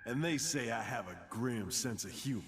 And they say I have a grim sense of humor.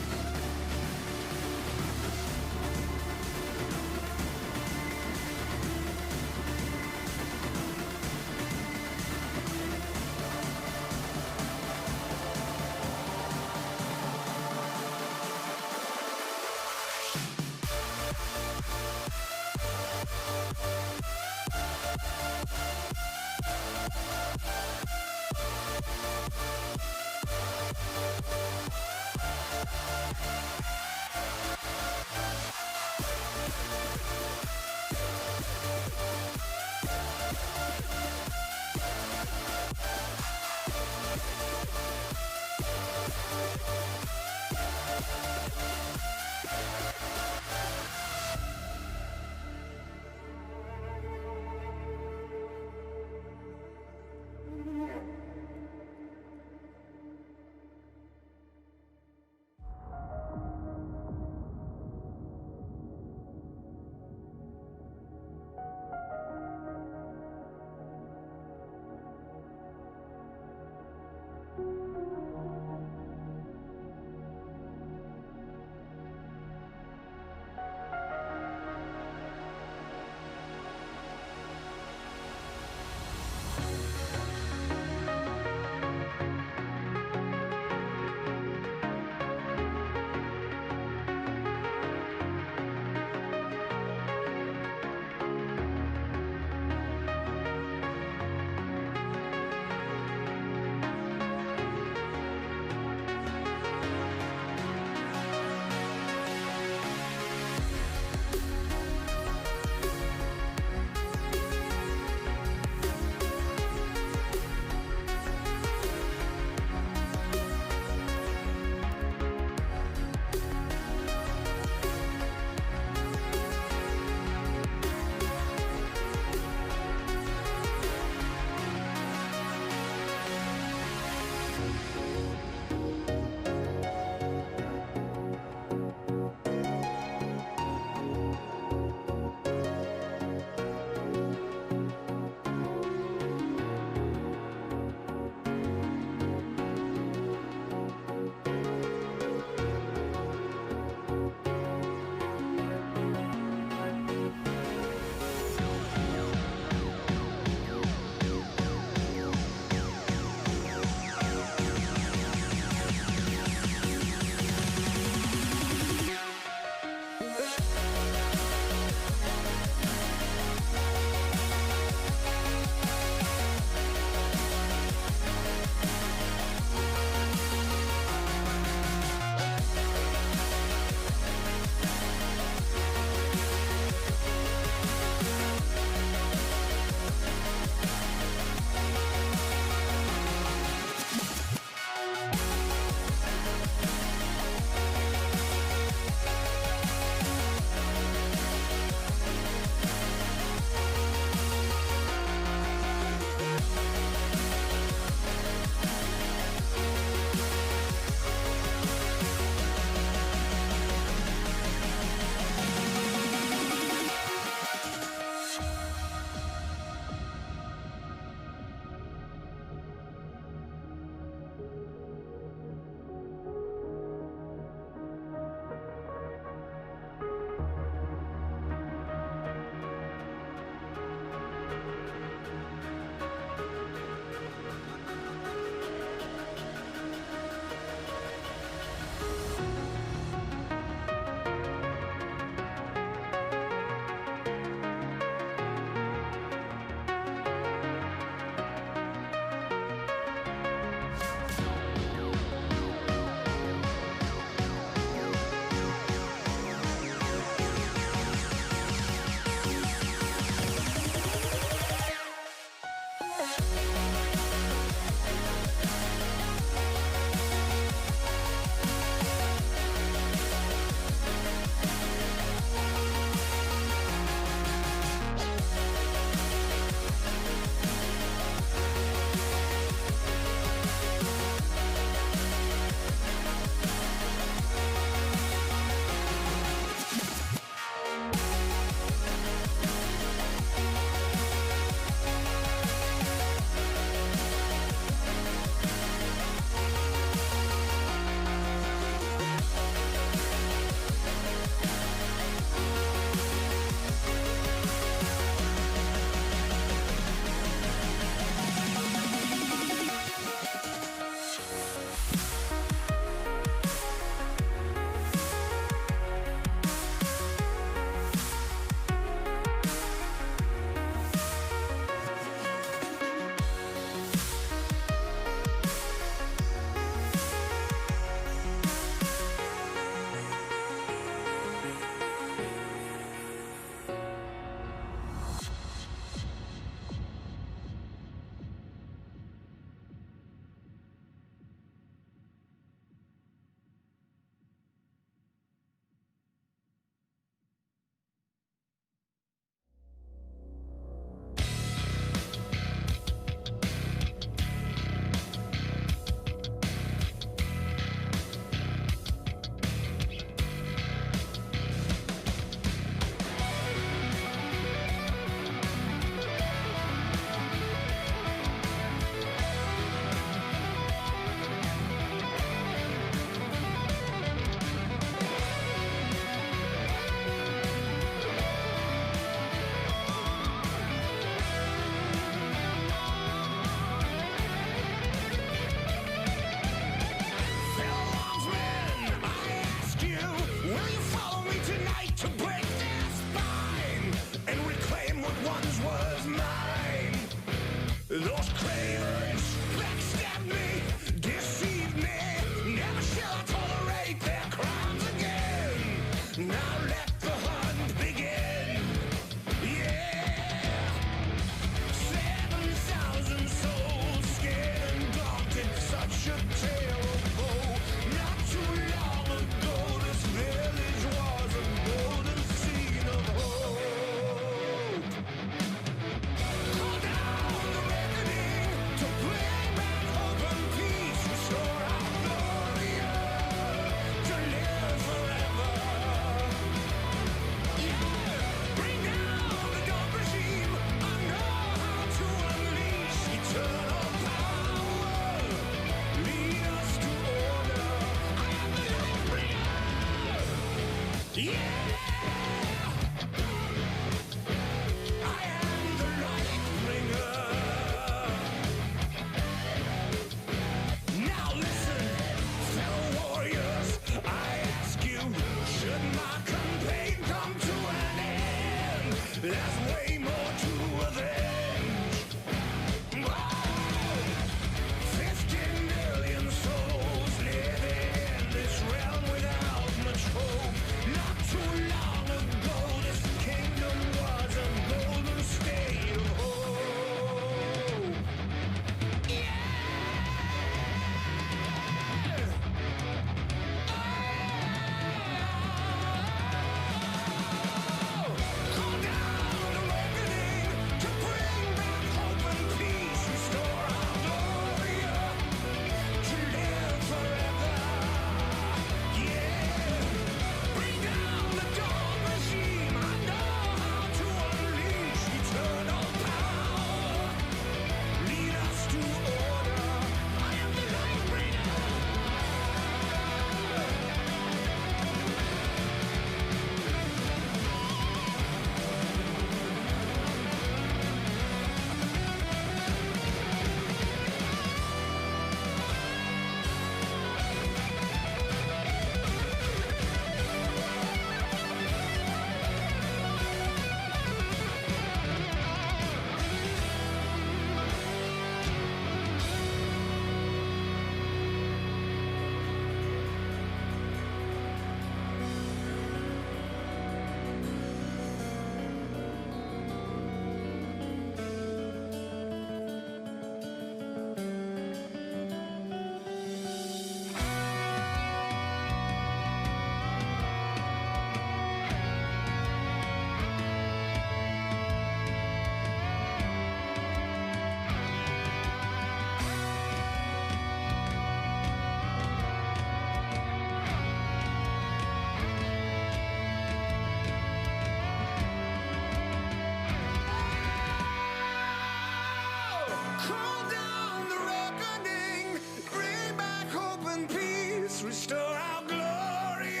peace, restore our glory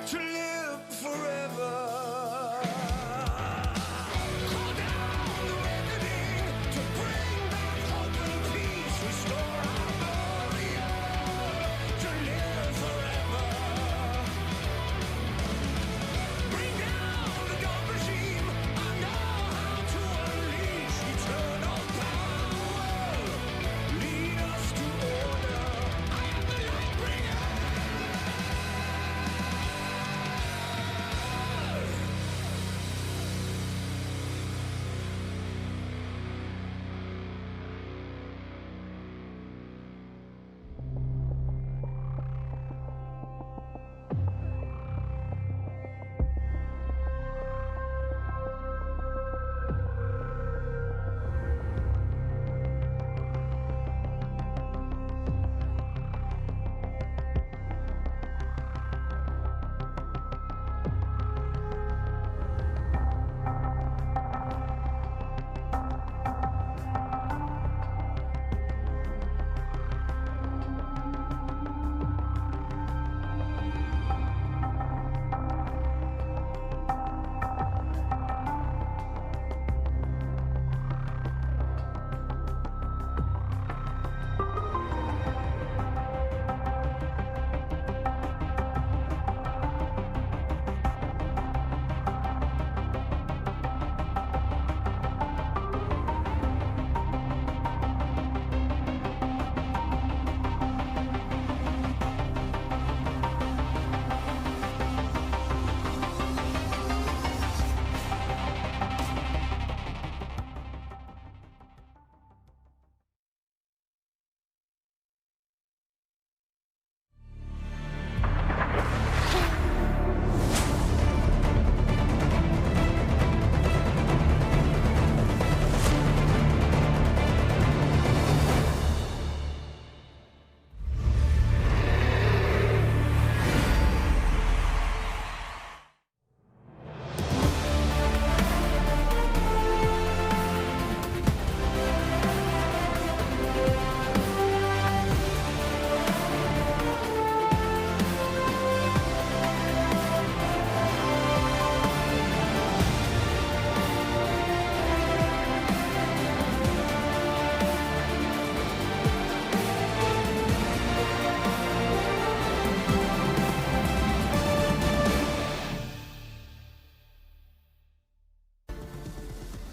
to live forever. Call down the reckoning to bring back hope and peace, restore our glory to live forever. Bring down the dark regime. I know how to unleash eternal power. Lead us to order. I am the light bringer.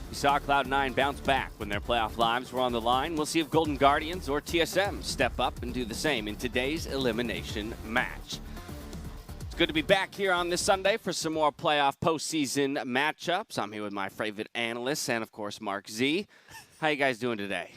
We saw Cloud9 bounce back when their playoff lives were on the line. We'll see if Golden Guardians or TSM step up and do the same in today's elimination match. It's good to be back here on this Sunday for some more playoff postseason matchups. I'm here with my favorite analysts and, of course, Mark Z. How you guys doing today?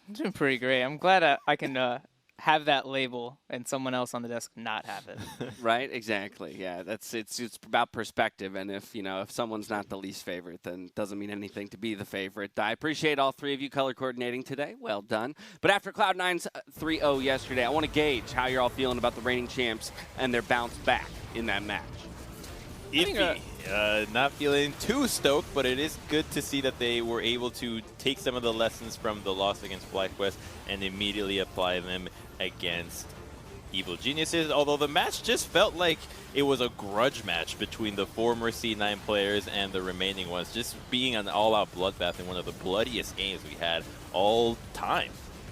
I'm doing pretty great. I'm glad I can have that label and someone else on the desk not have it. Right? Exactly. Yeah, it's about perspective, and if someone's not the least favorite, then it doesn't mean anything to be the favorite. I appreciate all three of you color coordinating today. Well done. But after Cloud9's 3-0 yesterday, I want to gauge how you're all feeling about the reigning champs and their bounce back in that match. Iffy. Not feeling too stoked, but it is good to see that they were able to take some of the lessons from the loss against FlyQuest and immediately apply them against Evil Geniuses. Although the match just felt like it was a grudge match between the former C9 players and the remaining ones, just being an all-out bloodbath in one of the bloodiest games we had all time.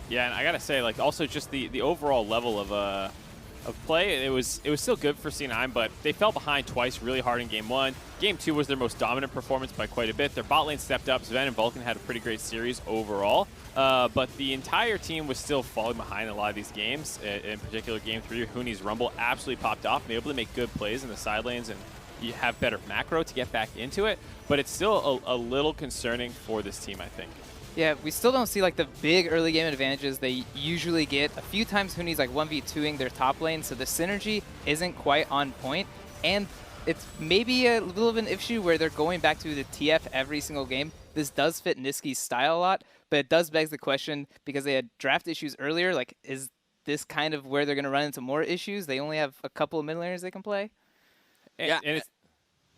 Yeah, and I gotta say, like, also just the overall level of play, it was still good for C9, but they fell behind twice really hard in Game 1. Game 2 was their most dominant performance by quite a bit. Their bot lane stepped up. Sven and Vulcan had a pretty great series overall, but the entire team was still falling behind in a lot of these games. In particular, Game 3, Huni's Rumble absolutely popped off and able to make good plays in the side lanes, and you have better macro to get back into it, but it's still a little concerning for this team, I think. Yeah, we still don't see like the big early game advantages they usually get. A few times Huni's like 1v2ing their top lane, so the synergy isn't quite on point. And it's maybe a little of an issue where they're going back to the TF every single game. This does fit Niski's style a lot, but it does beg the question, because they had draft issues earlier, like, is this kind of where they're going to run into more issues? They only have a couple of mid laners they can play. And, Yeah. and it's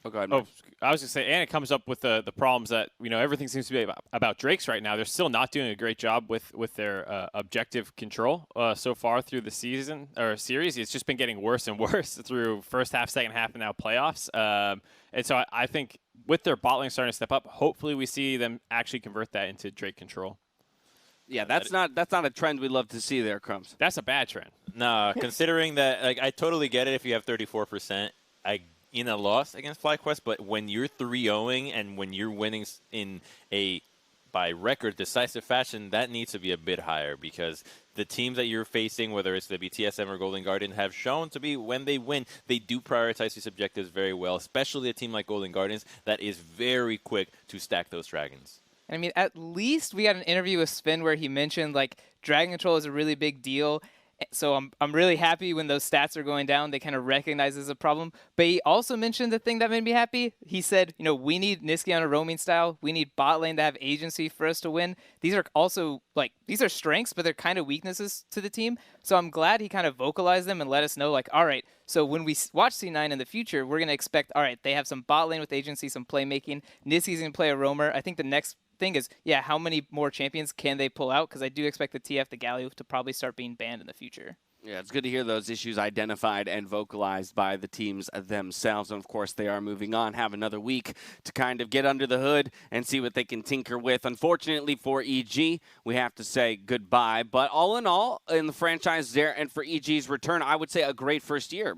Oh, go ahead, Oh, Mike. I was going to say, and it comes up with the problems that, everything seems to be about Drake's right now. They're still not doing a great job with their objective control so far through the season or series. It's just been getting worse and worse through first half, second half, and now playoffs. And so I think with their bot lane starting to step up, hopefully we see them actually convert that into Drake control. Yeah, that's not a trend we'd love to see there, Crumbs. That's a bad trend. Nah, considering that, like, I totally get it if you have 34%. In a loss against FlyQuest, but when you're 3-0ing and when you're winning in a by record decisive fashion, that needs to be a bit higher because the teams that you're facing, whether it's the TSM or Golden Guardian, have shown to be when they win, they do prioritize these objectives very well, especially a team like Golden Guardians that is very quick to stack those dragons. I mean, at least we got an interview with Sven where he mentioned like dragon control is a really big deal. So I'm really happy when those stats are going down. They kind of recognize as a problem. But he also mentioned the thing that made me happy. He said, we need Niski on a roaming style. We need bot lane to have agency for us to win. These are also, these are strengths, but they're kind of weaknesses to the team. So I'm glad he kind of vocalized them and let us know, all right, so when we watch C9 in the future, we're going to expect, all right, they have some bot lane with agency, some playmaking. Niski's going to play a roamer. I think the next thing is, how many more champions can they pull out? Because I do expect the TF, the Galio, to probably start being banned in the future. Yeah, it's good to hear those issues identified and vocalized by the teams themselves. And, of course, they are moving on, have another week to kind of get under the hood and see what they can tinker with. Unfortunately for EG, we have to say goodbye. But all in all, in the franchise there and for EG's return, I would say a great first year.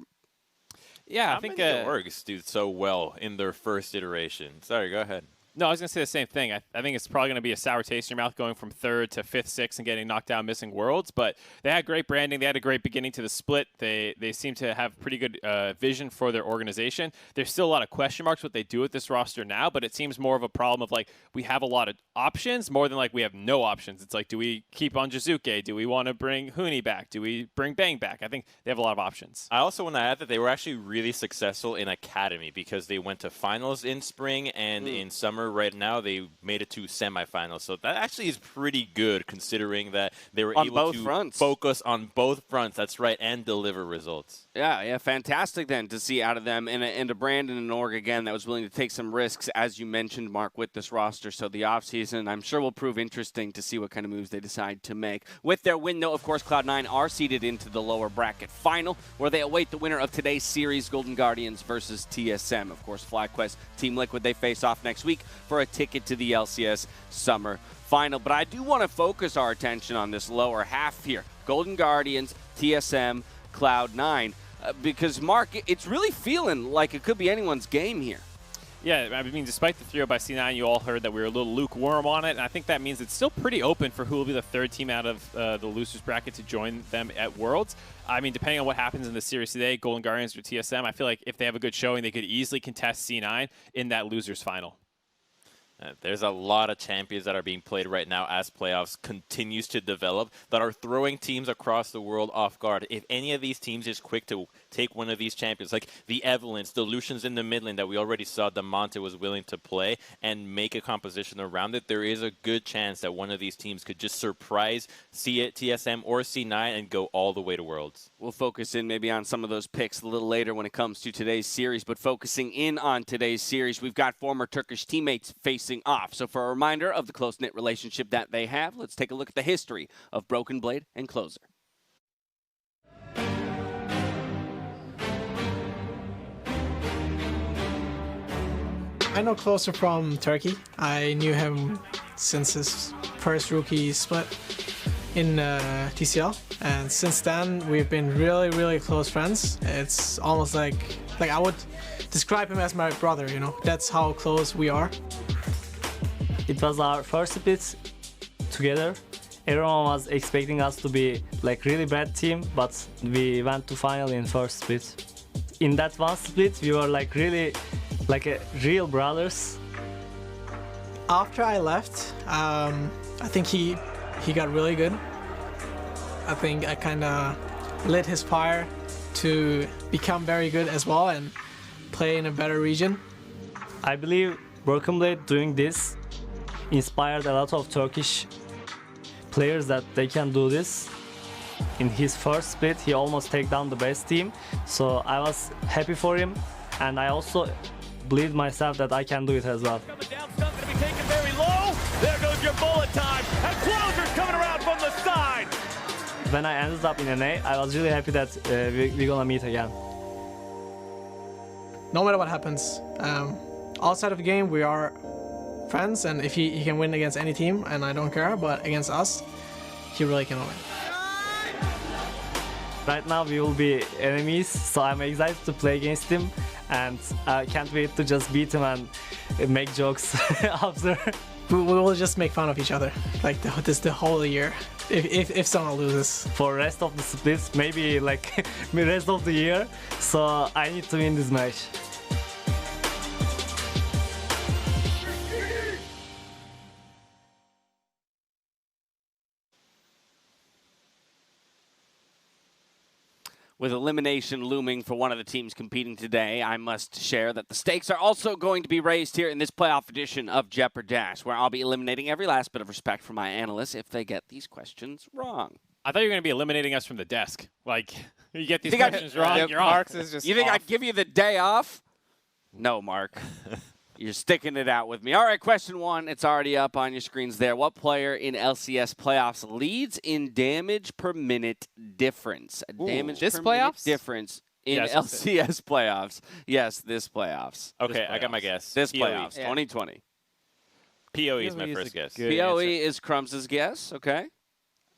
Yeah, I think the orgs do so well in their first iteration. Sorry, go ahead. No, I was going to say the same thing. I think it's probably going to be a sour taste in your mouth going from 3rd to 5th, 6th and getting knocked down missing worlds. But they had great branding. They had a great beginning to the split. They seem to have pretty good vision for their organization. There's still a lot of question marks what they do with this roster now, but it seems more of a problem of we have a lot of options more than we have no options. It's do we keep on Jizuke? Do we want to bring Huni back? Do we bring Bang back? I think they have a lot of options. I also want to add that they were actually really successful in Academy because they went to finals in spring and in summer. Right now, they made it to semifinals. So that actually is pretty good considering that they were able to focus on both fronts. That's right, and deliver results. Yeah, fantastic then to see out of them and a brand and an org again that was willing to take some risks, as you mentioned, Mark, with this roster. So the offseason, I'm sure will prove interesting to see what kind of moves they decide to make. With their win, though, of course, Cloud9 are seeded into the lower bracket final, where they await the winner of today's series, Golden Guardians versus TSM. Of course, FlyQuest, Team Liquid, they face off next week for a ticket to the LCS Summer Final. But I do want to focus our attention on this lower half here. Golden Guardians, TSM, Cloud9. Because, Mark, it's really feeling like it could be anyone's game here. Yeah, I mean, despite the 3-0 by C9, you all heard that we were a little lukewarm on it, and I think that means it's still pretty open for who will be the 3rd team out of the losers bracket to join them at Worlds. I mean, depending on what happens in the series today, Golden Guardians or TSM, I feel like if they have a good showing, they could easily contest C9 in that losers final. There's a lot of champions that are being played right now as playoffs continues to develop that are throwing teams across the world off guard. If any of these teams is quick to take one of these champions, like the Evelynns, the Lucians in the mid lane that we already saw Damonte was willing to play and make a composition around it, there is a good chance that one of these teams could just surprise TSM or C9 and go all the way to Worlds. We'll focus in maybe on some of those picks a little later when it comes to today's series, but focusing in on today's series, we've got former Turkish teammates facing off. So for a reminder of the close-knit relationship that they have, let's take a look at the history of Broken Blade and Closer. I know Closer from Turkey. I knew him since his first rookie split in TCL, and since then we've been really close friends. It's almost like I would describe him as my brother, That's how close we are. It was our first split together. Everyone was expecting us to be really bad team, but we went to final in first split. In that one split, we were really a real brothers. After I left, I think he got really good. I think I kind of lit his fire to become very good as well and play in a better region. I believe Broken Blade doing this inspired a lot of Turkish players that they can do this. In his first split, he almost take down the best team, so I was happy for him, and I also believed myself that I can do it as well. Coming down, stuff gonna be taken very low. There goes your bullet time. And Closer's coming around from the side. When I ended up in NA, I was really happy that we're gonna meet again. No matter what happens, outside of the game, we are friends, and if he can win against any team, and I don't care, but against us, he really can win. Right now we will be enemies, so I'm excited to play against him, and I can't wait to just beat him and make jokes after. We will just make fun of each other, like the whole year, if someone loses. For rest of the splits, maybe like the rest of the year, so I need to win this match. With elimination looming for one of the teams competing today, I must share that the stakes are also going to be raised here in this playoff edition of Jeopardash, where I'll be eliminating every last bit of respect for my analysts if they get these questions wrong. I thought you were going to be eliminating us from the desk. Like, you get these questions wrong, you're off. Marks is just You think off. I'd give you the day off? No, Mark. You're sticking it out with me. All right, question one. It's already up on your screens there. What player in LCS playoffs leads in damage per minute difference? Damage This per playoffs? minute difference in Yes, LCS playoffs. Yes, this playoffs. Okay, I got my guess. This PoE. playoffs, Yeah. 2020. PoE is my PoE is first a guess. good PoE answer. is Crumbs' guess. Okay.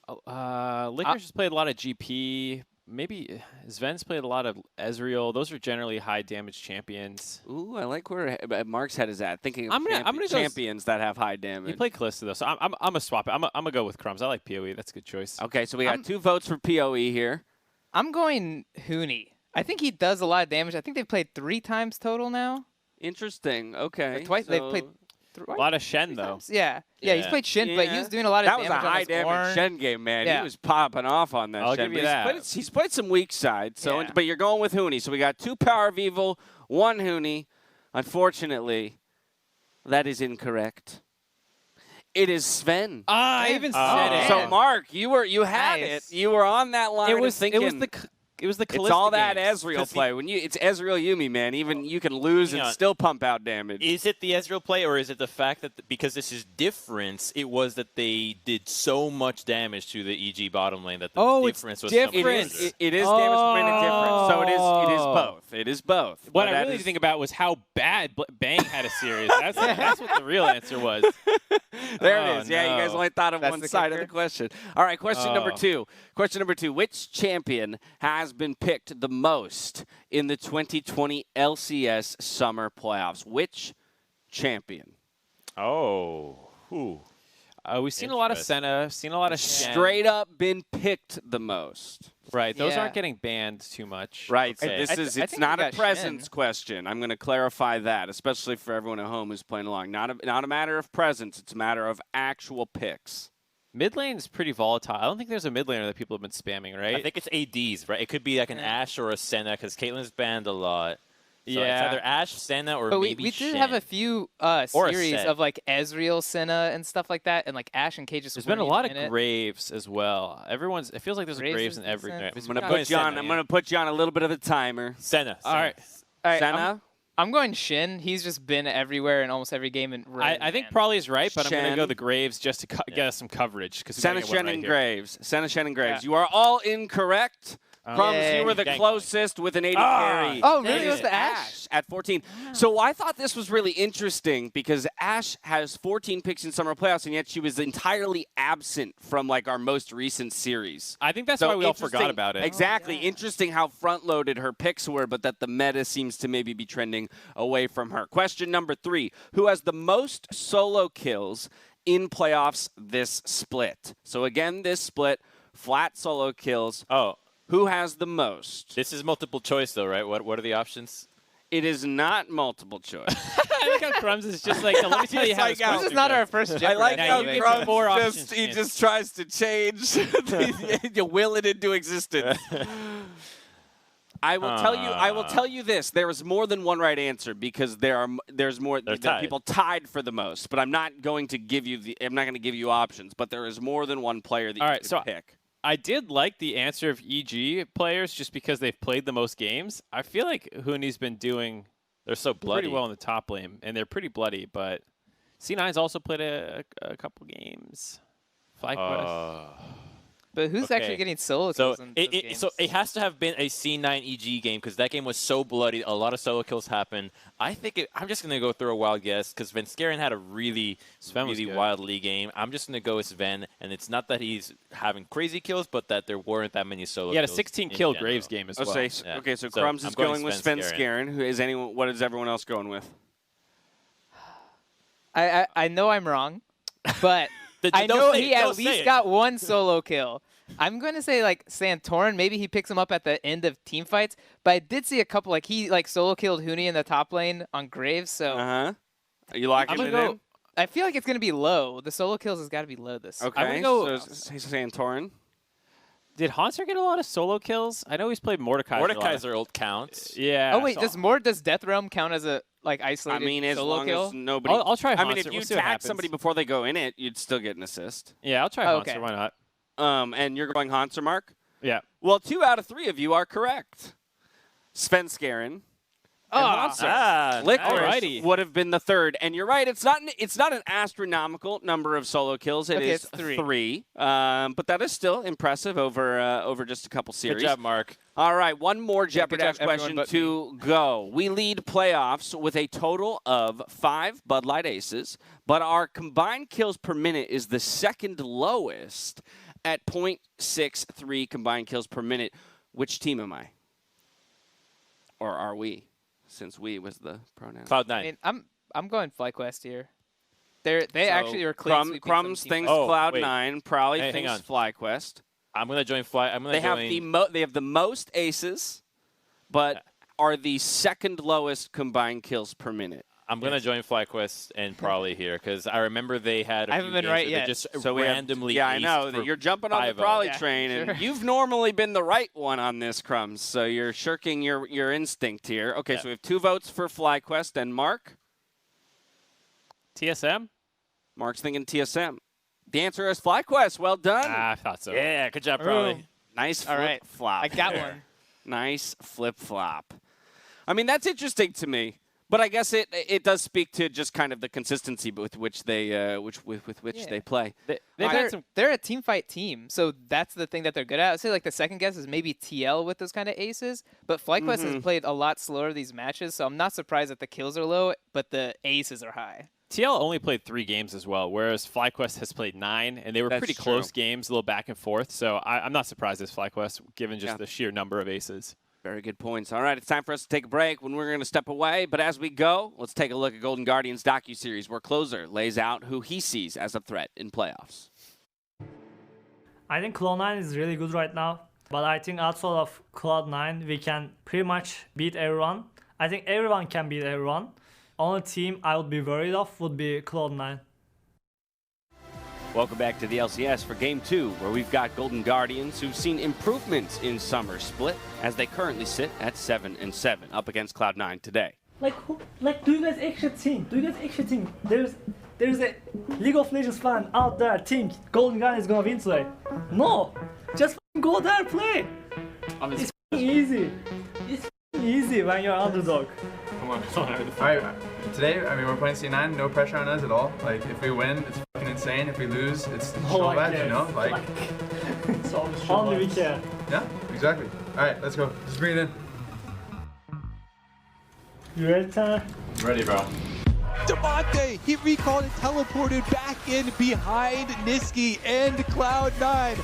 LCKR's just played a lot of GP. Maybe Sven's played a lot of Ezreal. Those are generally high damage champions. Ooh, I like where Mark's head is at. Thinking of I'm gonna go champions that have high damage. He played Callisto though, so I'm gonna swap it. I'm gonna go with Crumbs. I like PoE. That's a good choice. Okay, so we got 2 votes for PoE here. I'm going Huni. I think he does a lot of damage. I think they've played 3 times total now. Interesting. Okay. Or twice. They've so played A lot of Shen though. Yeah. Yeah, he's Yeah. played Shin, but he was doing a lot of that was damage a high on his damage Ornn. Shen game, man. Yeah. He was popping off on that I'll Shen. give you but that. He's played some weak side. So, Yeah. but you're going with Huni. So we got 2 Power of Evil, 1 Huni. Unfortunately, that is incorrect. It is Sven. I even said it. So Mark, you had Nice. it. You were on that line. it of was thinking. it was the It's Callisto all that games. Ezreal 'Cause play. When it's Ezreal Yumi, man, even you can lose Hang and on. still pump out damage. Is it the Ezreal play, or is it the fact that because this is difference, it was that they did so much damage to the EG bottom lane that the Oh, it's difference was different. so It much is. larger? It is damage per minute difference. So it is Oh. both. It is both. What But I that really is- think about was how bad Bang had a series. That's what the real answer was. There Oh, it is. Yeah, you guys no. only thought of That's one the side of kicker? the question. All right, question number Oh. 2. Question number 2. Which champion has been picked the most in the 2020 LCS Summer Playoffs? Which champion? Oh. Ooh. We've seen a lot of Senna, seen a lot of Shen. Straight up been picked the most. Right, those Yeah. aren't getting banned too much. Right. So Okay. this I is think it's we not a got presence Shen. question. I'm going to clarify that, especially for everyone at home who's playing along. Not a matter of presence. It's a matter of actual picks. Mid lane is pretty volatile. I don't think there's a mid laner that people have been spamming, right? I think it's ADs, right? It could be like an Ashe or a Senna, because Caitlyn's banned a lot. So Yeah. it's either Ashe, Senna, or But we maybe did Shen. have a few Or a series set. of like Ezreal, Senna, and stuff like that, and like Ashe and Cage just There's been a weren't lot even of in it. Graves as well. It feels like there's Graves Graves is in every. decent. I'm going to I'm put going you on. Senna, I'm yeah. going to put you on a little bit of a timer. Senna. All right. All right, Senna. I'm going Shin. He's just been everywhere in almost every game. And I think Probably is right, but I'm going to Shen. go the Graves just to get us some coverage. Because Senna, Shen, and Graves. Senna, Shen, and Graves. Yeah. You are all incorrect. Crumbs, Yay. you were the Dang. closest with an 80 carry. Oh, It really? It was is the Ashe? at 14. So I thought this was really interesting because Ashe has 14 picks in summer playoffs, and yet she was entirely absent from like our most recent series. I think that's So why we all interesting- forgot about it. Exactly. Interesting how front-loaded her picks were, but that the meta seems to maybe be trending away from her. Question number 3. Who has the most solo kills in playoffs this split? So again, this split, flat solo kills. Oh, Who has the most? this is multiple choice, though, right? What are the options? It is not multiple choice. I like how Crumbs is just like, let me tell you how like this how- This goes. is not our first Jeopardy. I like Now how you give Crumbs me 4 options, he Chance. just tries to change. You will it into existence. I will tell you this. There is more than one right answer because there's more They're there are tied. people tied for the most. But I'm not going to give you options. But there is more than one player that All you right, could so pick. I did like the answer of EG players just because they've played the most games. I feel like Huni's been doing They're so bloody. Pretty well in the top lane, and they're pretty bloody. But C9's also played a couple games. FlyQuest. But who's actually getting solo kills in those games? So it has to have been a C9 EG game because that game was so bloody. A lot of solo kills happened. I'm just going to go through a wild guess because Svenskeren had a really wild league game. I'm just going to go with Sven, and it's not that he's having crazy kills, but that there weren't that many solo kills. He had a 16-kill Graves game as well. Okay, so Crumbs is going with Svenskeren. What is everyone else going with? I know I'm wrong, but I know he at least got one solo kill. I'm going to say like Santorin. Maybe he picks him up at the end of team fights. But I did see a couple, like he solo killed Huni in the top lane on Graves. So are you locking it in? I feel like it's going to be low. The solo kills has got to be low this. Okay, I'm gonna go so Santorin. Did Hanser get a lot of solo kills? I know he's played Mordekaiser. Mordekaiser old counts. Yeah. Oh wait, does Death Realm count as a isolated solo long kill? As nobody. I'll try Hanser. I mean, if you tag somebody before they go in it, you'd still get an assist. Yeah, I'll try Hanser. Why not? And you're going Hanser, Mark? Yeah. Well, 2 out of 3 of you are correct. Svenskeren. FLICKR would have been the third, and you're right. It's not an astronomical number of solo kills. It is 3. But that is still impressive over just a couple series. Good job, Mark. All right, one more Jeopardy question to go. We lead playoffs with a total of 5 Bud Light aces, but our combined kills per minute is the second lowest at 0.63 combined kills per minute. Which team am I? Or are we? Since we was the pronoun. Cloud9. I mean, I'm going FlyQuest here. They actually are clean. Crumbs thinks Cloud9. Probably thinks FlyQuest. I'm gonna join Fly. They have the most aces, but are the second lowest combined kills per minute. I'm gonna join FlyQuest and Probably here because I remember they had. I haven't been right yet. Just randomly. I know that you're jumping on the Probably train, and you've normally been the right one on this, Crumbs. So you're shirking your instinct here. Okay, so we have 2 votes for FlyQuest and Mark. TSM. Mark's thinking TSM. The answer is FlyQuest. Well done. I thought so. Yeah, good job, Probably. Nice flip-flop. I got one. Nice flip-flop. I mean, that's interesting to me. But I guess it does speak to just kind of the consistency with which they they play. They're a team fight team, so that's the thing that they're good at. I'd say like the second guess is maybe TL with those kind of aces, but FlyQuest has played a lot slower these matches, so I'm not surprised that the kills are low, but the aces are high. TL only played 3 games as well, whereas FlyQuest has played 9, and they were pretty close games, a little back and forth. So I'm not surprised as FlyQuest, given just the sheer number of aces. Very good points. All right, it's time for us to take a break when we're going to step away. But as we go, let's take a look at Golden Guardians docuseries, where Closer lays out who he sees as a threat in playoffs. I think Cloud9 is really good right now, but I think outside of Cloud9, we can pretty much beat everyone. I think everyone can beat everyone. Only team I would be worried of would be Cloud9. Welcome back to the LCS for Game 2, where we've got Golden Guardians who've seen improvements in Summer Split as they currently sit at 7-7 up against Cloud9 today. Do you guys actually think? There's a League of Legends fan out there think Golden Guardians is gonna win today? No, just go there play. It's easy. It's easy when you're underdog. Come on. Alright, today, I mean, we're playing C9, no pressure on us at all. Like, if we win, it's fucking insane. If we lose, it's so bad, you know? Like, only we care. Yeah, exactly. Alright, let's go. Just bring it in. You ready, Tanner? Ready, bro. Damonte, he recalled and teleported back in behind Niski and Cloud9.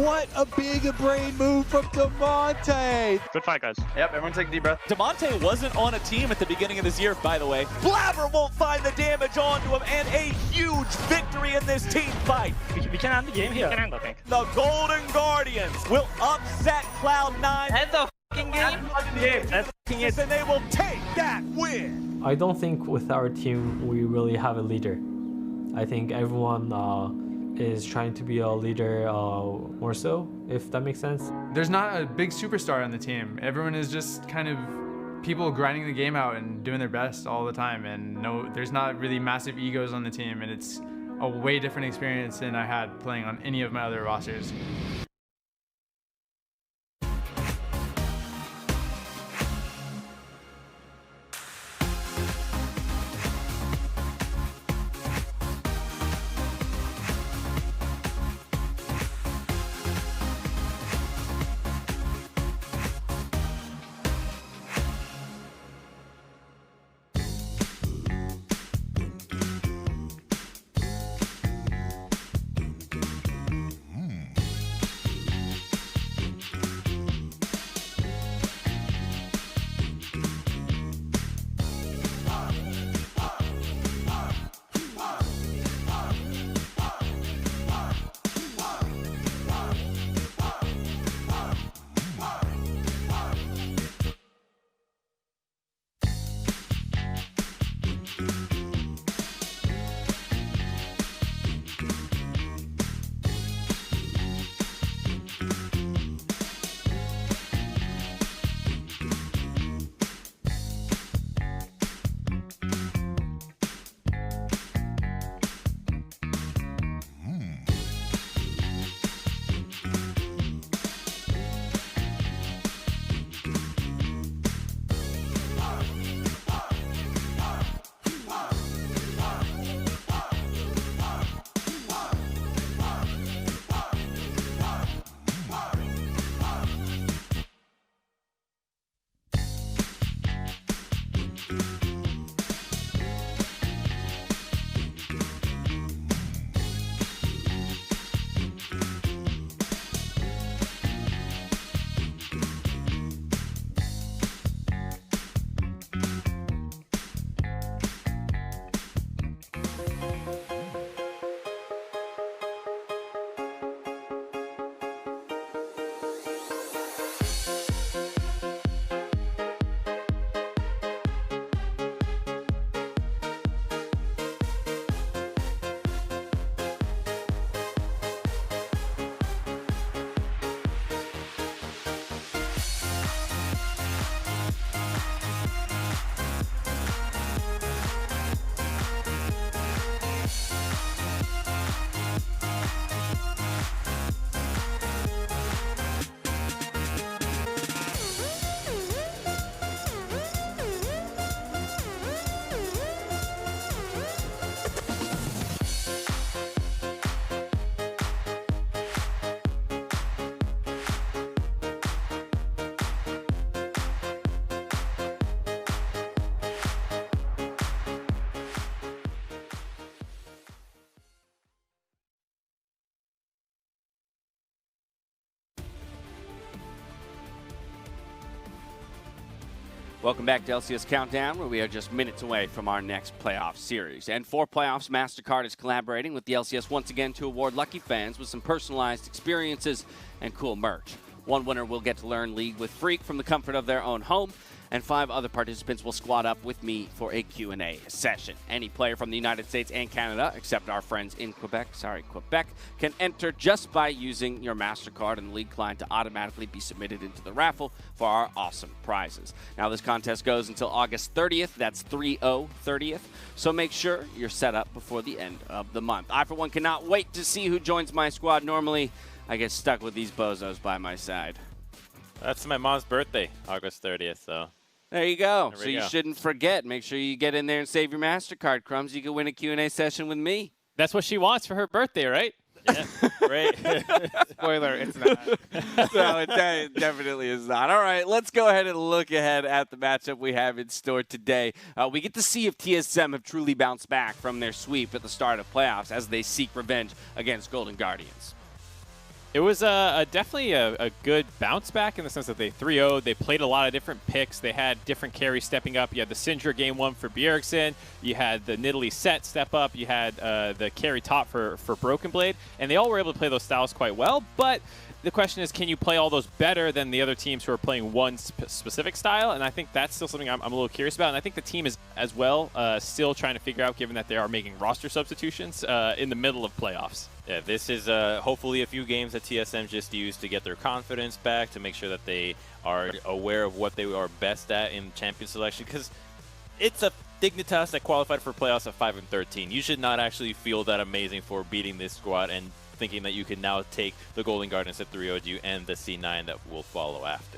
What a big brain move from Damonte. Good fight, guys. Yep, everyone take a deep breath. Damonte wasn't on a team at the beginning of this year, by the way. Blabber won't find the damage onto him, and a huge victory in this team fight. We can end the game here. We can end, I think. The Golden Guardians will upset Cloud9. End the f***ing game. And they will take that win. I don't think with our team we really have a leader. I think everyone is trying to be a leader more so, if that makes sense. There's not a big superstar on the team. Everyone is just kind of people grinding the game out and doing their best all the time. And there's not really massive egos on the team, and it's a way different experience than I had playing on any of my other rosters. Welcome back to LCS Countdown, where we are just minutes away from our next playoff series. And for playoffs, MasterCard is collaborating with the LCS once again to award lucky fans with some personalized experiences and cool merch. One winner will get to learn League with Freak from the comfort of their own home, and 5 other participants will squad up with me for a Q&A session. Any player from the United States and Canada, except our friends in Quebec, can enter just by using your MasterCard and the League client to automatically be submitted into the raffle for our awesome prizes. Now, this contest goes until August 30th. That's 30/30th. So make sure you're set up before the end of the month. I, for one, cannot wait to see who joins my squad. Normally, I get stuck with these bozos by my side. That's my mom's birthday, August 30th, so. There you go. There So we you go. shouldn't forget. Make sure you get in there and save your MasterCard, Crumbs. You can win a Q&A session with me. That's what she wants for her birthday, right? Yeah, great. Spoiler, it's not. No, it definitely is not. All right, let's go ahead and look ahead at the matchup we have in store today. We get to see if TSM have truly bounced back from their sweep at the start of playoffs as they seek revenge against Golden Guardians. It was definitely a good bounce back in the sense that they 3-0'd. They played a lot of different picks. They had different carries stepping up. You had the Syndra game 1 for Bjergsen. You had the Nidalee set step up. You had the carry top for Broken Blade. And they all were able to play those styles quite well. But the question is, can you play all those better than the other teams who are playing one specific style? And I think that's still something I'm a little curious about. And I think the team is, as well, still trying to figure out, given that they are making roster substitutions in the middle of playoffs. Yeah, this is hopefully a few games that TSM just used to get their confidence back, to make sure that they are aware of what they are best at in champion selection, because it's a Dignitas that qualified for playoffs at 5-13. You should not actually feel that amazing for beating this squad and thinking that you can now take the Golden Guardians that 3-0'd you and the C9 that will follow after.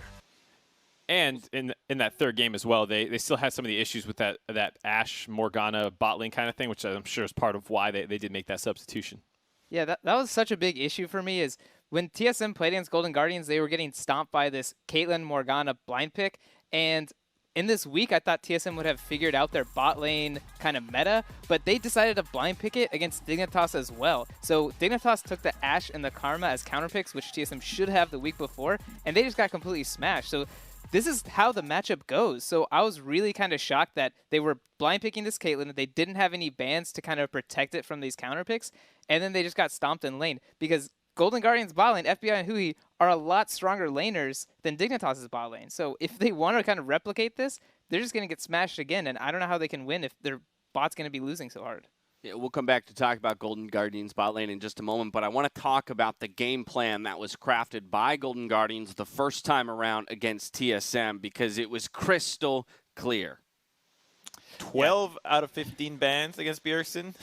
And in that third game as well, they still had some of the issues with that Ashe Morgana bot lane kind of thing, which I'm sure is part of why they did make that substitution. Yeah, that was such a big issue for me is when TSM played against Golden Guardians, they were getting stomped by this Caitlyn Morgana blind pick. And in this week, I thought TSM would have figured out their bot lane kind of meta, but they decided to blind pick it against Dignitas as well. So Dignitas took the Ashe and the Karma as counter picks, which TSM should have the week before, and they just got completely smashed. So this is how the matchup goes. So I was really kind of shocked that they were blind picking this Caitlyn. They didn't have any bans to kind of protect it from these counter picks. And then they just got stomped in lane because Golden Guardians bot lane, FBI and Hui are a lot stronger laners than Dignitas' bot lane. So if they want to kind of replicate this, they're just going to get smashed again. And I don't know how they can win if their bot's going to be losing so hard. Yeah, we'll come back to talk about Golden Guardians bot lane in just a moment, but I want to talk about the game plan that was crafted by Golden Guardians the first time around against TSM, because it was crystal clear. 12 out of 15 bans against Bjergsen.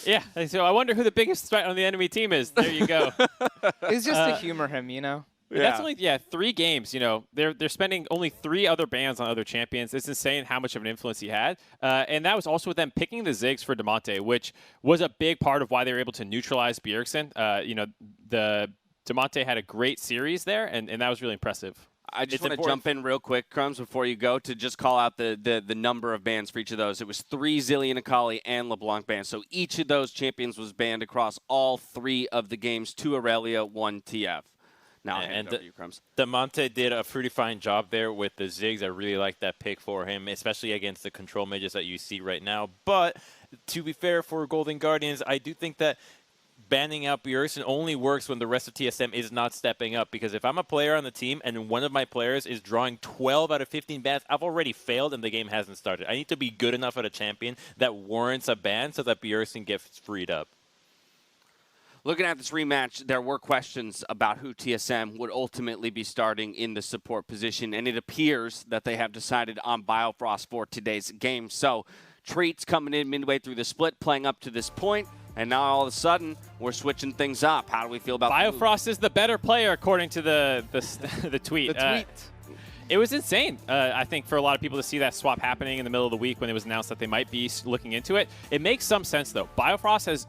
Yeah, so I wonder who the biggest threat on the enemy team is. There you go. It's just to humor him, you know? That's only 3 games. You know, they're spending only 3 other bans on other champions. It's insane how much of an influence he had, and that was also with them picking the Ziggs for Damonte, which was a big part of why they were able to neutralize Bjergsen. You know, the Damonte had a great series there, and that was really impressive. I just want to jump in real quick, Crumbs, before you go, to just call out the number of bans for each of those. It was 3 Zillion Akali and LeBlanc bans. So each of those champions was banned across all 3 of the games, 2 Aurelia, 1 TF. Now, I'll hand it over to you, Crumbs. Damonte did a pretty fine job there with the Ziggs. I really like that pick for him, especially against the control mages that you see right now. But to be fair for Golden Guardians, I do think that banning out Bjergsen only works when the rest of TSM is not stepping up. Because if I'm a player on the team and one of my players is drawing 12 out of 15 bans, I've already failed and the game hasn't started. I need to be good enough at a champion that warrants a ban so that Bjergsen gets freed up. Looking at this rematch, there were questions about who TSM would ultimately be starting in the support position, and it appears that they have decided on Biofrost for today's game. So, Treats coming in midway through the split, playing up to this point, and now all of a sudden, we're switching things up. How do we feel about Biofrost is the better player, according to the tweet. The tweet. It was insane, I think, for a lot of people to see that swap happening in the middle of the week when it was announced that they might be looking into it. It makes some sense, though. Biofrost has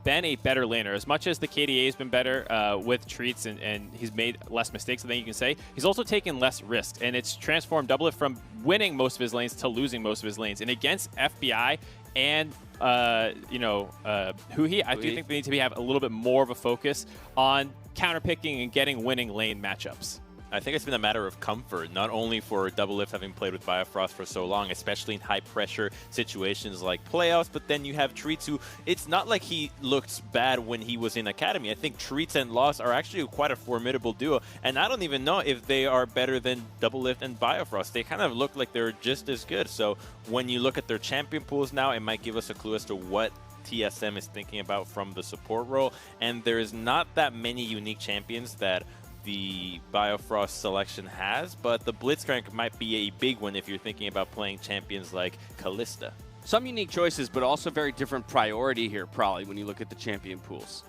been a better laner. As much as the KDA has been better with Treats and he's made less mistakes, I think you can say, he's also taken less risks. And it's transformed Doublet from winning most of his lanes to losing most of his lanes. And against FBI and Hui, I do think they need to have a little bit more of a focus on counterpicking and getting winning lane matchups. I think it's been a matter of comfort, not only for Doublelift having played with Biofrost for so long, especially in high-pressure situations like playoffs, but then you have Treats, who, it's not like he looked bad when he was in Academy. I think Treats and Lost are actually quite a formidable duo, and I don't even know if they are better than Doublelift and Biofrost. They kind of look like they're just as good, so when you look at their champion pools now, it might give us a clue as to what TSM is thinking about from the support role, and there's not that many unique champions that the Biofrost selection has, but the Blitzcrank might be a big one if you're thinking about playing champions like Kalista. Some unique choices, but also very different priority here, probably, when you look at the champion pools.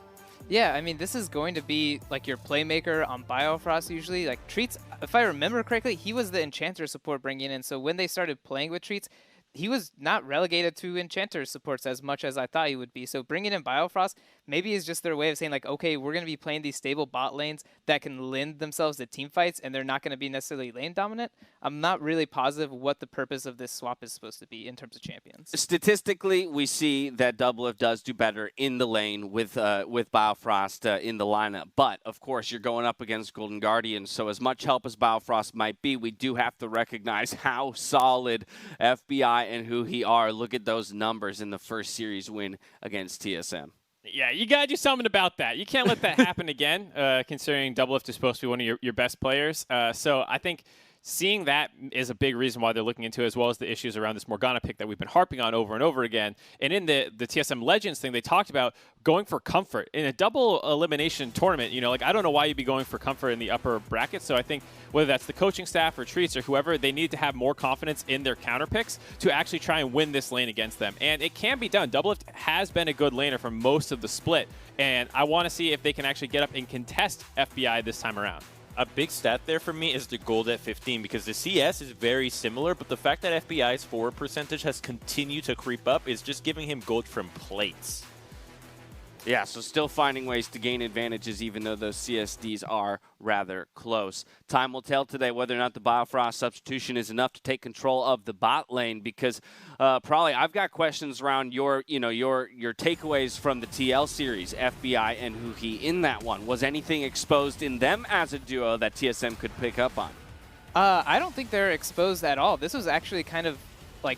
Yeah, I mean, this is going to be like your playmaker on Biofrost usually. Like Treats, if I remember correctly, he was the Enchanter support bringing in. So when they started playing with Treats, he was not relegated to Enchanter supports as much as I thought he would be. So bringing in Biofrost maybe is just their way of saying, like, okay, we're going to be playing these stable bot lanes that can lend themselves to team fights, and they're not going to be necessarily lane dominant. I'm not really positive what the purpose of this swap is supposed to be in terms of champions. Statistically, we see that Doublelift does do better in the lane with Biofrost in the lineup. But, of course, you're going up against Golden Guardians, so as much help as Biofrost might be, we do have to recognize how solid FBI and who he are. Look at those numbers in the first series win against TSM. Yeah, you got to do something about that. You can't let that happen again, considering Doublelift is supposed to be one of your best players. So I think seeing that is a big reason why they're looking into it, as well as the issues around this Morgana pick that we've been harping on over and over again. And in the TSM Legends thing, they talked about going for comfort. In a double elimination tournament, you know, like, I don't know why you'd be going for comfort in the upper bracket. So I think whether that's the coaching staff or Treats or whoever, they need to have more confidence in their counter picks to actually try and win this lane against them. And it can be done. Doublelift has been a good laner for most of the split. And I want to see if they can actually get up and contest FBI this time around. A big stat there for me is the gold at 15, because the CS is very similar, but the fact that FBI's forward percentage has continued to creep up is just giving him gold from plates. Yeah, so still finding ways to gain advantages even though those CSDs are rather close. Time will tell today whether or not the Biofrost substitution is enough to take control of the bot lane, because probably I've got questions around your takeaways from the TL series, FBI and Huhi in that one. Was anything exposed in them as a duo that TSM could pick up on? I don't think they're exposed at all. This was actually kind of like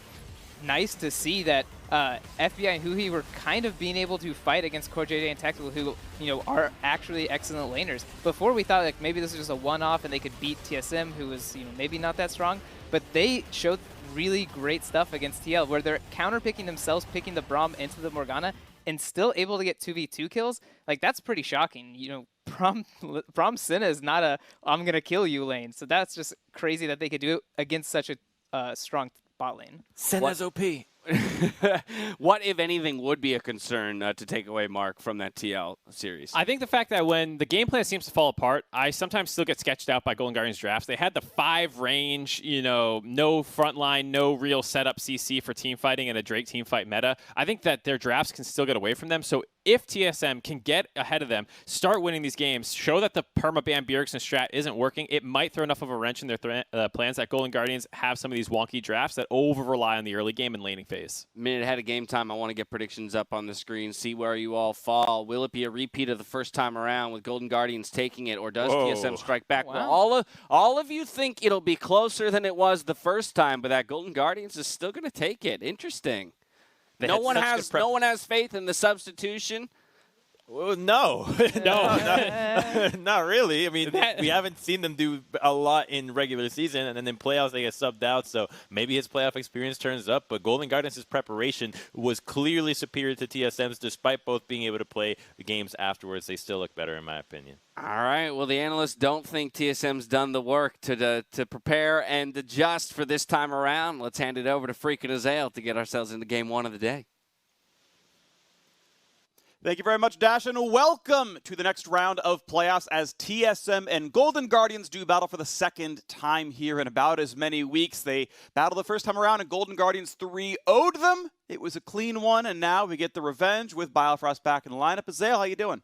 nice to see that FBI and Huhi were kind of being able to fight against Core JJ and Tactical, who, you know, are actually excellent laners. Before we thought like maybe this was just a one-off and they could beat TSM, who was, you know, maybe not that strong, but they showed really great stuff against TL, where they're counter-picking themselves, picking the Braum into the Morgana, and still able to get 2v2 kills. Like, that's pretty shocking. You know, Braum Senna is not a I'm gonna kill you lane, so that's just crazy that they could do it against such a strong bot lane. Senna's OP. What, if anything, would be a concern to take away, Mark, from that TL series? I think the fact that when the game plan seems to fall apart, I sometimes still get sketched out by Golden Guardians drafts. They had the 5 range, you know, no frontline, no real setup CC for team fighting and a Drake team fight meta. I think that their drafts can still get away from them. So if TSM can get ahead of them, start winning these games, show that the permaban Bjergsen strat isn't working, it might throw enough of a wrench in their plans that Golden Guardians have some of these wonky drafts that over-rely on the early game and laning phase. Minute ahead of game time, I want to get predictions up on the screen, see where you all fall. Will it be a repeat of the first time around with Golden Guardians taking it, or does TSM strike back? Wow. Well, all of you think it'll be closer than it was the first time, but that Golden Guardians is still going to take it. Interesting. No one has faith in the substitution. Well, no. No, not really. I mean, we haven't seen them do a lot in regular season, and then in playoffs they get subbed out, so maybe his playoff experience turns up, but Golden Guardians' preparation was clearly superior to TSM's, despite both being able to play the games afterwards. They still look better, in my opinion. All right, well, the analysts don't think TSM's done the work to prepare and adjust for this time around. Let's hand it over to FLICKR and Azael to get ourselves into game 1 of the day. Thank you very much, Dash, and welcome to the next round of playoffs as TSM and Golden Guardians do battle for the second time here in about as many weeks. They battled the first time around, and Golden Guardians 3-0'd them. It was a clean one, and now we get the revenge with Biofrost back in the lineup. Azael, how you doing?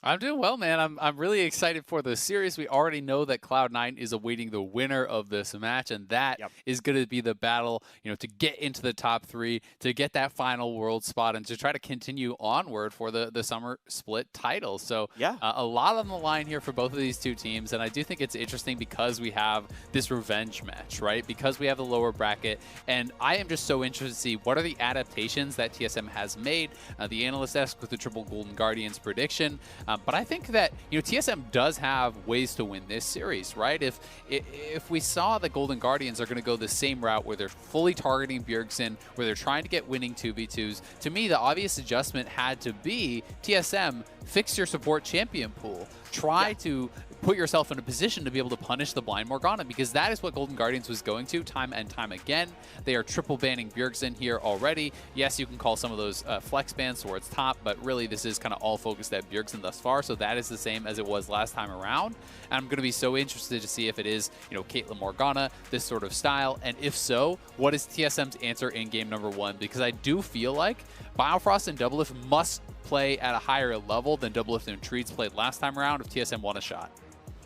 I'm doing well, man. I'm really excited for the series. We already know that Cloud9 is awaiting the winner of this match, and that is going to be the battle, to get into the top 3, to get that final world spot, and to try to continue onward for the Summer Split title. So a lot on the line here for both of these two teams, and I do think it's interesting because we have this revenge match, right? Because we have the lower bracket, and I am just so interested to see what are the adaptations that TSM has made. The analyst asked with the triple Golden Guardians prediction. But I think that TSM does have ways to win this series, right? If we saw the Golden Guardians are going to go the same route where they're fully targeting Bjergsen, where they're trying to get winning 2v2s, to me the obvious adjustment had to be TSM, fix your support champion pool. Try to put yourself in a position to be able to punish the blind Morgana, because that is what Golden Guardians was going to time and time again. They are triple banning Bjergsen here already. Yes, you can call some of those flex bans towards top, but really this is kind of all focused at Bjergsen thus far, so that is the same as it was last time around. And I'm going to be so interested to see if it is, Caitlyn Morgana, this sort of style, and if so, what is TSM's answer in game number 1? Because I do feel like Biofrost and Doublelift must play at a higher level than Doublelift and Treats played last time around if TSM won a shot.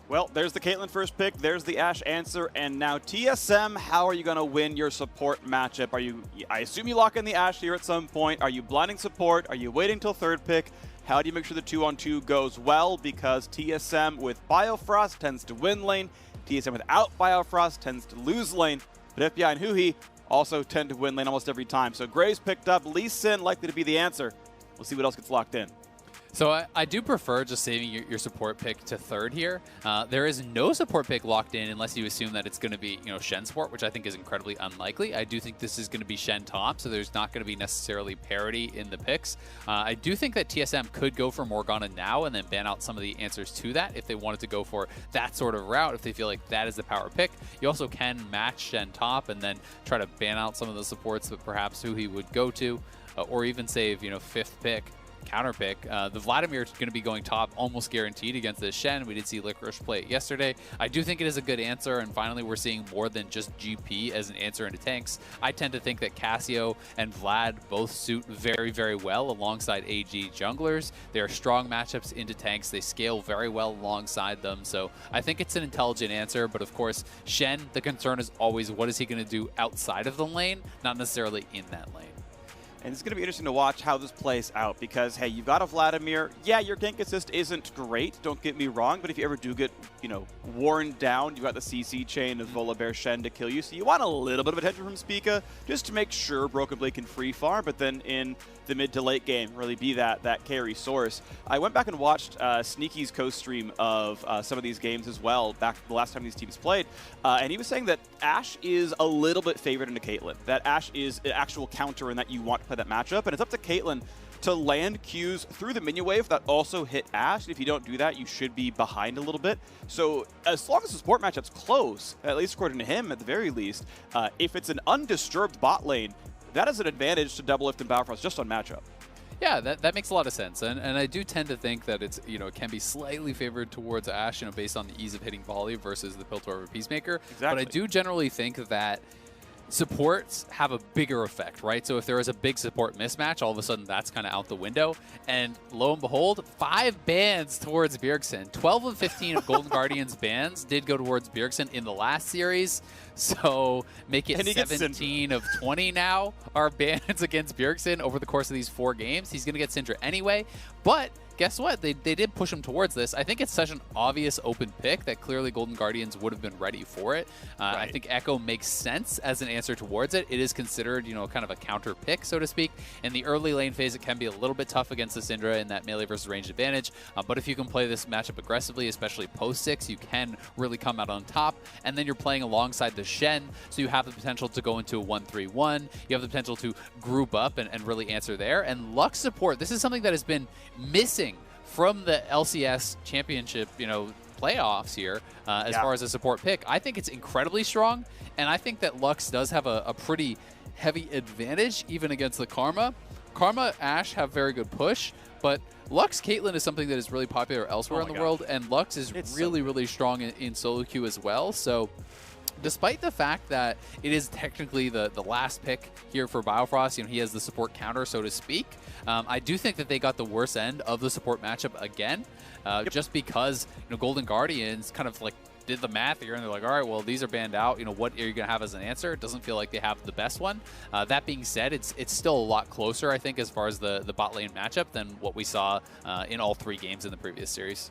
Well, there's the Caitlyn first pick, there's the Ashe answer, and now TSM, how are you going to win your support matchup? I assume you lock in the Ashe here at some point. Are you blinding support? Are you waiting till third pick? How do you make sure the 2-on-2 goes well? Because TSM with Biofrost tends to win lane. TSM without Biofrost tends to lose lane. But FBI and Huhi also tend to win lane almost every time. So Graves picked up, Lee Sin likely to be the answer. We'll see what else gets locked in. So I do prefer just saving your support pick to third here. There is no support pick locked in unless you assume that it's going to be, Shen support, which I think is incredibly unlikely. I do think this is going to be Shen top, so there's not going to be necessarily parity in the picks. I do think that TSM could go for Morgana now and then ban out some of the answers to that if they wanted to go for that sort of route, if they feel like that is the power pick. You also can match Shen top and then try to ban out some of the supports that perhaps who he would go to, or even save, fifth pick. Counter pick. The Vladimir is going to be going top almost guaranteed against this Shen. We did see FLICKR play it yesterday. I do think it is a good answer, and finally we're seeing more than just GP as an answer into tanks. I tend to think that Cassio and Vlad both suit very, very well alongside AG junglers. They are strong matchups into tanks. They scale very well alongside them, so I think it's an intelligent answer, but of course, Shen, the concern is always what is he going to do outside of the lane, not necessarily in that lane. And it's going to be interesting to watch how this plays out because, hey, you've got a Vladimir. Yeah, your gank assist isn't great, don't get me wrong, but if you ever do get, worn down, you've got the CC chain of Volibear Shen to kill you, so you want a little bit of attention from Spica just to make sure Broken Blade can free farm, but then in the mid to late game, really be that carry source. I went back and watched Sneaky's co-stream of some of these games as well, back the last time these teams played, and he was saying that Ashe is a little bit favored into Caitlyn, that Ashe is an actual counter and that you want to play that matchup, and it's up to Caitlyn to land Qs through the minion wave that also hit Ashe. If you don't do that, you should be behind a little bit. So as long as the support matchup's close, at least according to him at the very least, if it's an undisturbed bot lane, that is an advantage to Doublelift and Biofrost just on matchup. Yeah, that makes a lot of sense, and I do tend to think that it's it can be slightly favored towards Ashe, based on the ease of hitting volley versus the Piltover Peacemaker. Exactly. But I do generally think that supports have a bigger effect, right? So if there is a big support mismatch, all of a sudden that's kind of out the window. And lo and behold, 5 bans towards Bjergsen. 12 of 15 of Golden Guardians bans did go towards Bjergsen in the last series. So make it 17 of 20 now are bans against Bjergsen over the course of these 4 games. He's going to get Syndra anyway, but guess what? They did push him towards this. I think it's such an obvious open pick that clearly Golden Guardians would have been ready for it. Right. I think Echo makes sense as an answer towards it. It is considered, kind of a counter pick, so to speak. In the early lane phase, it can be a little bit tough against the Syndra in that melee versus ranged advantage. But if you can play this matchup aggressively, especially post 6, you can really come out on top. And then you're playing alongside the Shen, so you have the potential to go into a 1-3-1. You have the potential to group up and really answer there. And Lux support, this is something that has been missing from the LCS championship, playoffs here as far as a support pick. I think it's incredibly strong, and I think that Lux does have a pretty heavy advantage even against the Karma. Karma, Ashe have very good push, but Lux Caitlyn is something that is really popular elsewhere in the world, and Lux is really, really strong in solo queue as well. So despite the fact that it is technically the last pick here for Biofrost, he has the support counter, so to speak. I do think that they got the worst end of the support matchup again, just because Golden Guardians kind of like did the math here, and they're like, all right, well, these are banned out. What are you going to have as an answer? It doesn't feel like they have the best one. That being said, it's still a lot closer, I think, as far as the bot lane matchup than what we saw in all 3 games in the previous series.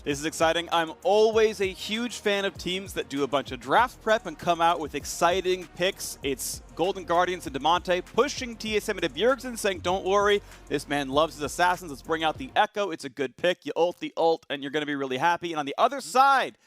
This is exciting. I'm always a huge fan of teams that do a bunch of draft prep and come out with exciting picks. It's Golden Guardians and Demonte pushing TSM into Bjergsen, saying, don't worry, this man loves his assassins. Let's bring out the Echo. It's a good pick. You ult the ult, and you're going to be really happy. And on the other side,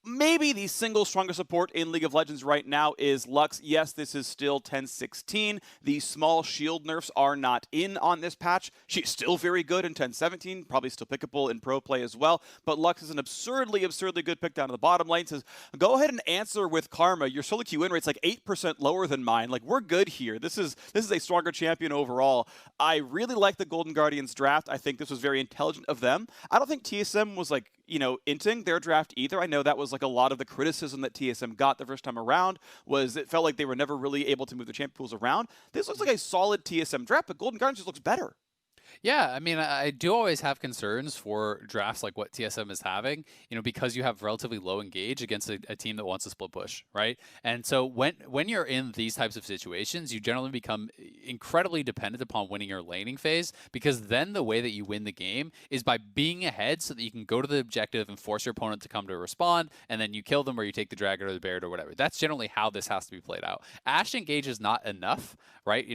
maybe the single strongest support in League of Legends right now is Lux. Yes, this is still 10-16. The small shield nerfs are not in on this patch. She's still very good in 10-17, probably still pickable in pro play as well. But Lux is an absurdly good pick down to the bottom lane. Says, go ahead and answer with Karma. Your solo queue win rate's like 8% lower than mine. Like, we're good here. This is a stronger champion overall. I really like the Golden Guardians draft. I think this was very intelligent of them. I don't think TSM was like, inting their draft either. I know that was like a lot of the criticism that TSM got the first time around, was it felt like they were never really able to move the champion pools around. This looks like a solid TSM draft, but Golden Guardians just looks better. Yeah, I mean, I do always have concerns for drafts like what TSM is having, because you have relatively low engage against a team that wants to split push, right? And so when you're in these types of situations, you generally become incredibly dependent upon winning your laning phase, because then the way that you win the game is by being ahead so that you can go to the objective and force your opponent to come to respond, and then you kill them or you take the dragon or the Baron or whatever. That's generally how this has to be played out. Ashe engage is not enough, right?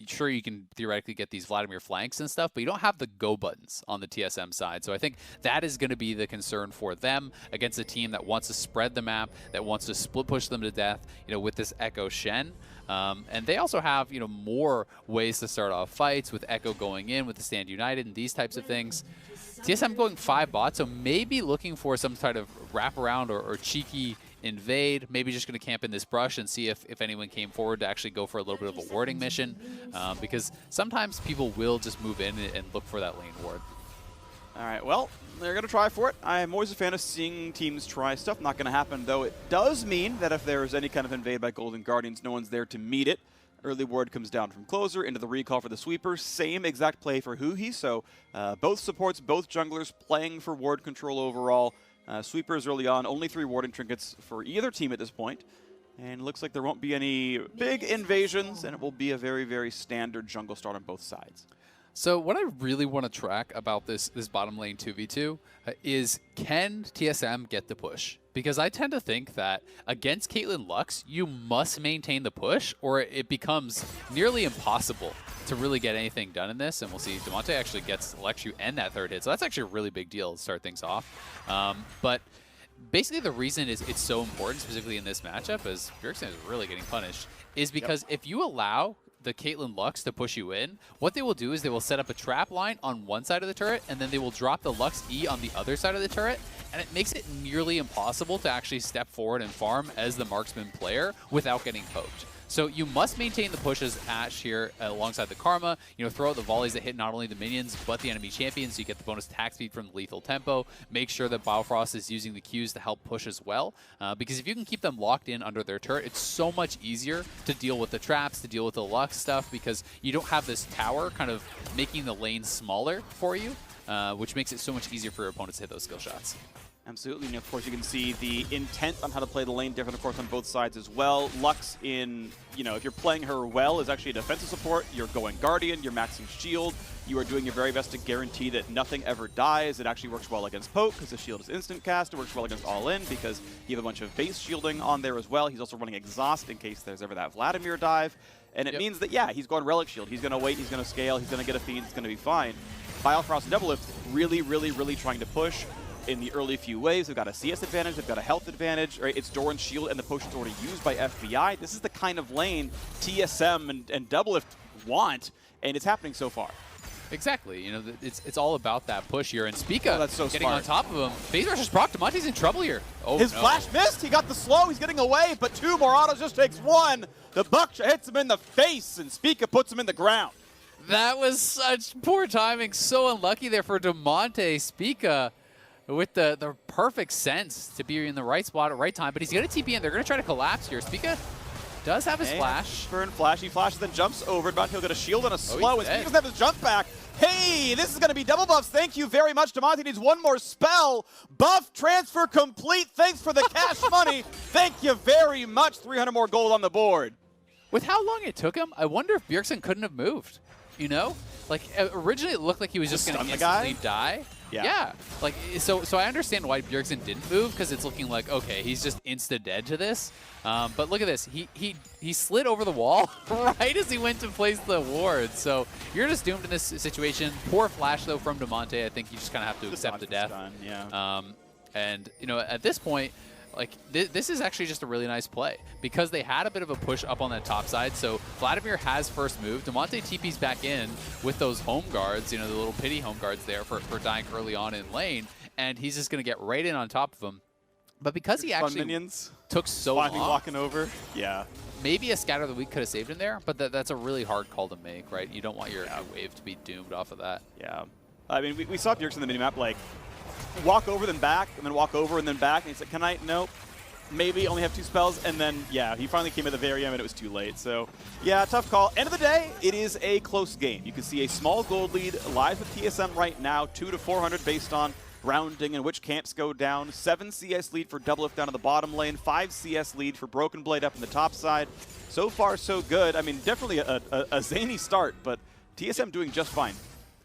Sure, you can theoretically get these Vladimir flanks and stuff, but you don't have the go buttons on the TSM side. So I think that is going to be the concern for them against a team that wants to spread the map, that wants to split push them to death, with this Echo Shen. And they also have, more ways to start off fights with Echo going in, with the Stand United and these types of things. TSM going 5 bots, so maybe looking for some sort of wraparound or cheeky invade, maybe just going to camp in this brush and see if anyone came forward to actually go for a little bit of a warding mission, because sometimes people will just move in and look for that lane ward. All right, well, they're going to try for it. I'm always a fan of seeing teams try stuff. Not going to happen, though. It does mean that if there's any kind of invade by Golden Guardians, no one's there to meet it. Early ward comes down from closer into the recall for the sweeper. Same exact play for Huhi. So both supports, both junglers playing for ward control overall. Sweepers early on, only 3 warding trinkets for either team at this point. And it looks like there won't be any big invasions, and it will be a very, very standard jungle start on both sides. So what I really want to track about this bottom lane 2v2 is, can TSM get the push? Because I tend to think that against Caitlyn Lux, you must maintain the push, or it becomes nearly impossible to really get anything done in this. And we'll see, Demonte actually gets Electru and that 3rd hit, so that's actually a really big deal to start things off. But basically the reason it's so important, specifically in this matchup, as Bjergsen is really getting punished, is because if you allow the Caitlyn Lux to push you in, what they will do is they will set up a trap line on one side of the turret, and then they will drop the Lux E on the other side of the turret, and it makes it nearly impossible to actually step forward and farm as the marksman player without getting poked. So you must maintain the push as Ashe here alongside the Karma. Throw out the volleys that hit not only the minions, but the enemy champions, so you get the bonus attack speed from the lethal tempo. Make sure that Biofrost is using the Qs to help push as well. Because if you can keep them locked in under their turret, it's so much easier to deal with the traps, to deal with the Lux stuff, because you don't have this tower kind of making the lane smaller for you, which makes it so much easier for your opponents to hit those skill shots. Absolutely, and of course you can see the intent on how to play the lane different, of course, on both sides as well. Lux in, if you're playing her well, is actually a defensive support. You're going Guardian, you're maxing shield. You are doing your very best to guarantee that nothing ever dies. It actually works well against Poke because the shield is instant cast. It works well against All In because you have a bunch of base shielding on there as well. He's also running Exhaust in case there's ever that Vladimir dive. And it means that, yeah, he's going Relic Shield. He's going to wait, he's going to scale, he's going to get a Fiend, it's going to be fine. Biofrost and Doublelift really trying to push in the early few waves. They've got a CS advantage, they've got a health advantage, right? It's Doran's shield and the potion's already used by FBI. This is the kind of lane TSM and Doublelift want, and it's happening so far. Exactly. It's all about that push here. And Spica that's so getting smart. on top of him. Phase Rush is proc. Demonte's in trouble here. Oh, his flash missed. He got the slow. He's getting away, but 2 more autos, just takes 1. The buck hits him in the face, and Spica puts him in the ground. That was such poor timing. So unlucky there for Demonte. Spica with the perfect sense to be in the right spot at right time, but he's going to TP in. They're going to try to collapse here. Spica does have his flash. Burn flash. He flashes, then jumps over. About he'll get a shield and a slow. And dead. Spica doesn't have his jump back. Hey, this is going to be double buffs. Thank you very much. Damonte needs one more spell. Buff transfer complete. Thanks for the cash money. Thank you very much. 300 more gold on the board. With how long it took him, I wonder if Bjergsen couldn't have moved. You know? Like, originally it looked like he was just going to instantly die. Yeah. Like, so I understand why Bjergsen didn't move, because it's looking like, okay, he's just insta-dead to this. But look at this. He slid over the wall right as he went to place the ward. So you're just doomed in this situation. Poor flash, though, from Damonte. I think you just kind of have to accept the death. And, you know, at this point, like, this is actually just a really nice play because they had a bit of a push up on that top side. So Vladimir has first move. Damonte TP's back in with those home guards, you know, the little pity home guards there for dying early on in lane. And he's just going to get right in on top of him. But because he actually minions took so long, walking over, maybe a Scatter of the Week could have saved him there. But that's a really hard call to make, right? You don't want your wave to be doomed off of that. Yeah. I mean, we saw Bjergsen in the minimap, like, walk over, then back, and then walk over, and then back. And he said, can I? Nope. Maybe only have 2 spells. And then, yeah, he finally came at the very end, and it was too late. So, yeah, tough call. End of the day, it is a close game. You can see a small gold lead lies with TSM right now, 200 to 400 based on rounding and which camps go down. 7 CS lead for Double Lift down in the bottom lane. 5 CS lead for Broken Blade up in the top side. So far, so good. I mean, definitely a zany start, but TSM doing just fine.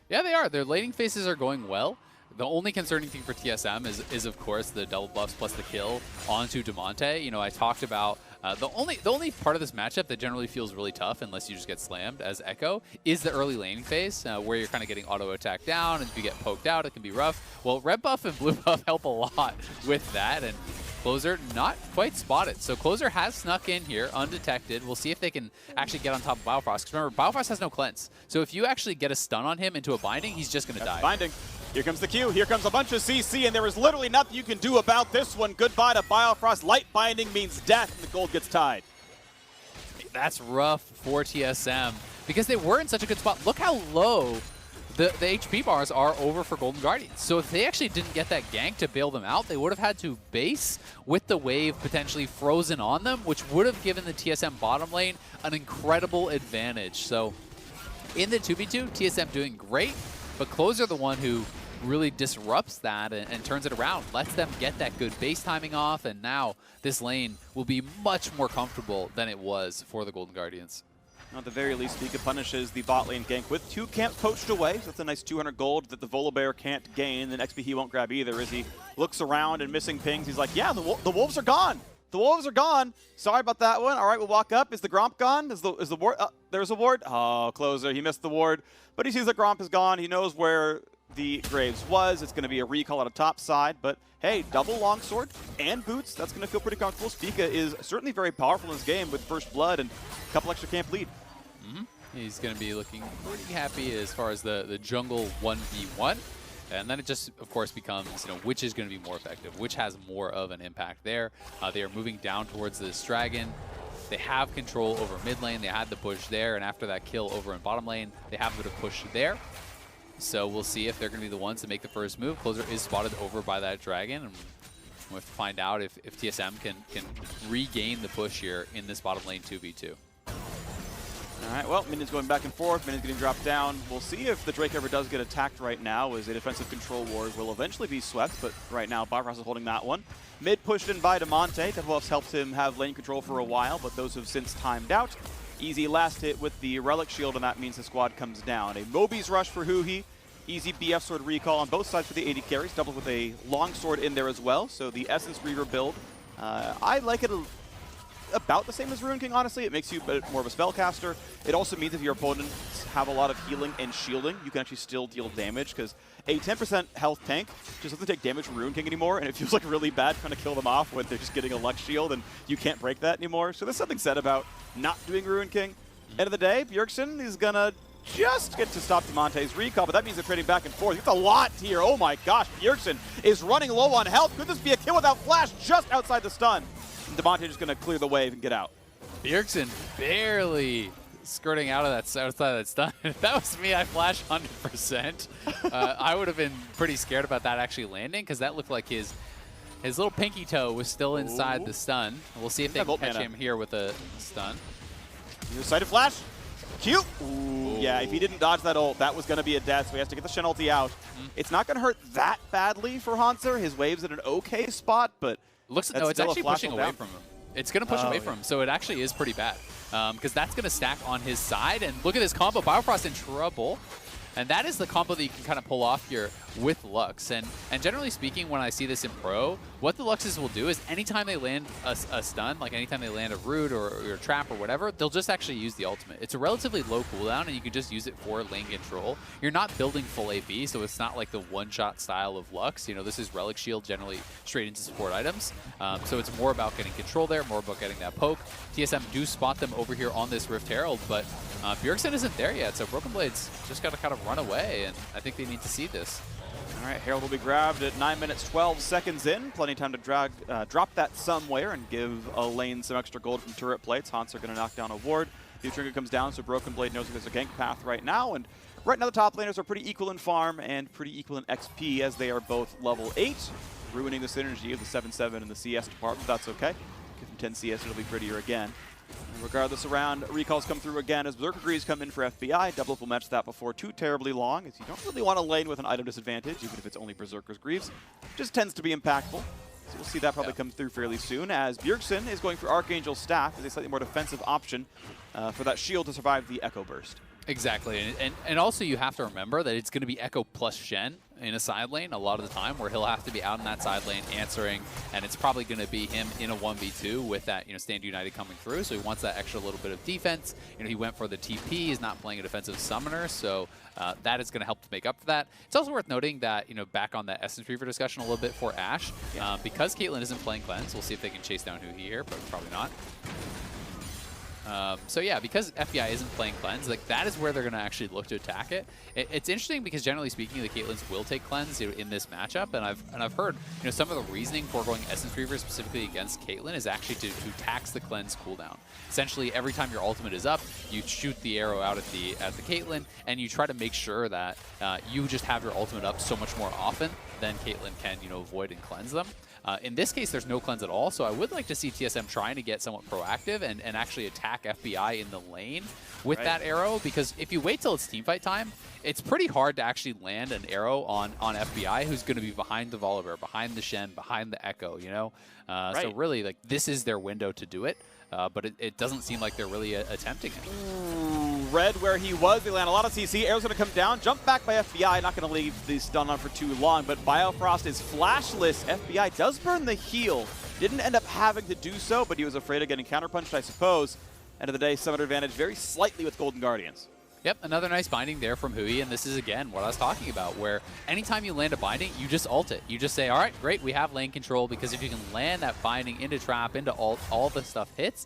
Yeah, they are. Their laning phases are going well. The only concerning thing for TSM is of course, the double buffs plus the kill onto Damonte. You know, I talked about the only part of this matchup that generally feels really tough, unless you just get slammed as Echo, is the early laning phase, where you're kind of getting auto attack down, and if you get poked out, it can be rough. Well, red buff and blue buff help a lot with that, and Closer not quite spotted. So Closer has snuck in here undetected. We'll see if they can actually get on top of Biofrost. Because remember, Biofrost has no cleanse. So if you actually get a stun on him into a binding, he's just going to die. Binding. Here comes the Q. Here comes a bunch of CC, and there is literally nothing you can do about this one. Goodbye to Biofrost. Light binding means death, and the gold gets tied. That's rough for TSM because they were in such a good spot. Look how low the HP bars are over for Golden Guardians. So if they actually didn't get that gank to bail them out, they would have had to base with the wave potentially frozen on them, which would have given the TSM bottom lane an incredible advantage. So in the 2v2, TSM doing great, but Closer the one who really disrupts that and turns it around, lets them get that good base timing off, and now this lane will be much more comfortable than it was for the Golden Guardians. At the very least, Pika punishes the bot lane gank with 2 camps poached away, so that's a nice 200 gold that the Volibear can't gain, and XP he won't grab either as he looks around and missing pings. He's like, yeah, the wolves are gone. The wolves are gone. Sorry about that one. All right, we'll walk up. Is the Gromp gone? Is the ward? There's a ward. Oh, Closer. He missed the ward, but he sees the Gromp is gone. He knows where the Graves was. It's going to be a recall on a top side, but hey, double longsword and boots. That's going to feel pretty comfortable. Spica is certainly very powerful in this game with first blood and a couple extra camp lead. He's going to be looking pretty happy as far as the jungle 1v1. And then it just, of course, becomes, you know, which is going to be more effective, which has more of an impact there. They are moving down towards this dragon. They have control over mid lane. They had the push there, and after that kill over in bottom lane, they have a bit of push there. So we'll see if they're going to be the ones to make the first move. Closer is spotted over by that dragon, and we'll have to find out if TSM can regain the push here in this bottom lane 2v2. All right, well, minions going back and forth, minions getting dropped down. We'll see if the Drake ever does get attacked right now, as a defensive control ward will eventually be swept, but right now, Biofrost is holding that one. Mid pushed in by Damonte. Deadwolf's helped him have lane control for a while, but those have since timed out. Easy last hit with the Relic Shield, and that means the squad comes down. A Moby's Rush for Huhi. Easy BF Sword recall on both sides for the AD carries, doubled with a Longsword in there as well, so the Essence Reaver build. I like it about the same as Ruin King, honestly. It makes you more of a spellcaster. It also means if your opponents have a lot of healing and shielding, you can actually still deal damage, because a 10% health tank just doesn't take damage from Ruin King anymore, and it feels like really bad trying to kill them off when they're just getting a Lux Shield, and you can't break that anymore. So there's something said about not doing Ruin King. End of the day, Bjergsen is going to just get to stop Damonte's recall, but that means they're trading back and forth. It's a lot here. Oh my gosh, Bjergsen is running low on health. Could this be a kill without flash just outside the stun? And Damonte just going to clear the wave and get out. Bjergsen barely skirting out of that outside of that stun. If that was me, I flash 100%. I would have been pretty scared about that actually landing because that looked like his little pinky toe was still inside the stun. We'll see if they can catch him here with a stun. Nearsighted flash. Cute. Ooh. Yeah, if he didn't dodge that ult, that was going to be a death, so he has to get the Shen ulti out. It's not going to hurt that badly for Hauntzer. His wave's in an okay spot, but it's actually pushing away from him. It's going to push away from him, so it actually is pretty bad. Because that's going to stack on his side. And look at this combo. Biofrost in trouble. And that is the combo that you can kind of pull off here with Lux. And generally speaking, when I see this in Pro, what the Luxes will do is anytime they land a stun, like anytime they land a root or a trap or whatever, they'll just actually use the ultimate. It's a relatively low cooldown, and you can just use it for lane control. You're not building full AP, so it's not like the one-shot style of Lux. You know, this is Relic Shield generally straight into support items. So it's more about getting control there, more about getting that poke. TSM do spot them over here on this Rift Herald, but Bjergsen isn't there yet, so Broken Blade's just got to kind of run away, and I think they need to see this. All right, Herald will be grabbed at 9 minutes, 12 seconds in. Plenty of time to drop that somewhere and give a lane some extra gold from turret plates. Haunts are going to knock down a ward. The Trinket comes down, so Broken Blade knows there's a gank path right now. And right now the top laners are pretty equal in farm and pretty equal in XP as they are both level 8, ruining the synergy of the 7-7 and the CS department. That's okay. Give them 10 CS, it'll be prettier again. And regardless, around recalls come through again as Berserker Greaves come in for FBI. Double up will match that before too terribly long, as you don't really want to lane with an item disadvantage, even if it's only Berserker's Greaves. Just tends to be impactful. So we'll see that probably come through fairly soon, as Bjergsen is going for Archangel Staff as a slightly more defensive option for that shield to survive the Echo Burst. Exactly, and also you have to remember that it's going to be Echo plus Shen in a side lane a lot of the time, where he'll have to be out in that side lane answering, and it's probably going to be him in a 1v2 with that, Stand United coming through, so he wants that extra little bit of defense. He went for the TP, he's not playing a defensive summoner, so that is going to help to make up for that. It's also worth noting that, back on that Essence Reaver discussion a little bit for Ashe, because Caitlyn isn't playing Cleanse, we'll see if they can chase down Huhi here, but probably not. So yeah, because FBI isn't playing Cleanse, like that is where they're going to actually look to attack it. It's interesting because generally speaking, the Caitlyn's will take Cleanse in this matchup, and I've heard some of the reasoning for going Essence Reaver specifically against Caitlyn is actually to tax the Cleanse cooldown. Essentially, every time your ultimate is up, you shoot the arrow out at the Caitlyn, and you try to make sure that you just have your ultimate up so much more often than Caitlyn can avoid and cleanse them. In this case, there's no cleanse at all, so I would like to see TSM trying to get somewhat proactive and actually attack FBI in the lane with that arrow, because if you wait till it's teamfight time, it's pretty hard to actually land an arrow on FBI who's going to be behind the Volibear, behind the Shen, behind the Echo, So really, like, this is their window to do it, but it doesn't seem like they're really attempting it. Ooh, Red where he was, they land a lot of CC. Arrow's going to come down, jump back by FBI, not going to leave the stun on for too long, but Biofrost is flashless. FBI does burn the heal. Didn't end up having to do so, but he was afraid of getting counterpunched, I suppose. End of the day, summoner advantage very slightly with Golden Guardians. Yep, another nice binding there from Huhi, and this is, again, what I was talking about, where anytime you land a binding, you just ult it. You just say, all right, great, we have lane control, because if you can land that binding into trap, into ult, all the stuff hits,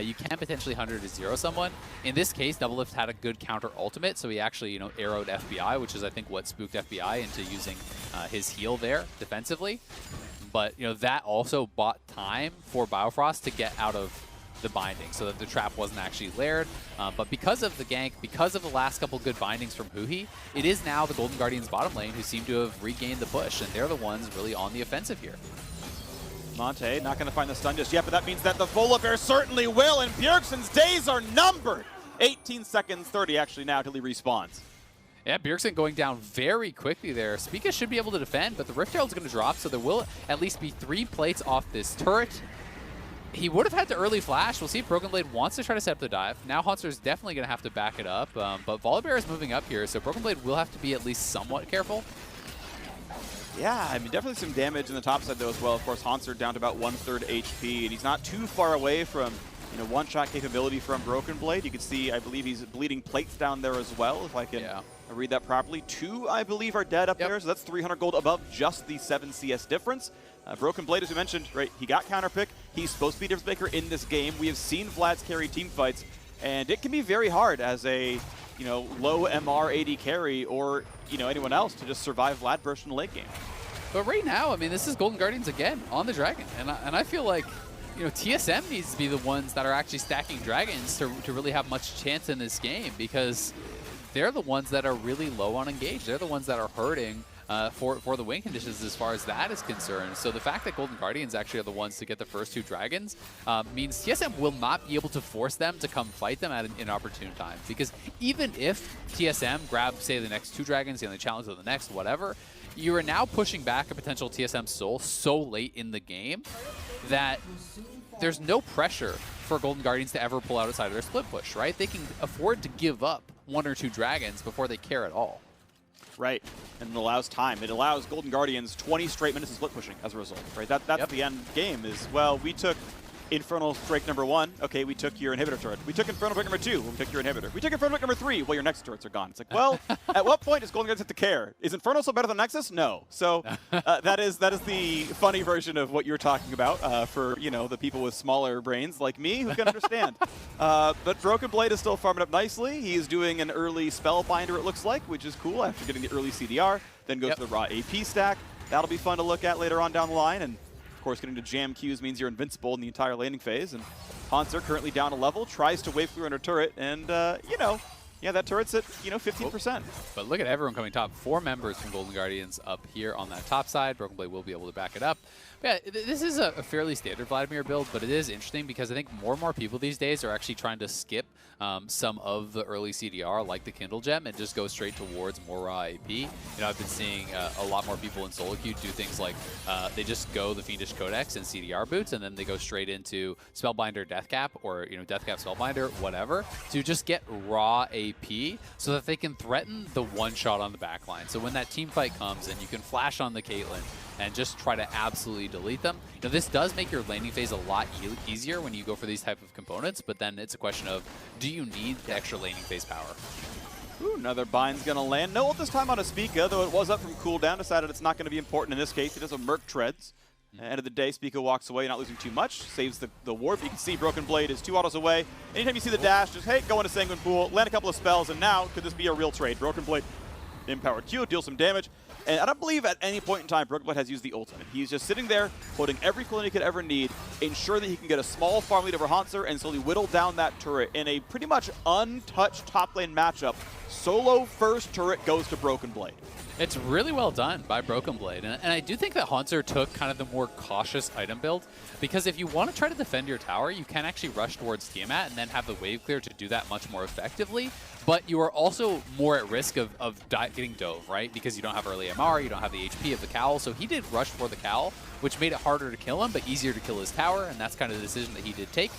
you can potentially 100-0 someone. In this case, Doublelift had a good counter ultimate, so he actually, arrowed FBI, which is, I think, what spooked FBI into using his heal there defensively. But, that also bought time for Biofrost to get out of the binding so that the trap wasn't actually layered. But because of the gank, because of the last couple good bindings from Huhi, it is now the Golden Guardians bottom lane who seem to have regained the push, and they're the ones really on the offensive here. Monte not going to find the stun just yet, but that means that the Volibear certainly will, and Bjergsen's days are numbered. 18 seconds, 30 actually now till he respawns. Yeah, Bjergsen going down very quickly there. Spica should be able to defend, but the Rift Herald's going to drop, so there will at least be 3 plates off this turret. He would have had the early flash. We'll see if Broken Blade wants to try to set up the dive. Now Hauntzer's definitely going to have to back it up, but Volibear is moving up here, so Broken Blade will have to be at least somewhat careful. Yeah, I mean, definitely some damage in the top side, though, as well. Of course, Haunzer down to about 1/3 HP, and he's not too far away from, one-shot capability from Broken Blade. You can see, I believe he's bleeding plates down there as well, if I can read that properly. 2, I believe, are dead up there, so that's 300 gold above just the 7 CS difference. Broken Blade, as we mentioned, right, he got counterpick. He's supposed to be difference maker in this game. We have seen Vlad's carry team fights, and it can be very hard as a, low MR AD carry or, anyone else to just survive Vlad burst in the late game. But right now, I mean, this is Golden Guardians again on the Dragon, and I feel like you know, TSM needs to be the ones that are actually stacking dragons to really have much chance in this game, because they're the ones that are really low on engage. They're the ones that are hurting for the win conditions as far as that is concerned. So the fact that Golden Guardians actually are the ones to get the first 2 dragons means TSM will not be able to force them to come fight them at an inopportune time. Because even if TSM grab, say, the next 2 dragons and they challenge to the next, whatever, you are now pushing back a potential TSM soul so late in the game that there's no pressure for Golden Guardians to ever pull out outside of their split push, right? They can afford to give up 1 or 2 dragons before they care at all. Right, and it allows time. It allows Golden Guardians 20 straight minutes of split pushing as a result, right? That's the end game is, well, we took Infernal Strike number 1. Okay, we took your inhibitor turret. We took Infernal Strike number 2. We took your inhibitor. We took Infernal Strike number 3. Well, your Nexus turrets are gone. It's like, well, at what point does Golden Guardians have to care? Is Infernal still better than Nexus? No. So that is the funny version of what you're talking about for, you know, the people with smaller brains like me who can understand. But Broken Blade is still farming up nicely. He is doing an early Spellbinder, it looks like, which is cool after getting the early CDR. Then goes to the raw AP stack. That'll be fun to look at later on down the line. And of course, getting to jam Qs means you're invincible in the entire laning phase. And Hanser currently down a level, tries to wave clear under turret, and, you know, yeah, that turret's at, you know, 15%. But look at everyone coming top. 4 members from Golden Guardians up here on that top side. Broken Blade will be able to back it up. But yeah, this is a fairly standard Vladimir build, but it is interesting because I think more and more people these days are actually trying to skip some of the early CDR, like the Kindle Gem, and just go straight towards more raw AP. You know, I've been seeing a lot more people in solo queue do things like they just go the Fiendish Codex and CDR boots, and then they go straight into Spellbinder Deathcap, or, you know, Deathcap Spellbinder, whatever, to just get raw AP so that they can threaten the one-shot on the backline. So when that team fight comes and you can flash on the Caitlyn and just try to absolutely delete them. You know, this does make your laning phase a lot easier when you go for these type of components, but then it's a question of, do you need the extra laning phase power? Ooh, another bind's going to land. No ult this time on a Spica, though it was up from cooldown. Decided it's not going to be important in this case. He does a Merc Treads. End of the day, Spica walks away, not losing too much. Saves the warp. You can see Broken Blade is 2 autos away. Anytime you see the dash, just, hey, go into Sanguine Pool, land a couple of spells, and now could this be a real trade? Broken Blade, Empowered Q, deal some damage. And I don't believe at any point in time Broken Blade has used the ultimate. He's just sitting there, holding every cooldown he could ever need, ensure that he can get a small farm lead over Hanser and slowly whittle down that turret in a pretty much untouched top lane matchup. Solo first turret goes to Broken Blade. It's really well done by Broken Blade, and I do think that Hanser took kind of the more cautious item build, because if you want to try to defend your tower, you can actually rush towards Tiamat and then have the wave clear to do that much more effectively, but you are also more at risk of getting dove, right? Because you don't have early MR, you don't have the HP of the Cowl, so he did rush for the Cowl, which made it harder to kill him, but easier to kill his tower, and that's kind of the decision that he did take.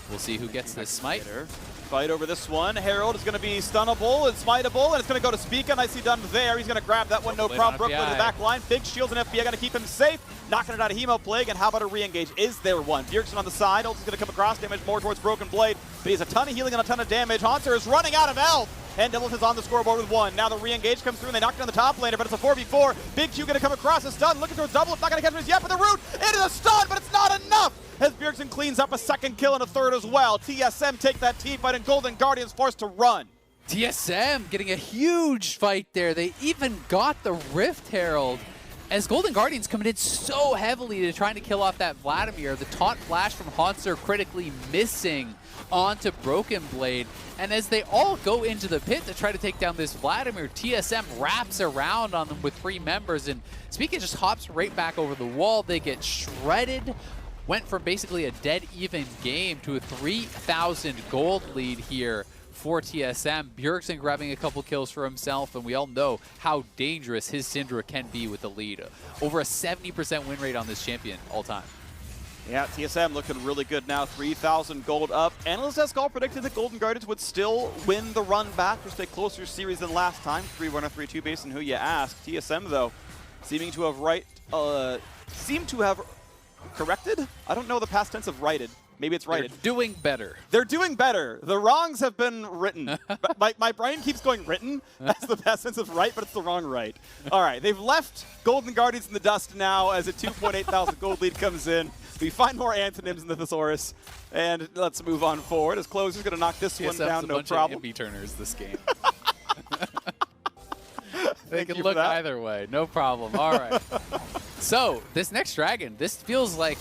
We'll see who gets this smite. Fight over this one. Herald is going to be stunnable and smiteable, and it's going to go to Spica. Nicely done there. He's going to grab that one, no problem. Brooklyn to the back line. Big shields and FBI going to keep him safe. Knocking it out of Hemo Plague, and how about a re-engage? Is there one? Bjergsen on the side. Ult is going to come across. Damage more towards Broken Blade, but he has a ton of healing and a ton of damage. Hanser is running out of health. And Devils is on the scoreboard with 1. Now the re-engage comes through and they knock down the top laner, but it's a 4v4. Big Q going to come across, a stun, looking towards double. It's not going to catch him yet, but the root, it is a stun, but it's not enough. As Bjergsen cleans up a second kill and a third as well. TSM take that team fight and Golden Guardians forced to run. TSM getting a huge fight there. They even got the Rift Herald. As Golden Guardians coming in so heavily to trying to kill off that Vladimir, the taunt flash from Hanser critically missing onto Broken Blade. And as they all go into the pit to try to take down this Vladimir, TSM wraps around on them with 3 members, and Spica just hops right back over the wall. They get shredded. Went from basically a dead even game to a 3,000 gold lead here for TSM. Bjergsen grabbing a couple kills for himself, and we all know how dangerous his Syndra can be with the lead. Over a 70% win rate on this champion all time. Yeah, TSM looking really good now, 3,000 gold up. Analyst Escall predicted that Golden Guardians would still win the run back, just a closer series than last time. 3-1 or 3-2 based on who you ask. TSM, though, seeming to have corrected? I don't know the past tense of righted. Maybe it's righted. They're doing better. They're doing better. The wrongs have been written. my brain keeps going written. That's the past tense of right, but it's the wrong right. All right, they've left Golden Guardians in the dust now as a 2.8 thousand gold lead comes in. We find more antonyms in the thesaurus, and let's move on forward. As Closer's going to knock this one down, no problem. TSM's a bunch of turners this game. They can look either way, no problem. All right. So this next dragon, this feels like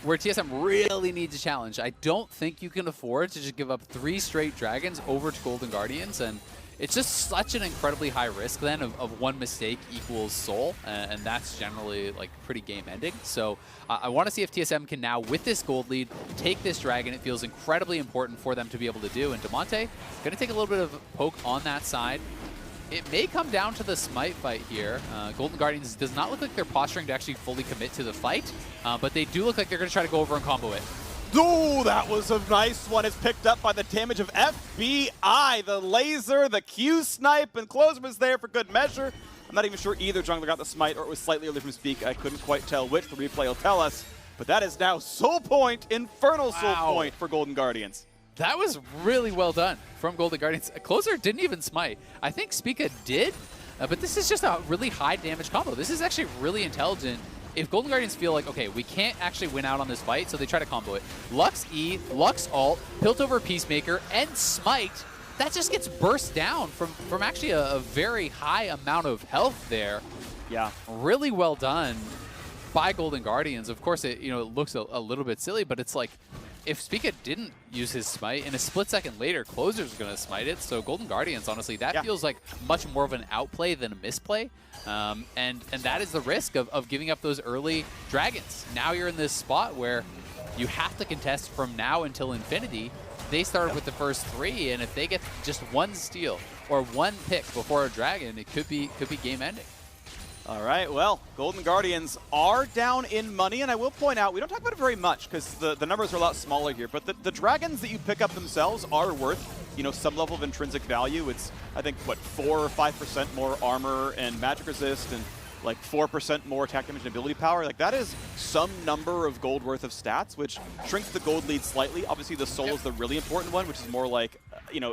where TSM really needs a challenge. I don't think you can afford to just give up 3 straight Dragons over to Golden Guardians, and it's just such an incredibly high risk then of one mistake equals Soul, and that's generally like pretty game ending. So I want to see if TSM can now, with this gold lead, take this Dragon. It feels incredibly important for them to be able to do, and Damonte going to take a little bit of a poke on that side. It may come down to the Smite fight here. Golden Guardians does not look like they're posturing to actually fully commit to the fight, but they do look like they're going to try to go over and combo it. Ooh, that was a nice one. It's picked up by the damage of FBI. The laser, the Q snipe, and Closer was there for good measure. I'm not even sure either jungler got the Smite or it was slightly early from Speak. I couldn't quite tell which. The replay will tell us. But that is now Soul Point, Infernal Soul Point for Golden Guardians. That was really well done from Golden Guardians. Closer didn't even smite. I think Spica did, but this is just a really high damage combo. This is actually really intelligent. If Golden Guardians feel like, okay, we can't actually win out on this fight, so they try to combo it. Lux E, Lux ult, Piltover Peacemaker, and Smite, that just gets burst down from actually a very high amount of health there. Yeah. Really well done by Golden Guardians. Of course, it looks a little bit silly, but it's like, if Spica didn't use his smite, and a split second later, Closer's going to smite it. So Golden Guardians, honestly, that feels like much more of an outplay than a misplay. And that is the risk of giving up those early Dragons. Now you're in this spot where you have to contest from now until infinity. They started with the first 3, and if they get just 1 steal or 1 pick before a Dragon, it could be game ending. All right, well, Golden Guardians are down in money, and I will point out, we don't talk about it very much because the numbers are a lot smaller here, but the Dragons that you pick up themselves are worth, some level of intrinsic value. It's, I think, what, 4 or 5% more armor and magic resist, and like 4% more attack damage and ability power. Like, that is some number of gold worth of stats, which shrinks the gold lead slightly. Obviously, the Soul is the really important one, which is more like,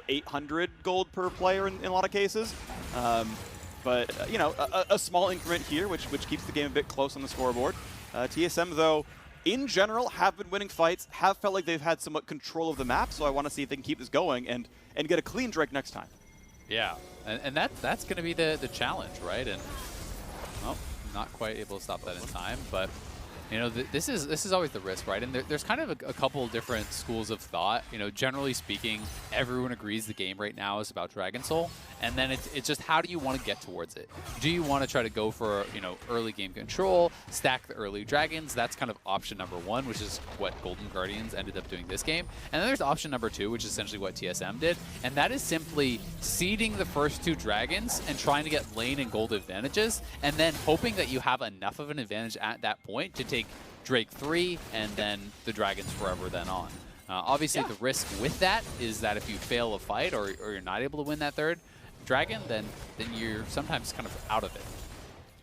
800 gold per player in a lot of cases. But, a small increment here, which keeps the game a bit close on the scoreboard. TSM, though, in general, have been winning fights, have felt like they've had somewhat control of the map, so I want to see if they can keep this going and get a clean Drake next time. Yeah, and that's going to be the challenge, right? And, well, not quite able to stop that in time, but... this is always the risk, right? And there's kind of a couple different schools of thought. Generally speaking, everyone agrees the game right now is about Dragon Soul, and then it's just how do you want to get towards it? Do you want to try to go for early game control, stack the early Dragons? That's kind of option number 1, which is what Golden Guardians ended up doing this game. And then there's option number 2, which is essentially what TSM did, and that is simply seeding the first 2 Dragons and trying to get lane and gold advantages, and then hoping that you have enough of an advantage at that point to take Drake 3 and then the Dragons forever then on. Obviously, the risk with that is that if you fail a fight or you're not able to win that 3rd Dragon, then you're sometimes kind of out of it.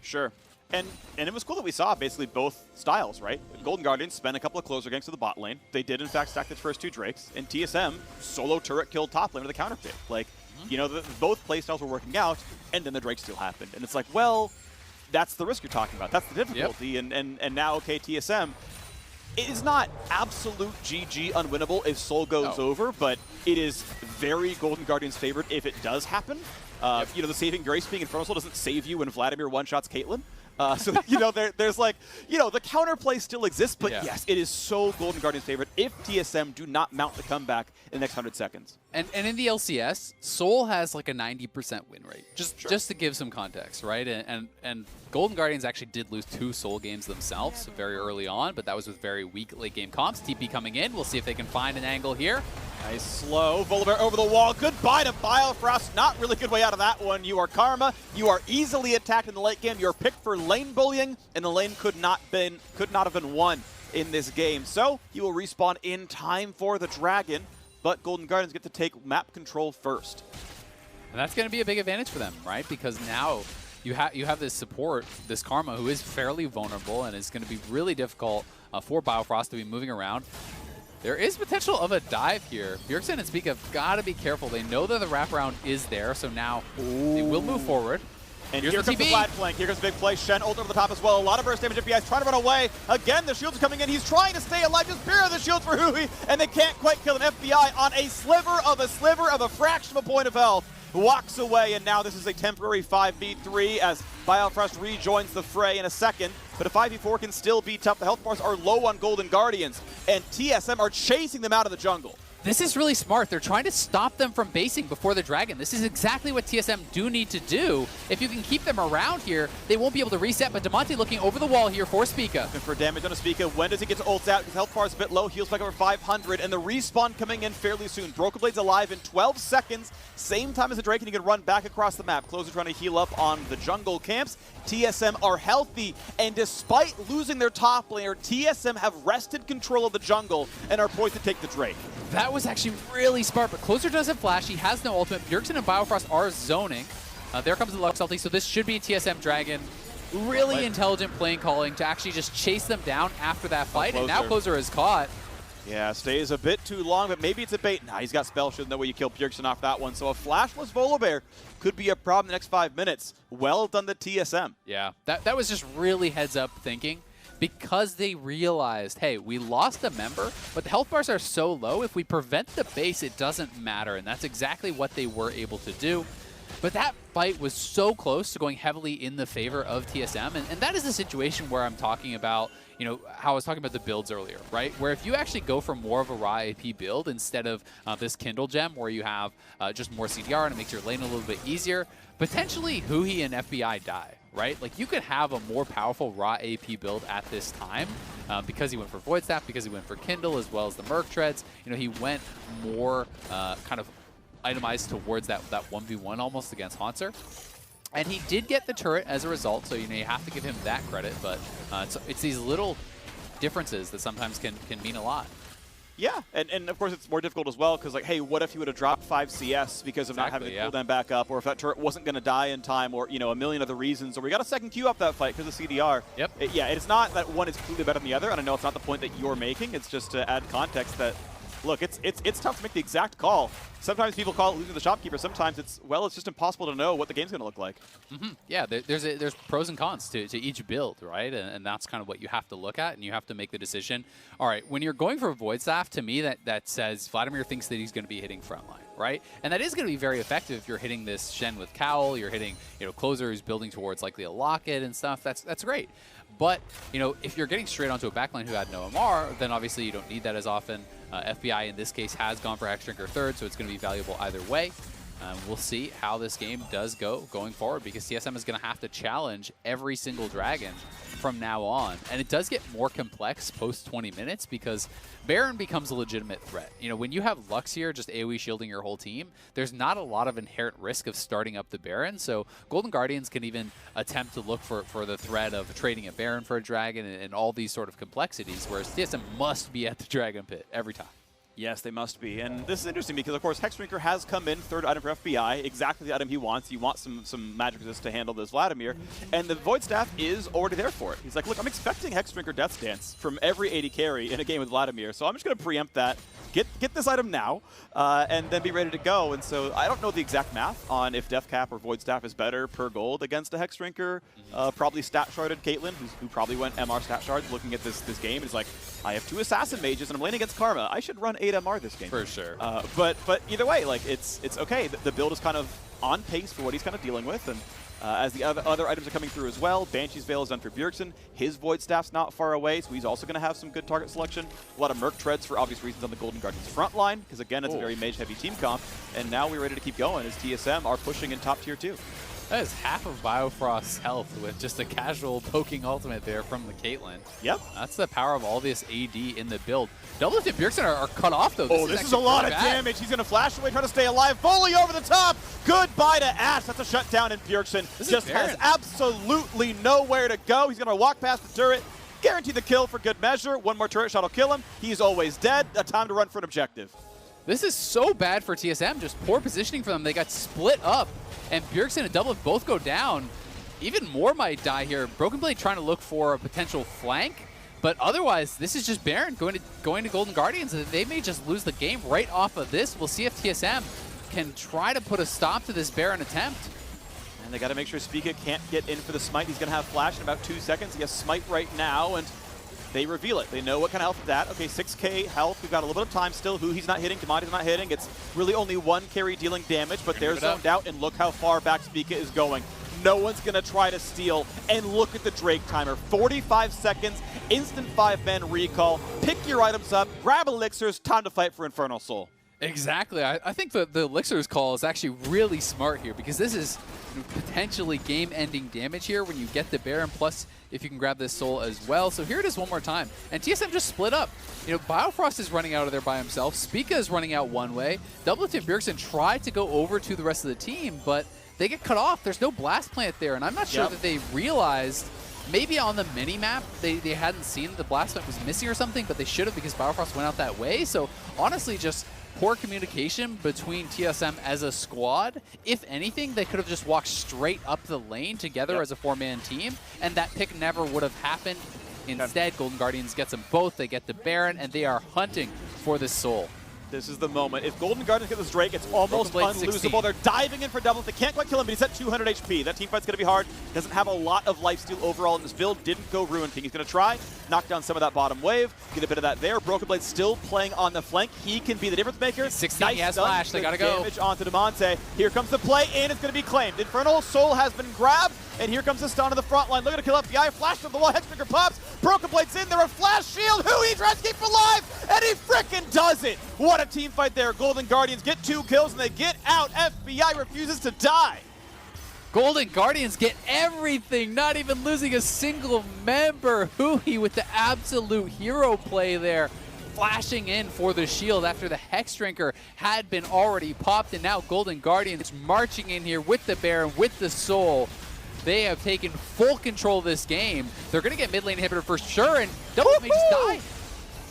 Sure. And it was cool that we saw basically both styles, right? Golden Guardians spent a couple of closer ganks to the bot lane. They did, in fact, stack the first 2 Drakes. And TSM solo turret killed top lane with a counter pick. Like, both playstyles were working out, and then the Drake still happened. And it's like, well, that's the risk you're talking about. That's the difficulty. Yep. And now, okay, TSM, it is not absolute GG unwinnable if Soul goes over, but it is very Golden Guardians favored if it does happen. The saving grace being Infernal Soul doesn't save you when Vladimir one-shots Caitlyn. So, there's like, the counterplay still exists, but yes, it is so Golden Guardians favorite if TSM do not mount the comeback in the next 100 seconds. And in the LCS, Soul has like a 90% win rate, just to give some context, right? And Golden Guardians actually did lose 2 Soul games themselves very early on, but that was with very weak late game comps. TP coming in, we'll see if they can find an angle here. Nice slow, Volibear over the wall. Goodbye to Biofrost. Not really good way out of that one. You are Karma. You are easily attacked in the late game. You're picked for lane bullying, and the lane could not have been won in this game. So you will respawn in time for the Dragon, but Golden Guardians get to take map control first. And that's going to be a big advantage for them, right? Because now you have this support, this Karma, who is fairly vulnerable, and it's going to be really difficult for Biofrost to be moving around. There is potential of a dive here. Bjergsen and Speak have got to be careful. They know that the wraparound is there, so now they will move forward. And here comes the flat flank. Here comes the big play. Shen ult over the top as well. A lot of burst damage. FBI is trying to run away. Again, the shields are coming in. He's trying to stay alive. Just mirror the shields for Hui, and they can't quite kill him. FBI on a sliver of a fraction of a point of health walks away, and now this is a temporary 5v3 as Biofrost rejoins the fray in a second. But a 5v4 can still be tough. The health bars are low on Golden Guardians, and TSM are chasing them out of the jungle. This is really smart. They're trying to stop them from basing before the Dragon. This is exactly what TSM do need to do. If you can keep them around here, they won't be able to reset. But Damonte looking over the wall here for Spica. And for damage on a Spica, when does he get to ult out? His health bar is a bit low, heals back over 500, and the respawn coming in fairly soon. Broken Blade's alive in 12 seconds, same time as the Drake, and he can run back across the map. Closer trying to heal up on the jungle camps. TSM are healthy, and despite losing their top laner, TSM have wrested control of the jungle and are poised to take the Drake. That was actually really smart, but Closer doesn't flash. He has no ultimate. Bjergsen and Biofrost are zoning. There comes the Lux ulti, so this should be a TSM Dragon. Really intelligent playing calling to actually just chase them down after that fight, and now Closer is caught. Yeah, stays a bit too long, but maybe it's a bait. Nah, he's got spell shield. No way you kill Bjergsen off that one. So a flashless Volibear could be a problem in the next 5 minutes. Well done to TSM. Yeah, that was just really heads-up thinking. Because they realized, hey, we lost a member, but the health bars are so low, if we prevent the base, it doesn't matter. And that's exactly what they were able to do. But that fight was so close to going heavily in the favor of TSM. And that is a situation where I'm talking about, you know, how I was talking about the builds earlier, right? Where if you actually go for more of a raw AP build instead of this Kindle gem where you have just more CDR and it makes your lane a little bit easier, potentially Huhi and FBI die. Right? Like, you could have a more powerful raw AP build at this time because he went for Void Staff, because he went for Kindle, as well as the Merc Treads. You know, he went more kind of itemized towards that 1v1 almost against Haunter. And he did get the turret as a result, so, you know, you have to give him that credit. But it's these little differences that sometimes can mean a lot. Yeah, and of course it's more difficult as well because, like, hey, what if you would have dropped 5 CS because of not having the cooldown back up, or if that turret wasn't going to die in time, or, you know, a million other reasons, or we got a second queue up that fight because of CDR. Yep. Yeah, it's not that one is clearly better than the other, and I know it's not the point that you're making. It's just to add context that, look, it's tough to make the exact call. Sometimes people call it losing the shopkeeper. Sometimes it's just impossible to know what the game's going to look like. Yeah, there's pros and cons to each build, right? And that's kind of what you have to look at, and you have to make the decision. All right, when you're going for a Void Staff, to me that says Vladimir thinks that he's going to be hitting frontline, right? And that is going to be very effective if you're hitting this Shen with Cowl, you're hitting, you know, Closer who's building towards likely a Locket and stuff. That's great. But, you know, if you're getting straight onto a backline who had no MR, then obviously you don't need that as often. FBI in this case has gone for Hexdrinker third, so it's going to be valuable either way. We'll see how this game does go going forward, because TSM is going to have to challenge every single Dragon from now on. And it does get more complex post 20 minutes because Baron becomes a legitimate threat. You know, when you have Lux here just AoE shielding your whole team, there's not a lot of inherent risk of starting up the Baron. So Golden Guardians can even attempt to look for the threat of trading a Baron for a Dragon and all these sort of complexities, whereas TSM must be at the Dragon Pit every time. Yes, they must be. And this is interesting because, of course, Hexdrinker has come in, third item for FBI, exactly the item he wants. You want some magic resist to handle this Vladimir. And the Void Staff is already there for it. He's like, look, I'm expecting Hexdrinker Death Dance from every AD carry in a game with Vladimir, so I'm just going to preempt that, get this item now, and then be ready to go. And so I don't know the exact math on if Death Cap or Void Staff is better per gold against a Hexdrinker. Probably stat sharded Caitlyn, who probably went MR stat shards looking at this game. Is like, I have 2 Assassin Mages and I'm laning against Karma. I should run 8 MR this game. For sure. But either way, like, it's okay. The build is kind of on pace for what he's kind of dealing with. And as the other items are coming through as well, Banshee's Veil is done for Bjergsen. His Void Staff's not far away, so he's also going to have some good target selection. A lot of Merc Treads for obvious reasons on the Golden Guardians front line, because again, it's a very mage-heavy team comp. And now we're ready to keep going as TSM are pushing in top tier 2. That is half of Biofrost's health with just a casual poking ultimate there from the Caitlyn. Yep. That's the power of all this AD in the build. Doublelift and Bjergsen are cut off, though. This is a lot of damage. He's going to flash away, try to stay alive. Volley over the top. Goodbye to Ash. That's a shutdown, and Bjergsen just has absolutely nowhere to go. He's going to walk past the turret. Guarantee the kill for good measure. One more turret shot will kill him. He's always dead. A time to run for an objective. This is so bad for TSM. Just poor positioning for them. They got split up, and Bjergsen and Doublelift both go down. Even more might die here. Broken Blade trying to look for a potential flank, but otherwise, this is just Baron going to Golden Guardians. They may just lose the game right off of this. We'll see if TSM can try to put a stop to this Baron attempt. And they got to make sure Spica can't get in for the smite. He's going to have flash in about 2 seconds. He has smite right now, and they reveal it. They know what kind of health it's at. Okay, 6k health. We've got a little bit of time still. Who he's not hitting, Demonte's not hitting. It's really only one carry dealing damage, but they're zoned out, and look how far back Spica is going. No one's going to try to steal, and look at the Drake timer. 45 seconds, instant 5-man recall. Pick your items up, grab elixirs, time to fight for Infernal Soul. Exactly. I think the elixirs call is actually really smart here, because this is potentially game-ending damage here when you get the Baron, plus if you can grab this soul as well. So here it is one more time. And TSM just split up. You know, Biofrost is running out of there by himself. Spica is running out one way. Doublelift and Bjergsen tried to go over to the rest of the team, but they get cut off. There's no blast plant there, and I'm not sure that they realized. Maybe on the mini-map, they hadn't seen the blast plant was missing or something, but they should have, because Biofrost went out that way. So honestly, just poor communication between TSM as a squad. If anything, they could have just walked straight up the lane together as a 4-man team, and that pick never would have happened. Instead, Golden Guardians gets them both. They get the Baron, and they are hunting for this soul. This is the moment. If Golden Guardians get this Drake, it's almost unlosable. They're diving in for doubles. They can't quite kill him, but he's at 200 HP. That teamfight's going to be hard. Doesn't have a lot of lifesteal overall in this build. Didn't go Ruin King. He's going to try, knock down some of that bottom wave, get a bit of that there. Broken Blade still playing on the flank. He can be the difference maker. 16, nice, he has flash. They got to go. Damage onto Demonte. Here comes the play, and it's going to be claimed. Infernal Soul has been grabbed, and here comes the stun to the front line. Looking to kill FBI. Flash to the wall. Hexbreaker pops. Broken Blade's in there. A flash shield. Who he tries to keep alive, and he frickin' does it. What a team fight there. Golden Guardians get 2 kills, and they get out. FBI refuses to die. Golden Guardians get everything, not even losing a single member. Huhi with the absolute hero play there, flashing in for the shield after the Hexdrinker had been already popped, and now Golden Guardians marching in here with the Baron, with the Soul. They have taken full control of this game. They're going to get mid lane inhibitor for sure, and Double may just die.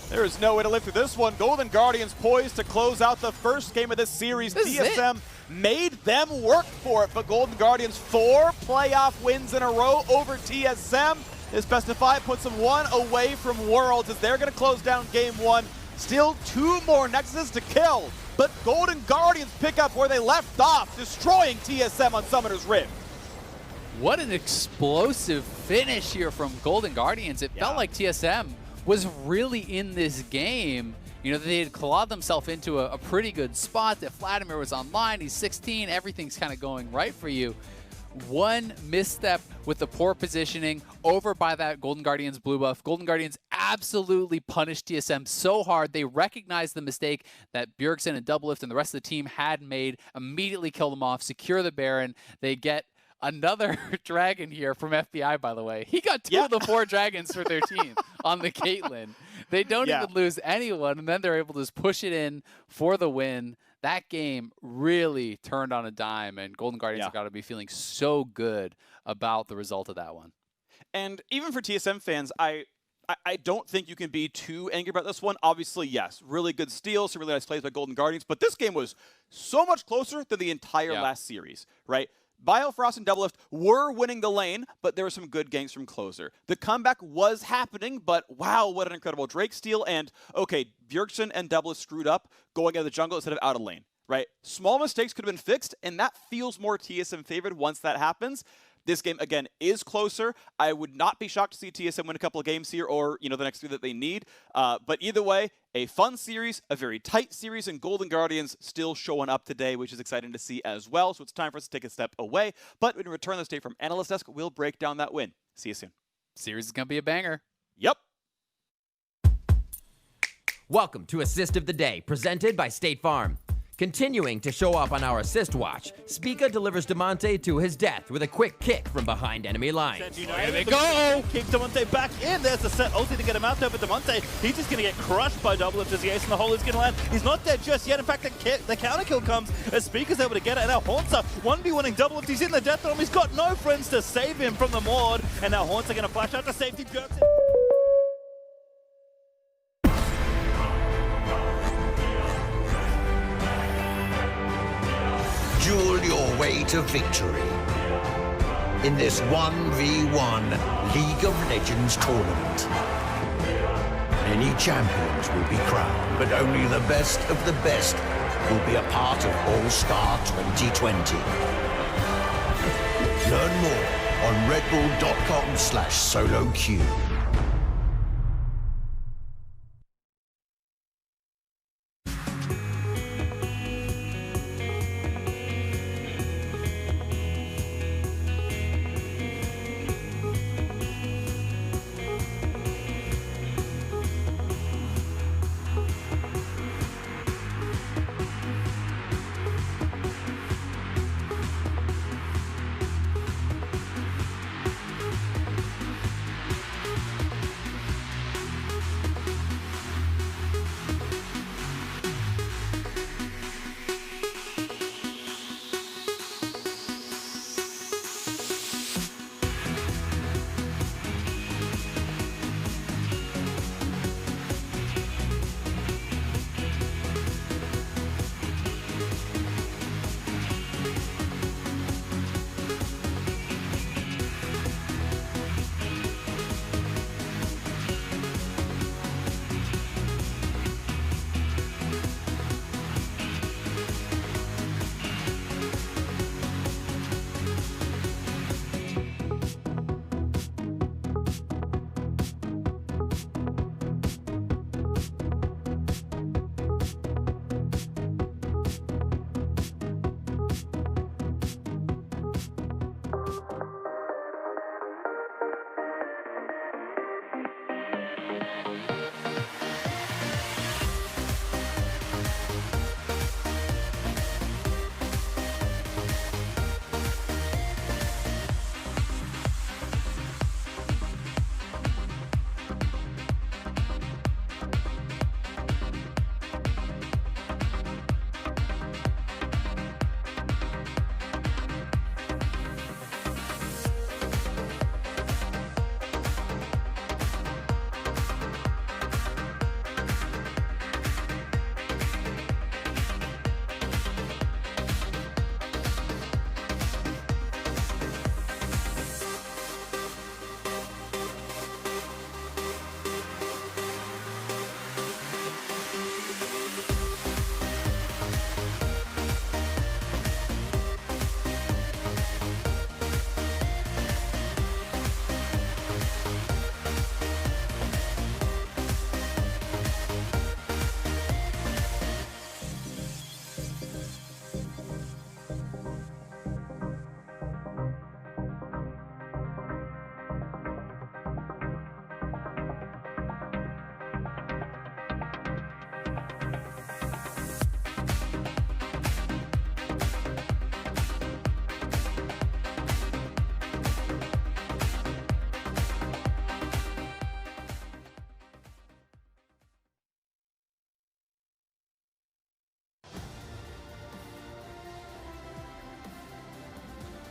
There is no way to live through this one. Golden Guardians poised to close out the first game of this series. TSM made them work for it, but Golden Guardians 4 playoff wins in a row over TSM. This best of 5 puts them 1 away from Worlds as they're going to close down game 1. Still 2 more Nexuses to kill, but Golden Guardians pick up where they left off, destroying TSM on Summoner's Rift. What an explosive finish here from Golden Guardians. It felt like TSM was really in this game. You know, they had clawed themselves into a pretty good spot. That Vladimir was online, he's 16, everything's kind of going right for you. One misstep with the poor positioning over by that Golden Guardians blue buff. Golden Guardians absolutely punished TSM so hard. They recognized the mistake that Bjergsen and Doublelift and the rest of the team had made, immediately kill them off, secure the Baron. They get another dragon here from FBI, by the way. He got 2 of the 4 dragons for their team on the Caitlyn. They don't even lose anyone, and then they're able to just push it in for the win. That game really turned on a dime, and Golden Guardians have got to be feeling so good about the result of that one. And even for TSM fans, I don't think you can be too angry about this one. Obviously, yes, really good steals, some really nice plays by Golden Guardians, but this game was so much closer than the entire last series, right? Biofrost and Doublelift were winning the lane, but there were some good ganks from closer. The comeback was happening, but wow, what an incredible Drake steal. And okay, Bjergsen and Doublelift screwed up going out of the jungle instead of out of lane, right? Small mistakes could have been fixed, and that feels more TSM favored once that happens. This game, again, is closer. I would not be shocked to see TSM win a couple of games here or, you know, the next 3 that they need. But either way, a fun series, a very tight series, and Golden Guardians still showing up today, which is exciting to see as well. So it's time for us to take a step away. But when we return this day from Analyst Desk, we'll break down that win. See you soon. Series is going to be a banger. Yep. Welcome to Assist of the Day, presented by State Farm. Continuing to show up on our assist watch, Spica delivers Demonte to his death with a quick kick from behind enemy lines. There they go! Kick Demonte back in. There's the set ulti to get him out there, but Demonte, he's just going to get crushed by Doublelift as the ace in the hole is going to land. He's not dead just yet. In fact, the counter kill comes as Spica's able to get it, and now Haunter 1v1ing Doublelift. He's in the death zone. He's got no friends to save him from the Maud, and now Haunter going to flash out to safety. Bjergsen. Duel your way to victory in this 1v1 League of Legends tournament. Many champions will be crowned, but only the best of the best will be a part of All-Star 2020. Learn more on redbull.com/soloq.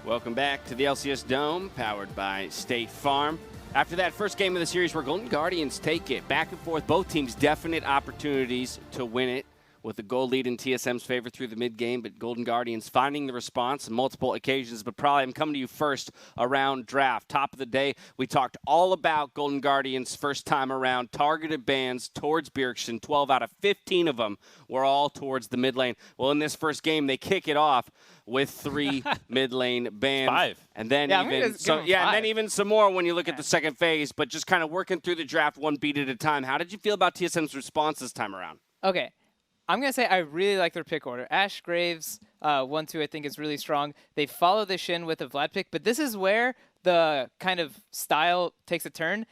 Welcome back to the LCS Dome, powered by State Farm. After that first game of the series where Golden Guardians take it, back and forth, both teams definite opportunities to win it, with the goal lead in TSM's favor through the mid-game, but Golden Guardians finding the response on multiple occasions. But probably I'm coming to you first around draft. Top of the day, we talked all about Golden Guardians' first time around, targeted bans towards Bjergsen. 12 out of 15 of them were all towards the mid lane. Well, in this first game, they kick it off with 3 mid lane bans. 5. And then even some more when you look at the second phase, but just kind of working through the draft one beat at a time. How did you feel about TSM's response this time around? Okay. I'm going to say I really like their pick order. Ashe, Graves, 1-2 I think is really strong. They follow the Shin with a Vlad pick, but this is where the kind of style takes a turn.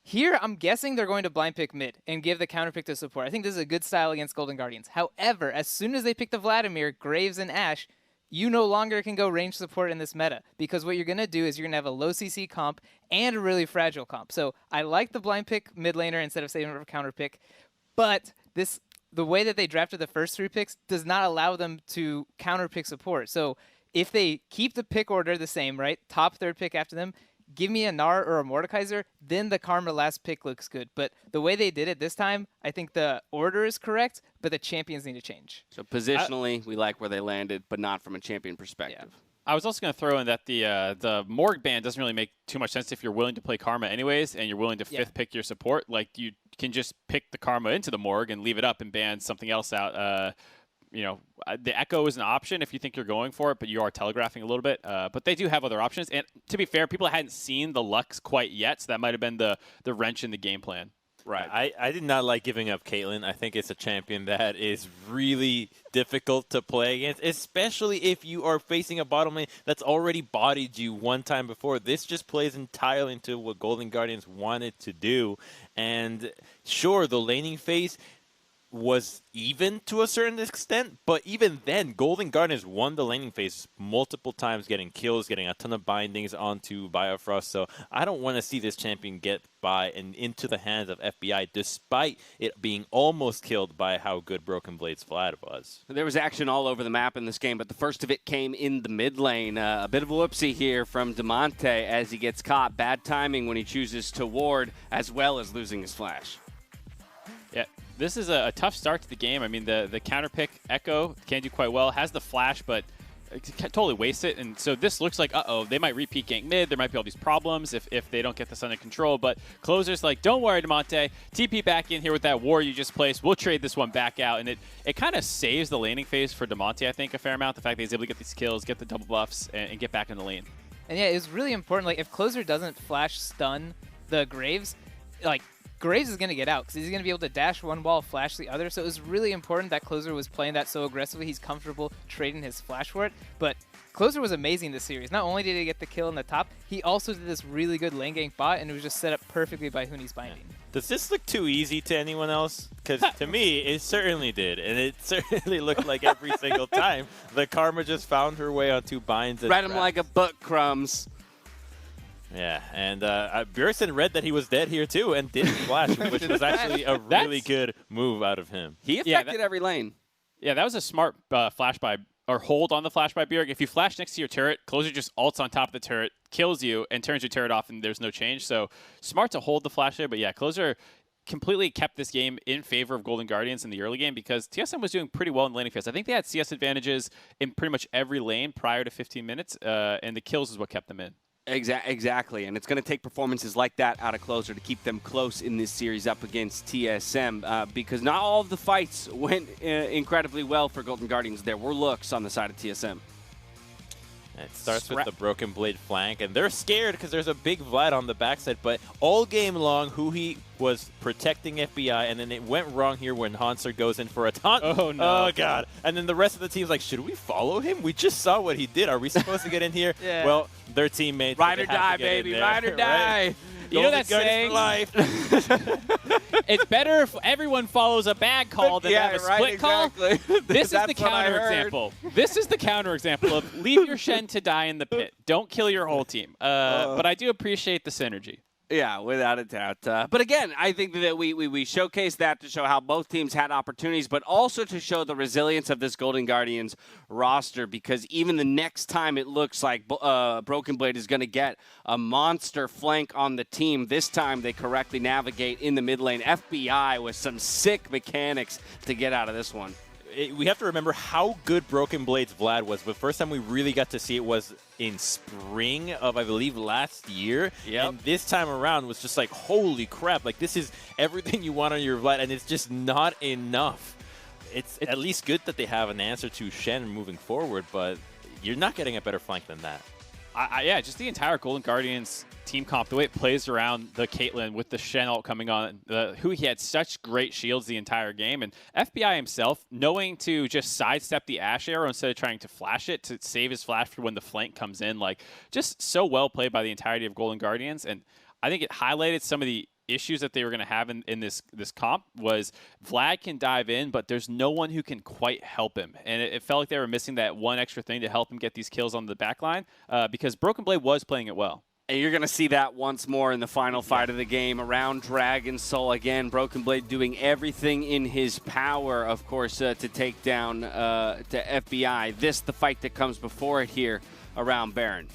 Here, I'm guessing they're going to blind pick mid and give the counter pick to support. I think this is a good style against Golden Guardians. However, as soon as they pick the Vladimir, Graves, and Ashe, you no longer can go range support in this meta, because what you're going to do is you're going to have a low CC comp and a really fragile comp. So I like the blind pick mid laner instead of saving it for counter pick, but the way that they drafted the first 3 picks does not allow them to counter pick support. So if they keep the pick order the same, right, top 3rd pick after them, give me a Gnar or a Mordekaiser, then the Karma last pick looks good. But the way they did it this time, I think the order is correct, but the champions need to change. So positionally, we like where they landed, but not from a champion perspective. Yeah. I was also going to throw in that the Morg ban doesn't really make too much sense if you're willing to play Karma anyways and you're willing to 5th pick your support. Like, you can just pick the Karma into the Morg and leave it up and ban something else out. The Echo is an option if you think you're going for it, but you are telegraphing a little bit. But they do have other options. And to be fair, people hadn't seen the Lux quite yet, so that might have been the wrench in the game plan. Right. I did not like giving up Caitlyn. I think it's a champion that is really difficult to play against, especially if you are facing a bottom lane that's already bodied you one time before. This just plays entirely into what Golden Guardians wanted to do. And sure, the laning phase was even to a certain extent, but even then, Golden Guardians won the laning phase multiple times, getting kills, getting a ton of bindings onto Biofrost. So I don't want to see this champion get by and into the hands of FBI, despite it being almost killed by how good Broken Blade's Vlad was. There was action all over the map in this game, but the first of it came in the mid lane. A bit of a whoopsie here from Damonte as he gets caught. Bad timing when he chooses to ward, as well as losing his flash. Yeah. This is a tough start to the game. I mean, the counter pick Echo can do quite well, has the flash, but totally waste it. And so this looks like, they might repeat gank mid. There might be all these problems if they don't get this under control. But Closer's like, don't worry, Damonte. TP back in here with that war you just placed. We'll trade this one back out. And it kind of saves the laning phase for Damonte, I think, a fair amount. The fact that he's able to get these kills, get the double buffs, and get back in the lane. And yeah, it's really important. Like, if Closer doesn't flash stun the Graves, like, Graves is going to get out because he's going to be able to dash one wall, flash the other. So it was really important that Closer was playing that so aggressively. He's comfortable trading his flash for it. But Closer was amazing this series. Not only did he get the kill in the top, he also did this really good lane gank bot, and it was just set up perfectly by Huni's binding. Does this look too easy to anyone else? Because to me, it certainly did. And it certainly looked like every single time the Karma just found her way onto binds. Read him like a book, Crumbs. Yeah, and Bjergsen read that he was dead here too and didn't flash, which was actually a really good move out of him. He affected every lane. Yeah, that was a smart flash by, or hold on the flash by Bjerg. If you flash next to your turret, Closer just ults on top of the turret, kills you, and turns your turret off, and there's no change. So smart to hold the flash there, but yeah, Closer completely kept this game in favor of Golden Guardians in the early game because TSM was doing pretty well in laning phase. I think they had CS advantages in pretty much every lane prior to 15 minutes, and the kills is what kept them in. Exactly, and it's going to take performances like that out of Closer to keep them close in this series up against TSM because not all of the fights went incredibly well for Golden Guardians. There were looks on the side of TSM. It starts with the Broken Blade flank, and they're scared because there's a big Vlad on the backside, but all game long, Huhi was protecting FBI, and then it went wrong here when Hanser goes in for a taunt. Oh, no. Oh, God. And then the rest of the team's like, should we follow him? We just saw what he did. Are we supposed to get in here? Yeah. Well, their teammates. Ride or die, baby. Ride or die. Right? You know that saying? Life. It's better if everyone follows a bag call than have a split call. This is the counter example. This is the counter example of leave your Shen to die in the pit. Don't kill your whole team. But I do appreciate the synergy. Yeah, without a doubt. But again, I think that we showcased that to show how both teams had opportunities, but also to show the resilience of this Golden Guardians roster, because even the next time it looks like Broken Blade is going to get a monster flank on the team, this time they correctly navigate in the mid lane. FBI with some sick mechanics to get out of this one. We have to remember how good Broken Blade's Vlad was. The first time we really got to see it was in spring of, I believe, last year. Yep. And this time around was just like, holy crap, like this is everything you want on your Vlad, and it's just not enough. It's at least good that they have an answer to Shen moving forward, but you're not getting a better flank than that. Yeah, just the entire Golden Guardians team comp, the way it plays around the Caitlyn with the Shen ult coming on, who he had such great shields the entire game, and FBI himself knowing to just sidestep the Ash arrow instead of trying to flash it to save his flash for when the flank comes in, like just so well played by the entirety of Golden Guardians. And I think it highlighted some of the issues that they were going to have in this comp was Vlad can dive in, but there's no one who can quite help him. And it felt like they were missing that one extra thing to help him get these kills on the back line because Broken Blade was playing it well. And you're going to see that once more in the final fight of the game around Dragon Soul. Again, Broken Blade doing everything in his power, of course, to take down to FBI. The fight that comes before it here around Baron.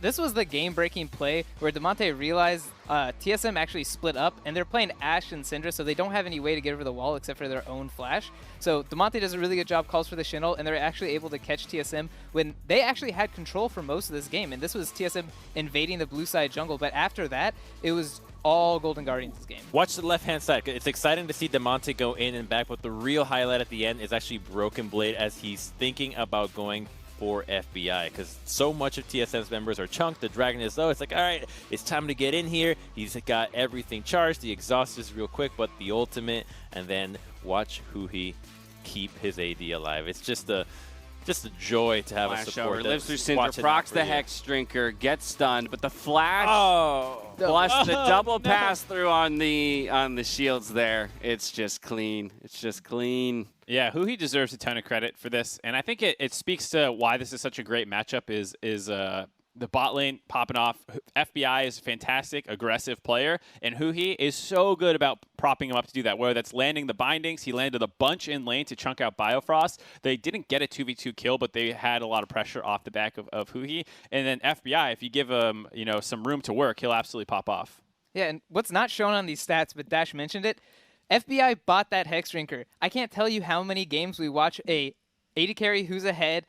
This was the game-breaking play where Damonte realized TSM actually split up, and they're playing Ashe and Syndra, so they don't have any way to get over the wall except for their own flash. So Damonte does a really good job, calls for the Shin ult, and they're actually able to catch TSM when they actually had control for most of this game. And this was TSM invading the blue side jungle, but after that, it was all Golden Guardians' game. Watch the left-hand side. It's exciting to see Damonte go in and back, but the real highlight at the end is actually Broken Blade as he's thinking about going for FBI, because so much of TSM's members are chunked. The Dragon is low. It's like, all right, it's time to get in here. He's got everything charged. The exhaust is real quick, but the ultimate, and then watch Huhi keep his AD alive. It's just a joy to have a support that lives through Syndra, procs the Hex Drinker, gets stunned, but the flash plus the double pass through on the shields there. It's just clean. It's just clean. Yeah, Huhi deserves a ton of credit for this, and I think it speaks to why this is such a great matchup is the bot lane popping off. FBI is a fantastic, aggressive player, and Huhi is so good about propping him up to do that, whether that's landing the bindings. He landed a bunch in lane to chunk out Biofrost. They didn't get a 2v2 kill, but they had a lot of pressure off the back of Huhi. And then FBI, if you give him some room to work, he'll absolutely pop off. Yeah, and what's not shown on these stats, but Dash mentioned it, FBI bought that Hex Drinker. I can't tell you how many games we watch a AD carry who's ahead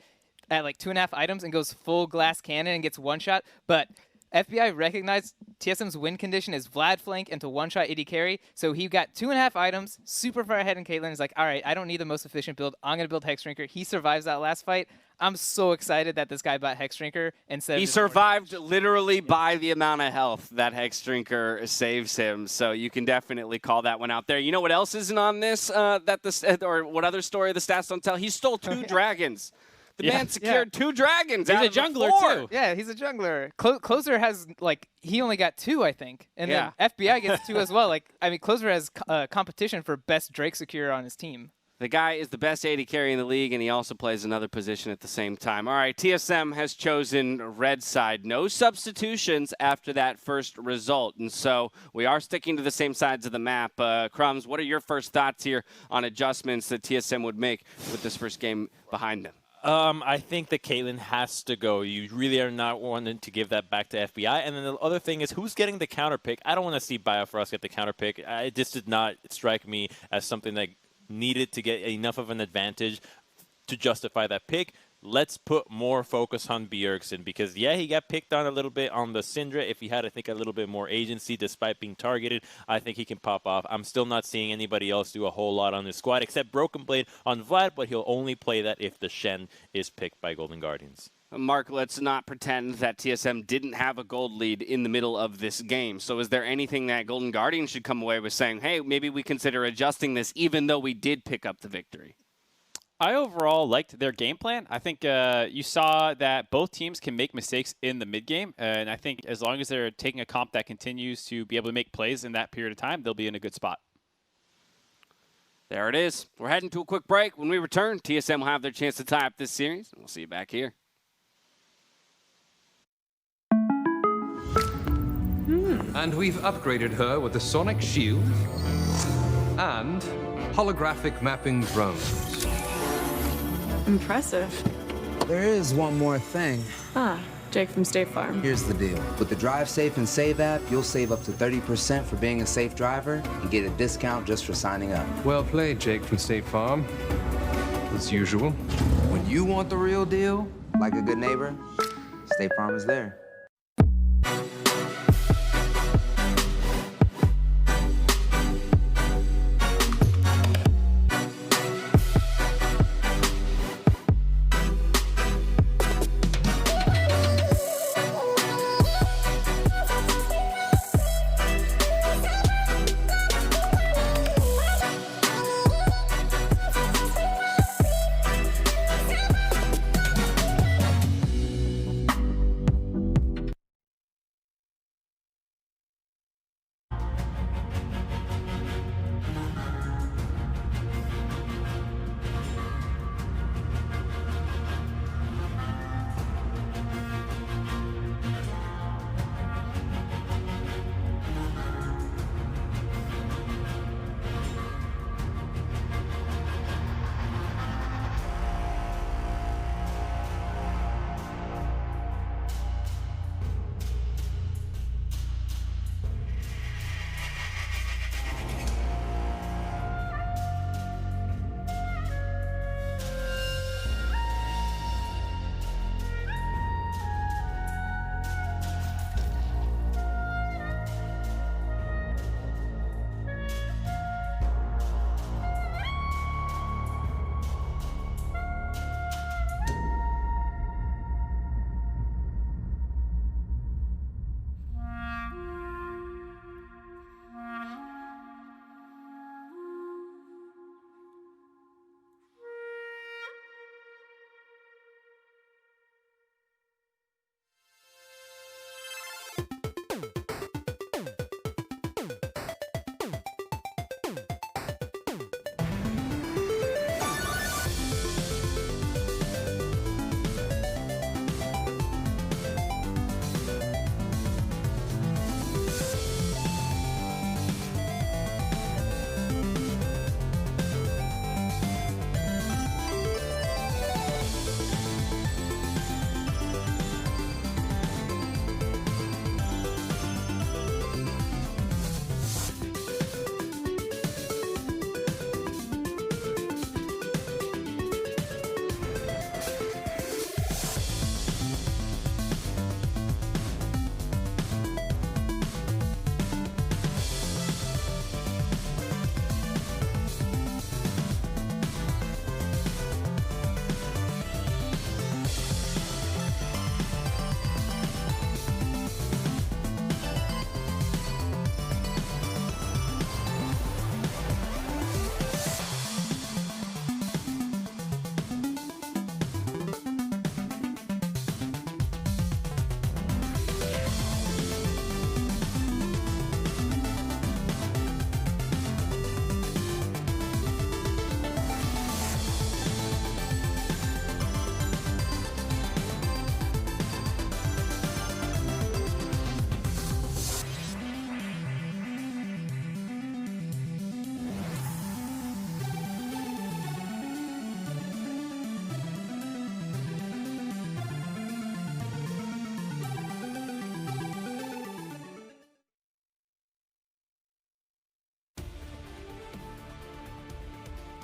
at like 2.5 items and goes full glass cannon and gets one shot, but FBI recognized TSM's win condition is Vlad flank into one-shot AD carry, so he got 2.5 items, super far ahead, and Caitlyn is like, all right, I don't need the most efficient build. I'm going to build Hex Drinker. He survives that last fight. I'm so excited that this guy bought Hex Drinker instead of... He survived literally by the amount of health that Hex Drinker saves him, so you can definitely call that one out there. You know what else isn't on this, or what other story the stats don't tell? He stole 2 dragons. The man secured 2 dragons. He's a jungler too. Yeah, he's a jungler. Closer has he only got 2, I think, and then FBI gets 2 as well. Closer has competition for best Drake secure on his team. The guy is the best AD carry in the league, and he also plays another position at the same time. All right, TSM has chosen red side. No substitutions after that first result, and so we are sticking to the same sides of the map. Crumbs, what are your first thoughts here on adjustments that TSM would make with this first game behind them? I think that Caitlyn has to go. You really are not wanting to give that back to FBI. And then the other thing is, who's getting the counter pick? I don't want to see Biofrost get the counter pick. It just did not strike me as something that needed to get enough of an advantage to justify that pick. Let's put more focus on Bjergsen because, yeah, he got picked on a little bit on the Syndra. If he had, I think, a little bit more agency despite being targeted, I think he can pop off. I'm still not seeing anybody else do a whole lot on his squad except Broken Blade on Vlad, but he'll only play that if the Shen is picked by Golden Guardians. Mark, let's not pretend that TSM didn't have a gold lead in the middle of this game. So is there anything that Golden Guardians should come away with saying, hey, maybe we consider adjusting this even though we did pick up the victory? I overall liked their game plan. I think you saw that both teams can make mistakes in the mid game, and I think as long as they're taking a comp that continues to be able to make plays in that period of time, they'll be in a good spot. There it is. We're heading to a quick break. When we return, TSM will have their chance to tie up this series, and we'll see you back here. And we've upgraded her with the sonic shield and holographic mapping drones. Impressive. There is one more thing. Ah, Jake from State Farm. Here's the deal. With the Drive Safe and Save app, you'll save up to 30% for being a safe driver and get a discount just for signing up. Well played, Jake from State Farm. As usual. When you want the real deal, like a good neighbor, State Farm is there.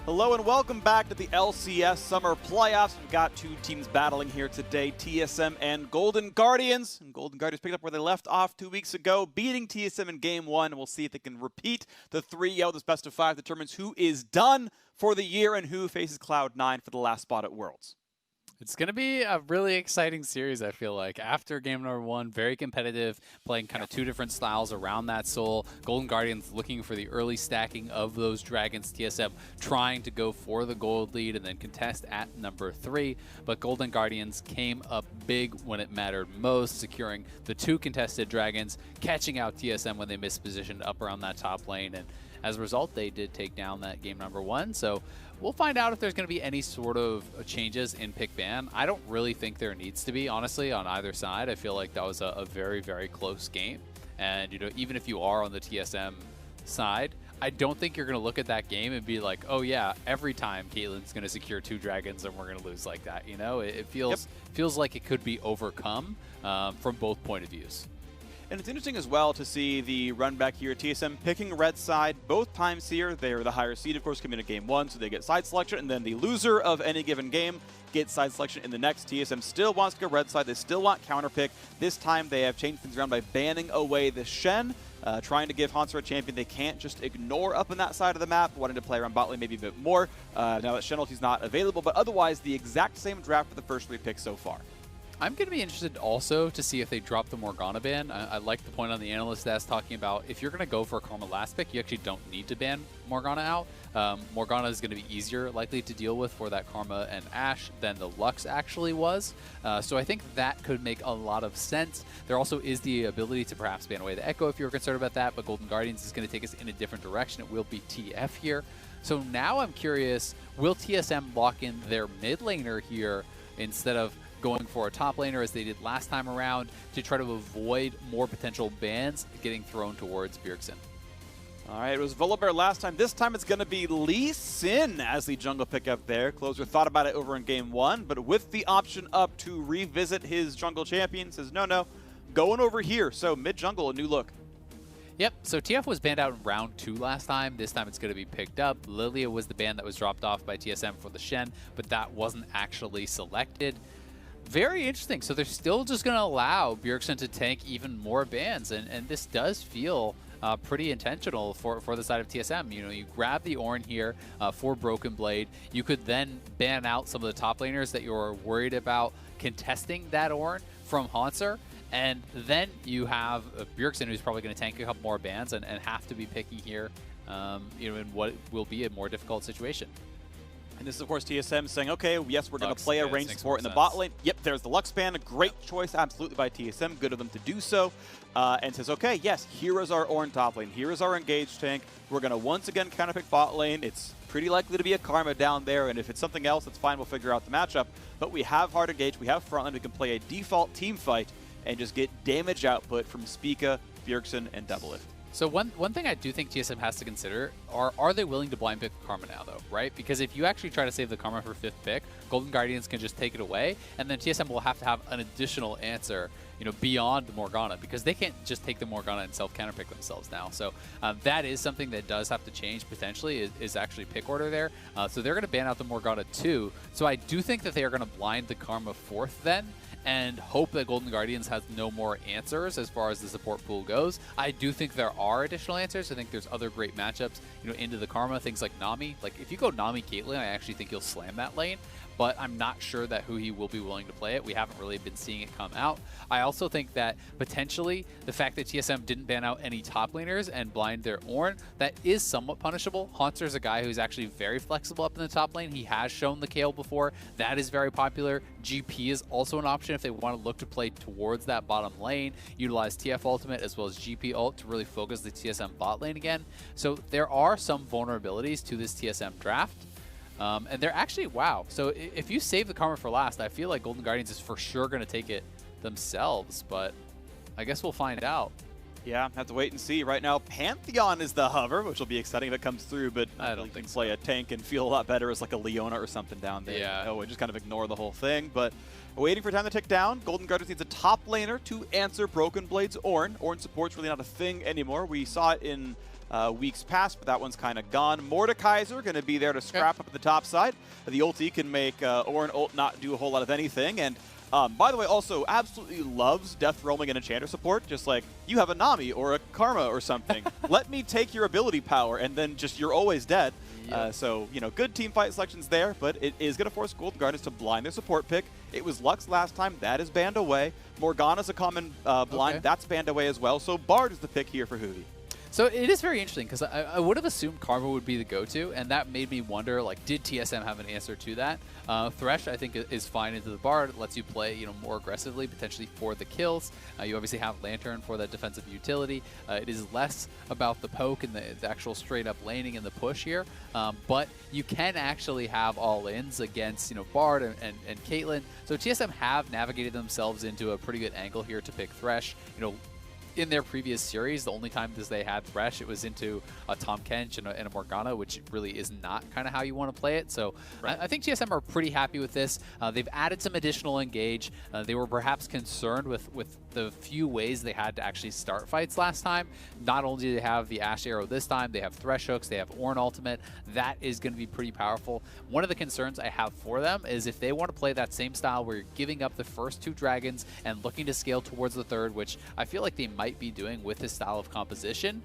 Hello and welcome back to the LCS Summer Playoffs. We've got two teams battling here today, TSM and Golden Guardians. And Golden Guardians picked up where they left off 2 weeks ago, beating TSM in Game 1. We'll see if they can repeat the 3-0. This best of 5 determines who is done for the year and who faces Cloud9 for the last spot at Worlds. It's going to be a really exciting series, I feel like. After game number 1, very competitive, playing kind of two different styles around that soul. Golden Guardians looking for the early stacking of those dragons. TSM trying to go for the gold lead and then contest at number 3. But Golden Guardians came up big when it mattered most, securing the 2 contested dragons, catching out TSM when they mispositioned up around that top lane. And as a result, they did take down that game number 1. So we'll find out if there's going to be any sort of changes in pick ban. I don't really think there needs to be, honestly, on either side. I feel like that was a very, very close game. And, you know, even if you are on the TSM side, I don't think you're going to look at that game and be like, oh yeah, every time Caitlyn's going to secure 2 dragons and we're going to lose like that. You know, it feels like it could be overcome from both point of views. And it's interesting as well to see the run back here. TSM picking red side both times here. They are the higher seed, of course, coming into game 1, so they get side selection. And then the loser of any given game gets side selection in the next. TSM still wants to go red side. They still want counter pick. This time they have changed things around by banning away the Shen. Trying to give Hanser a champion they can't just ignore up on that side of the map, wanting to play around bot lane maybe a bit more, now that Shen ulti's not available, but otherwise the exact same draft for the first 3 picks so far. I'm going to be interested also to see if they drop the Morgana ban. I like the point on the analyst that's talking about if you're going to go for a Karma last pick, you actually don't need to ban Morgana out. Morgana is going to be easier likely to deal with for that Karma and Ashe than the Lux actually was. So I think that could make a lot of sense. There also is the ability to perhaps ban away the Echo if you're concerned about that, but Golden Guardians is going to take us in a different direction. It will be TF here. So now I'm curious, will TSM lock in their mid laner here instead of going for a top laner as they did last time around to try to avoid more potential bans getting thrown towards Bjergsen? All right, it was Volibear last time. This time it's going to be Lee Sin as the jungle pickup there. Closer thought about it over in game 1, but with the option up to revisit his jungle champion, says no, going over here. So mid-jungle, a new look. Yep, so TF was banned out in round 2 last time. This time it's going to be picked up. Lilia was the ban that was dropped off by TSM for the Shen, but that wasn't actually selected. Very interesting. So they're still just going to allow Bjergsen to tank even more bans, and this does feel pretty intentional for the side of TSM. You know, you grab the Ornn here for Broken Blade. You could then ban out some of the top laners that you're worried about contesting that Ornn from Hanser. And then you have Bjergsen, who's probably going to tank a couple more bans and have to be picky here, you know, in what will be a more difficult situation. And this is, of course, TSM saying, okay, yes, we're going to play a range support in the bot lane. Yep, there's the Lux ban. A great choice, absolutely, by TSM. Good of them to do so. And says, okay, yes, here is our Ornn top lane. Here is our engaged tank. We're going to once again counterpick bot lane. It's pretty likely to be a Karma down there. And if it's something else, it's fine. We'll figure out the matchup. But we have hard engage. We have front lane. We can play a default team fight and just get damage output from Spica, Bjergsen, and Doublelift. So one thing I do think TSM has to consider are they willing to blind pick Karma now, though, right? Because if you actually try to save the Karma for 5th pick, Golden Guardians can just take it away, and then TSM will have to have an additional answer, you know, beyond the Morgana, because they can't just take the Morgana and self-counterpick themselves now. So that is something that does have to change potentially, is actually pick order there. So they're going to ban out the Morgana too. So I do think that they are going to blind the Karma 4th then, and hope that Golden Guardians has no more answers as far as the support pool goes. I do think there are additional answers. I think there's other great matchups, you know, into the Karma, things like Nami. Like, if you go Nami Caitlyn, I actually think you'll slam that lane, but I'm not sure that who he will be willing to play it. We haven't really been seeing it come out. I also think that potentially the fact that TSM didn't ban out any top laners and blind their Ornn, that is somewhat punishable. Hanser's a guy who's actually very flexible up in the top lane. He has shown the Kayle before. That is very popular. GP is also an option if they want to look to play towards that bottom lane, utilize TF ultimate as well as GP ult to really focus the TSM bot lane again. So there are some vulnerabilities to this TSM draft. And they're actually, wow. So if you save the Karma for last, I feel like Golden Guardians is for sure going to take it themselves, but I guess we'll find out. Yeah, have to wait and see. Right now, Pantheon is the hover, which will be exciting if it comes through, but I don't think play a tank and feel a lot better as like a Leona or something down there. Yeah. Oh, we just kind of ignore the whole thing, but waiting for time to tick down. Golden Guardians needs a top laner to answer Broken Blade's Ornn. Ornn support's really not a thing anymore. We saw it in weeks past, but that one's kind of gone. Mordekaiser going to be there to scrap up at the top side. The ulti can make Ornn ult not do a whole lot of anything, and by the way, also absolutely loves death roaming and enchanter support. Just like, you have a Nami or a Karma or something. Let me take your ability power, and then just you're always dead. Yep. So, you know, good team fight selections there, but it is going to force Golden Guardians to blind their support pick. It was Lux last time. That is banned away. Morgana's a common blind. Okay. That's banned away as well. So Bard is the pick here for Hoovy. So it is very interesting because I would have assumed Karma would be the go-to, and that made me wonder, like, did TSM have an answer to that? Thresh, I think, is fine into the Bard. It lets you play, you know, more aggressively, potentially for the kills. You obviously have Lantern for that defensive utility. It is less about the poke and the actual straight-up laning and the push here, but you can actually have all-ins against, you know, Bard and Caitlyn. So TSM have navigated themselves into a pretty good angle here to pick Thresh. You know, in their previous series, the only time that they had Thresh, it was into a Tahm Kench and a Morgana, which really is not kind of how you want to play it. So I think TSM are pretty happy with this. They've added some additional engage. They were perhaps concerned with the few ways they had to actually start fights last time. Not only do they have the Ashe Arrow this time, they have Thresh hooks, they have Ornn ultimate. That is going to be pretty powerful. One of the concerns I have for them is if they want to play that same style where you're giving up the first 2 dragons and looking to scale towards the 3rd, which I feel like they might be doing with this style of composition,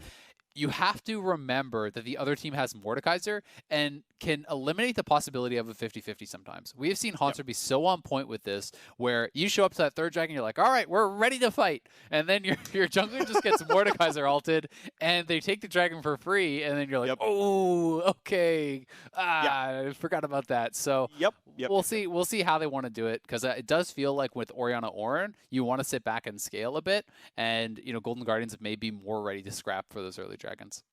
you have to remember that the other team has Mordekaiser and can eliminate the possibility of a 50-50 sometimes. We have seen Haunter be so on point with this, where you show up to that 3rd dragon, you're like, all right, we're ready to fight. And then your jungler just gets Mordekaiser ulted, and they take the dragon for free, and then you're like, oh, okay. I forgot about that. So we'll see how they want to do it, because it does feel like with Orianna Ornn, you want to sit back and scale a bit, and Golden Guardians may be more ready to scrap for those early dragons.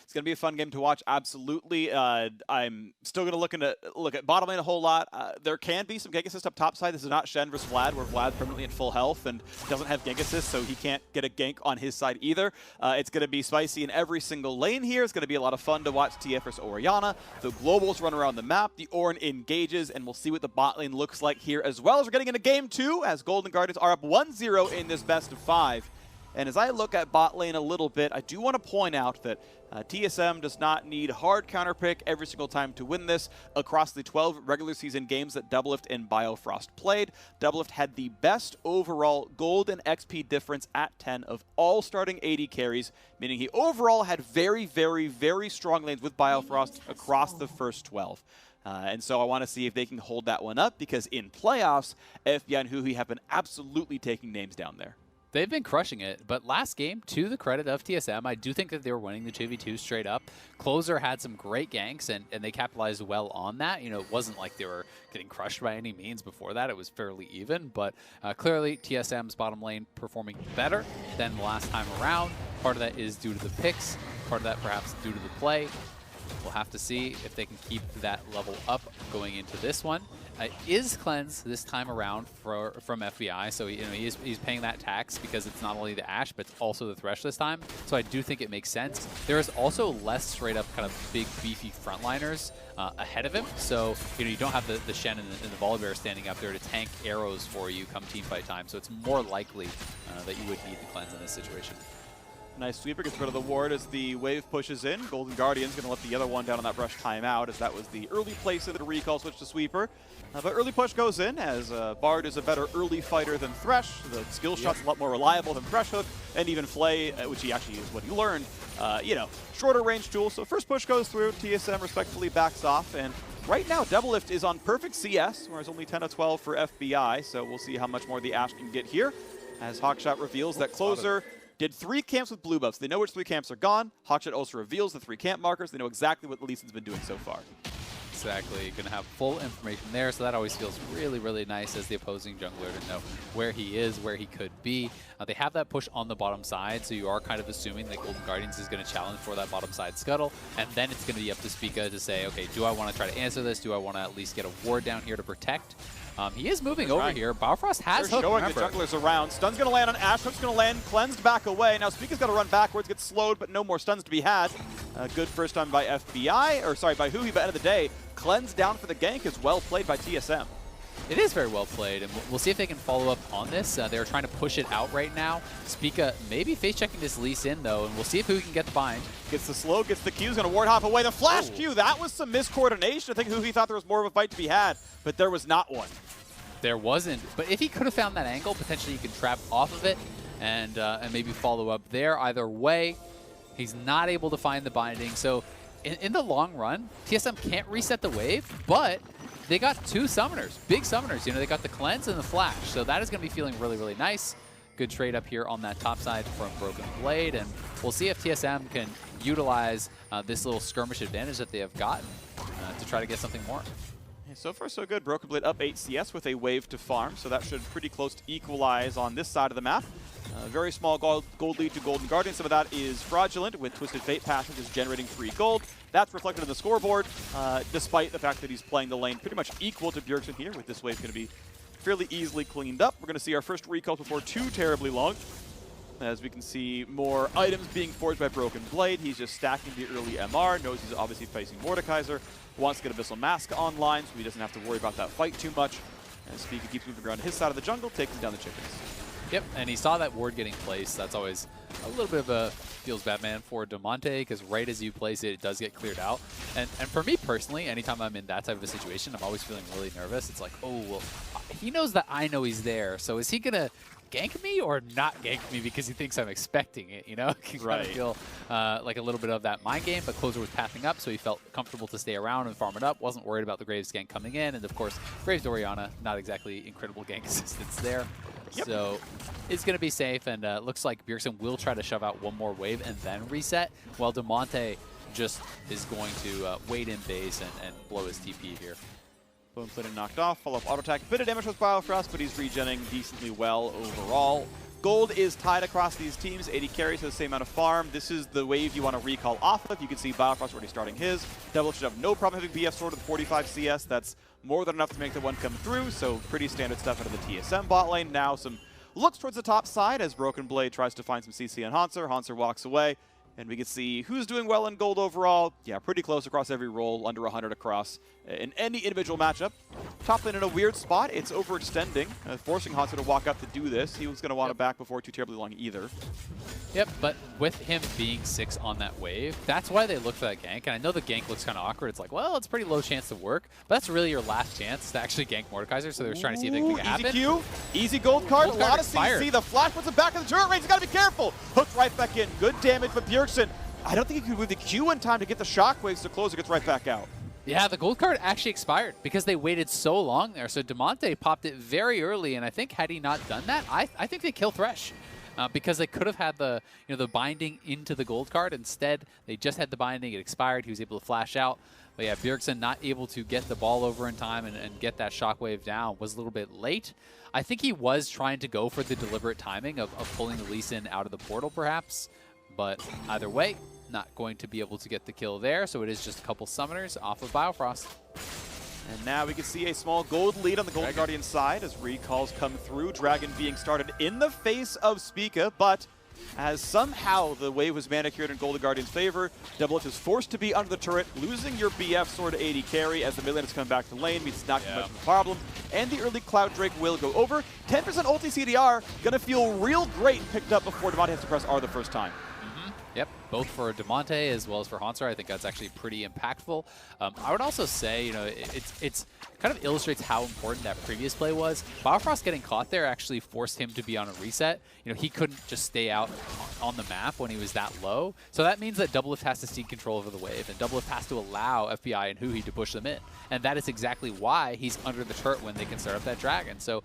It's going to be a fun game to watch, absolutely. I'm still going to look at bottom lane a whole lot. There can be some gank assist up top side. This is not Shen versus Vlad, where Vlad permanently in full health and doesn't have gank assist, so he can't get a gank on his side either. It's going to be spicy in every single lane here. It's going to be a lot of fun to watch TF versus Orianna. The globals run around the map. The Ornn engages, and we'll see what the bot lane looks like here as well as we're getting into game 2, as Golden Guardians are up 1-0 in this best of 5. And as I look at bot lane a little bit, I do want to point out that TSM does not need hard counterpick every single time to win this. Across the 12 regular season games that Doublelift and Biofrost played, Doublelift had the best overall gold and XP difference at 10 of all starting AD carries, meaning he overall had very, very, very strong lanes with Biofrost across the first 12. And so I want to see if they can hold that one up, because in playoffs, FBI and Huhi have been absolutely taking names down there. They've been crushing it, but last game, to the credit of TSM, I do think that they were winning the 2v2 straight up. Closer had some great ganks, and they capitalized well on that. It wasn't like they were getting crushed by any means before that. It was fairly even, but clearly TSM's bottom lane performing better than the last time around. Part of that is due to the picks, part of that perhaps due to the play. We'll have to see if they can keep that level up going into this one. Is cleanse this time around from FBI, so he's paying that tax because it's not only the Ashe, but it's also the Thresh this time. So I do think it makes sense. There is also less straight up kind of big beefy frontliners ahead of him, so you don't have the Shen and the Volibear standing up there to tank arrows for you come teamfight time. So it's more likely that you would need the cleanse in this situation. Nice sweeper, gets rid of the ward as the wave pushes in. Golden Guardian's going to let the other one down on that brush timeout, as that was the early place of the recall switch to sweeper. But early push goes in, as Bard is a better early fighter than Thresh. The skill shot's a lot more reliable than Thresh Hook, and even Flay, which he actually is what he learned, shorter range tool. So first push goes through, TSM respectfully backs off, and right now Doublelift is on perfect CS, whereas only 10 of 12 for FBI, so we'll see how much more the Ashe can get here, as Hawkshot reveals that Closer did 3 camps with blue buffs. They know which 3 camps are gone. Hawkshot also reveals the 3 camp markers. They know exactly what Lee Sin's been doing so far. Exactly. You're going to have full information there, so that always feels really, really nice as the opposing jungler to know where he is, where he could be. They have that push on the bottom side, so you are kind of assuming that Golden Guardians is going to challenge for that bottom side scuttle, and then it's going to be up to Spica to say, okay, do I want to try to answer this? Do I want to at least get a ward down here to protect? He is moving over here. Biofrost has Hook, showing the junglers around. Stun's going to land on Ashe. Hook's going to land. Cleansed back away. Now Spica's got to run backwards, gets slowed, but no more stuns to be had. Good first time by FBI, or sorry, by Huhi, but end of the day, Cleanse down for the gank is well played by TSM. It is very well played, and we'll see if they can follow up on this. They're trying to push it out right now. Spica maybe face-checking this Lee Sin, though, and we'll see if Huhi can get the bind. Gets the slow, gets the Q, is going to ward hop away. The flash Q, that was some miscoordination. I think Huhi thought there was more of a fight to be had, but there was not one. There wasn't, but if he could have found that angle, potentially you could trap off of it and maybe follow up there. Either way, he's not able to find the binding. So in the long run, TSM can't reset the wave, but they got 2 summoners, big summoners. They got the cleanse and the flash, so that is going to be feeling really, really nice. Good trade up here on that top side from Broken Blade, and we'll see if TSM can utilize this little skirmish advantage that they have gotten to try to get something more. So far, so good. Broken Blade up 8 CS with a wave to farm, so that should pretty close to equalize on this side of the map. Very small gold lead to Golden Guardian. Some of that is fraudulent, with Twisted Fate passive is generating free gold. That's reflected in the scoreboard, despite the fact that he's playing the lane pretty much equal to Bjergsen here, with this wave going to be fairly easily cleaned up. We're going to see our first recall before too terribly long. as we can see more items being forged by Broken Blade. He's just stacking the early MR, knows he's obviously facing Mordekaiser, wants to get Abyssal Mask online so he doesn't have to worry about that fight too much. And Spica keeps moving around his side of the jungle, taking down the chickens. Yep, and he saw that ward getting placed. That's always a little bit of a feels bad man for Damonte, because right as you place it, it does get cleared out. And for me personally, anytime I'm in that type of a situation, I'm always feeling really nervous. It's like, oh, well, he knows that I know he's there, so is he going to gank me or not gank me because he thinks I'm expecting it, you know? It can kind of feel like a little bit of that mind game, but Closer was pathing up, so he felt comfortable to stay around and farm it up. Wasn't worried about the Graves gank coming in, and of course, Graves Orianna, not exactly incredible gank assistance there. Yep. So it's going to be safe, and looks like Bjergsen will try to shove out one more wave and then reset, while Damonte just is going to wait in base and blow his TP here. Boom, put in knocked off, follow-up auto attack. Bit of damage with Biofrost, but he's regenning decently well overall. Gold is tied across these teams. 80 carries has the same amount of farm. This is the wave you want to recall off of. You can see Biofrost already starting his. Devil should have no problem having BF Sword with 45 CS. That's more than enough to make the one come through, so pretty standard stuff out of the TSM bot lane. Now some looks towards the top side as Broken Blade tries to find some CC on Hanser. Hanser walks away, and we can see who's doing well in gold overall. Yeah, pretty close across every role, under 100 across in any individual matchup. Top lane in a weird spot. It's overextending, forcing Hanser to walk up to do this. He was going to want it back before too terribly long either. Yep, but with him being 6 on that wave, that's why they look for that gank. And I know the gank looks kind of awkward. It's like, well, it's pretty low chance to work, but that's really your last chance to actually gank Mordekaiser, so they're trying to see if they can make it happen. Easy Q, easy gold card, a lot of CC. The flash puts him back in the turret range. He's got to be careful. Hooked right back in. Good damage, but Bjergsen, I don't think he could move the Q in time to get the shockwaves, so Closer gets right back out. Yeah, the gold card actually expired because they waited so long there. So Damonte popped it very early, and I think had he not done that, I think they kill Thresh. Because they could have had the the binding into the gold card. Instead, they just had the binding. It expired. He was able to flash out. But yeah, Bjergsen not able to get the ball over in time and get that shockwave down. Was a little bit late. I think he was trying to go for the deliberate timing of pulling the Lee Sin out of the portal, perhaps. But either way, not going to be able to get the kill there. So it is just a couple summoners off of Biofrost. And now we can see a small gold lead on the Golden Guardian side as recalls come through. Dragon being started in the face of Spica, but as somehow the wave was manicured in Golden Guardian's favor, Double Lift is forced to be under the turret, losing your BF Sword 80 carry as the mid laners come back to lane. Means it's not too much of a problem. And the early Cloud Drake will go over. 10% ulti CDR, gonna feel real great picked up before Damonte has to press R the first time. Yep, both for Damonte as well as for Hanser. I think that's actually pretty impactful. I would also say, it's kind of illustrates how important that previous play was. Biofrost getting caught there actually forced him to be on a reset. He couldn't just stay out on the map when he was that low. So that means that Doublelift has to seek control over the wave, and Doublelift has to allow FBI and Huhi to push them in. And that is exactly why he's under the turret when they can start up that dragon. So,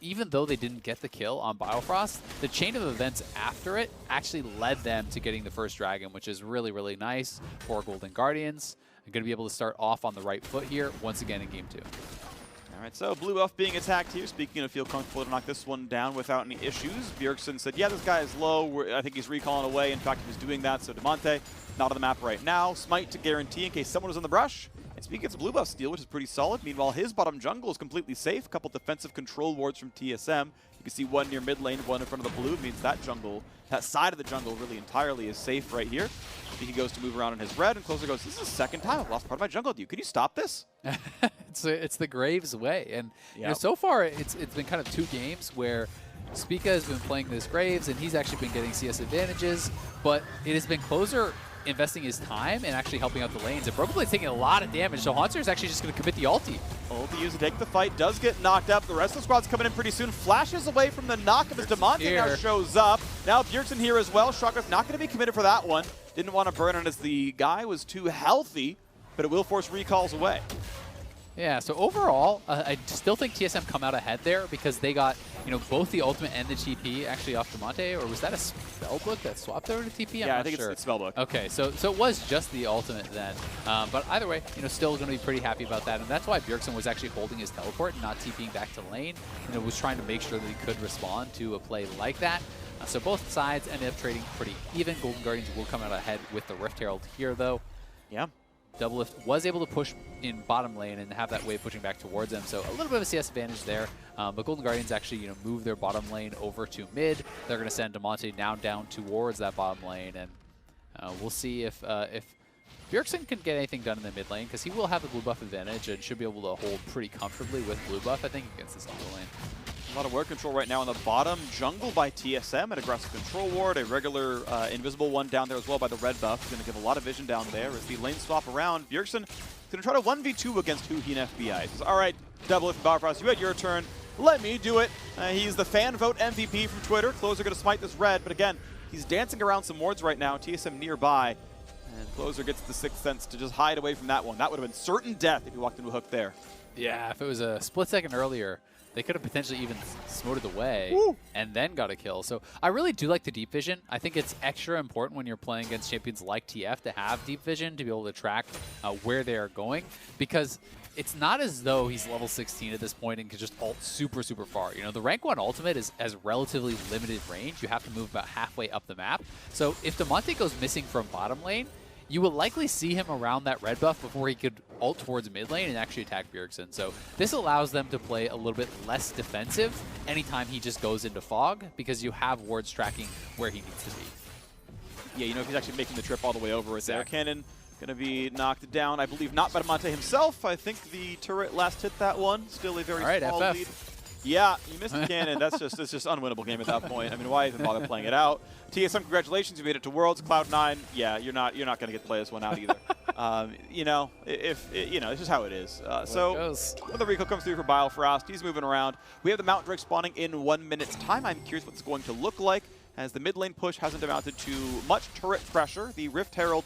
even though they didn't get the kill on Biofrost, the chain of events after it actually led them to getting the first dragon, which is really, really nice for Golden Guardians. I'm going to be able to start off on the right foot here once again in Game 2. All right, so blue buff being attacked here. Speaking of feel comfortable to knock this one down without any issues. Bjergsen said, yeah, this guy is low. I think he's recalling away. In fact, he was doing that. So Damonte, not on the map right now. Smite to guarantee in case someone was in the brush. And Speak gets a blue buff steal, which is pretty solid. Meanwhile, his bottom jungle is completely safe. A couple defensive control wards from TSM. You can see one near mid lane, one in front of the blue. It means that jungle, that side of the jungle really entirely is safe right here. He goes to move around in his red, and Closer goes, this is the second time I've lost part of my jungle to you. Can you stop this? It's the Graves way. And so far, it's been kind of 2 games where Spica has been playing this Graves, and he's actually been getting CS advantages, but it has been Closer investing his time and actually helping out the lanes. And Broken Blade's taking a lot of damage, so Hanser is actually just going to commit the ulti. Ulti used to take the fight, does get knocked up. The rest of the squad's coming in pretty soon. Flashes away from the knock as Damonte now shows up. Now Bjergsen here as well. Shocker's not going to be committed for that one. Didn't want to burn it as the guy was too healthy, but it will force recalls away. Yeah, so overall, I still think TSM come out ahead there because they got, both the ultimate and the TP actually off Damonte, or was that a spellbook that swapped over to TP? Yeah, I think it's spellbook. Okay, so it was just the ultimate then. But either way, still going to be pretty happy about that, and that's why Bjergsen was actually holding his teleport and not TPing back to lane. Was trying to make sure that he could respond to a play like that. So both sides ended up trading pretty even. Golden Guardians will come out ahead with the Rift Herald here, though. Yeah. Doublelift was able to push in bottom lane and have that wave pushing back towards them. So a little bit of a CS advantage there. But Golden Guardians actually, move their bottom lane over to mid. They're going to send Damonte now down towards that bottom lane, and we'll see if Bjergsen can get anything done in the mid lane, because he will have the blue buff advantage and should be able to hold pretty comfortably with blue buff, I think, against this jungle lane. A lot of ward control right now in the bottom jungle by TSM, an aggressive control ward, a regular invisible one down there as well by the red buff. Going to give a lot of vision down there as the lane swap around. Bjergsen going to try to 1v2 against Huhin FBI. He says, all right, Doublelift and Bauerfrost, you had your turn. Let me do it. He's the fan vote MVP from Twitter. Closer going to smite this red, but again, he's dancing around some wards right now. TSM nearby. And Closer gets the sixth sense to just hide away from that one. That would have been certain death if he walked into a hook there. Yeah, if it was a split second earlier, they could have potentially even smoted away and then got a kill. So I really do like the deep vision. I think it's extra important when you're playing against champions like TF to have deep vision to be able to track where they are going, because it's not as though he's level 16 at this point and can just ult super, super far. The rank 1 ultimate has relatively limited range. You have to move about halfway up the map. So if Damonte goes missing from bottom lane, you will likely see him around that red buff before he could ult towards mid lane and actually attack Bjergsen. So this allows them to play a little bit less defensive anytime he just goes into fog, because you have wards tracking where he needs to be. Yeah, if he's actually making the trip all the way over it there. Cannon going to be knocked down, I believe, not by Damonte himself. I think the turret last hit that one. Still a very small lead. Yeah, you missed the cannon. It's just unwinnable game at that point. I mean, why even bother playing it out? TSM, congratulations, you made it to Worlds. Cloud9, yeah, you're not going to get to play this one out either. It's just how it is. So when the recall comes through for Biofrost, he's moving around. We have the Mountain Drake spawning in 1 minute's time. I'm curious what it's going to look like, as the mid lane push hasn't amounted to much turret pressure. The Rift Herald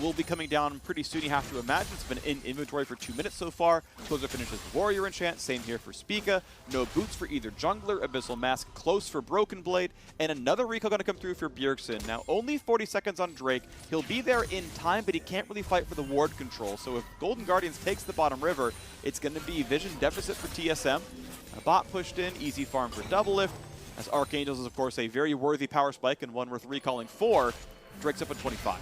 will be coming down pretty soon, you have to imagine. It's been in inventory for 2 minutes so far. Closer finishes Warrior Enchant, same here for Spica. No boots for either jungler, Abyssal Mask close for Broken Blade, and another recall going to come through for Bjergsen. Now, only 40 seconds on Drake. He'll be there in time, but he can't really fight for the ward control. So if Golden Guardians takes the bottom river, it's going to be vision deficit for TSM. A bot pushed in, easy farm for Doublelift, as Archangels is, of course, a very worthy power spike and one worth recalling for. Drake's up at 25.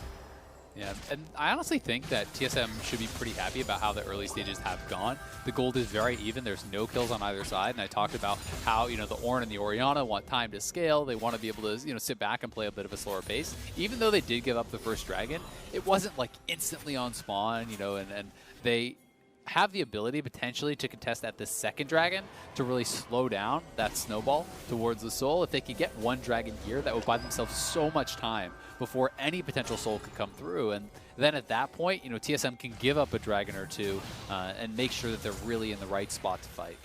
Yeah, and I honestly think that TSM should be pretty happy about how the early stages have gone. The gold is very even. There's no kills on either side, and I talked about how, the Ornn and the Orianna want time to scale. They want to be able to, sit back and play a bit of a slower pace. Even though they did give up the first dragon, it wasn't like instantly on spawn, and they have the ability potentially to contest at the second dragon to really slow down that snowball towards the soul. If they could get one dragon here, that would buy themselves so much time before any potential soul could come through. And then at that point, TSM can give up a dragon or two and make sure that they're really in the right spot to fight.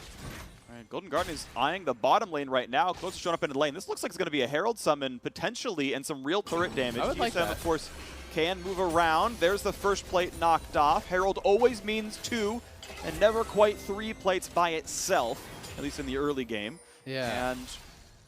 All right, Golden Guardian is eyeing the bottom lane right now. Close to showing up in the lane. This looks like it's going to be a Herald summon potentially and some real turret damage. I would like that. Of course, can move around. There's the first plate knocked off. Herald always means 2 and never quite 3 plates by itself, at least in the early game. Yeah.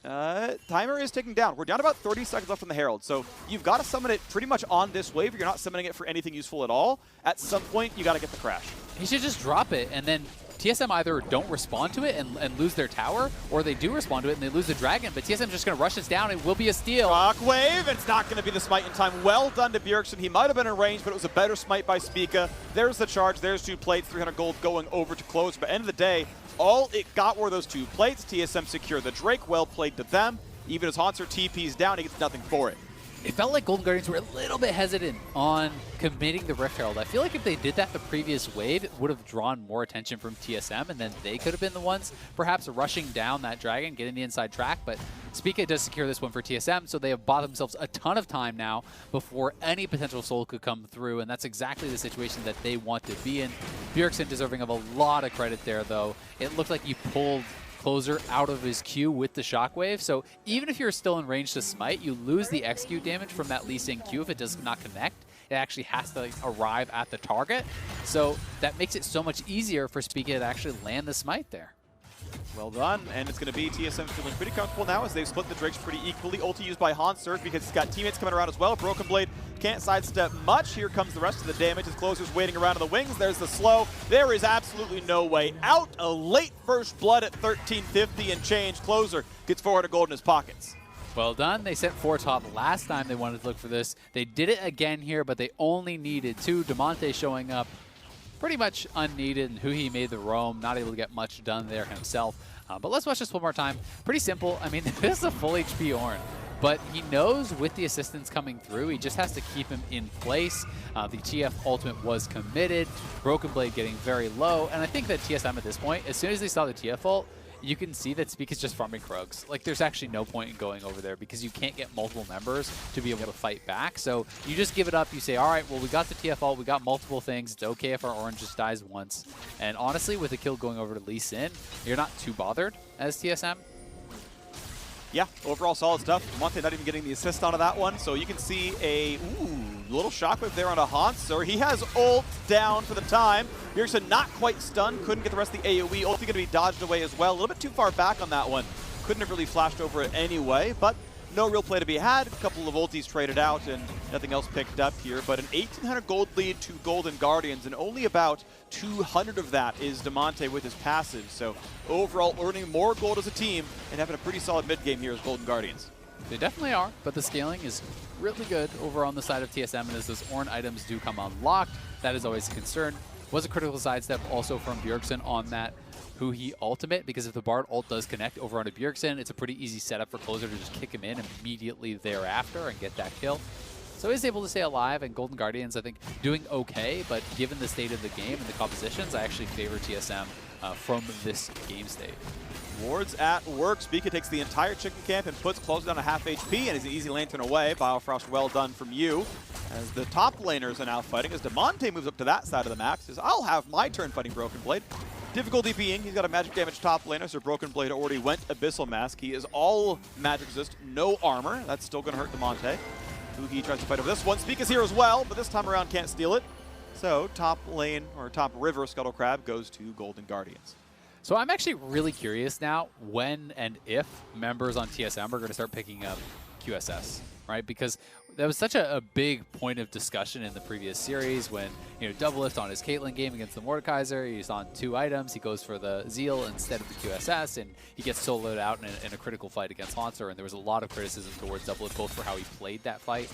And timer is ticking down. We're down about 30 seconds left from the Herald, so you've got to summon it pretty much on this wave. You're not summoning it for anything useful at all. At some point, you got to get the crash. He should just drop it, and then TSM either don't respond to it and lose their tower, or they do respond to it and they lose the dragon, but TSM's just going to rush this down. It will be a steal. Shockwave, it's not going to be the smite in time. Well done to Bjergsen. He might have been in range, but it was a better smite by Spica. There's the charge. There's 2 plates, 300 gold going over to Closer. But end of the day, all it got were those 2 plates. TSM secured the Drake. Well played to them. Even as Haunter TP's down, he gets nothing for it. It felt like Golden Guardians were a little bit hesitant on committing the Rift Herald. I feel like if they did that the previous wave, it would have drawn more attention from TSM, and then they could have been the ones perhaps rushing down that dragon, getting the inside track. But Spica does secure this one for TSM, so they have bought themselves a ton of time now before any potential soul could come through, and that's exactly the situation that they want to be in. Bjergsen deserving of a lot of credit there, though. It looked like you pulled Closer out of his Q with the Shockwave, so even if you're still in range to smite, you lose the execute damage from that Lee Sin Q if it does not connect. It actually has to arrive at the target, so that makes it so much easier for Spica to actually land the smite there. Well done, and it's going to be TSM feeling pretty comfortable now as they've split the Drakes pretty equally. Ulti used by Hansur because he's got teammates coming around as well. Broken Blade can't sidestep much. Here comes the rest of the damage as Closer's waiting around in the wings. There's the slow. There is absolutely no way out. A late first blood at 1350 and change. Closer gets 400 gold in his pockets. Well done. They sent 4 top last time they wanted to look for this. They did it again here, but they only needed 2. Damonte showing up pretty much unneeded, and Huhi made the roam, not able to get much done there himself. But let's watch this one more time. Pretty simple. I mean, this is a full HP Ornn. But he knows with the assistance coming through, he just has to keep him in place. The TF ultimate was committed. Broken Blade getting very low. And I think that TSM at this point, as soon as they saw the TF ult, you can see that Speak is just farming Krugs. Like, there's actually no point in going over there because you can't get multiple members to be able to fight back. So you just give it up. You say, all right, well, we got the TF ult. We got multiple things. It's okay if our Ornn just dies once. And honestly, with a kill going over to Lee Sin, you're not too bothered as TSM. Yeah, overall solid stuff. Monte not even getting the assist onto that one, so you can see a little shockwave there on a Hanser. He has ult down for the time. Bjergsen not quite stunned, couldn't get the rest of the AoE. Ulti going to be dodged away as well. A little bit too far back on that one. Couldn't have really flashed over it anyway, but no real play to be had. A couple of ultis traded out and nothing else picked up here, but an 1,800 gold lead to Golden Guardians, and only about 200 of that is Damonte with his passive. So overall earning more gold as a team and having a pretty solid mid game here as Golden Guardians. They definitely are, but the scaling is really good over on the side of TSM, and as those Ornn items do come unlocked, that is always a concern. Was a critical sidestep also from Bjergsen on that Huhi ultimate, because if the Bard ult does connect over onto Bjergsen, it's a pretty easy setup for Closer to just kick him in immediately thereafter and get that kill. So he's able to stay alive, and Golden Guardians, I think, doing okay, but given the state of the game and the compositions, I actually favor TSM from this game state. Wards at work. Spica takes the entire chicken camp and puts Closer down to half HP and is an easy lantern away. Biofrost, well done from you. As the top laners are now fighting, as Damonte moves up to that side of the map, says, I'll have my turn fighting Broken Blade. Difficulty being, he's got a magic damage top laner, so Broken Blade already went Abyssal Mask. He is all magic resist, no armor. That's still going to hurt Damonte. Huhi tries to fight over this one. Spica's here as well, but this time around can't steal it. So top lane, or top river, Scuttle Crab goes to Golden Guardians. So I'm actually really curious now when and if members on TSM are going to start picking up QSS, right? Because that was such a big point of discussion in the previous series when, you know, Doublelift on his Caitlyn game against the Mordekaiser, he's on 2 items, he goes for the Zeal instead of the QSS, and he gets soloed out in a critical fight against Hanser, and there was a lot of criticism towards Doublelift, both for how he played that fight,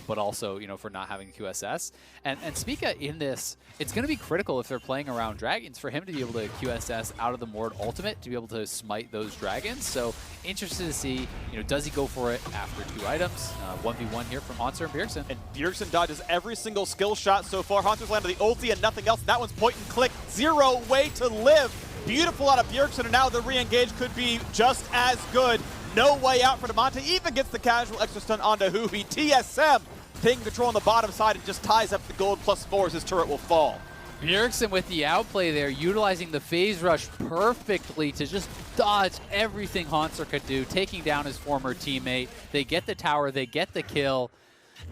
but also, you know, for not having QSS. And Spica in this, it's going to be critical if they're playing around dragons for him to be able to QSS out of the Mord ultimate to be able to smite those dragons. So interested to see, you know, does he go for it after 2 items? 1v1 here from Hanser and Bjergsen. And Bjergsen dodges every single skill shot so far. Hanser's landed the ulti and nothing else. That one's point and click. 0 way to live. Beautiful out of Bjergsen, and now the re-engage could be just as good. No way out for Damonte. Even gets the casual extra stun onto Huhi. TSM taking control on the bottom side and just ties up the gold +4 as his turret will fall. Bjergsen with the outplay there, utilizing the phase rush perfectly to just dodge everything Hanser could do, taking down his former teammate. They get the tower, they get the kill.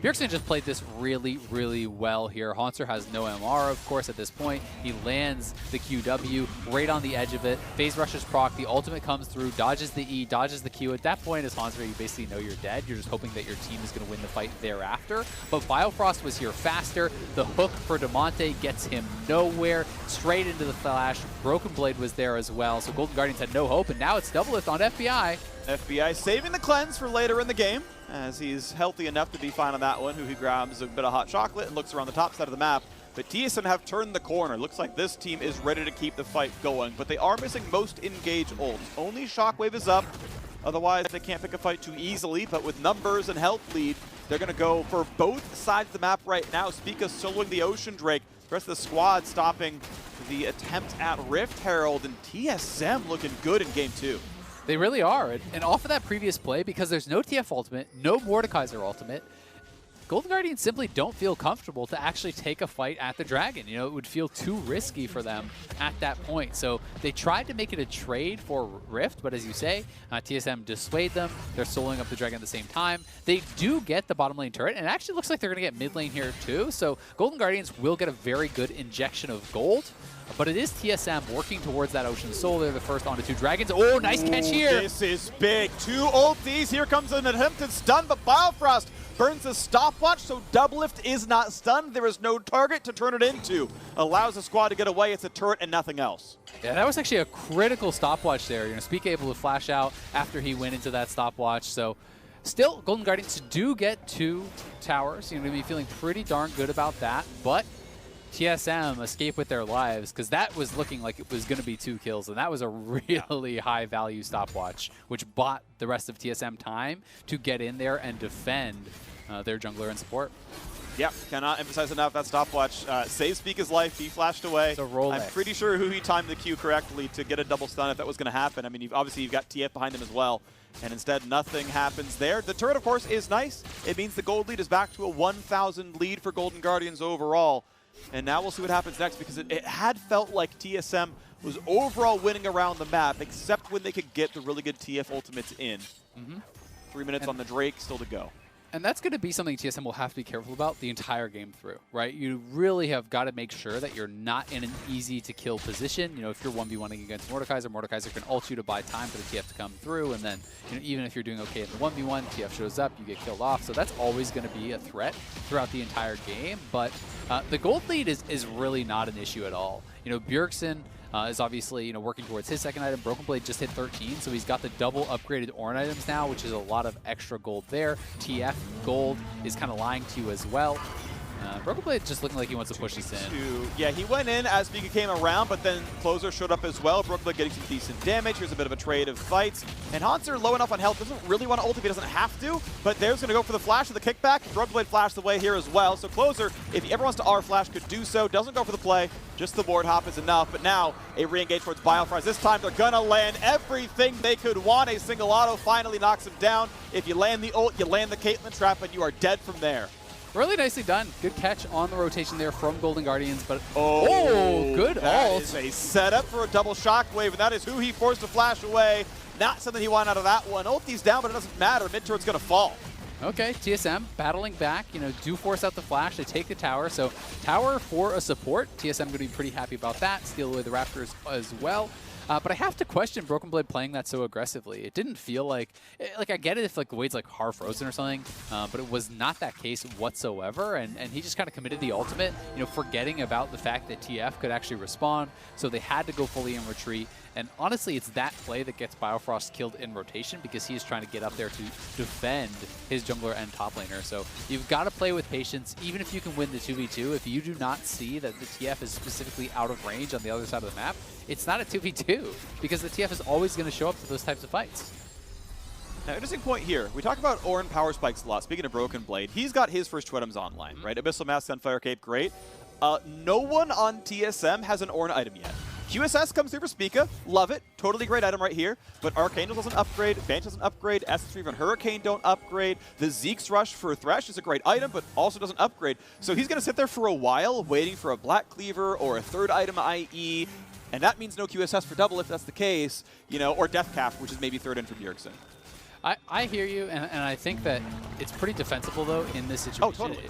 Bjergsen just played this really, really well here. Hanser has no MR, of course, at this point. He lands the QW right on the edge of it. Phase rushes proc, the ultimate comes through, dodges the E, dodges the Q. At that point, as Hanser, you basically know you're dead. You're just hoping that your team is going to win the fight thereafter. But Biofrost was here faster. The hook for Damonte gets him nowhere. Straight into the flash. Broken Blade was there as well. So Golden Guardians had no hope, and now it's Doublelift on FBI. FBI saving the cleanse for later in the game, as he's healthy enough to be fine on that one. Huhi grabs a bit of hot chocolate and looks around the top side of the map. But TSM have turned the corner. Looks like this team is ready to keep the fight going, but they are missing most engage ults. Only Shockwave is up. Otherwise, they can't pick a fight too easily, but with numbers and health lead, they're going to go for both sides of the map right now. Spica soloing the Ocean Drake. The rest of the squad stopping the attempt at Rift Herald, and TSM looking good in game 2. They really are. And off of that previous play, because there's no TF ultimate, no Mordekaiser ultimate, Golden Guardians simply don't feel comfortable to actually take a fight at the Dragon. You know, it would feel too risky for them at that point. So they tried to make it a trade for Rift, but as you say, TSM dissuade them. They're soloing up the Dragon at the same time. They do get the bottom lane turret, and it actually looks like they're going to get mid lane here too. So Golden Guardians will get a very good injection of gold. But it is TSM working towards that Ocean Soul. They're the first onto 2 dragons. Oh, nice catch here. This is big. 2 ultis. Here comes an attempted stun, but Biofrost burns the stopwatch, so Doublelift is not stunned. There is no target to turn it into. Allows the squad to get away. It's a turret and nothing else. Yeah, that was actually a critical stopwatch there. You know, Speak able to flash out after he went into that stopwatch. So Still, Golden Guardians do get 2 towers. You're going to be feeling pretty darn good about that, but TSM escape with their lives, because that was looking like it was going to be 2 kills, and that was a really high-value stopwatch, which bought the rest of TSM time to get in there and defend their jungler and support. Yeah, cannot emphasize enough that stopwatch. Save Spica's life, he flashed away. I'm pretty sure who he timed the Q correctly to get a double stun if that was going to happen. I mean, obviously you've got TF behind him as well, and instead nothing happens there. The turret, of course, is nice. It means the gold lead is back to a 1,000 lead for Golden Guardians overall. And now we'll see what happens next, because it had felt like TSM was overall winning around the map, except when they could get the really good TF ultimates in. 3 minutes on the Drake, still to go. And that's going to be something TSM will have to be careful about the entire game through, right? You really have got to make sure that you're not in an easy-to-kill position. You know, if you're 1v1ing against Mordekaiser, Mordekaiser can ult you to buy time for the TF to come through, and then, you know, even if you're doing okay in the 1v1, TF shows up, you get killed off. So that's always going to be a threat throughout the entire game. But the gold lead is really not an issue at all. You know, Bjergsen is obviously, you know, working towards his second item. Broken Blade just hit 13, so he's got the double upgraded Ornn items now, which is a lot of extra gold there. TF gold is kind of lying to you as well. Broken Blade just looking like he wants to push this in. Yeah, he went in as Spica came around, but then Closer showed up as well. Broken Blade getting some decent damage. Here's a bit of a trade of fights. And Hanser, low enough on health, doesn't really want to ult if he doesn't have to, but there's going to go for the flash of the kickback. Broken Blade flashed away here as well. So Closer, if he ever wants to R-flash, could do so. Doesn't go for the play. Just the ward hop is enough. But now a re-engage towards Biofries. This time they're going to land everything they could want. A single auto finally knocks him down. If you land the ult, you land the Caitlyn trap, and you are dead from there. Really nicely done. Good catch on the rotation there from Golden Guardians, but good ult. That is a setup for a double shockwave, and that is who he forced to flash away. Not something he wanted out of that one. Ulti's down, but it doesn't matter. Mid-turret's going to fall. Okay, TSM battling back, you know, do force out the flash. They take the tower, so tower for a support. TSM going to be pretty happy about that. Steal away the Raptors as well. But I have to question Broken Blade playing that so aggressively. It didn't feel like I get it if like Wade's like hard frozen or something, but it was not that case whatsoever. And he just kind of committed the ultimate, you know, forgetting about the fact that TF could actually respawn. So they had to go fully in retreat. And honestly, it's that play that gets Biofrost killed in rotation, because he is trying to get up there to defend his jungler and top laner. So you've got to play with patience, even if you can win the 2v2. If you do not see that the TF is specifically out of range on the other side of the map, it's not a 2v2, because the TF is always going to show up to those types of fights. Now, interesting point here. We talk about Ornn power spikes a lot. Speaking of Broken Blade, he's got his first Tweedums online, right? Abyssal Mask, Sunfire Cape, great. No one on TSM has an Ornn item yet. QSS comes through for Spica. Love it. Totally great item right here. But Arcane doesn't upgrade. Vanish doesn't upgrade. Essence even Hurricane don't upgrade. The Zeke's Rush for Thresh is a great item, but also doesn't upgrade. So he's going to sit there for a while waiting for a Black Cleaver or a third item IE. And that means no QSS for double if that's the case, you know, or Death Calf, which is maybe third in for Bjergsen. I hear you, and I think that it's pretty defensible, though, in this situation. Oh, totally.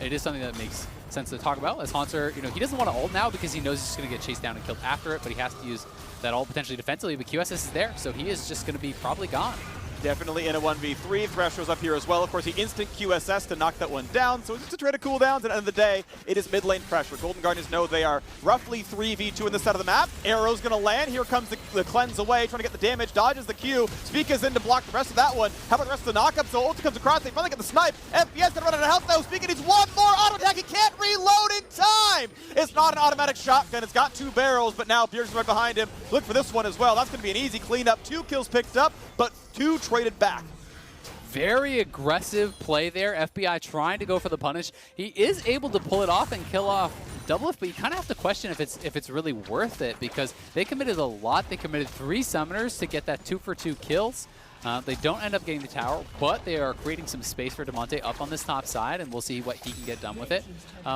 It is something that makes sense to talk about. As Hanser, you know, he doesn't want to ult now because he knows he's just going to get chased down and killed after it, but he has to use that ult potentially defensively, but QSS is there, so he is just going to be probably gone. Definitely in a 1v3. Thresh shows up here as well. Of course, he instant QSS to knock that one down. So it's just a trade of cooldowns. And at the end of the day, it is mid lane pressure. Golden Guardians know they are roughly 3v2 in this side of the map. Arrow's going to land. Here comes the cleanse away, trying to get the damage. Dodges the Q. Spica's in to block the rest of that one. How about the rest of the knockup? So ulti comes across. They finally get the snipe. FPS going to run out of health, though. Spica needs one more auto attack. He can't reload in time. It's not an automatic shotgun. It's got 2 barrels, but now Bjergsen's right behind him. Look for this one as well. That's going to be an easy cleanup. 2 kills picked up, but 2 traded back. Very aggressive play there. FBI trying to go for the punish. He is able to pull it off and kill off Doublelift, but you kind of have to question if it's really worth it, because they committed a lot. They committed 3 summoners to get that 2-for-2 kills. They don't end up getting the tower, but they are creating some space for Damonte up on this top side, and we'll see what he can get done with it.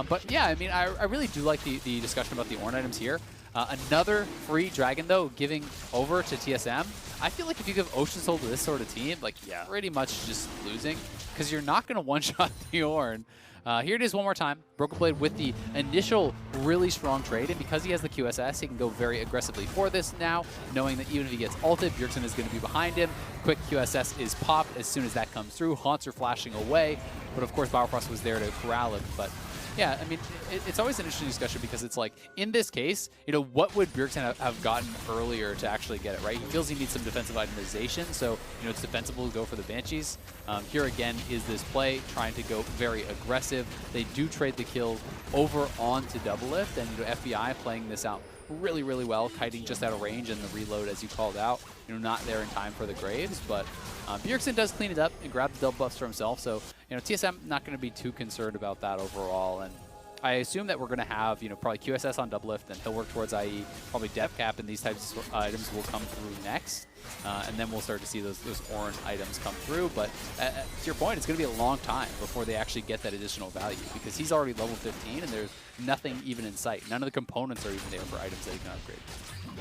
But yeah, I mean, I really do like the discussion about the Ornn items here. Another free Dragon, though, giving over to TSM. I feel like if you give Ocean Soul to this sort of team, like, pretty much just losing, because you're not going to one-shot the Ornn. Here it is one more time. Broken Blade with the initial really strong trade, and because he has the QSS, he can go very aggressively for this now, knowing that even if he gets ulted, Bjergsen is going to be behind him. Quick QSS is popped as soon as that comes through. Haunts are flashing away, but of course Biofrost was there to corral him. But Yeah, I mean, it's always an interesting discussion because it's like, in this case, you know, what would Bjergsen have gotten earlier to actually get it, right? He feels he needs some defensive itemization, so, you know, it's defensible to go for the Banshees. Here again is this play, trying to go very aggressive. They do trade the kills over onto Double Lift, and, you know, FBI playing this out really, really well, kiting just out of range, and the reload, as you called out, you know, not there in time for the Graves, but Bjergsen does clean it up and grab the double buffs for himself, so, you know, TSM not going to be too concerned about that overall, and I assume that we're going to have, you know, probably QSS on double lift, and he'll work towards IE, probably death cap, and these types of items will come through next, and then we'll start to see those Orin items come through, but to your point, it's going to be a long time before they actually get that additional value, because he's already level 15, and there's nothing even in sight. None of the components are even there for items that he can upgrade.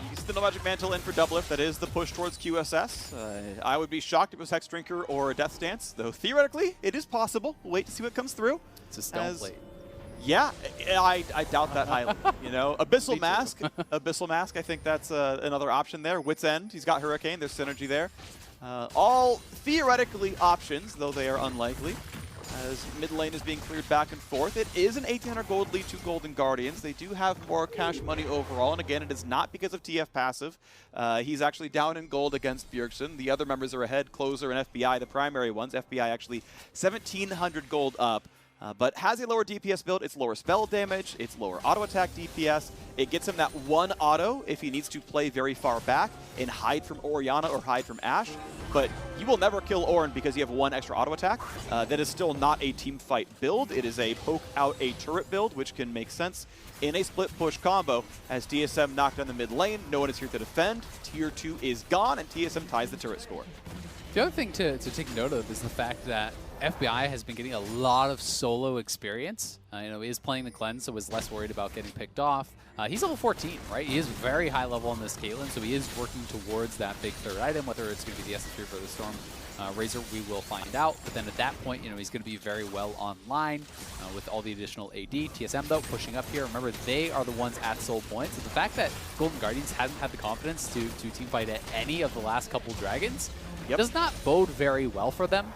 He's the No Magic Mantle in for double lift. That is the push towards QSS. I would be shocked if it was Hex Drinker or a Death Stance, though theoretically it is possible. We'll wait to see what comes through. It's a stone plate. Yeah, I doubt that highly. You know, Abyssal Mask. Abyssal Mask, I think that's another option there. Wit's End, he's got Hurricane. There's synergy there. All theoretically options, though they are unlikely, as mid lane is being cleared back and forth. It is an 1,800 gold lead to Golden Guardians. They do have more cash money overall, and again, it is not because of TF passive. He's actually down in gold against Bjergsen. The other members are ahead, Closer and FBI, the primary ones. FBI actually 1,700 gold up. But has a lower DPS build, it's lower spell damage, it's lower auto attack DPS. It gets him that one auto if he needs to play very far back and hide from Orianna or hide from Ashe. But you will never kill Orin because you have one extra auto attack. That is still not a team fight build. It is a poke out a turret build, which can make sense in a split push combo. As TSM knocked down the mid lane, no one is here to defend. Tier 2 is gone, and TSM ties the turret score. The other thing to take note of is the fact that FBI has been getting a lot of solo experience. You know, he is playing the cleanse, so was less worried about getting picked off. He's level 14, right? He is very high level on this Caitlyn, so he is working towards that big third item, whether it's going to be the SS3 for the Storm Razor, we will find out. But then at that point, you know, he's going to be very well online with all the additional AD. TSM, though, pushing up here. Remember, they are the ones at soul points. So the fact that Golden Guardians hasn't had the confidence to teamfight at any of the last couple dragons does not bode very well for them.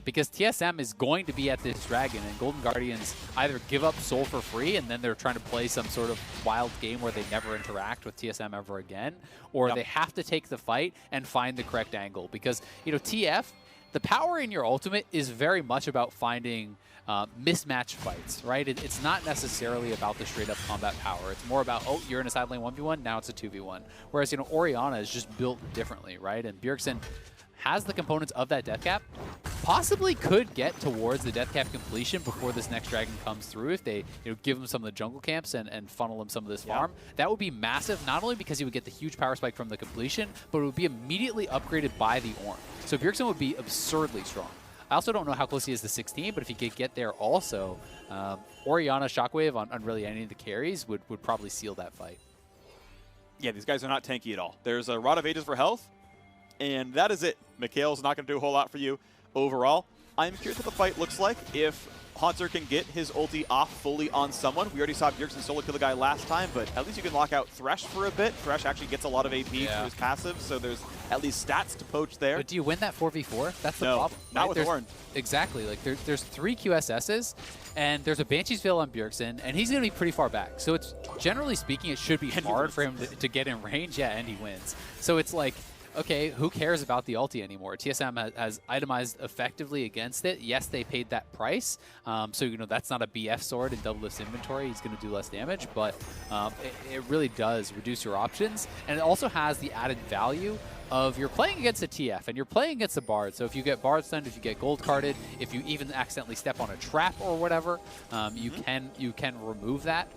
Because TSM is going to be at this dragon, and Golden Guardians either give up soul for free and then they're trying to play some sort of wild game where they never interact with TSM ever again, or they have to take the fight and find the correct angle. Because, you know, TF, the power in your ultimate is very much about finding mismatch fights, right? It's not necessarily about the straight up combat power. It's more about, oh, you're in a side lane 1v1, now it's a 2v1. Whereas, you know, Orianna is just built differently, right? And Bjergsen has the components of that death cap, possibly could get towards the death cap completion before this next dragon comes through if they, you know, give him some of the jungle camps and funnel him some of this farm. That would be massive, not only because he would get the huge power spike from the completion, but it would be immediately upgraded by the Ornn. So Bjergsen would be absurdly strong. I also don't know how close he is to 16, but if he could get there also, Orianna Shockwave on really any of the carries would probably seal that fight. Yeah, these guys are not tanky at all. There's a Rod of Ages for health, and that is it. Mikhail's not going to do a whole lot for you overall. I'm curious what the fight looks like if Haunter can get his ulti off fully on someone. We already saw Bjergsen solo kill the guy last time, but at least you can lock out Thresh for a bit. Thresh actually gets a lot of AP through his passive, so there's at least stats to poach there. But do you win that 4v4? That's the problem. Not with Orin. Exactly. Like there's 3 QSSs, and there's a Banshee's Veil on Bjergsen, and he's going to be pretty far back. So it's, generally speaking, it should be hard for him to get in range. Yeah, and he wins. So it's like, okay, who cares about the ulti anymore? TSM has itemized effectively against it. Yes, they paid that price. So, you know, that's not a BF sword in double lift's inventory. He's going to do less damage, but it really does reduce your options. And it also has the added value of you're playing against a TF and you're playing against a Bard. So if you get Bard stunned, if you get gold carded, if you even accidentally step on a trap or whatever, you can remove that.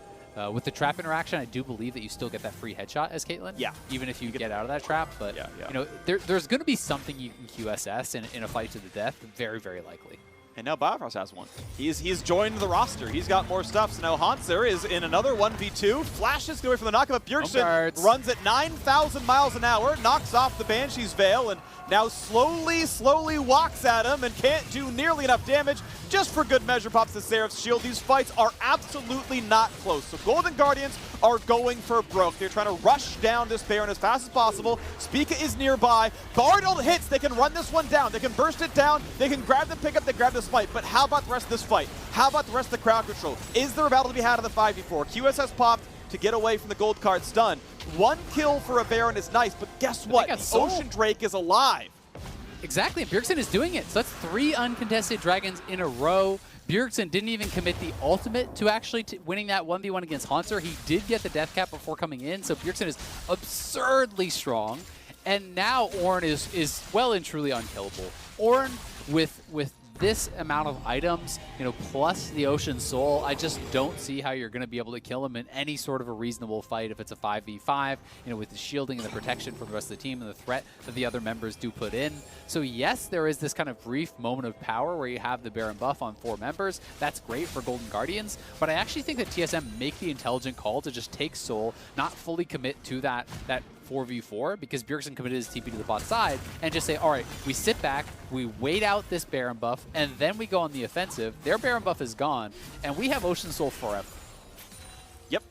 With the trap interaction, I do believe that you still get that free headshot as Caitlyn. Yeah. Even if you get out of that trap. But, you know, there's going to be something you can QSS in a fight to the death. Very, very likely. And now Biofrost has one. He's joined the roster. He's got more stuff. So now Haunter is in another 1v2. Flashes away from the knockup. Bjergsen runs at 9,000 miles an hour, knocks off the Banshee's Veil, and now slowly walks at him and can't do nearly enough damage. just for good measure, pops the Seraph's shield. These fights are absolutely not close. So Golden Guardians are going for broke. They're trying to rush down this Baron as fast as possible. Spica is nearby. Bardal hits. They can run this one down. They can burst it down. They can grab the pickup. They grab this fight. But how about the rest of this fight? How about the rest of the crowd control? Is there a battle to be had in the 5v4? QS has popped to get away from the gold card stun. 1 kill for a Baron is nice, but guess what? The Ocean Drake is alive. Exactly, and Bjergsen is doing it. So that's 3 uncontested dragons in a row. Bjergsen didn't even commit the ultimate to actually winning that 1v1 against Haunter. He did get the death cap before coming in, so Bjergsen is absurdly strong. And now Ornn is well and truly unkillable. Ornn with this amount of items, plus the Ocean Soul, I just don't see how you're going to be able to kill him in any sort of a reasonable fight if it's a 5v5, with the shielding and the protection from the rest of the team and the threat that the other members do put in. So yes, there is this kind of brief moment of power where you have the Baron buff on 4 members. That's great for Golden Guardians, but I actually think that TSM make the intelligent call to just take Soul, not fully commit to that 4v4, because Bjergsen committed his TP to the bot side, and just say, all right, we sit back, we wait out this Baron buff, and then we go on the offensive. Their Baron buff is gone, and we have Ocean Soul forever. Yep.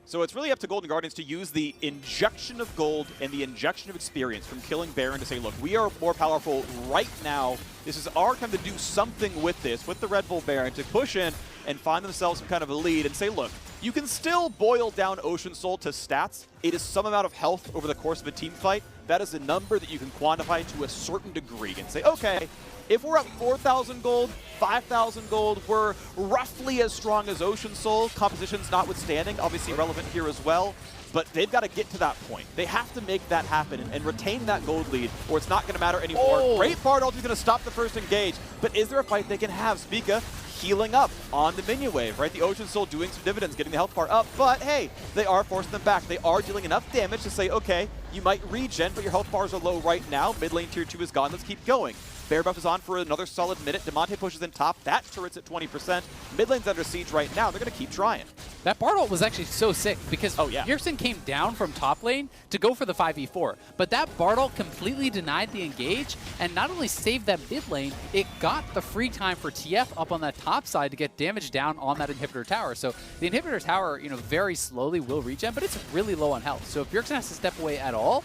So it's really up to Golden Guardians to use the injection of gold and the injection of experience from killing Baron to say, look, we are more powerful right now. This is our time to do something with this, with the Red Bull Baron, to push in and find themselves some kind of a lead and say, look, you can still boil down Ocean Soul to stats. It is some amount of health over the course of a team fight. That is a number that you can quantify to a certain degree and say, okay, if we're up 4,000 gold, 5,000 gold, we're roughly as strong as Ocean Soul, compositions notwithstanding, obviously relevant here as well. But they've got to get to that point. They have to make that happen and retain that gold lead, or it's not going to matter anymore. Great Bard ult is going to stop the first engage, but is there a fight they can have? Spica healing up on the minion wave, right? The Ocean Soul doing some dividends, getting the health bar up, but hey, they are forcing them back. They are dealing enough damage to say, okay, you might regen, but your health bars are low right now. Mid lane tier 2 is gone. Let's keep going. Bear buff is on for another solid minute. Demonte pushes in top. That turret's at 20%. Mid lane's under siege right now. They're going to keep trying. That Bard ult was actually so sick because Bjergsen came down from top lane to go for the 5v4. But that Bard ult completely denied the engage and not only saved that mid lane, it got the free time for TF up on that top side to get damage down on that inhibitor tower. So the inhibitor tower, very slowly will regen, but it's really low on health. So if Bjergsen has to step away at all,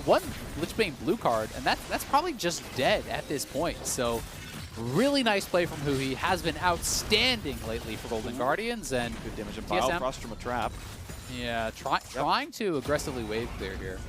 one Lichbane blue card, and that's probably just dead at this point. So really nice play from Huhi. Has been outstanding lately for Golden Guardians, and good damage and pile frost from a trap. Yeah, trying to aggressively wave clear here.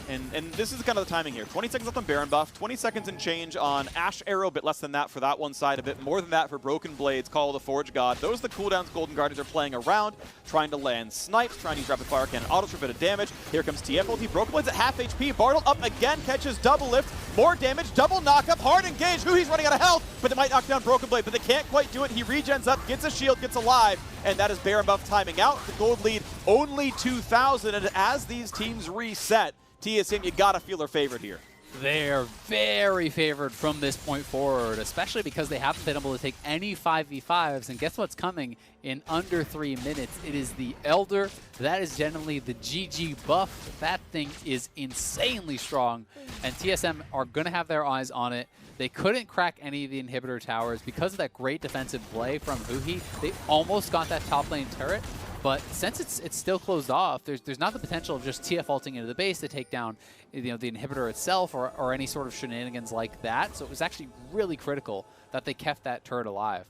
And this is kind of the timing here. 20 seconds left on Baron buff, 20 seconds and change on Ash Arrow, a bit less than that for that one side, a bit more than that for Broken Blades, Call of the Forge God. Those are the cooldowns Golden Guardians are playing around, trying to land snipes, trying to use rapid fire cannon autos for a bit of damage. Here comes TF ulti, Broken Blades at half HP, Bartle up again, catches double lift, more damage, double knock up, hard engage, Huhi's running out of health, but they might knock down Broken Blade, but they can't quite do it. He regens up, gets a shield, gets alive, and that is Baron buff timing out. The gold lead only 2,000, and as these teams reset, TSM, you gotta feel their favorite here. They're very favored from this point forward, especially because they haven't been able to take any 5v5s. And guess what's coming in under 3 minutes? It is the Elder. That is generally the GG buff. That thing is insanely strong, and TSM are going to have their eyes on it. They couldn't crack any of the inhibitor towers because of that great defensive play from Huhi. They almost got that top lane turret. But since it's still closed off, there's not the potential of just TF ulting into the base to take down the inhibitor itself or any sort of shenanigans like that. So it was actually really critical that they kept that turret alive.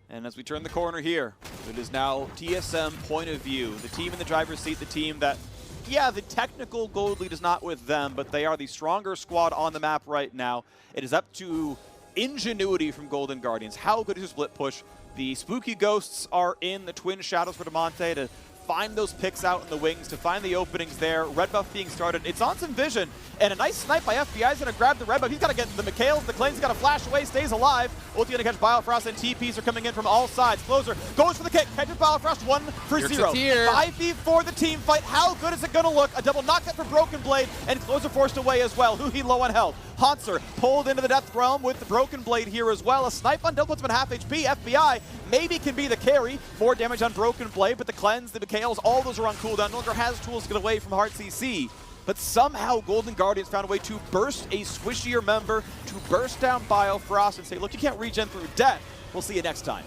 And as we turn the corner here, it is now TSM point of view. The team in the driver's seat, the team that, yeah, the technical gold lead is not with them, but they are the stronger squad on the map right now. It is up to ingenuity from Golden Guardians. How good is your split push? The spooky ghosts are in the twin shadows for Demonte to find those picks out in the wings, to find the openings there. Red buff being started. It's on some vision, and a nice snipe by FBI is going to grab the red buff. He's got to get the Mikhails. The Claim's got to flash away, stays alive. Ulti going to catch Biofrost, and TPs are coming in from all sides. Closer goes for the kick, catches Biofrost 1 for 0. 5v4 the team fight. How good is it going to look? A double knockup for Broken Blade, and Closer forced away as well. Huhi low on health. Haunter pulled into the Death Realm with the Broken Blade here as well. A snipe on Double puts him at half HP. FBI maybe can be the carry. More damage on Broken Blade, but the Cleanse, the Mikhails, all those are on cooldown. No longer has tools to get away from Hard CC. but somehow Golden Guardians found a way to burst a squishier member, to burst down Biofrost and say, look, you can't regen through death. We'll see you next time.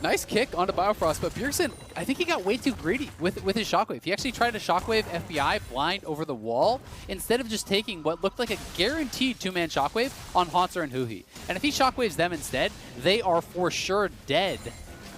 Nice kick onto Biofrost, but Bjergsen, I think he got way too greedy with his Shockwave. He actually tried to Shockwave FBI blind over the wall instead of just taking what looked like a guaranteed two-man Shockwave on Haunter and Huhi. And if he Shockwaves them instead, they are for sure dead.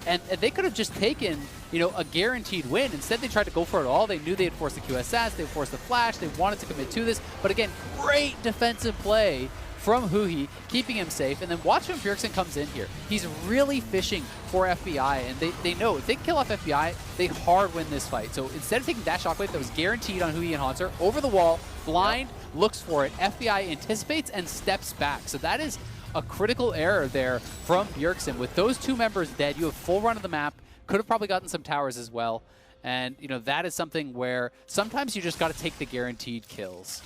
And they could have just taken, you know, a guaranteed win. Instead, they tried to go for it all. They knew they had forced the QSS, they forced the flash, they wanted to commit to this. But again, great defensive play from Huhi, keeping him safe. And then watch when Bjergsen comes in here. He's really fishing for FBI, and they know if they kill off FBI, they hard win this fight. So instead of taking that Shockwave that was guaranteed on Huhi and Haunter, over the wall, blind, looks for it, FBI anticipates and steps back. So that is a critical error there from Bjergsen. With those two members dead, you have full run of the map, could have probably gotten some towers as well. And, you know, that is something where sometimes you just got to take the guaranteed kills.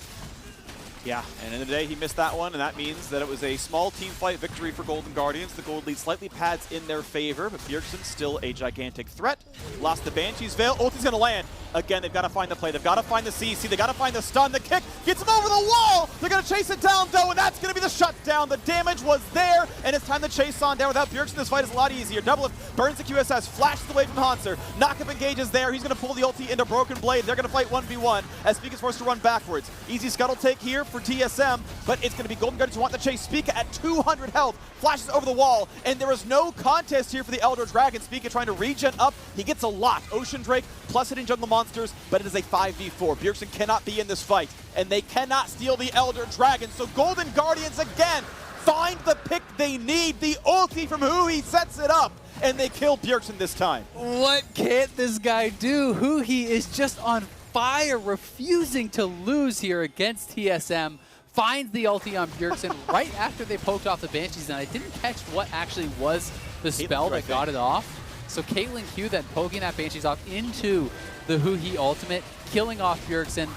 Yeah, and in the day, he missed that one, and that means that it was a small team fight victory for Golden Guardians. The gold lead slightly pads in their favor, but Bjergsen still a gigantic threat. Lost the Banshee's Veil. Ulti's going to land. Again, they've got to find the play. They've got to find the CC. They've got to find the stun. The kick gets him over the wall. They're going to chase it down, though, and that's going to be the shutdown. The damage was there, and it's time to chase on down. Without Bjergsen, this fight is a lot easier. Doublelift burns the QSS, flashes away from Haunter. Knockup engages there. He's going to pull the ulti into Broken Blade. They're going to fight 1v1 as Spica is forced to run backwards. Easy scuttle take here for TSM, but it's going to be Golden Guardians who want to chase Spica at 200 health. Flashes over the wall, and there is no contest here for the Elder Dragon. Spica trying to regen up. He gets a lot. Ocean Drake plus hitting jungle monsters, but it is a 5v4. Bjergsen cannot be in this fight, and they cannot steal the Elder Dragon. So Golden Guardians again find the pick they need. The ulti from Huhi sets it up, and they kill Bjergsen this time. What can't this guy do? Huhi is just on fire, refusing to lose here against TSM. Finds the ulti on Bjergsen right after they poked off the Banshees, and I didn't catch what actually was the spell that got it off. So Caitlyn Q then poking that Banshees off into the Huhi ultimate, killing off Bjergsen,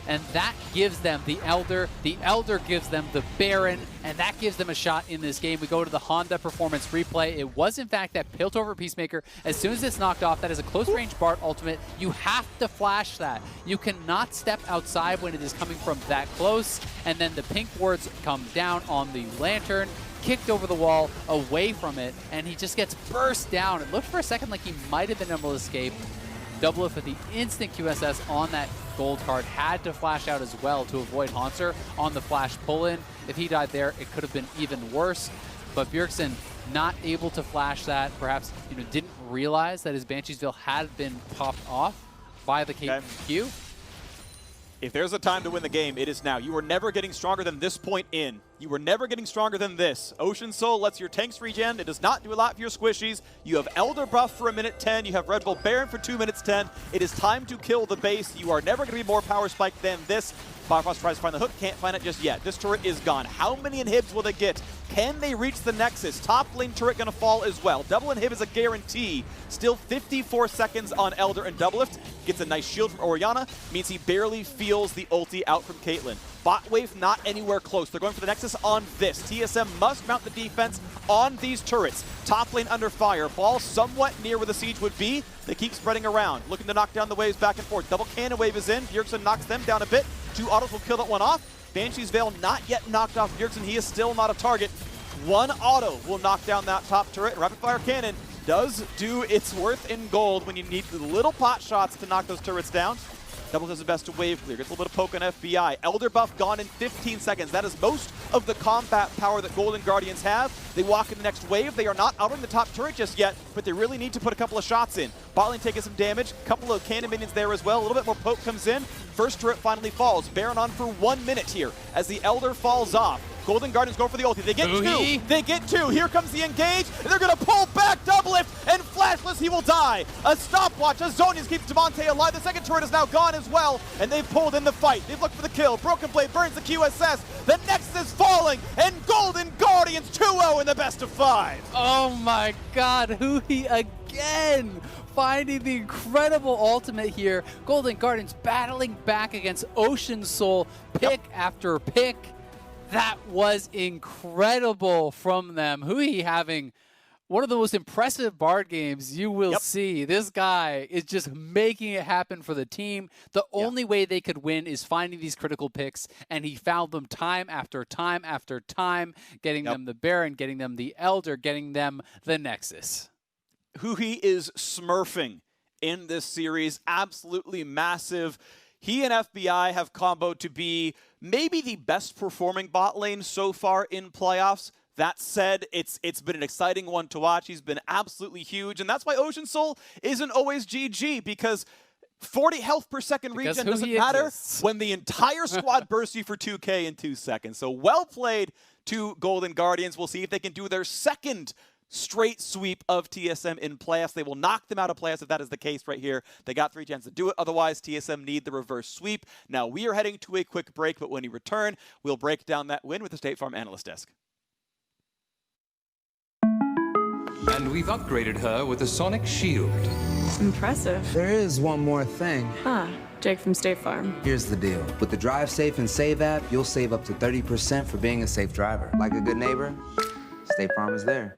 and that gives them the Elder gives them the Baron, and that gives them a shot in this game. We go to the Honda performance replay. It was in fact that Piltover Peacemaker. As soon as it's knocked off, that is a close range Bart ultimate. You have to flash that. You cannot step outside when it is coming from that close, and then the pink wards come down on the Lantern, kicked over the wall, away from it, and he just gets burst down. It looked for a second like he might have been able to escape. Doublelift with the instant QSS on that gold card, had to flash out as well to avoid Haunter on the flash pull-in. If he died there, it could have been even worse. But Bjergsen not able to flash that, perhaps didn't realize that his Banshee's Veil had been popped off by the Q. If there's a time to win the game, it is now. You are never getting stronger than this point in. You were never getting stronger than this. Ocean Soul lets your tanks regen. It does not do a lot for your squishies. You have Elder buff for 1:10. You have Red Bull Baron for 2:10. It is time to kill the base. You are never going to be more power spiked than this. Biofrost tries to find the hook, can't find it just yet. This turret is gone. How many inhibs will they get? Can they reach the Nexus? Top lane turret going to fall as well. Double inhib is a guarantee. Still 54 seconds on Elder and Doublelift. Gets a nice shield from Orianna. Means he barely feels the ulti out from Caitlyn. Bot wave not anywhere close. They're going for the Nexus on this. TSM must mount the defense on these turrets. Top lane under fire. Ball somewhat near where the siege would be. They keep spreading around, looking to knock down the waves back and forth. Double cannon wave is in. Bjergsen knocks them down a bit. 2 autos will kill that one off. Banshee's Veil not yet knocked off Bjergsen. He is still not a target. 1 auto will knock down that top turret. Rapid fire cannon does do its worth in gold when you need the little pot shots to knock those turrets down. Double does the best to wave clear. Gets a little bit of poke on FBI. Elder buff gone in 15 seconds. That is most of the combat power that Golden Guardians have. They walk in the next wave. They are not out on the top turret just yet, but they really need to put a couple of shots in. Bot lane taking some damage. A couple of cannon minions there as well. A little bit more poke comes in. First turret finally falls. Baron on for 1 minute here as the Elder falls off. Golden Guardians go for the ulti. They get 2. They get 2. Here comes the engage. And they're going to pull back Doublelift. And flashless, he will die. A stopwatch. A Zonians keeps Demonte alive. The second turret is now gone as well. And they've pulled in the fight. They've looked for the kill. Broken Blade burns the QSS. The Nexus is falling. And Golden Guardians 2-0 in the best of 5. Oh my god. Huhi again. Finding the incredible ultimate here. Golden Guardians battling back against Ocean Soul. Pick after pick. That was incredible from them. Huhi having one of the most impressive Bard games you will see. This guy is just making it happen for the team. The only way they could win is finding these critical picks, and he found them time after time after time, getting them the Baron, getting them the Elder, getting them the Nexus. Who he is smurfing in this series, absolutely massive. He and FBI have comboed to be maybe the best performing bot lane so far in playoffs. That said, it's been an exciting one to watch. He's been absolutely huge, and that's why Ocean Soul isn't always GG, because 40 health per second regen doesn't matter when the entire squad bursts you for 2K in 2 seconds. So well played to Golden Guardians. We'll see if they can do their second straight sweep of TSM in playoffs. They will knock them out of playoffs if that is the case right here. They got 3 chances to do it. Otherwise, TSM need the reverse sweep. Now, we are heading to a quick break, but when we return, we'll break down that win with the State Farm Analyst Desk. And we've upgraded her with a sonic shield. Impressive. There is one more thing. Huh. Jake from State Farm. Here's the deal. With the Drive Safe and Save app, you'll save up to 30% for being a safe driver. Like a good neighbor, State Farm is there.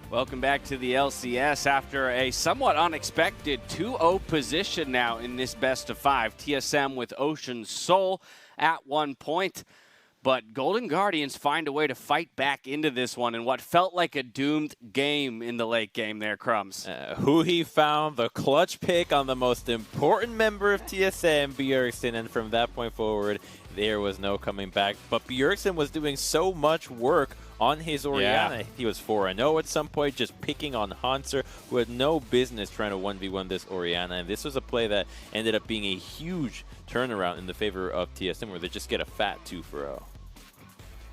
Welcome back to the LCS after a somewhat unexpected 2-0 position now in this best of 5. TSM with Ocean Soul at 1 point. But Golden Guardians find a way to fight back into this one in what felt like a doomed game in the late game there, Crumbs. Who he found the clutch pick on the most important member of TSM, Bjergsen, and from that point forward, there was no coming back. But Bjergsen was doing so much work on his Orianna. He was 4-0 at some point, just picking on Hanser, who had no business trying to 1v1 this Orianna. And this was a play that ended up being a huge turnaround in the favor of TSM, where they just get a fat 2-0.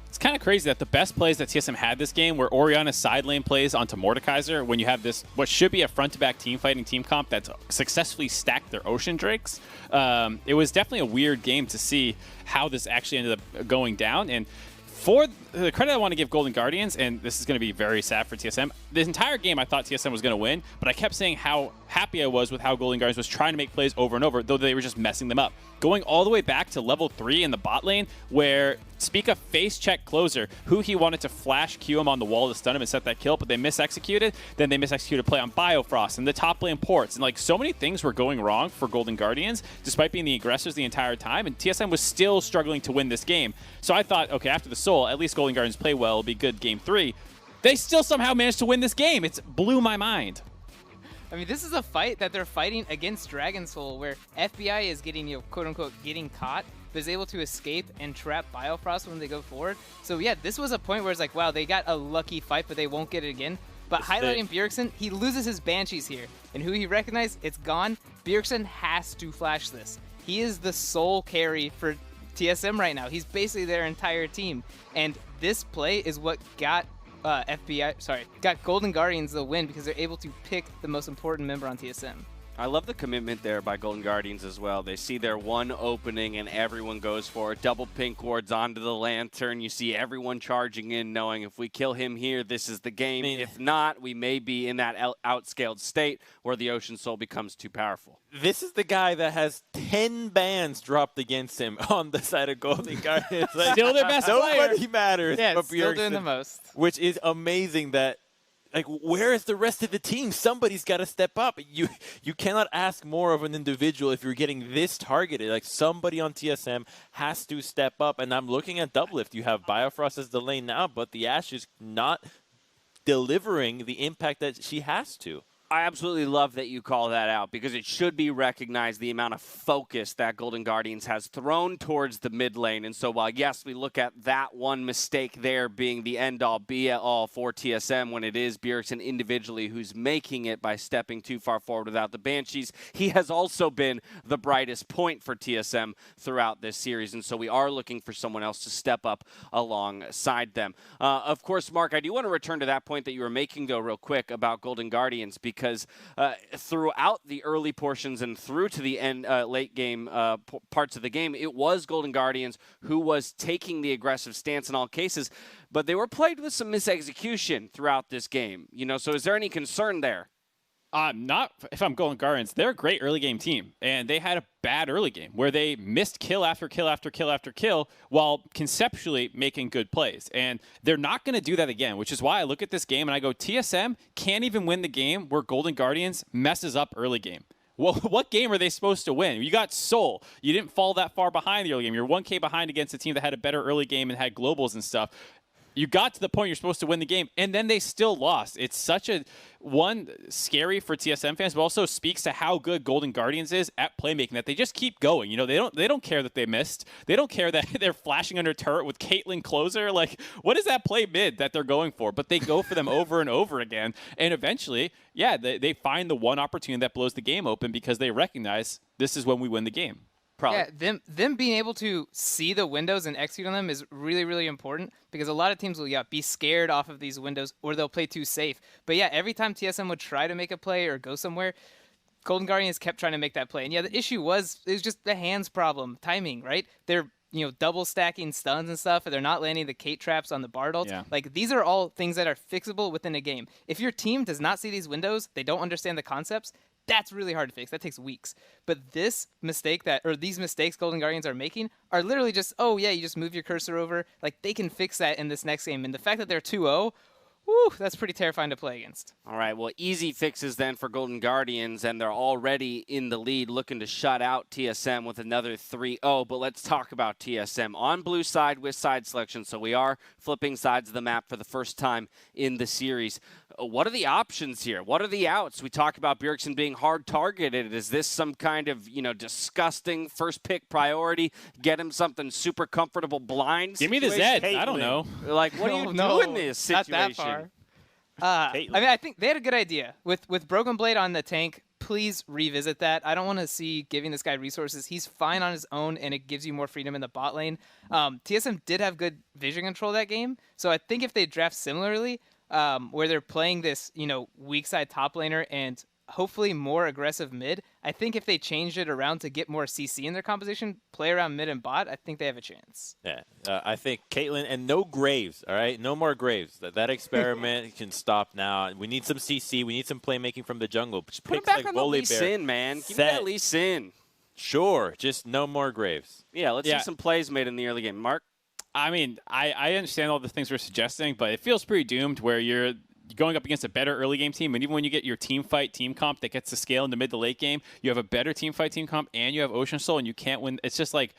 It's kind of crazy that the best plays that TSM had this game were Orianna's side lane plays onto Mordekaiser when you have this, what should be a front-to-back team fighting team comp that's successfully stacked their Ocean Drakes. It was definitely a weird game to see how this actually ended up going down. And for the credit I want to give Golden Guardians, and this is going to be very sad for TSM, this entire game I thought TSM was going to win, but I kept saying how happy I was with how Golden Guardians was trying to make plays over and over, though they were just messing them up. Going all the way back to level 3 in the bot lane, where Spica face-check Closer, who he wanted to flash Q him on the wall to stun him and set that kill, but they misexecuted. Then they misexecuted play on Biofrost and the top lane ports. And like so many things were going wrong for Golden Guardians, despite being the aggressors the entire time, and TSM was still struggling to win this game. So I thought, okay, after the Soul, at least Golden Guardians play well, it'll be good game 3. They still somehow managed to win this game. It blew my mind. I mean, this is a fight that they're fighting against Dragon Soul, where FBI is getting, you know, quote-unquote, getting caught, but is able to escape and trap Biofrost when they go forward. So yeah, this was a point where it's like, wow, they got a lucky fight, but they won't get it again. But highlighting Bjergsen, he loses his Banshees here. And who he recognized, it's gone. Bjergsen has to flash this. He is the sole carry for TSM right now. He's basically their entire team. And this play is what got got Golden Guardians the win, because they're able to pick the most important member on TSM. I love the commitment there by Golden Guardians as well. They see their one opening and everyone goes for it. Double pink wards onto the Lantern. You see everyone charging in, knowing if we kill him here, this is the game. If not, we may be in that outscaled state where the Ocean Soul becomes too powerful. This is the guy that has 10 bans dropped against him on the side of Golden Guardians. Like, still their best player. Nobody matters. Yeah, but still doing the most. Which is amazing that, like, where is the rest of the team? Somebody's got to step up. You cannot ask more of an individual if you're getting this targeted. Like, somebody on TSM has to step up. And I'm looking at Doublelift. You have Biofrost as the lane now, but the Ashe is not delivering the impact that she has to. I absolutely love that you call that out, because it should be recognized the amount of focus that Golden Guardians has thrown towards the mid lane. And so while, yes, we look at that one mistake there being the end-all, be-all for TSM, when it is Bjergsen individually who's making it by stepping too far forward without the Banshees, he has also been the brightest point for TSM throughout this series. And so we are looking for someone else to step up alongside them. Of course, Mark, I do want to return to that point that you were making, though, real quick about Golden Guardians, because throughout the early portions and through to the end, late game parts of the game, it was Golden Guardians who was taking the aggressive stance in all cases, but they were plagued with some misexecution throughout this game. You know, so is there any concern there? Not if I'm Golden Guardians. They're a great early game team, and they had a bad early game where they missed kill after kill after kill after kill while conceptually making good plays. And they're not going to do that again, which is why I look at this game and I go, TSM can't even win the game where Golden Guardians messes up early game. Well, what game are they supposed to win? You got Soul. You didn't fall that far behind the early game. You're 1K behind against a team that had a better early game and had globals and stuff. You got to the point you're supposed to win the game, and then they still lost. It's such a, scary for TSM fans, but also speaks to how good Golden Guardians is at playmaking, that they just keep going. You know, they don't care that they missed. They don't care that they're flashing under turret with Caitlyn Closer. Like, what is that play mid that they're going for? But they go for them over and over again, and eventually, yeah, they find the one opportunity that blows the game open because they recognize this is when we win the game. Probably. Yeah, them being able to see the windows and execute on them is really, really important, because a lot of teams will be scared off of these windows, or they'll play too safe. But yeah, every time TSM would try to make a play or go somewhere, Golden Guardians kept trying to make that play. And yeah, the issue was just the hands problem, timing, right? They're double stacking stuns and stuff, and they're not landing the Kate traps on the Bard ults. Yeah. Like, these are all things that are fixable within a game. If your team does not see these windows, they don't understand the concepts, that's really hard to fix. That takes weeks. But these mistakes Golden Guardians are making are literally just, oh yeah, you just move your cursor over. Like, they can fix that in this next game. And the fact that they're 2-0, woo, that's pretty terrifying to play against. All right, well, easy fixes then for Golden Guardians, and they're already in the lead, looking to shut out TSM with another 3-0. But let's talk about TSM on blue side with side selection. So we are flipping sides of the map for the first time in the series. What are the options here? What are the outs? We talk about Bjergsen being hard targeted. Is this some kind of, disgusting first pick priority? Get him something super comfortable blind Give me the Zed. I don't know. Like, what do you do in this situation? Not that far. I think they had a good idea. With Broken Blade on the tank, please revisit that. I don't want to see giving this guy resources. He's fine on his own, and it gives you more freedom in the bot lane. TSM did have good vision control that game, so I think if they draft similarly, where they're playing this, weak side top laner and hopefully more aggressive mid, I think if they changed it around to get more CC in their composition, play around mid and bot, I think they have a chance. Yeah, I think Caitlyn, and no Graves, all right? No more Graves. That experiment can stop now. We need some CC. We need some playmaking from the jungle. Put him back on the Lee Sin, man. Give me that Lee Sin. Sure, just no more Graves. Yeah, let's see some plays made in the early game. Mark? I mean, I understand all the things we're suggesting, but it feels pretty doomed where you're going up against a better early game team, and even when you get your team fight, team comp that gets to scale in the mid to late game, you have a better team fight, team comp, and you have Ocean Soul, and you can't win. It's just like,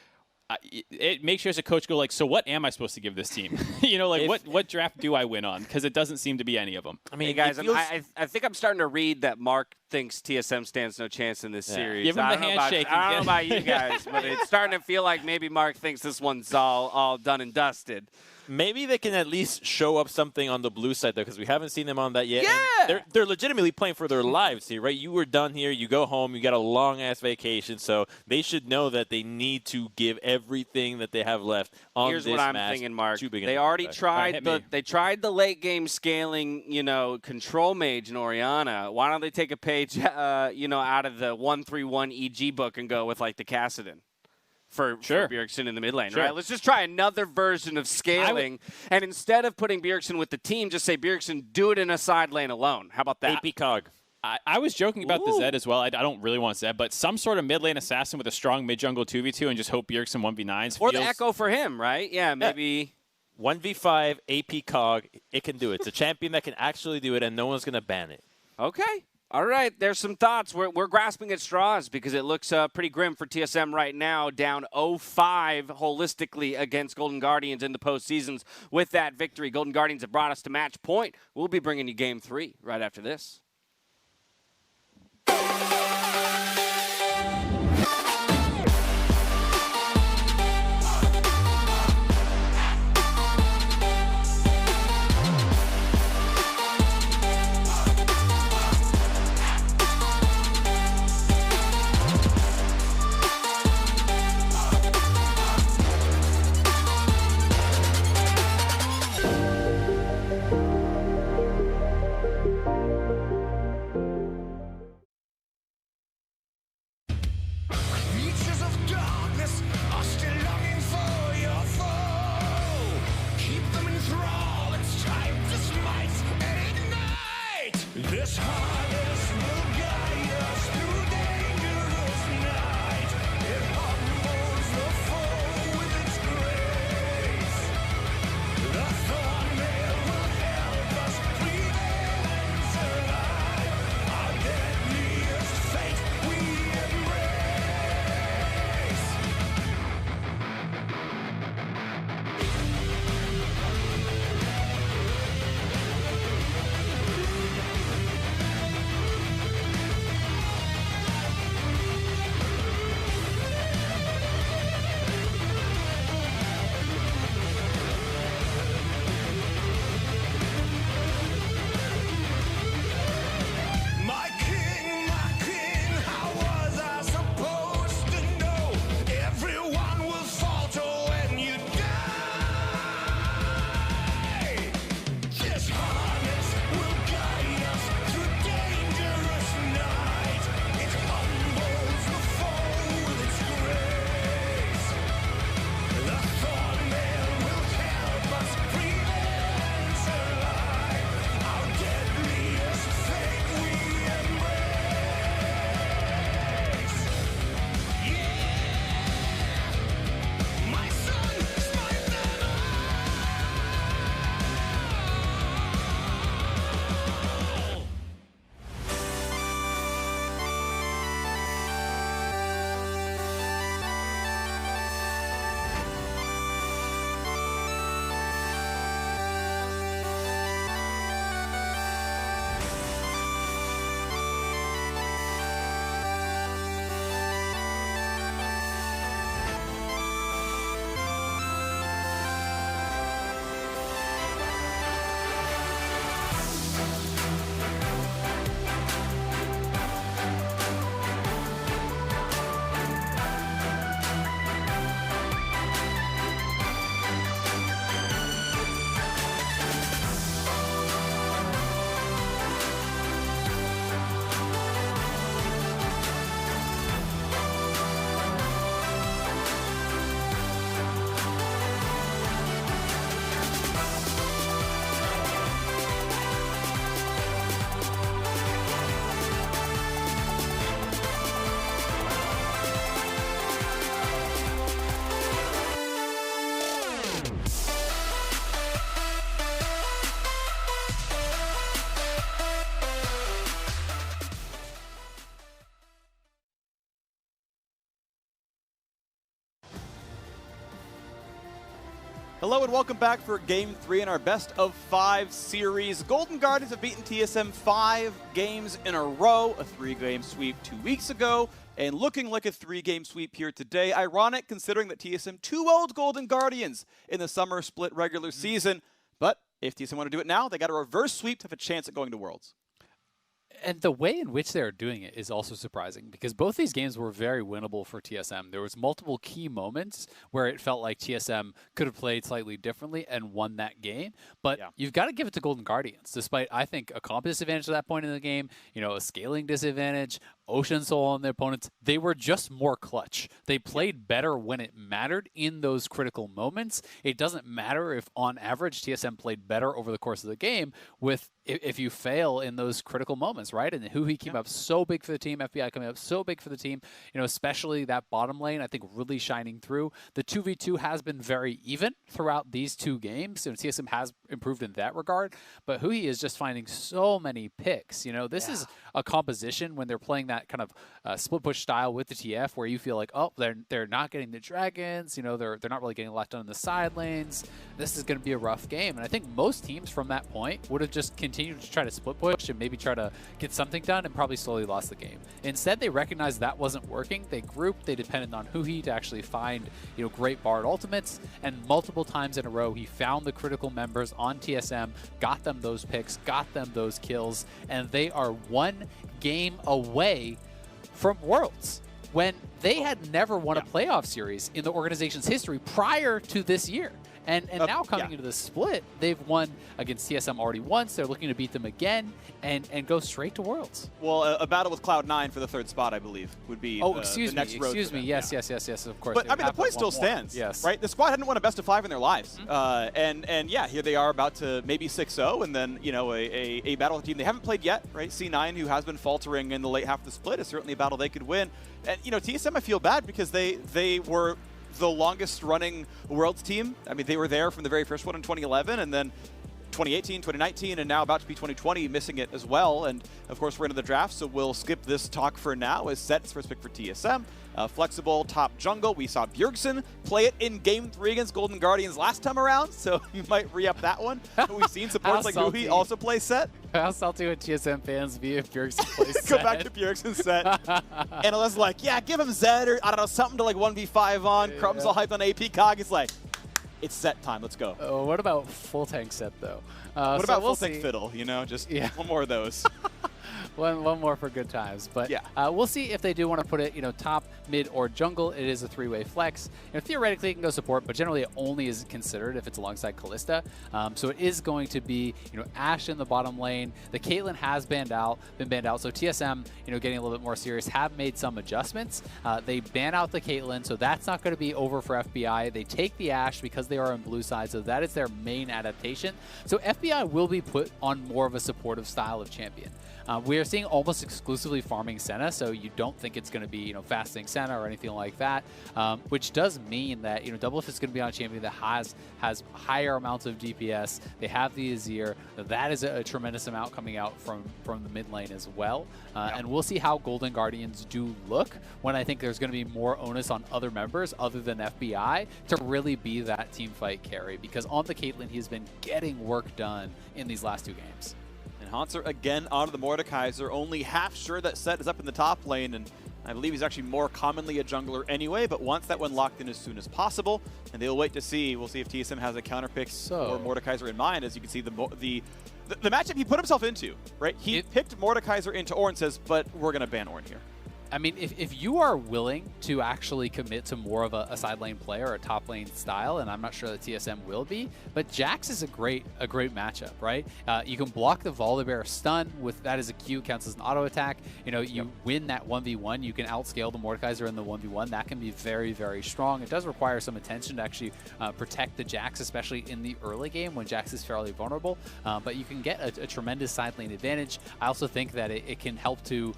it makes you as a coach go like, so what am I supposed to give this team? What draft do I win on? Because it doesn't seem to be any of them. I mean, hey guys, I think I'm starting to read that Mark thinks TSM stands no chance in this series. Give him the handshake. I don't know about you guys, but it's starting to feel like maybe Mark thinks this one's all done and dusted. Maybe they can at least show up something on the blue side, though, because we haven't seen them on that yet. Yeah! And they're legitimately playing for their lives here, right? You were done here. You go home. You got a long-ass vacation. So they should know that they need to give everything that they have left on Here's this what I'm match. thinking, Mark. To begin They already tried right, they tried the late game scaling, control mage in Orianna. Why don't they take a page, out of the 131 EG book and go with like the Kassadin? For Bjergsen in the mid lane, right? Let's just try another version of scaling, and instead of putting Bjergsen with the team, just say, Bjergsen, do it in a side lane alone. How about that? AP Cog. I was joking about the Zed as well. I don't really want Zed, but some sort of mid lane assassin with a strong mid jungle 2v2 and just hope Bjergsen 1v9s. Or the Echo for him, right? Yeah, maybe. 1v5, AP Cog, it can do it. It's a champion that can actually do it, and no one's going to ban it. Okay. All right, there's some thoughts. We're grasping at straws because it looks pretty grim for TSM right now, down 0-5 holistically against Golden Guardians in the postseasons. With that victory, Golden Guardians have brought us to match point. We'll be bringing you Game 3 right after this. Hello and welcome back for Game 3 in our best of 5 series. Golden Guardians have beaten TSM 5 games in a row, a 3-game sweep 2 weeks ago, and looking like a 3-game sweep here today. Ironic considering that TSM 2-0'd Golden Guardians in the Summer Split regular season, but if TSM want to do it now, they got a reverse sweep to have a chance at going to Worlds. And the way in which they're doing it is also surprising because both these games were very winnable for TSM. There was multiple key moments where it felt like TSM could have played slightly differently and won that game. But you've got to give it to Golden Guardians, despite, I think, a comp disadvantage at that point in the game, you know, a scaling disadvantage, Ocean Soul on their opponents. They were just more clutch. They played better when it mattered in those critical moments. It doesn't matter if, on average, TSM played better over the course of the game with if you fail in those critical moments, right? And Huhi came up so big for the team, FBI coming up so big for the team, you know, especially that bottom lane, I think really shining through. The 2v2 has been very even throughout these 2 games, and TSM has improved in that regard, but Huhi is just finding so many picks. You know, this is a composition when they're playing that kind of split push style with the TF where you feel like, oh, they're not getting the dragons, you know, they're not really getting left on the side lanes. This is going to be a rough game. And I think most teams from that point would have just continued to try to split push and maybe try to get something done and probably slowly lost the game. Instead, they recognized that wasn't working. They grouped, they depended on Huhi to actually find, you know, great Bard ultimates, and multiple times in a row, he found the critical members on TSM, got them those picks, got them those kills, and they are 1 game away from Worlds when they had never won a playoff series in the organization's history prior to this year. And now coming into the split, they've won against TSM already once. They're looking to beat them again and go straight to Worlds. Well, a battle with Cloud9 for the 3rd spot, I believe, would be the next road. Excuse me. Yes, of course. But I mean, the point still stands, right? The squad hadn't won a best of 5 in their lives, and yeah, here they are about to maybe 6-0, and then, you know, a battle with a team they haven't played yet, right? C9, who has been faltering in the late half of the split, is certainly a battle they could win. And you know, TSM, I feel bad because they were the longest running Worlds team. I mean, they were there from the very first one in 2011, and then 2018, 2019, and now about to be 2020, missing it as well. And of course, we're into the draft, so we'll skip this talk for now as Set's first pick for TSM. Flexible top jungle. We saw Bjergsen play it in Game 3 against Golden Guardians last time around, so you might re-up that one. But we've seen supports like Huhi also play Set. How salty would TSM fans be if Bjergsen plays Set? Go back to Bjergsen Set. And Ala's like, yeah, give him Zed or, I don't know, something to like 1v5 on. Crumb's all hyped on AP. Cog is like, it's Set time, let's go. What about full tank Set, though? What about full tank Fiddle, you know? Just one more of those. One more for good times. But we'll see if they do want to put it, you know, top, mid, or jungle. It is a 3-way flex. You know, theoretically, it can go support, but generally it only is considered if it's alongside Kalista. So it is going to be, you know, Ashe in the bottom lane. The Caitlyn has been banned out. So TSM, you know, getting a little bit more serious, have made some adjustments. They ban out the Caitlyn, so that's not going to be over for FBI. They take the Ashe because they are on blue side, so that is their main adaptation. So FBI will be put on more of a supportive style of champion. We are seeing almost exclusively farming Senna, so you don't think it's going to be, you know, fasting Senna or anything like that, which does mean that, you know, Doublelift is going to be on a champion that has higher amounts of DPS. They have the Azir. That is a tremendous amount coming out from the mid lane as well. And we'll see how Golden Guardians do look when I think there's going to be more onus on other members other than FBI to really be that team fight carry, because on the Caitlyn, he's been getting work done in these last 2 games. And Hanser again onto the Mordekaiser, only half sure that Set is up in the top lane, and I believe he's actually more commonly a jungler anyway, but wants that one locked in as soon as possible, and they'll wait to see. We'll see if TSM has a counter pick for Mordekaiser in mind. As you can see, the matchup he put himself into, right? He picked Mordekaiser into Ornn, says, but we're going to ban Ornn here. I mean, if you are willing to actually commit to more of a side lane player or a top lane style, and I'm not sure that TSM will be, but Jax is a great matchup, right? You can block the Volibear stun with that as a Q, counts as an auto attack. You know, you win that 1v1, you can outscale the Mordekaiser in the 1v1. That can be very, very strong. It does require some attention to actually protect the Jax, especially in the early game when Jax is fairly vulnerable, but you can get a tremendous side lane advantage. I also think that it can help to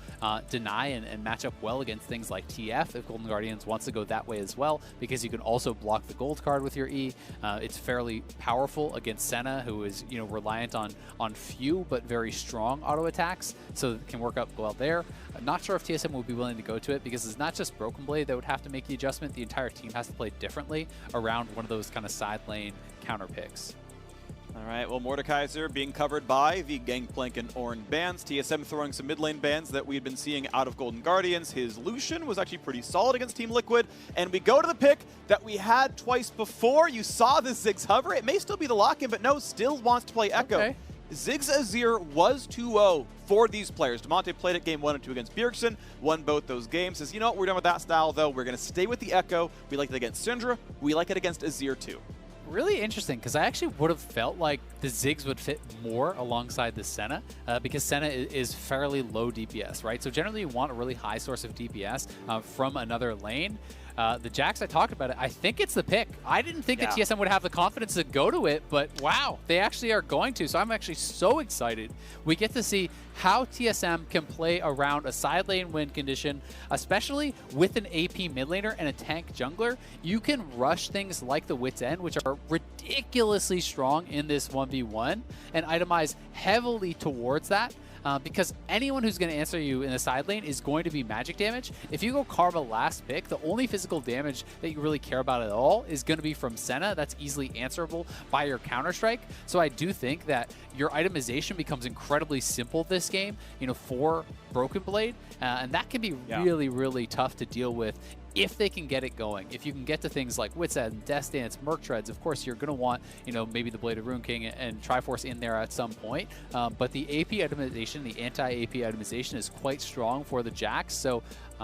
deny and match up well against things like TF if Golden Guardians wants to go that way as well, because you can also block the gold card with your E. It's fairly powerful against Senna, who is reliant on few but very strong auto attacks, so it can work out well there. I'm not sure if TSM would be willing to go to it, because it's not just Broken Blade that would have to make the adjustment. The entire team has to play differently around one of those kind of side lane counter picks. All right, well, Mordekaiser being covered by the Gangplank and Ornn bans. TSM throwing some mid lane bans that we had been seeing out of Golden Guardians. His Lucian was actually pretty solid against Team Liquid. And we go to the pick that we had twice before. You saw the Ziggs hover. It may still be the lock-in, but no, still wants to play Echo. Okay. Ziggs Azir was 2-0 for these players. Damonte played it game 1 and 2 against Bjergsen, won both those games. Says, you know what, we're done with that style, though. We're going to stay with the Echo. We like it against Syndra. We like it against Azir, too. Really interesting, because I actually would have felt like the Ziggs would fit more alongside the Senna, because Senna is fairly low DPS, right? So generally you want a really high source of DPS from another lane. The Jax, I talked about it. I think it's the pick. I didn't think that TSM would have the confidence to go to it, but wow, they actually are going to. So I'm actually so excited. We get to see how TSM can play around a side lane win condition, especially with an AP mid laner and a tank jungler. You can rush things like the Wit's End, which are ridiculously strong in this 1v1, and itemize heavily towards that. Because anyone who's going to answer you in the side lane is going to be magic damage. If you go Karma last pick, the only physical damage that you really care about at all is going to be from Senna. That's easily answerable by your Counter-Strike. So I do think that your itemization becomes incredibly simple this game, for Broken Blade. And that can be really, really tough to deal with if they can get it going. If you can get to things like Wit's End, Death Dance, Merc Treads, of course you're going to want, maybe the Blade of Rune King and Triforce in there at some point. But the AP itemization, the anti-AP itemization is quite strong for the Jax. So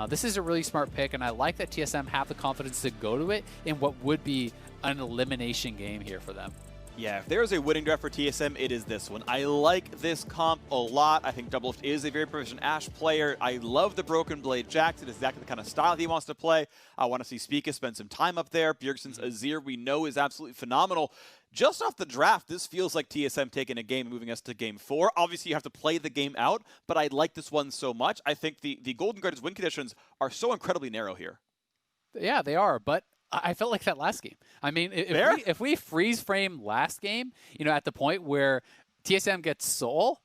this is a really smart pick, and I like that TSM have the confidence to go to it in what would be an elimination game here for them. Yeah, if there's a winning draft for TSM, it is this one. I like this comp a lot. I think Doublelift is a very proficient Ashe player. I love the Broken Blade Jax. It is exactly the kind of style he wants to play. I want to see Spica spend some time up there. Bjergsen's Azir we know is absolutely phenomenal. Just off the draft, this feels like TSM taking a game and moving us to game 4. Obviously, you have to play the game out, but I like this one so much. I think the Golden Guardians win conditions are so incredibly narrow here. Yeah, they are, but I felt like that last game. I mean, if we freeze frame last game, at the point where TSM gets Soul,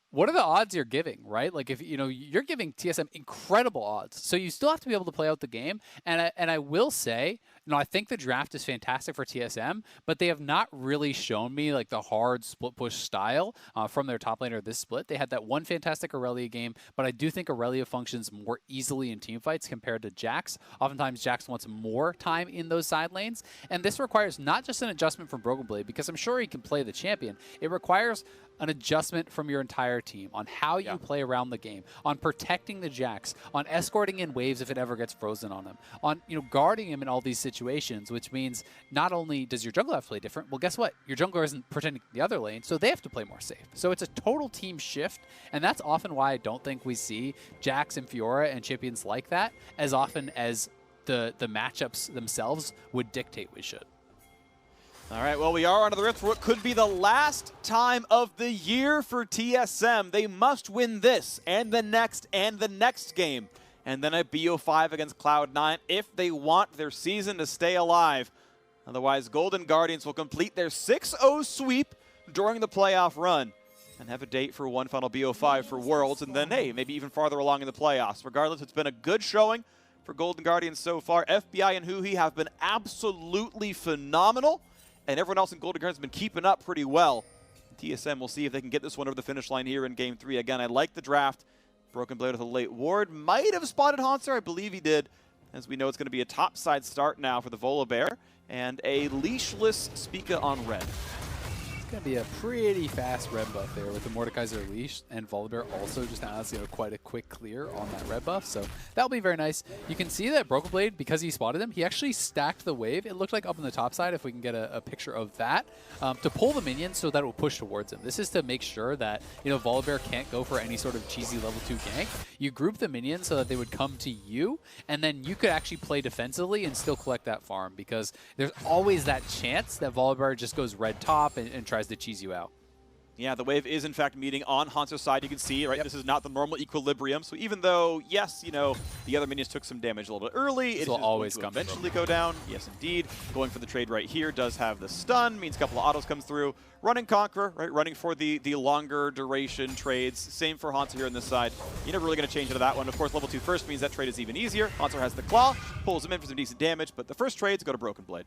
what are the odds you're giving, right? Like if you're giving TSM incredible odds, so you still have to be able to play out the game. And I will say, I think the draft is fantastic for TSM, but they have not really shown me like the hard split push style from their top laner this split. They had that one fantastic Aurelia game, but I do think Aurelia functions more easily in team fights compared to Jax. Oftentimes Jax wants more time in those side lanes, and this requires not just an adjustment from Broken Blade, because I'm sure he can play the champion. It requires an adjustment from your entire team on how you play around the game, on protecting the Jax, on escorting in waves if it ever gets frozen on him, on guarding him in all these situations, which means not only does your jungler have to play different, well, guess what? Your jungler isn't protecting the other lane, so they have to play more safe. So it's a total team shift, and that's often why I don't think we see Jax and Fiora and champions like that as often as the matchups themselves would dictate we should. All right, well, we are onto the rift for what could be the last time of the year for TSM. They must win this and the next game, and then a BO5 against Cloud9 if they want their season to stay alive. Otherwise, Golden Guardians will complete their 6-0 sweep during the playoff run and have a date for one final BO5 for Worlds, and then, hey, maybe even farther along in the playoffs. Regardless, it's been a good showing for Golden Guardians so far. FBI and Huhi have been absolutely phenomenal, and everyone else in Golden Guardians has been keeping up pretty well. TSM will see if they can get this one over the finish line here in Game 3. Again, I like the draft. Broken Blade with a late ward. Might have spotted Haunter. I believe he did. As we know, it's going to be a topside start now for the Volibear. And a leashless Spica on red. It's going to be a pretty fast red buff there with the Mordekaiser leash, and Volibear also just has quite a quick clear on that red buff, so that'll be very nice. You can see that Broken Blade, because he spotted him, he actually stacked the wave. It looked like up on the top side, if we can get a picture of that, to pull the minions so that it will push towards him. This is to make sure that Volibear can't go for any sort of cheesy level 2 gank. You group the minions so that they would come to you, and then you could actually play defensively and still collect that farm, because there's always that chance that Volibear just goes red top and tries to cheese you out. Yeah, the wave is in fact meeting on Hanzo's side. You can see, right, this is not the normal equilibrium. So even though, yes, you know, the other minions took some damage a little bit early, it will always eventually go down. Yes, indeed. Going for the trade right here does have the stun, means a couple of autos comes through. Running Conqueror, right, running for the longer duration trades. Same for Hanzo here on this side. You're never really going to change into that one. Of course, level 2 first means that trade is even easier. Hanzo has the Claw, pulls him in for some decent damage, but the first trades go to Broken Blade.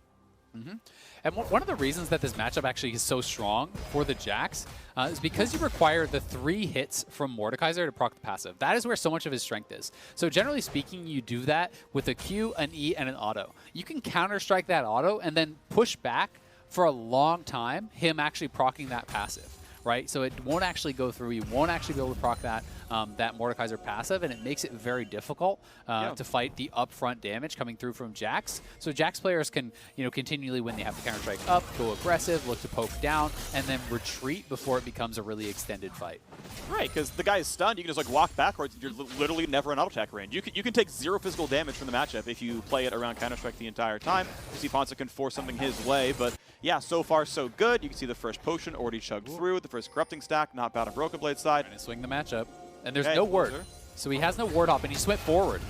And one of the reasons that this matchup actually is so strong for the Jax is because you require the 3 hits from Mordekaiser to proc the passive. That is where so much of his strength is. So generally speaking, you do that with a Q, an E, and an auto. You can counter-strike that auto and then push back for a long time, him actually proccing that passive. Right, so it won't actually go through. You won't actually be able to proc that Mordekaiser passive, and it makes it very difficult to fight the upfront damage coming through from Jax. So Jax players can, continually when they have the counter strike up, go aggressive, look to poke down, and then retreat before it becomes a really extended fight. Right, because the guy is stunned. You can just like walk backwards. You're literally never in auto attack range. You can take 0 physical damage from the matchup if you play it around counter strike the entire time. You see Hanzo can force something his way, but yeah, so far so good. You can see the first potion already chugged through. The first corrupting stack, not bad on Broken Blade side. Trying to swing the matchup. And there's no ward. So he has no ward hop, and he went forward.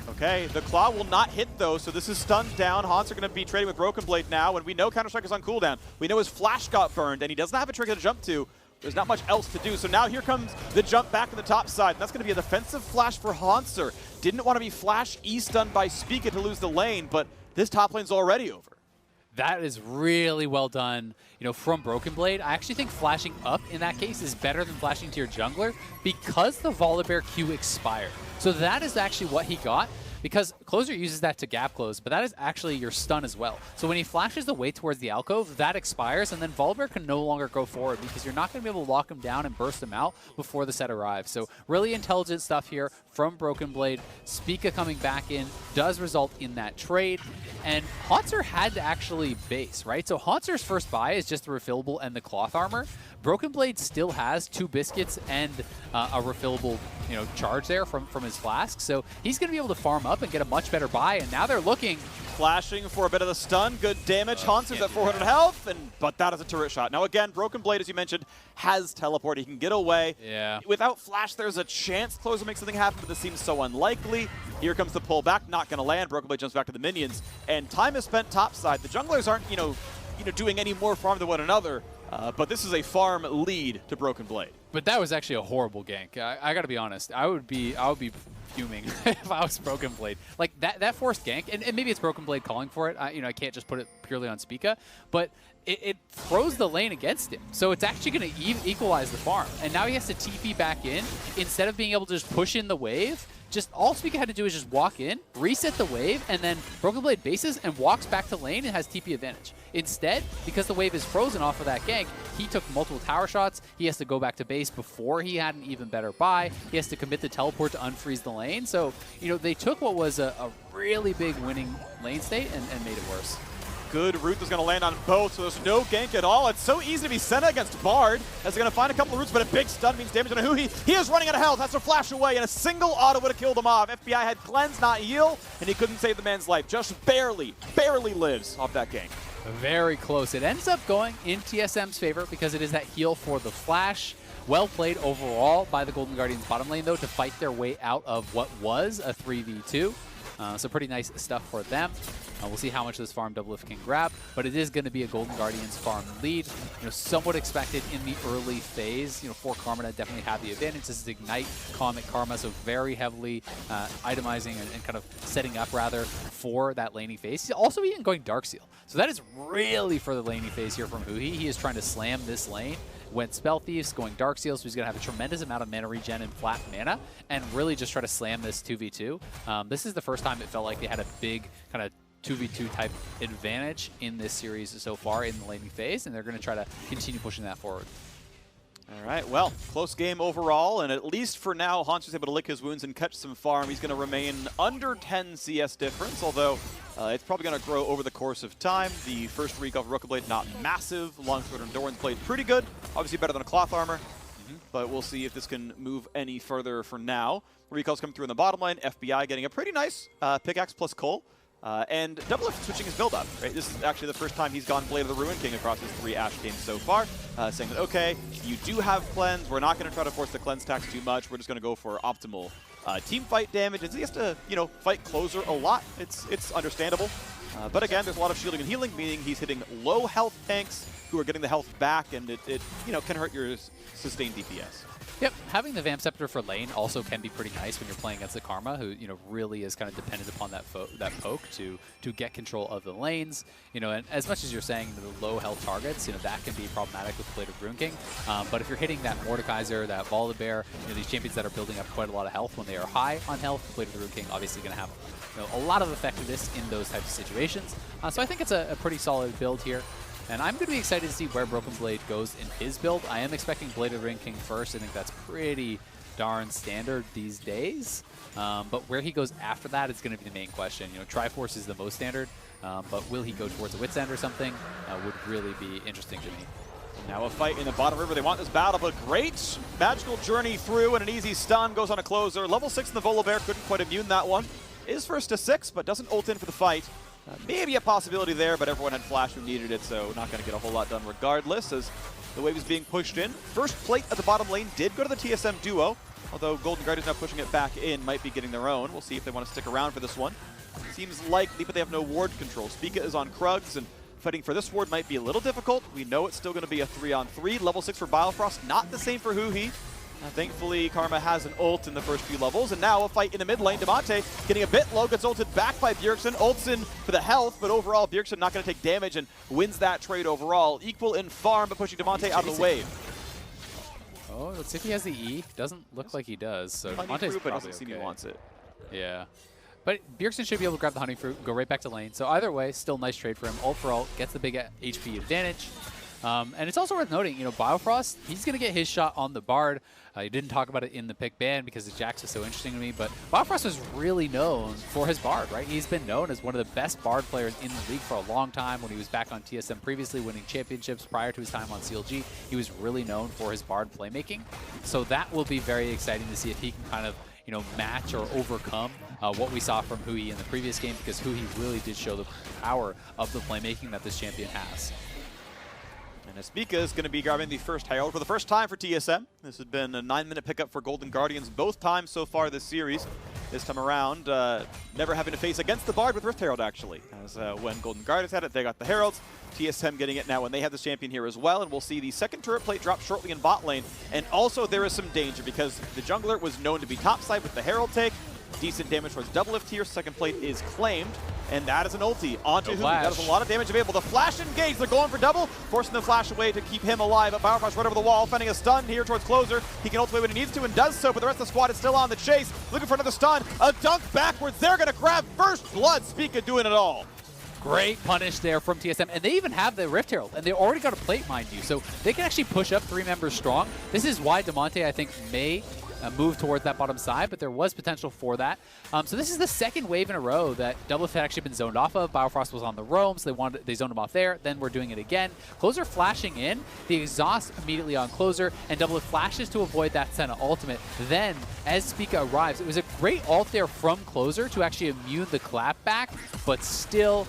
Okay, the Claw will not hit though, so this is stunned down. Hanzo are going to be trading with Broken Blade now, and we know Counter-Strike is on cooldown. We know his flash got burned, and he doesn't have a trigger to jump to. There's not much else to do, so now here comes the jump back to the top side, and that's going to be a defensive flash for Hanzo. Didn't want to be flash E-stunned by Spica to lose the lane, but this top lane's already over. That is really well done, from Broken Blade. I actually think flashing up in that case is better than flashing to your jungler because the Volibear Q expired. So that is actually what he got, because Closer uses that to gap close, but that is actually your stun as well. So when he flashes away towards the alcove, that expires, and then Volibear can no longer go forward because you're not going to be able to lock him down and burst him out before the set arrives. So really intelligent stuff here from Broken Blade. Spica coming back in does result in that trade, and Hanzo had to actually base, right? So Hanzo's first buy is just the refillable and the cloth armor. Broken Blade still has 2 biscuits and a refillable, charge there from his flask. So he's going to be able to farm up and get a much better buy. And now they're looking. Flashing for a bit of the stun. Good damage. Hanzo's at 400 health, but that is a turret shot. Now again, Broken Blade, as you mentioned, has teleport. He can get away. Yeah. Without flash, there's a chance Closer makes something happen, but this seems so unlikely. Here comes the pullback. Not going to land. Broken Blade jumps back to the minions. And time is spent topside. The junglers aren't, doing any more farm than one another. But this is a farm lead to Broken Blade. But that was actually a horrible gank. I got to be honest. I would be fuming if I was Broken Blade. Like that forced gank, and maybe it's Broken Blade calling for it. I can't just put it purely on Spica, but it throws the lane against him. So it's actually going to equalize the farm. And now he has to TP back in instead of being able to just push in the wave. Just all Spica had to do is just walk in, reset the wave, and then Broken Blade bases and walks back to lane and has TP advantage. Instead, because the wave is frozen off of that gank, he took multiple tower shots. He has to go back to base before he had an even better buy. He has to commit the teleport to unfreeze the lane. So, they took what was a really big winning lane state and made it worse. Good root is going to land on both, so there's no gank at all. It's so easy to be Senna against Bard, as they're going to find a couple of roots, but a big stun means damage on who he is running out of health, has to flash away, and a single auto would have killed him off. FBI had cleanse, not heal, and he couldn't save the man's life. Just barely lives off that gank. Very close. It ends up going in TSM's favor because it is that heal for the flash. Well played overall by the Golden Guardians bottom lane, though, to fight their way out of what was a 3v2. So pretty nice stuff for them. We'll see how much this farm Doublelift can grab, but it is going to be a Golden Guardians farm lead. Somewhat expected in the early phase. For Karma to definitely have the advantage. This is Ignite, Comet Karma, so very heavily itemizing and kind of setting up rather for that laning phase. He's also even going Darkseal. So that is really for the laning phase here from Huhi. He is trying to slam this lane. Went Spell Thieves, going Darkseal, so he's going to have a tremendous amount of mana regen and flat mana, and really just try to slam this 2v2. This is the first time it felt like they had a big kind of 2v2 type advantage in this series so far in the laning phase, and they're going to try to continue pushing that forward. All right, well, close game overall, and at least for now, Hanzo's able to lick his wounds and catch some farm. He's going to remain under 10 CS difference, although it's probably going to grow over the course of time. The first week of Broken Blade, not massive. Longsword and Doran's played pretty good. Obviously better than a cloth armor, but we'll see if this can move any further for now. Recalls come through in the bottom lane. FBI getting a pretty nice pickaxe plus coal. And Doublelift switching his build up, right? This is actually the first time he's gone Blade of the Ruin King across his 3 Ashe games so far, saying that, okay, you do have cleanse, we're not going to try to force the cleanse tax too much, we're just going to go for optimal team fight damage. And so he has to, you know, fight closer a lot. It's understandable. But again, there's a lot of shielding and healing, meaning he's hitting low health tanks who are getting the health back, and it you know, can hurt your sustained DPS. Yep, having the Vamp Scepter for lane also can be pretty nice when you're playing against the Karma, who really is kind of dependent upon that poke to get control of the lanes. And as much as you're saying the low health targets, that can be problematic with Blade of Ruin King. But if you're hitting that Mordekaiser, that Volibear, these champions that are building up quite a lot of health when they are high on health, Blade of the Ruin King obviously going to have a lot of effectiveness in those types of situations. So I think it's a pretty solid build here. And I'm going to be excited to see where Broken Blade goes in his build. I am expecting Blade of the Ruin King first. I think that's pretty darn standard these days. But where he goes after that is going to be the main question. Triforce is the most standard, but will he go towards a Wit's End or something would really be interesting to me. Now a fight in the bottom river. They want this battle, but great magical journey through and an easy stun goes on a closer. Level 6 in the Volibear, couldn't quite immune that one. Is first to 6, but doesn't ult in for the fight. Maybe a possibility there, but everyone had flash who needed it, so not going to get a whole lot done regardless as the wave is being pushed in. First plate at the bottom lane did go to the TSM duo, although Golden Guardians now pushing it back in, might be getting their own. We'll see if they want to stick around for this one. Seems likely, but they have no ward control. Spica is on Krugs, and fighting for this ward might be a little difficult. We know it's still going to be a 3-on-3. Level 6 for Biofrost, not the same for Huhi. Thankfully, Karma has an ult in the first few levels, and now a fight in the mid lane. Damonte getting a bit low, gets ulted back by Bjergsen. Ults in for the health, but overall, Bjergsen not going to take damage and wins that trade overall. Equal in farm, but pushing Damonte out of the wave. Oh, let's see if he has the E. Doesn't look like he does, so Damonte's probably doesn't seem he wants it. Yeah. But Bjergsen should be able to grab the Honey Fruit, go right back to lane. So either way, still nice trade for him. Ult for ult, gets the big HP advantage. And it's also worth noting, Biofrost, he's going to get his shot on the Bard. He didn't talk about it in the pick ban because the Jax is so interesting to me, but Biofrost was really known for his Bard, right? He's been known as one of the best Bard players in the league for a long time. When he was back on TSM previously, winning championships prior to his time on CLG, he was really known for his Bard playmaking. So that will be very exciting to see if he can kind of match or overcome what we saw from Huhi in the previous game, because Huhi really did show the power of the playmaking that this champion has. And Spica is going to be grabbing the first Herald for the first time for TSM. This had been a 9-minute pickup for Golden Guardians both times so far this series. This time around, never having to face against the Bard with Rift Herald, actually. As when Golden Guardians had it, they got the Heralds. TSM getting it now when they have this champion here as well. And we'll see the second turret plate drop shortly in bot lane. And also there is some danger because the jungler was known to be topside with the Herald take. Decent damage towards Doublelift here. Second plate is claimed. And that is an ulti onto Huhi. That is a lot of damage available. The flash engage. They're going for double, forcing the flash away to keep him alive. But Biofrost right over the wall, finding a stun here towards closer. He can ult away when he needs to and does so, but the rest of the squad is still on the chase. Looking for another stun. A dunk backwards. They're going to grab first blood. Spica doing it all. Great punish there from TSM. And they even have the Rift Herald, and they already got a plate, mind you. So they can actually push up 3 members strong. This is why Damonte, I think, may move towards that bottom side, but there was potential for that. So this is the second wave in a row that Doublelift had actually been zoned off of. Biofrost was on the roam, so they zoned him off there. Then we're doing it again. Closer flashing in, the exhaust immediately on Closer, and Doublelift flashes to avoid that Senna ultimate. Then, as Spica arrives, it was a great ult there from Closer to actually immune the clap back, but still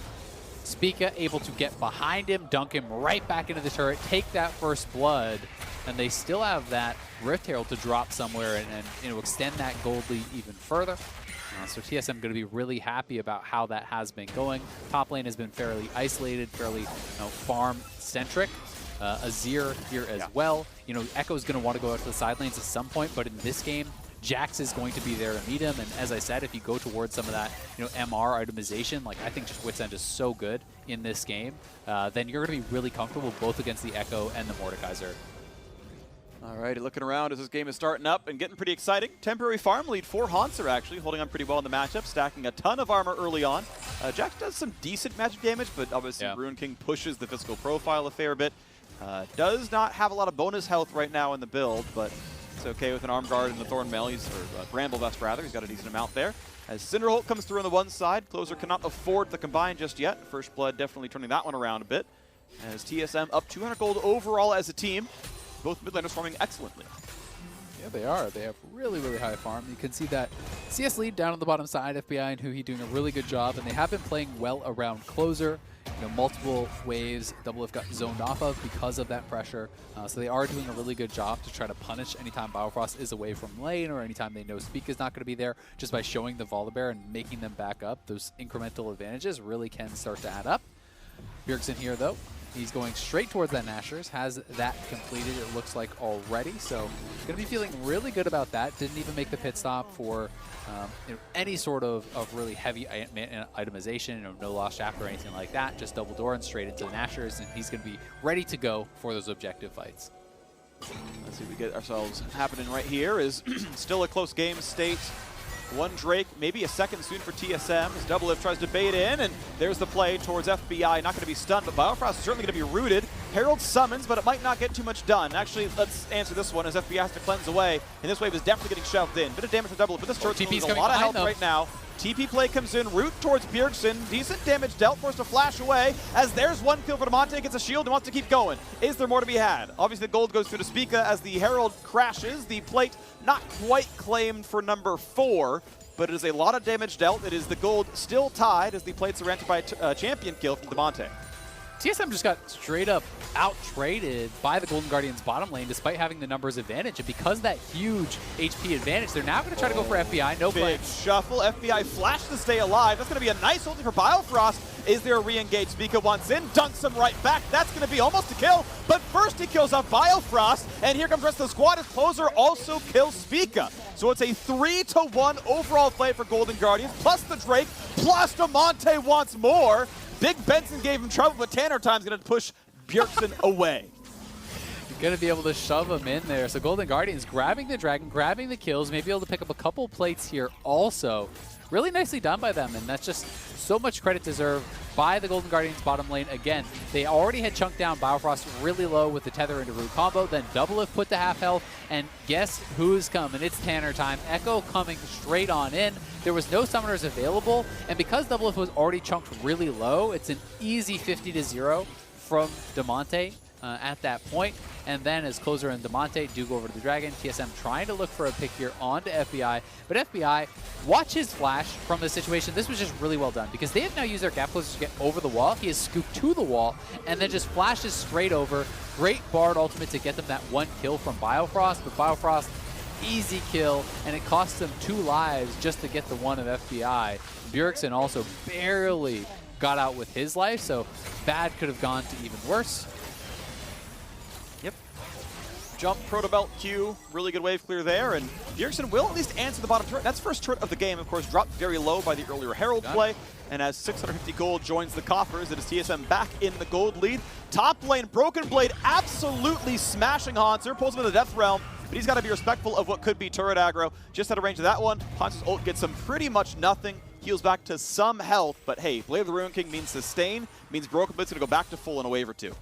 Spica able to get behind him, dunk him right back into the turret, take that first blood, and they still have that Rift Herald to drop somewhere and extend that gold lead even further. So TSM going to be really happy about how that has been going. Top lane has been fairly isolated, fairly farm-centric. Azir here as well. Echo's going to want to go out to the side lanes at some point, but in this game, Jax is going to be there to meet him, and as I said, if you go towards some of that, MR itemization, I think just Wit's End is so good in this game, then you're going to be really comfortable both against the Echo and the Mordekaiser. All right, looking around as this game is starting up and getting pretty exciting. Temporary farm lead for Hanser, actually, holding on pretty well in the matchup, stacking a ton of armor early on. Jax does some decent magic damage, but obviously Ruin King pushes the physical profile a fair bit. Does not have a lot of bonus health right now in the build, but it's okay with an Arm Guard and the Thorn Mail, or Bramble Vest rather. He's got a decent amount there. As Cinderholt comes through on the one side, Closer cannot afford the combine just yet. First Blood definitely turning that one around a bit. As TSM up 200 gold overall as a team. Both mid laners farming excellently. Yeah, they are. They have really, really high farm. You can see that CS lead down on the bottom side, FBI and Huhi doing a really good job, and they have been playing well around closer. You know, multiple waves Doublelift got zoned off of because of that pressure. So they are doing a really good job to try to punish anytime Biofrost is away from lane or anytime they know Speak is not going to be there, just by showing the Volibear and making them back up. Those incremental advantages really can start to add up. Bjergsen here, though. He's going straight towards that Nashers, has that completed, it looks like, already. So going to be feeling really good about that. Didn't even make the pit stop for you know, any sort of really heavy itemization, you know, no lost shaft or anything like that. Just double door and straight into the Nashers, and he's going to be ready to go for those objective fights. Let's see what we get ourselves happening right here. Is still a close game, State. One Drake, maybe a second soon for TSM as Doublelift tries to bait in, and there's the play towards FBI. Not going to be stunned, but Biofrost is certainly going to be rooted. Herald summons, but it might not get too much done. Actually, let's answer this one as FBI has to cleanse away, and this wave is definitely getting shoved in. Bit of damage from Doublelift, but this turret's losing a lot of health right now. TP play comes in, root towards Bjergsen. Decent damage dealt, forced to flash away as there's one kill for Demonte, gets a shield and wants to keep going. Is there more to be had? Obviously the gold goes through to Spica as the Herald crashes. The plate not quite claimed for number 4, but it is a lot of damage dealt. It is the gold still tied as the plates are entered by a champion kill from Demonte. TSM just got straight up out-traded by the Golden Guardians bottom lane despite having the numbers advantage. And because of that huge HP advantage, they're now going to try to go for FBI. No play. Big shuffle. FBI flash to stay alive. That's going to be a nice ulti for Biofrost. Is there a re-engage? Spica wants in, dunks him right back. That's going to be almost a kill. But first he kills off Biofrost. And here comes the rest of the squad as Closer also kills Spica. So it's a 3-1 overall play for Golden Guardians. Plus the Drake, plus Demonte wants more. Big Benson gave him trouble, but Tanner Time's going to push Bjergsen away. You're going to be able to shove him in there. So Golden Guardians grabbing the Dragon, grabbing the kills, maybe able to pick up a couple plates here also. Really nicely done by them, and that's just so much credit deserved by the Golden Guardians bottom lane. Again, they already had chunked down Biofrost really low with the Tether into Root combo, then Doublelift put to half health, and guess who's coming? It's Tanner time. Echo coming straight on in. There was no summoners available, and because Doublelift was already chunked really low, it's an easy 50-0 from Demonte at that point. And then as Closer and Demonte do go over to the Dragon, TSM trying to look for a pick here onto FBI. But FBI, watch his flash from this situation. This was just really well done because they have now used their gap closers to get over the wall. He has scooped to the wall and then just flashes straight over. Great Bard ultimate to get them that one kill from Biofrost. But Biofrost, easy kill, and it costs them 2 lives just to get the one of FBI. Bjergsen also barely got out with his life, so bad could have gone to even worse. Jump, Proto Belt, Q, really good wave clear there, and Bjergsen will at least answer the bottom turret. That's first turret of the game, of course, dropped very low by the earlier Herald play, and as 650 gold joins the coffers, it is TSM back in the gold lead. Top lane, Broken Blade absolutely smashing Hanser, pulls him in the Death Realm, but he's got to be respectful of what could be turret aggro. Just out of range of that one, Hanser's ult gets him pretty much nothing, heals back to some health, but hey, Blade of the Ruin King means sustain, means Broken Blade's going to go back to full in a wave or two.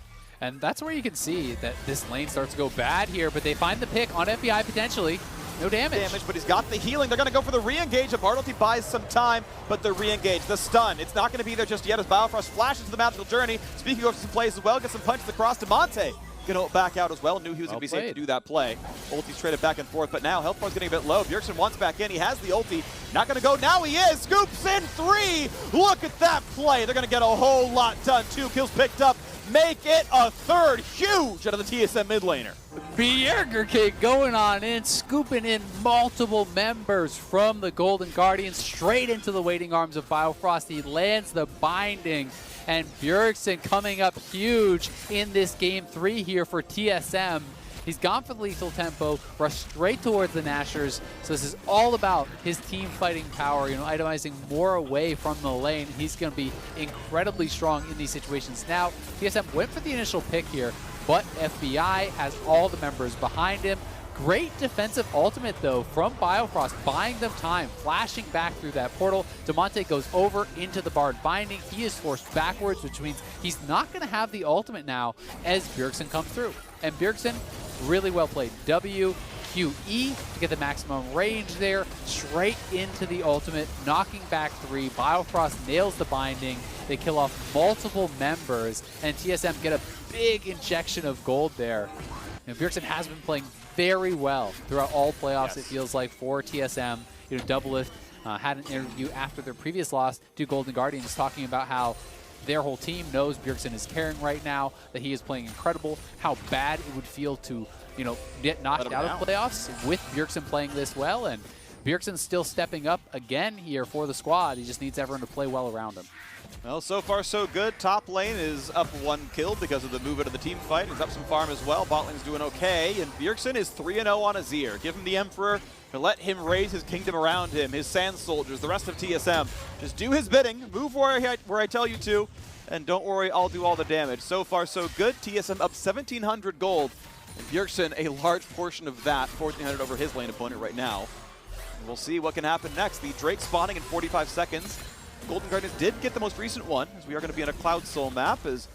And that's where you can see that this lane starts to go bad here, but they find the pick on FBI potentially. No damage. But he's got the healing. They're going to go for the re-engage. Bartleby buys some time, but the re-engage, the stun, it's not going to be there just yet as Biofrost flashes to the magical journey. Speaking of some plays as well, gets some punches across to Monte. Going to back out as well. Knew he was going to be safe to do that play. Ulti's traded back and forth, but now health bar's getting a bit low. Bjergsen wants back in. He has the ulti. Not going to go. Now he is. Scoops in 3. Look at that play. They're going to get a whole lot done. 2 kills picked up. Make it a third. Huge out of the TSM mid laner. Burger King going on in, scooping in multiple members from the Golden Guardians straight into the waiting arms of Biofrost. He lands the binding, and Bjergsen coming up huge in this game 3 here for TSM. He's gone for the lethal tempo, rushed straight towards the Nashers. So this is all about his team fighting power, you know, itemizing more away from the lane. He's going to be incredibly strong in these situations. Now, TSM went for the initial pick here, but FBI has all the members behind him. Great defensive ultimate, though, from Biofrost, buying them time, flashing back through that portal. Demonte goes over into the Bard binding. He is forced backwards, which means he's not going to have the ultimate now as Bjergsen comes through. And Bjergsen, really well played. W, Q, E to get the maximum range there. Straight into the ultimate, knocking back 3. Biofrost nails the binding. They kill off multiple members, and TSM get a big injection of gold there. And Bjergsen has been playing very well throughout all playoffs, it feels like, for TSM. You know, Doublelift had an interview after their previous loss to Golden Guardians talking about how their whole team knows Bjergsen is carrying right now, that he is playing incredible, how bad it would feel to, you know, get knocked out of playoffs with Bjergsen playing this well. And Bjergsen's still stepping up again here for the squad. He just needs everyone to play well around him. Well, so far so good. Top lane is up 1 kill because of the move out of the team fight. He's up some farm as well. Bot lane's doing okay. And Bjergsen is 3-0 on Azir. Give him the Emperor to let him raise his kingdom around him, his Sand Soldiers, the rest of TSM. Just do his bidding, move where I tell you to, and don't worry, I'll do all the damage. So far so good. TSM up 1,700 gold. And Bjergsen, a large portion of that, 1,400 over his lane opponent right now. And we'll see what can happen next. The Drake spawning in 45 seconds. Golden Guardians did get the most recent one, as we are going to be on a Cloud Soul map, as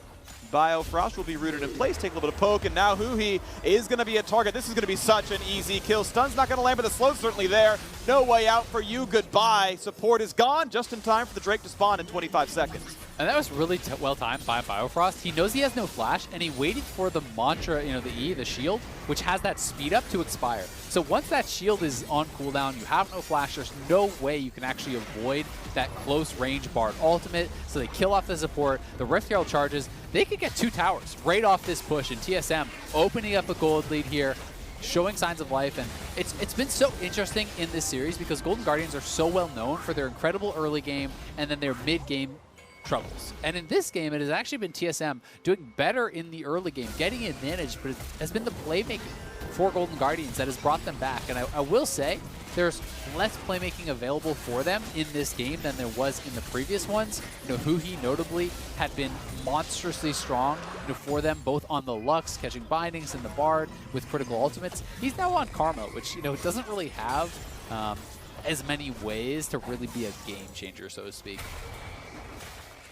Biofrost will be rooted in place, take a little bit of poke, and now Huhi is going to be a target. This is going to be such an easy kill. Stun's not going to land, but the slow's certainly there. No way out for you. Goodbye. Support is gone, just in time for the Drake to spawn in 25 seconds. And that was really well timed by Biofrost. He knows he has no flash, and he waited for the mantra, you know, the E, the shield, which has that speed up to expire. So once that shield is on cooldown, you have no flash, there's no way you can actually avoid that close range Bard ultimate. So they kill off the support, the Rift Herald charges. They could get 2 towers right off this push, and TSM opening up a gold lead here, showing signs of life. And it's been so interesting in this series because Golden Guardians are so well known for their incredible early game and then their mid game troubles. And in this game, it has actually been TSM doing better in the early game, getting advantage, but it has been the playmaking for Golden Guardians that has brought them back. And I will say, there's less playmaking available for them in this game than there was in the previous ones. You know, Huhi notably had been monstrously strong, you know, for them, both on the Lux, catching bindings, and the Bard with critical ultimates. He's now on Karma, which, you know, doesn't really have as many ways to really be a game changer, so to speak.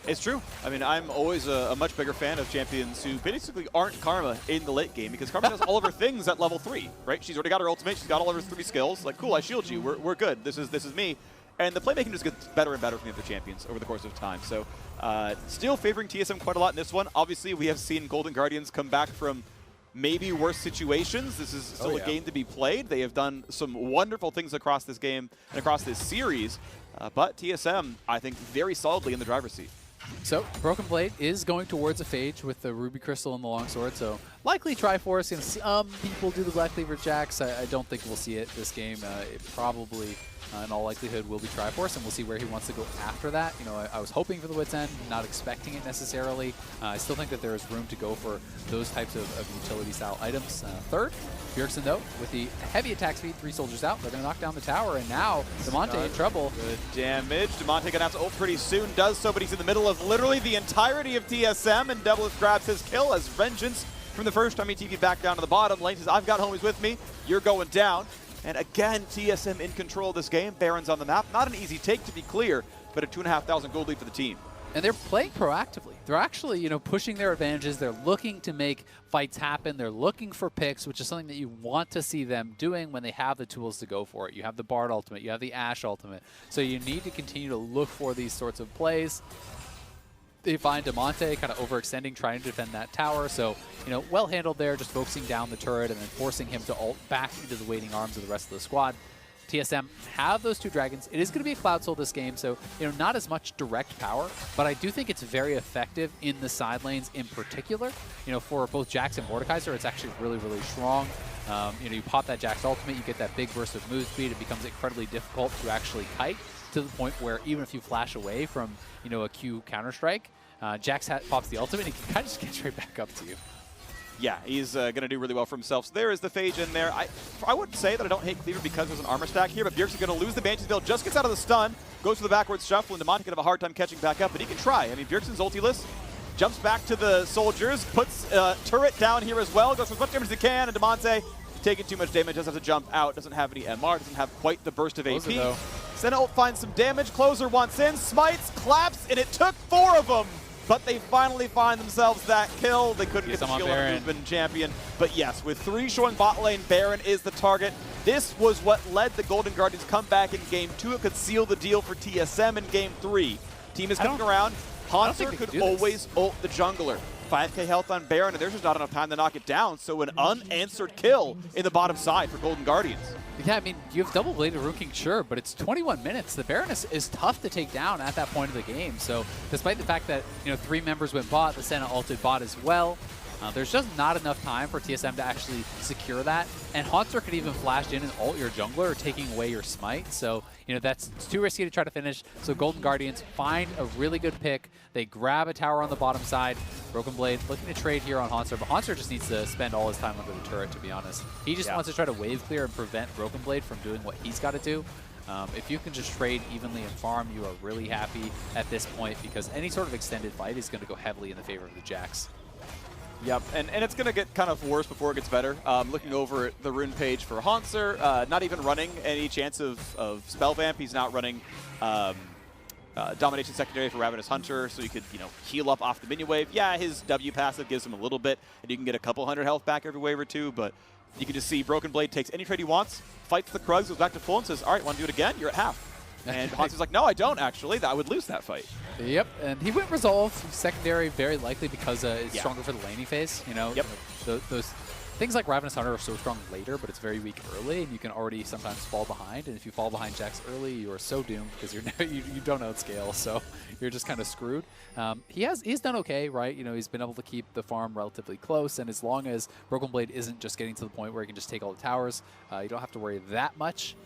It's true. I mean, I'm always a much bigger fan of champions who basically aren't Karma in the late game, because Karma does all of her things at level 3, right? She's already got her ultimate, she's got all of her 3 skills. Like, cool, I shield you, we're good. This is me. And the playmaking just gets better and better from the other champions over the course of time. So, still favoring TSM quite a lot in this one. Obviously, we have seen Golden Guardians come back from maybe worse situations. This is still a game to be played. They have done some wonderful things across this game and across this series. But TSM, I think, very solidly in the driver's seat. So, Broken Blade is going towards a Phage with the Ruby Crystal and the Longsword, so likely Triforce. You know, some people do the Black Cleaver Jacks. I don't think we'll see it this game. It probably, in all likelihood, will be Triforce, and we'll see where he wants to go after that. You know, I was hoping for the Wit's End, not expecting it necessarily. I still think that there is room to go for those types of utility-style items. Third, Bjergsen, though, with the heavy attack speed, 3 soldiers out. They're going to knock down the tower, and now Damonte in trouble. Good damage. Damonte going to have to ult pretty soon. Does so, but he's in the middle of literally the entirety of TSM, and Doublelift grabs his kill as Vengeance, from the first time he TV'd back down to the bottom lane, says, I've got homies with me. You're going down. And again, TSM in control of this game. Baron's on the map. Not an easy take, to be clear, but a 2,500 gold lead for the team. And they're playing proactively. They're actually, you know, pushing their advantages. They're looking to make fights happen. They're looking for picks, which is something that you want to see them doing when they have the tools to go for it. You have the Bard ultimate. You have the Ashe ultimate. So you need to continue to look for these sorts of plays. They find Damonte kind of overextending, trying to defend that tower. So, you know, well handled there, just focusing down the turret and then forcing him to ult back into the waiting arms of the rest of the squad. TSM have those 2 dragons. It is going to be a Cloud Soul this game, so, you know, not as much direct power, but I do think it's very effective in the side lanes in particular. You know, for both Jax and Mordekaiser, it's actually really, really strong. You know, you pop that Jax ultimate, you get that big burst of move speed. It becomes incredibly difficult to actually kite, to the point where even if you flash away from, you know, a Q Counter-Strike, Jax pops the ultimate and he can kind of just get straight back up to you. Yeah, he's going to do really well for himself. So there is the Phage in there. I wouldn't say that I don't hate Cleaver because there's an armor stack here, but Bjergsen's going to lose the Banshee's build, just gets out of the stun, goes for the backwards shuffle, and Damonte can have a hard time catching back up, but he can try. I mean, Bjergsen's ultiless, jumps back to the soldiers, puts turret down here as well, goes for as much damage as he can, and Damonte taking too much damage, does have to jump out, doesn't have any MR, doesn't have quite the burst of AP. Senna ult finds some damage, Closer wants in, smites, claps, and it took 4 of them. But they finally find themselves that kill. They couldn't get the shield on a movement champion. But yes, with 3 showing bot lane, Baron is the target. This was what led the Golden Guardians come back in Game 2. It could seal the deal for TSM in Game 3. Team is coming around. Haunter could always ult the jungler. 5k health on Baron, and there's just not enough time to knock it down. So an unanswered kill in the bottom side for Golden Guardians. Yeah, I mean, you have double bladed Rune King, sure, but it's 21 minutes. The Baron is tough to take down at that point of the game. So despite the fact that, 3 members went bot, the Senna ulted bot as well, there's just not enough time for TSM to actually secure that. And Haunter could even flash in and ult your jungler, taking away your smite. So, it's too risky to try to finish. So Golden Guardians find a really good pick. They grab a tower on the bottom side. Broken Blade looking to trade here on Haunter, but Haunter just needs to spend all his time under the turret, to be honest. He just wants to try to wave clear and prevent Broken Blade from doing what he's got to do. If you can just trade evenly and farm, you are really happy at this point, because any sort of extended fight is going to go heavily in the favor of the Jax. Yep, and it's going to get kind of worse before it gets better. Looking over at the rune page for Haunter, not even running any chance of Spell Vamp. He's not running Domination Secondary for Ravenous Hunter, so you could, heal up off the minion wave. Yeah, his W passive gives him a little bit, and you can get a couple hundred health back every wave or two, but you can just see Broken Blade takes any trade he wants, fights the Krugs, goes back to full, and says, all right, want to do it again? You're at half. And Haunter's like, no, I don't, actually. I would lose that fight. Yep, and he went Resolve Secondary very likely because it's stronger for the laning phase. Yep. Those things like Ravenous Hunter are so strong later, but it's very weak early, and you can already sometimes fall behind. And if you fall behind Jax early, you are so doomed because you don't outscale, so you're just kind of screwed. He's done okay, right? He's been able to keep the farm relatively close, and as long as Broken Blade isn't just getting to the point where he can just take all the towers, you don't have to worry that much.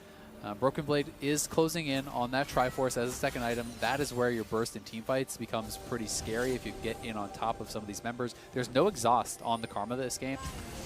Broken Blade is closing in on that Triforce as a second item. That is where your burst in teamfights becomes pretty scary if you get in on top of some of these members. There's no exhaust on the Karma this game,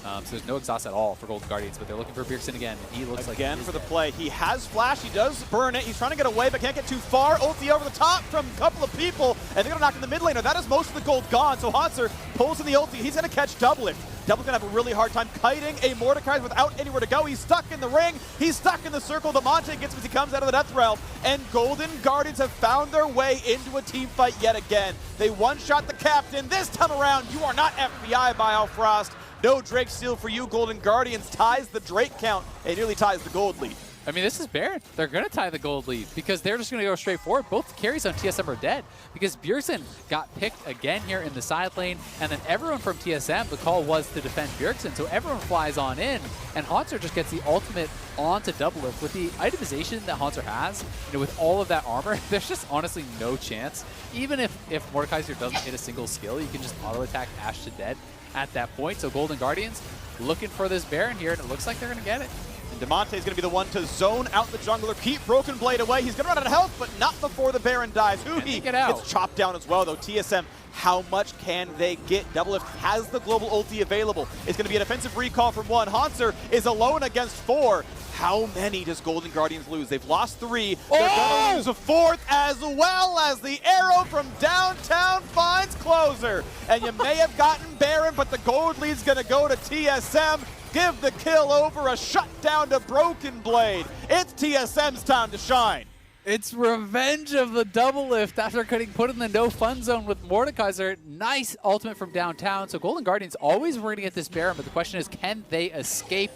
so there's no exhaust at all for Golden Guardians, but they're looking for Bjergsen again, and he looks again like for the play. He has flash, he does burn it, he's trying to get away, but can't get too far. Ulti over the top from a couple of people, and they're going to knock in the mid laner. That is most of the gold gone, so Haunter pulls in the ulti. He's going to catch Doublelift. Double's going to have a really hard time kiting a Mordecai without anywhere to go. He's stuck in the ring. He's stuck in the circle. The Monte gets him as he comes out of the Death Realm. And Golden Guardians have found their way into a team fight yet again. They one-shot the captain. This time around, you are not FBI by Alfrost. No Drake steal for you. Golden Guardians ties the Drake count and nearly ties the gold lead. I mean, this is Baron. They're going to tie the gold lead because they're just going to go straight forward. Both carries on TSM are dead because Bjergsen got picked again here in the side lane, and then everyone from TSM, the call was to defend Bjergsen, so everyone flies on in, and Haunter just gets the ultimate onto Doublelift. With the itemization that Haunter has, with all of that armor, there's just honestly no chance. Even if Mordekaiser doesn't hit a single skill, you can just auto-attack Ashe to dead at that point. So Golden Guardians looking for this Baron here, and it looks like they're going to get it. Demonte is going to be the one to zone out the jungler, keep Broken Blade away. He's going to run out of health, but not before the Baron dies. Huhi gets chopped down as well, though. TSM, how much can they get? Doublelift has the global ulti available. It's going to be an offensive recall from one. Haunter is alone against 4. How many does Golden Guardians lose? They've lost 3. They're going to lose a 4th, as well as the arrow from downtown finds closer. And you may have gotten Baron, but the gold lead's going to go to TSM. Give the kill over, a shutdown to Broken Blade. It's TSM's time to shine. It's revenge of the Doublelift after getting put in the no fun zone with Mordekaiser. Nice ultimate from downtown. So Golden Guardians always were going to get this Baron, but the question is, can they escape?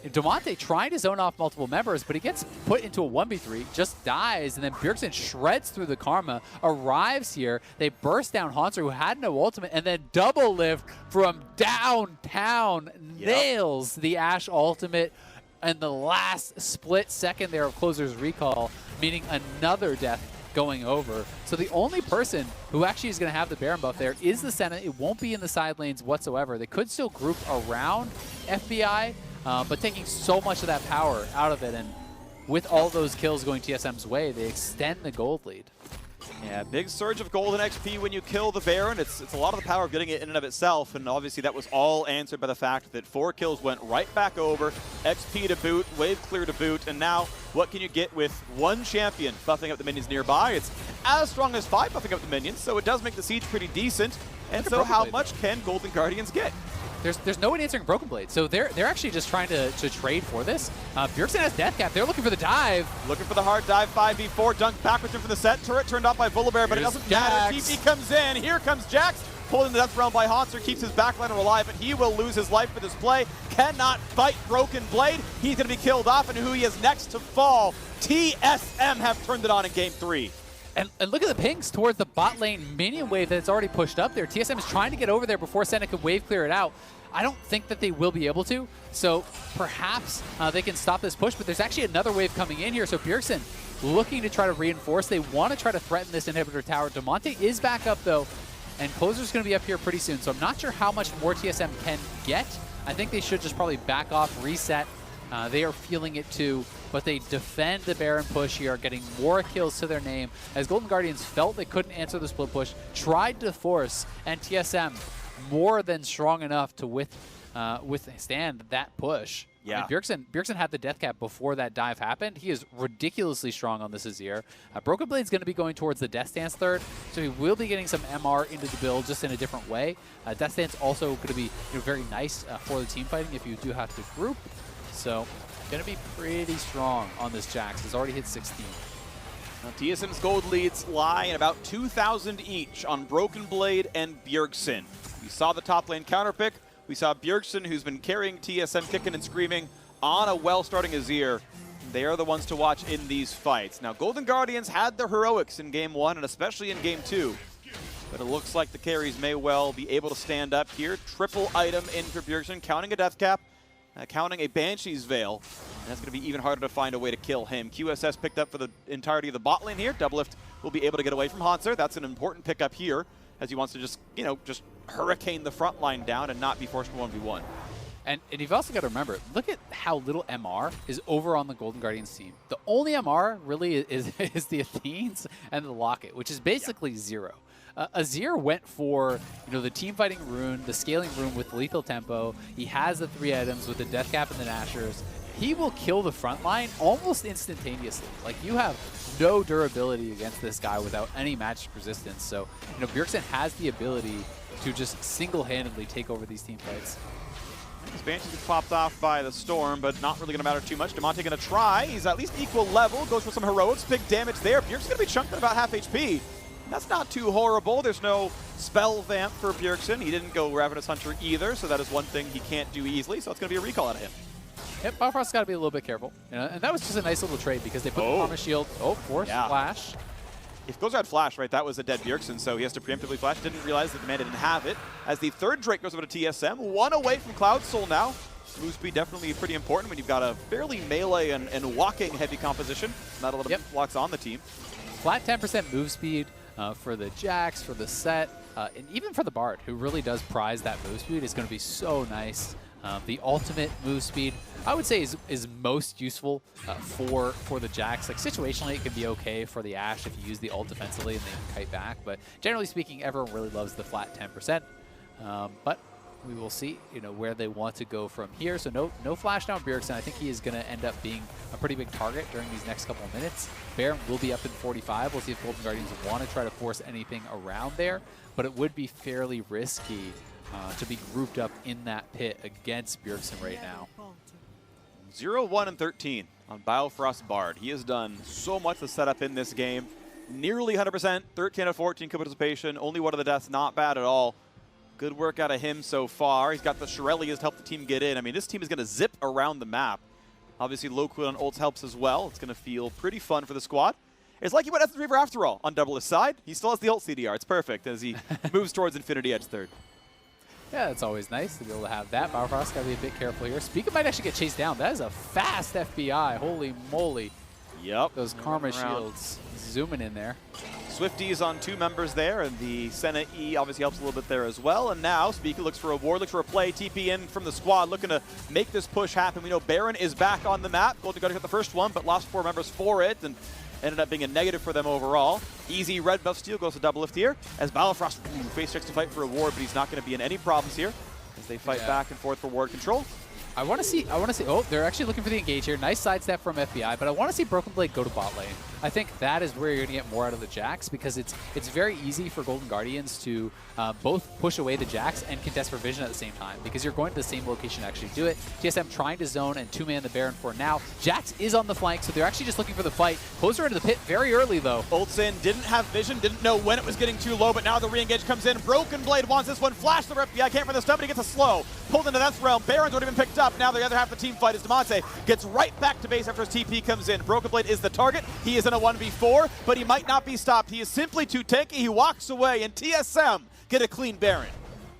Demonte trying to zone off multiple members, but he gets put into a 1v3, just dies, and then Bjergsen shreds through the Karma, arrives here. They burst down Haunter, who had no ultimate, and then Doublelift from downtown nails the Ashe ultimate. And the last split second there of Closer's recall, meaning another death going over. So the only person who actually is going to have the Baron buff there is the Senna. It won't be in the side lanes whatsoever. They could still group around FBI, but taking so much of that power out of it, and with all those kills going TSM's way, they extend the gold lead. Yeah, big surge of golden XP when you kill the Baron. It's a lot of the power of getting it in and of itself, and obviously that was all answered by the fact that 4 kills went right back over, XP to boot, wave clear to boot, and now what can you get with 1 champion buffing up the minions nearby? It's as strong as 5 buffing up the minions, so it does make the siege pretty decent. And so how much can Golden Guardians get? There's no one answering Broken Blade, so they're actually just trying to trade for this. Bjergsen has Death Cap. They're looking for the dive. Looking for the hard dive, 5v4, dunk backwards in from the set. Turret turned off by Volibear, but it doesn't matter. TP comes in. Here comes Jax. Pulled in the Death Realm by Haunter, keeps his backliner alive, but he will lose his life for this play. Cannot fight Broken Blade. He's going to be killed off, and who he is next to fall. TSM have turned it on in Game 3. And look at the pings towards the bot lane minion wave that's already pushed up there. TSM is trying to get over there before Senna could wave clear it out. I don't think that they will be able to, so perhaps they can stop this push, but there's actually another wave coming in here, so Bjergsen looking to try to reinforce. They want to try to threaten this inhibitor tower. Damonte is back up, though, and Closer's going to be up here pretty soon, so I'm not sure how much more TSM can get. I think they should just probably back off, reset. They are feeling it too, but they defend the Baron push here, getting more kills to their name, as Golden Guardians felt they couldn't answer the split push, tried to force, and TSM more than strong enough to withstand that push. Yeah. I mean, Bjergsen had the death cap before that dive happened. He is ridiculously strong on this Azir. Broken Blade's going to be going towards the Death Dance third, so he will be getting some MR into the build just in a different way. Death Dance also going to be very nice for the team fighting if you do have to group. So going to be pretty strong on this Jax. He's already hit 16. Now, TSM's gold leads lie in about 2,000 each on Broken Blade and Bjergsen. We saw the top lane counter pick. We saw Bjergsen, who's been carrying TSM, kicking and screaming on a well-starting Azir. They are the ones to watch in these fights. Now, Golden Guardians had their heroics in Game 1 and especially in Game 2. But it looks like the carries may well be able to stand up here. Triple item in for Bjergsen, counting a death cap, counting a Banshee's Veil. And that's going to be even harder to find a way to kill him. QSS picked up for the entirety of the bot lane here. Doublelift will be able to get away from Hanser. That's an important pickup here, as he wants to just, just hurricane the front line down and not be forced to 1v1. And you've also got to remember, look at how little MR is over on the Golden Guardians team. The only MR really is the Athenes and the Locket, which is basically zero. Azir went for the team fighting rune, the scaling rune with lethal tempo. He has the 3 items with the death cap and the Nashers. He will kill the front line almost instantaneously. Like, you have no durability against this guy without any magic resistance. So, Bjergsen has the ability to just single-handedly take over these team fights. This Banshee gets popped off by the Storm, but not really going to matter too much. Damonte going to try. He's at least equal level. Goes for some heroics. Big damage there. Bjergsen's going to be chunked at about half HP. That's not too horrible. There's no spell vamp for Bjergsen. He didn't go Ravenous Hunter either, so that is one thing he can't do easily. So it's going to be a recall out of him. Yep, Bifrost's got to be a little bit careful. And that was just a nice little trade because they put the Promise Shield. Oh, force flash. If Gozer had flash, right, that was a dead Bjergsen, so he has to preemptively flash. Didn't realize that the man didn't have it. As the third Drake goes over to TSM, 1 away from Cloud Soul now. Move speed definitely pretty important when you've got a fairly melee and walking heavy composition. Not a lot of blocks on the team. Flat 10% move speed for the Jax, for the Set, and even for the Bard, who really does prize that move speed, is going to be so nice. The ultimate move speed, I would say, is most useful for the Jax. Like, situationally, it can be okay for the Ashe if you use the ult defensively and they can kite back. But generally speaking, everyone really loves the flat 10%. But we will see, where they want to go from here. So no flash down Bjergsen. I think he is going to end up being a pretty big target during these next couple of minutes. Baron will be up in 45. We'll see if Golden Guardians want to try to force anything around there. But it would be fairly risky to be grouped up in that pit against Bjergsen right now. 0, 1, and 13 on Biofrost Bard. He has done so much to set up in this game. Nearly 100%, 13 out of 14 participation. Only one of the deaths, not bad at all. Good work out of him so far. He's got the Shirelias to help the team get in. I mean, this team is going to zip around the map. Obviously, low cooldown ults helps as well. It's going to feel pretty fun for the squad. It's like he went Essence Reaver after all on Doublelift's side. He still has the ult CDR. It's perfect as he moves towards Infinity Edge third. Yeah, it's always nice to be able to have that. Bifrost got to be a bit careful here. Speaker might actually get chased down. That is a fast FBI. Holy moly. Yep. Those Karma Shields zooming in there. Swifties on 2 members there, and the Senna E obviously helps a little bit there as well. And now Speaker looks for a ward, looks for a play, TP in from the squad, looking to make this push happen. We know Baron is back on the map. Golden Guardians got the first one, but lost 4 members for it, and ended up being a negative for them overall. Easy red buff steal goes to Doublelift here, as Biofrost face checks to fight for a ward, but he's not going to be in any problems here as they fight back and forth for ward control. I want to see, oh, they're actually looking for the engage here. Nice sidestep from FBI, but I want to see Broken Blade go to bot lane. I think that is where you're going to get more out of the Jax, because it's very easy for Golden Guardians to both push away the Jax and contest for vision at the same time, because you're going to the same location to actually do it. TSM trying to zone and 2-man the Baron for now. Jax is on the flank, so they're actually just looking for the fight. Closer into the pit very early, though. Ults in, didn't have vision, didn't know when it was getting too low, but now the re-engage comes in. Broken Blade wants this one, flash the FBI, can't find the stun, but he gets a slow. pulled into Death Realm. Baron's already been picked up. Now the other half of the team fight is Damonte gets right back to base after his TP comes in. Broken Blade is the target. He is in a 1v4, but he might not be stopped. He is simply too tanky. He walks away, and TSM get a clean Baron.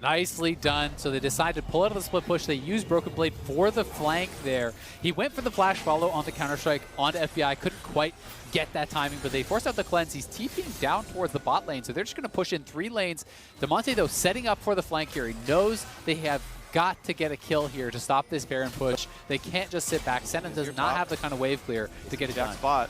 Nicely done. So they decided to pull out of the split push. They used Broken Blade for the flank there. He went for the flash follow onto Counter-Strike, onto FBI. Couldn't quite get that timing, but they forced out the cleanse. He's TPing down towards the bot lane, so they're just going to push in 3 lanes. Damonte, though, setting up for the flank here. He knows they have got to get a kill here to stop this Baron push. They can't just sit back. Senen does not have the kind of wave clear to get it done. Spot.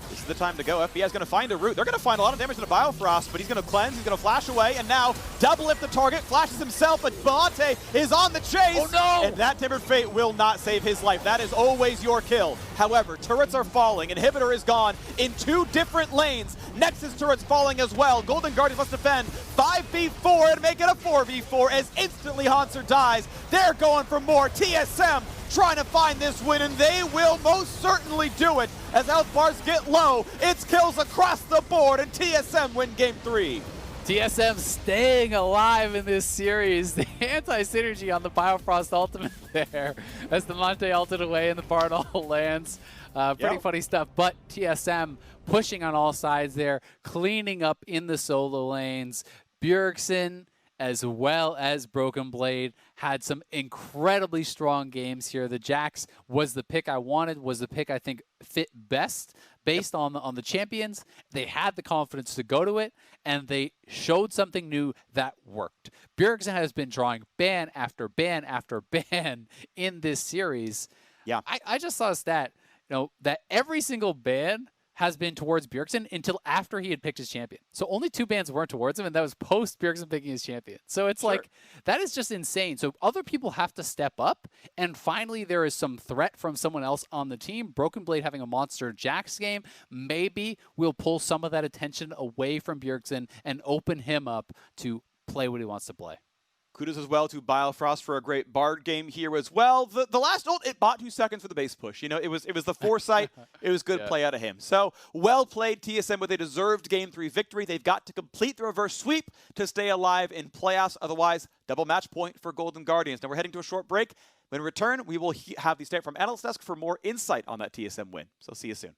This is the time to go. FBI is going to find a route. They're going to find a lot of damage to the Biofrost, but he's going to cleanse, he's going to flash away, and now double lift the target, flashes himself, but Damonte is on the chase. Oh no! And that Timbered Fate will not save his life. That is always your kill. However, turrets are falling. Inhibitor is gone in 2 different lanes. Nexus turret's falling as well. Golden Guardians must defend 5v4 and make it a 4v4 as instantly Hanser dies. They're going for more. TSM trying to find this win, and they will most certainly do it. As health bars get low, it's kills across the board, and TSM win game 3. TSM staying alive in this series. The anti-synergy on the Biofrost ultimate there as the Monte ulted away and the Bard all lands. Pretty funny stuff, but TSM pushing on all sides there, cleaning up in the solo lanes. Bjergsen as well as Broken Blade had some incredibly strong games here. The Jax was the pick I wanted, was the pick I think fit best based on the champions. They had the confidence to go to it, and they showed something new that worked. Bjergsen has been drawing ban after ban after ban in this series. Yeah, I just saw a stat, that every single ban has been towards Bjergsen until after he had picked his champion. So only 2 bans weren't towards him, and that was post Bjergsen picking his champion. So it's like, that is just insane. So other people have to step up, and finally there is some threat from someone else on the team. Broken Blade having a monster Jax game maybe will pull some of that attention away from Bjergsen and open him up to play what he wants to play. Kudos as well to Biofrost for a great Bard game here as well. The last ult, it bought 2 seconds for the base push. It was the foresight. It was good play out of him. So well played, TSM, with a deserved game 3 victory. They've got to complete the reverse sweep to stay alive in playoffs. Otherwise, double match point for Golden Guardians. Now we're heading to a short break. When we return, we will have the state from Analyst Desk for more insight on that TSM win. So see you soon.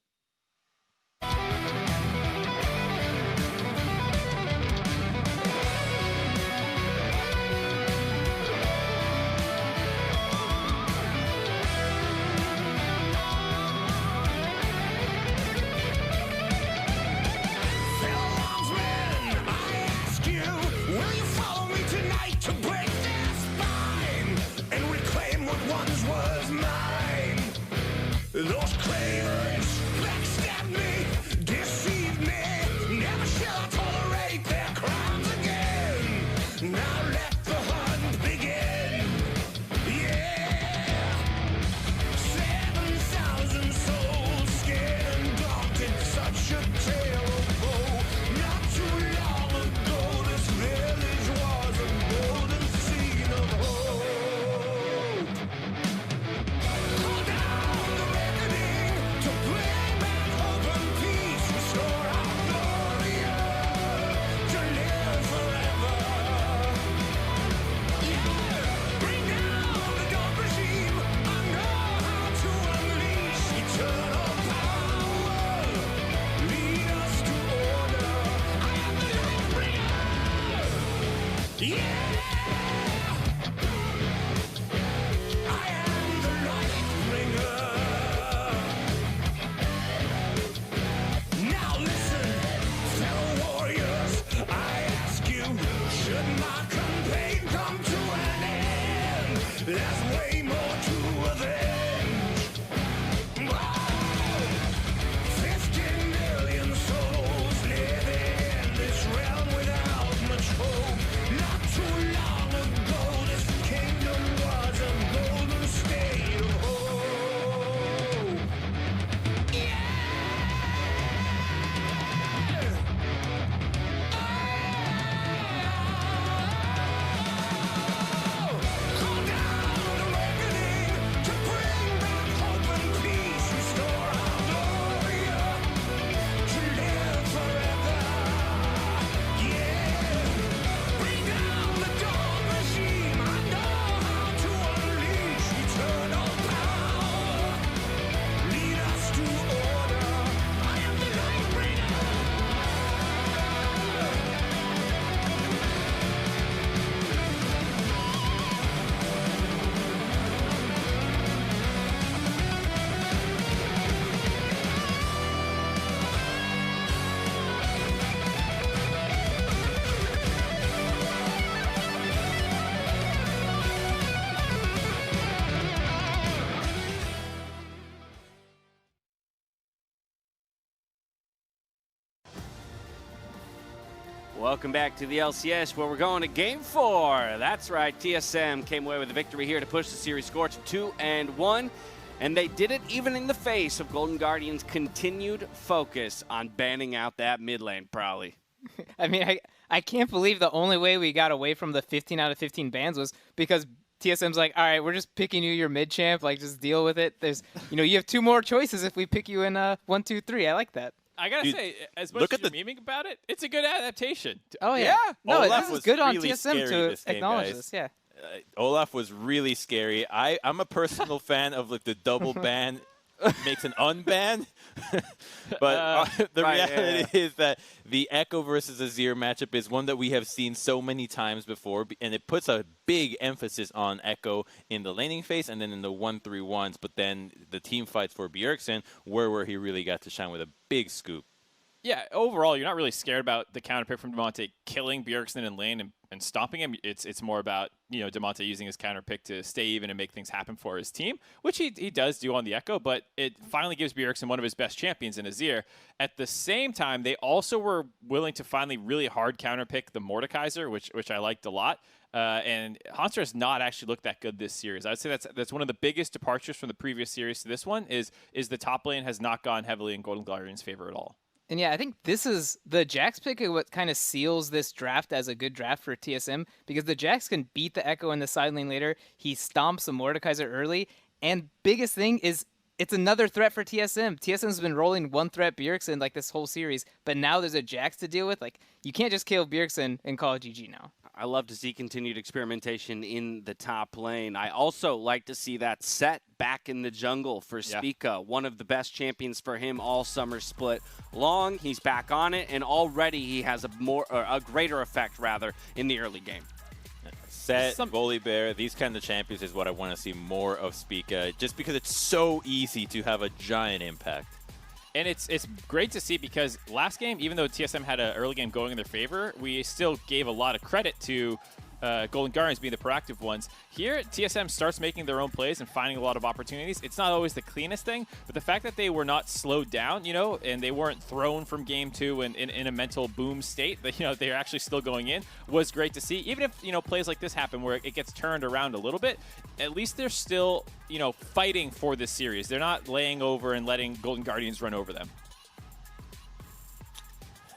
Those cravens backstabbed me, deceived me. Never shall I tolerate their crimes again. Now let the hunt begin. Yeah. 7,000 souls scared and daunted, such a tale of woe. Not too long ago, this village was a golden scene of hope. There's way more to avenge. 50 million souls live in this realm without much hope. Not too Welcome back to the LCS, where we're going to Game 4. That's right, TSM came away with a victory here to push the series score to 2-1. And they did it even in the face of Golden Guardians' continued focus on banning out that mid lane, Prowley. I mean, I can't believe the only way we got away from the 15 out of 15 bans was because TSM's like, all right, we're just picking you your mid champ, like just deal with it. There's, you have 2 more choices if we pick you in 1, 2, 3. I like that. I gotta say, as much as you're memeing about it, it's a good adaptation. Oh yeah. No, Olaf this is good on really TSM to this game, acknowledge guys. this. Yeah. Olaf was really scary. I'm a personal fan of like the double ban makes an unban. But the reality is that the Echo versus Azir matchup is one that we have seen so many times before, and it puts a big emphasis on Echo in the laning phase and then in the 1-3-1s. But then the team fights for Bjergsen where he really got to shine with a big scoop. Yeah, overall, you're not really scared about the counter pick from Damonte killing Bjergsen in lane and stomping him. It's more about, Damonte using his counter pick to stay even and make things happen for his team, which he does do on the Echo, but it finally gives Bjergsen one of his best champions in Azir. At the same time, they also were willing to finally really hard counter pick the Mordekaiser, which I liked a lot. And Hanser has not actually looked that good this series. I would say that's one of the biggest departures from the previous series to this one is the top lane has not gone heavily in Golden Guardian's favor at all. And yeah, I think this is the Jax pick is what kind of seals this draft as a good draft for TSM, because the Jax can beat the Echo in the side lane later. He stomps the Mordekaiser early. And biggest thing is it's another threat for TSM. TSM's been rolling one threat Bjergsen like this whole series, but now there's a Jax to deal with. Like, you can't just kill Bjergsen and call it GG now. I love to see continued experimentation in the top lane. I also like to see that set back in the jungle for Spica, one of the best champions for him all summer split long. He's back on it, and already he has a greater effect rather in the early game. Set, Volibear, these kind of champions is what I want to see more of Spica, just because it's so easy to have a giant impact. And it's great to see because last game, even though TSM had an early game going in their favor, we still gave a lot of credit to Golden Guardians being the proactive ones. Here, TSM starts making their own plays and finding a lot of opportunities. It's not always the cleanest thing, but the fact that they were not slowed down, and they weren't thrown from game 2 in a mental boom state, that they're actually still going in, was great to see. Even if plays like this happen where it gets turned around a little bit, at least they're still fighting for this series. They're not laying over and letting Golden Guardians run over them.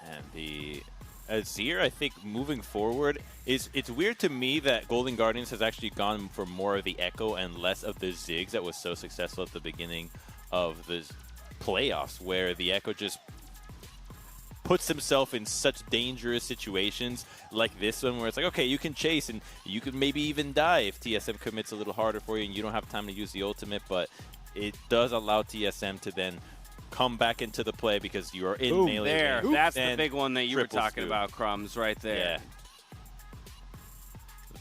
And the Azir, I think, moving forward, it's weird to me that Golden Guardians has actually gone for more of the Echo and less of the Ziggs that was so successful at the beginning of the playoffs, where the Echo just puts himself in such dangerous situations like this one, where it's like, okay, you can chase and you could maybe even die if TSM commits a little harder for you and you don't have time to use the ultimate, but it does allow TSM to then come back into the play because you are in melee. There, that's the big one that you were talking about, Crumbs, right there. Yeah.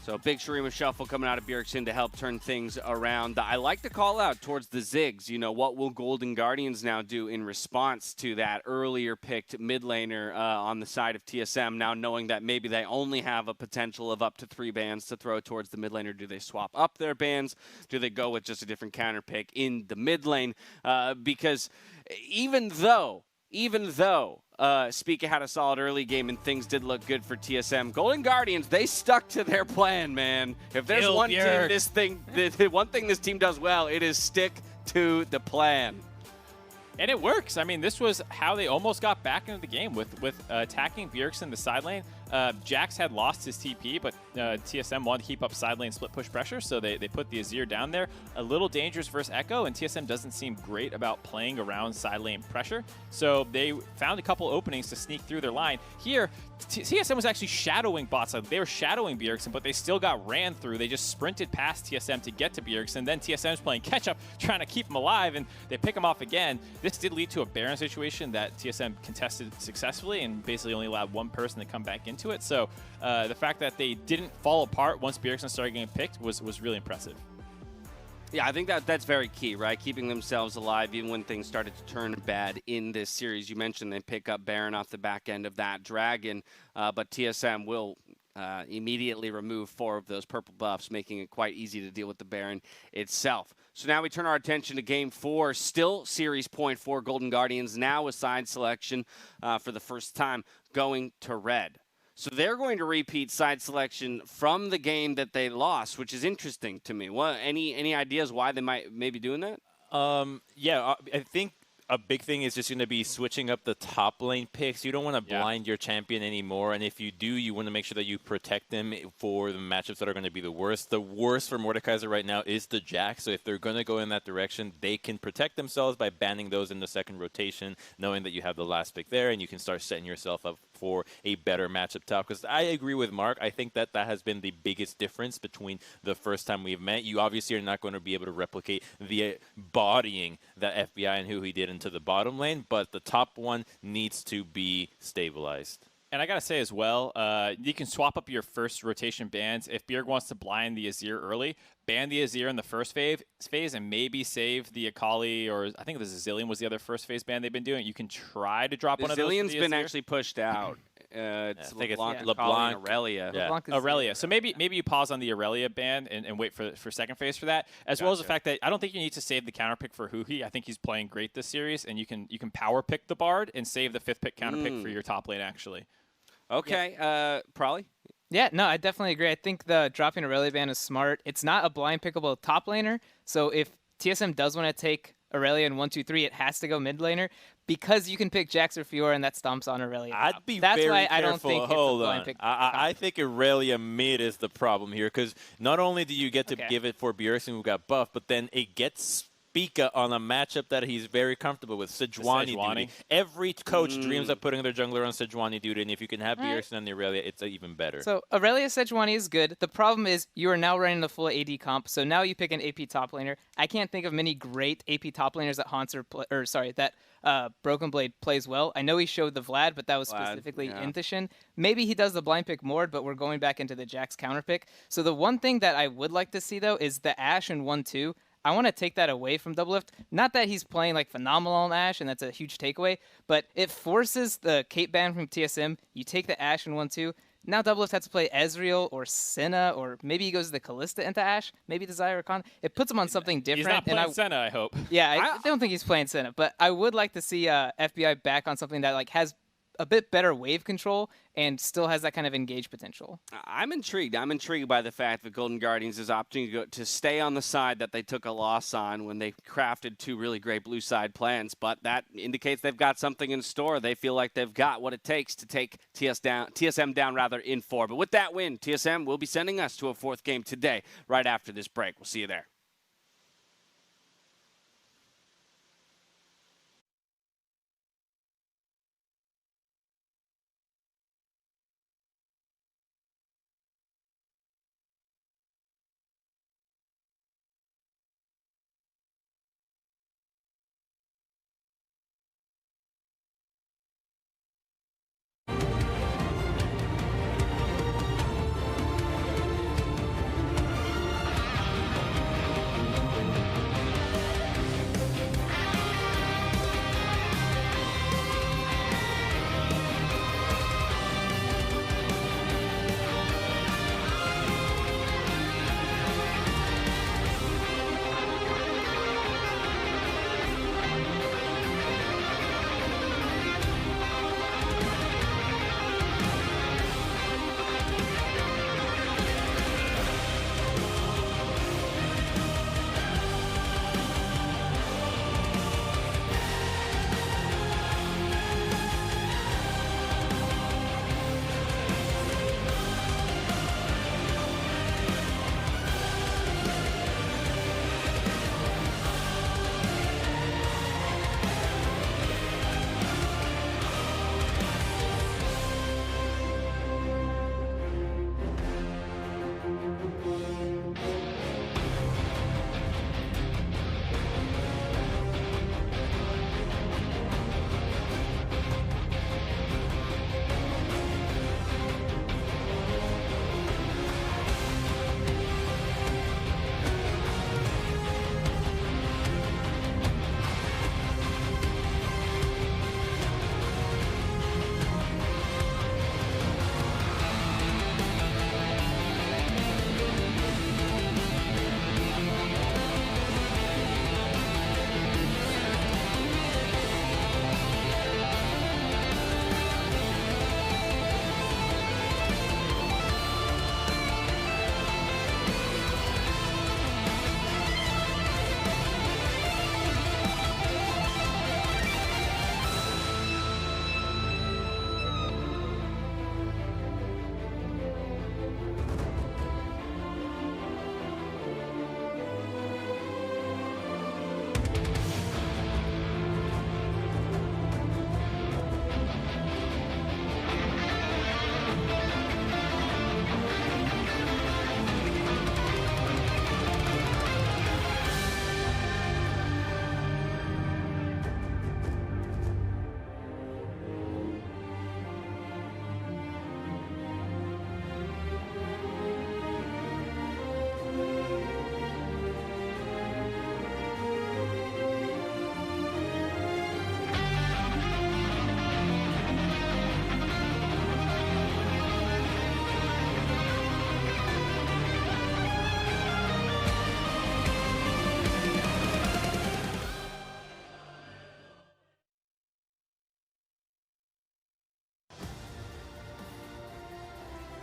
So big Shurima shuffle coming out of Bjergsen to help turn things around. I like to call out towards the Ziggs. What will Golden Guardians now do in response to that earlier picked mid laner on the side of TSM, now knowing that maybe they only have a potential of up to 3 bans to throw towards the mid laner? Do they swap up their bans? Do they go with just a different counter pick in the mid lane? Because even though Spica had a solid early game and things did look good for TSM, Golden Guardians, they stuck to their plan, man. If there's one thing this team does well, it is stick to the plan. And it works. I mean, this was how they almost got back into the game with attacking Bjergsen in the side lane. Jax had lost his TP, but TSM wanted to keep up side lane split push pressure, so they put the Azir down there. A little dangerous versus Echo, and TSM doesn't seem great about playing around side lane pressure, so they found a couple openings to sneak through their line. Here, TSM was actually shadowing bot side. They were shadowing Bjergsen, but they still got ran through. They just sprinted past TSM to get to Bjergsen. Then TSM's playing catch-up, trying to keep him alive, and they pick him off again. This did lead to a Baron situation that TSM contested successfully and basically only allowed one person to come back into it. So the fact that they didn't fall apart once Bjergsen started getting picked was really impressive. Yeah, I think that's very key, right? Keeping themselves alive even when things started to turn bad in this series. You mentioned they pick up Baron off the back end of that Dragon, but TSM will immediately remove 4 of those purple buffs, making it quite easy to deal with the Baron itself. So now we turn our attention to Game 4, still series point for Golden Guardians, now a side selection for the first time going to red. So they're going to repeat side selection from the game that they lost, which is interesting to me. What any ideas why they might maybe doing that? Yeah, I think a big thing is just going to be switching up the top lane picks. You don't want to blind your champion anymore, and if you do, you want to make sure that you protect them for the matchups that are going to be the worst. The worst for Mordekaiser right now is the Jack, so if they're going to go in that direction, they can protect themselves by banning those in the second rotation, knowing that you have the last pick there, and you can start setting yourself up for a better matchup top. Because I agree with Mark. I think that has been the biggest difference between the first time we've met. You obviously are not going to be able to replicate the bodying that FBI and Huhi did into the bottom lane, but the top one needs to be stabilized. And I got to say as well, you can swap up your first rotation bans. If Bjerg wants to blind the Azir early, ban the Azir in the first phase and maybe save the Akali, or I think the Zillion was the other first phase ban they've been doing. You can try to drop one of those. Zillion's been actually pushed out. It's LeBlanc, and Aurelia. Aurelia. So maybe you pause on the Aurelia ban and wait for second phase for that, as well as the fact that I don't think you need to save the counter pick for Huhi. I think he's playing great this series, and you can power pick the Bard and save the 5th pick counter pick for your top lane actually. Okay, Probably. Yeah, no, I definitely agree. I think the dropping Aurelia ban is smart. It's not a blind pickable top laner, so if TSM does want to take Aurelia in 1-2-3, it has to go mid laner because you can pick Jax or Fiora and that stomps on Aurelia. I'd be That's very why careful. I don't think Hold it's a blind on. pick. I think Aurelia mid is the problem here because not only do you get to give it for Bjergsen who got buffed, but then it gets Spica on a matchup that he's very comfortable with, Sejuani duty. Every coach dreams of putting their jungler on Sejuani duty, and if you can have Bjergsen on the Aurelia, it's even better. So Aurelia Sejuani is good. The problem is you are now running the full AD comp, so now you pick an AP top laner. I can't think of many great AP top laners that that Broken Blade plays well. I know he showed the Vlad, but that was specifically into Shin. Maybe he does the blind pick Mord, but we're going back into the Jax counter pick. So the one thing that I would like to see, though, is the Ashe in 1-2. I want to take that away from Doublelift. Not that he's playing like phenomenal on Ashe, and that's a huge takeaway, but it forces the Cape ban from TSM. You take the Ashe in 1-2. Now Doublelift has to play Ezreal or Senna, or maybe he goes to the Kalista into Ashe, maybe the Zyra Khan. It puts him on something different. He's not playing Senna, I hope. Yeah, I don't think he's playing Senna, but I would like to see FBI back on something that like has a bit better wave control and still has that kind of engaged potential. I'm intrigued. I'm intrigued by the fact that Golden Guardians is opting to stay on the side that they took a loss on when they crafted 2 really great blue side plans, but that indicates they've got something in store. They feel like they've got what it takes to take TSM down in 4. But with that win, TSM will be sending us to a 4th game today, right after this break. We'll see you there.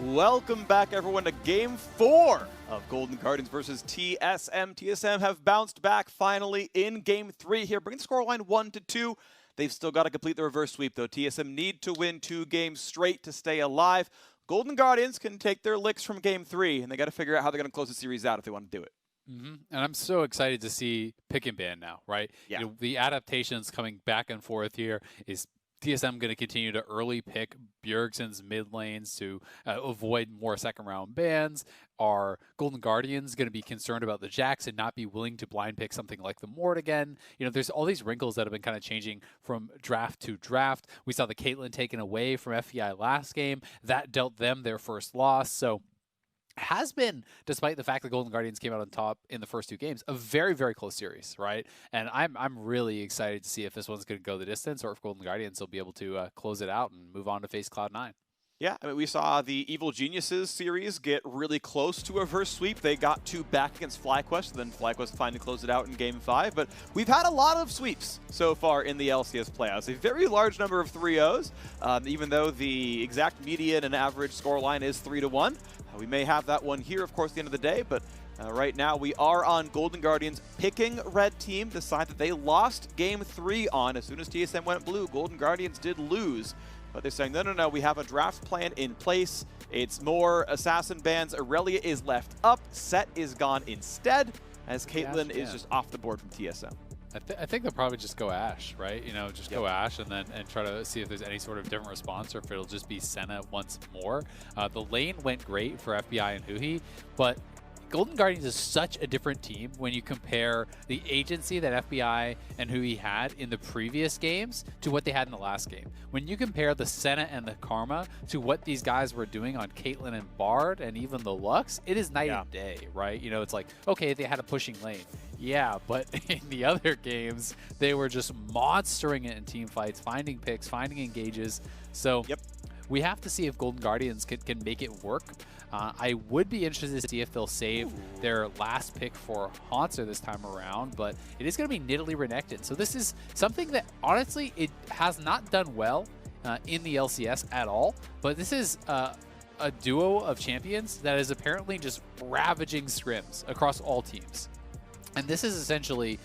Welcome back, everyone, to Game 4 of Golden Guardians versus TSM. TSM have bounced back finally in Game 3 here, bringing the scoreline 1-2. They've still got to complete the reverse sweep, though. TSM need to win 2 games straight to stay alive. Golden Guardians can take their licks from Game 3, and they got to figure out how they're going to close the series out if they want to do it. And I'm so excited to see pick and ban now, right? Yeah. You know, the adaptations coming back and forth here is TSM going to continue to early pick Bjergsen's mid lanes to avoid more second round bans? Are Golden Guardians going to be concerned about the Jax and not be willing to blind pick something like the Mort again? You know, there's all these wrinkles that have been kind of changing from draft to draft. We saw the Caitlyn taken away from FEI last game. That dealt them their first loss. So has been, despite the fact that Golden Guardians came out on top in the first 2 games, a very, very close series, right? And I'm really excited to see if this one's going to go the distance or if Golden Guardians will be able to close it out and move on to face Cloud9. Yeah, I mean, we saw the Evil Geniuses series get really close to a reverse sweep. They got 2 back against FlyQuest, then FlyQuest finally closed it out in Game 5. But we've had a lot of sweeps so far in the LCS playoffs. A very large number of 3-0s, even though the exact median and average scoreline is 3-1. We may have that one here, of course, at the end of the day, but right now we are on Golden Guardians picking red team, the side that they lost Game 3 on. As soon as TSM went blue, Golden Guardians did lose. But they're saying, no, we have a draft plan in place. It's more assassin bans. Aurelia is left up. Set is gone instead, as Caitlyn is just off the board from TSM. I think they'll probably just go Ashe, right? You know, just go Ashe and try to see if there's any sort of different response or if it'll just be Senna once more. The lane went great for FBI and Huhi, but Golden Guardians is such a different team when you compare the agency that FBI and Hui had in the previous games to what they had in the last game. When you compare the Senna and the Karma to what these guys were doing on Caitlyn and Bard and even the Lux, it is night and day, right? You know, it's like, okay, they had a pushing lane. Yeah, but in the other games, they were just monstering it in team fights, finding picks, finding engages. So we have to see if Golden Guardians can make it work. I would be interested to see if they'll save their last pick for Hauntzer this time around, but it is going to be Nidalee Renekton. So this is something that, honestly, it has not done well in the LCS at all, but this is a duo of champions that is apparently just ravaging scrims across all teams. And this is essentially,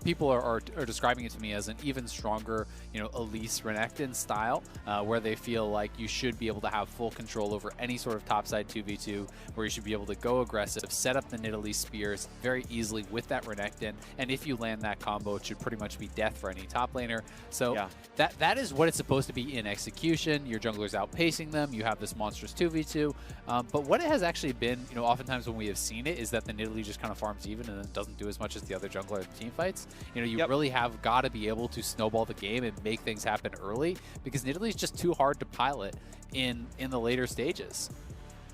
people are describing it to me as an even stronger, you know, Elise Renekton style, where they feel like you should be able to have full control over any sort of topside 2v2, where you should be able to go aggressive, set up the Nidalee spears very easily with that Renekton, and if you land that combo, it should pretty much be death for any top laner. So that is what it's supposed to be in execution. Your jungler's outpacing them, you have this monstrous 2v2, but what it has actually been, you know, oftentimes when we have seen it, is that the Nidalee just kind of farms even and then doesn't do as much as the other jungler in team fights. You know, you really have got to be able to snowball the game and make things happen early, because Nidalee is just too hard to pilot in the later stages.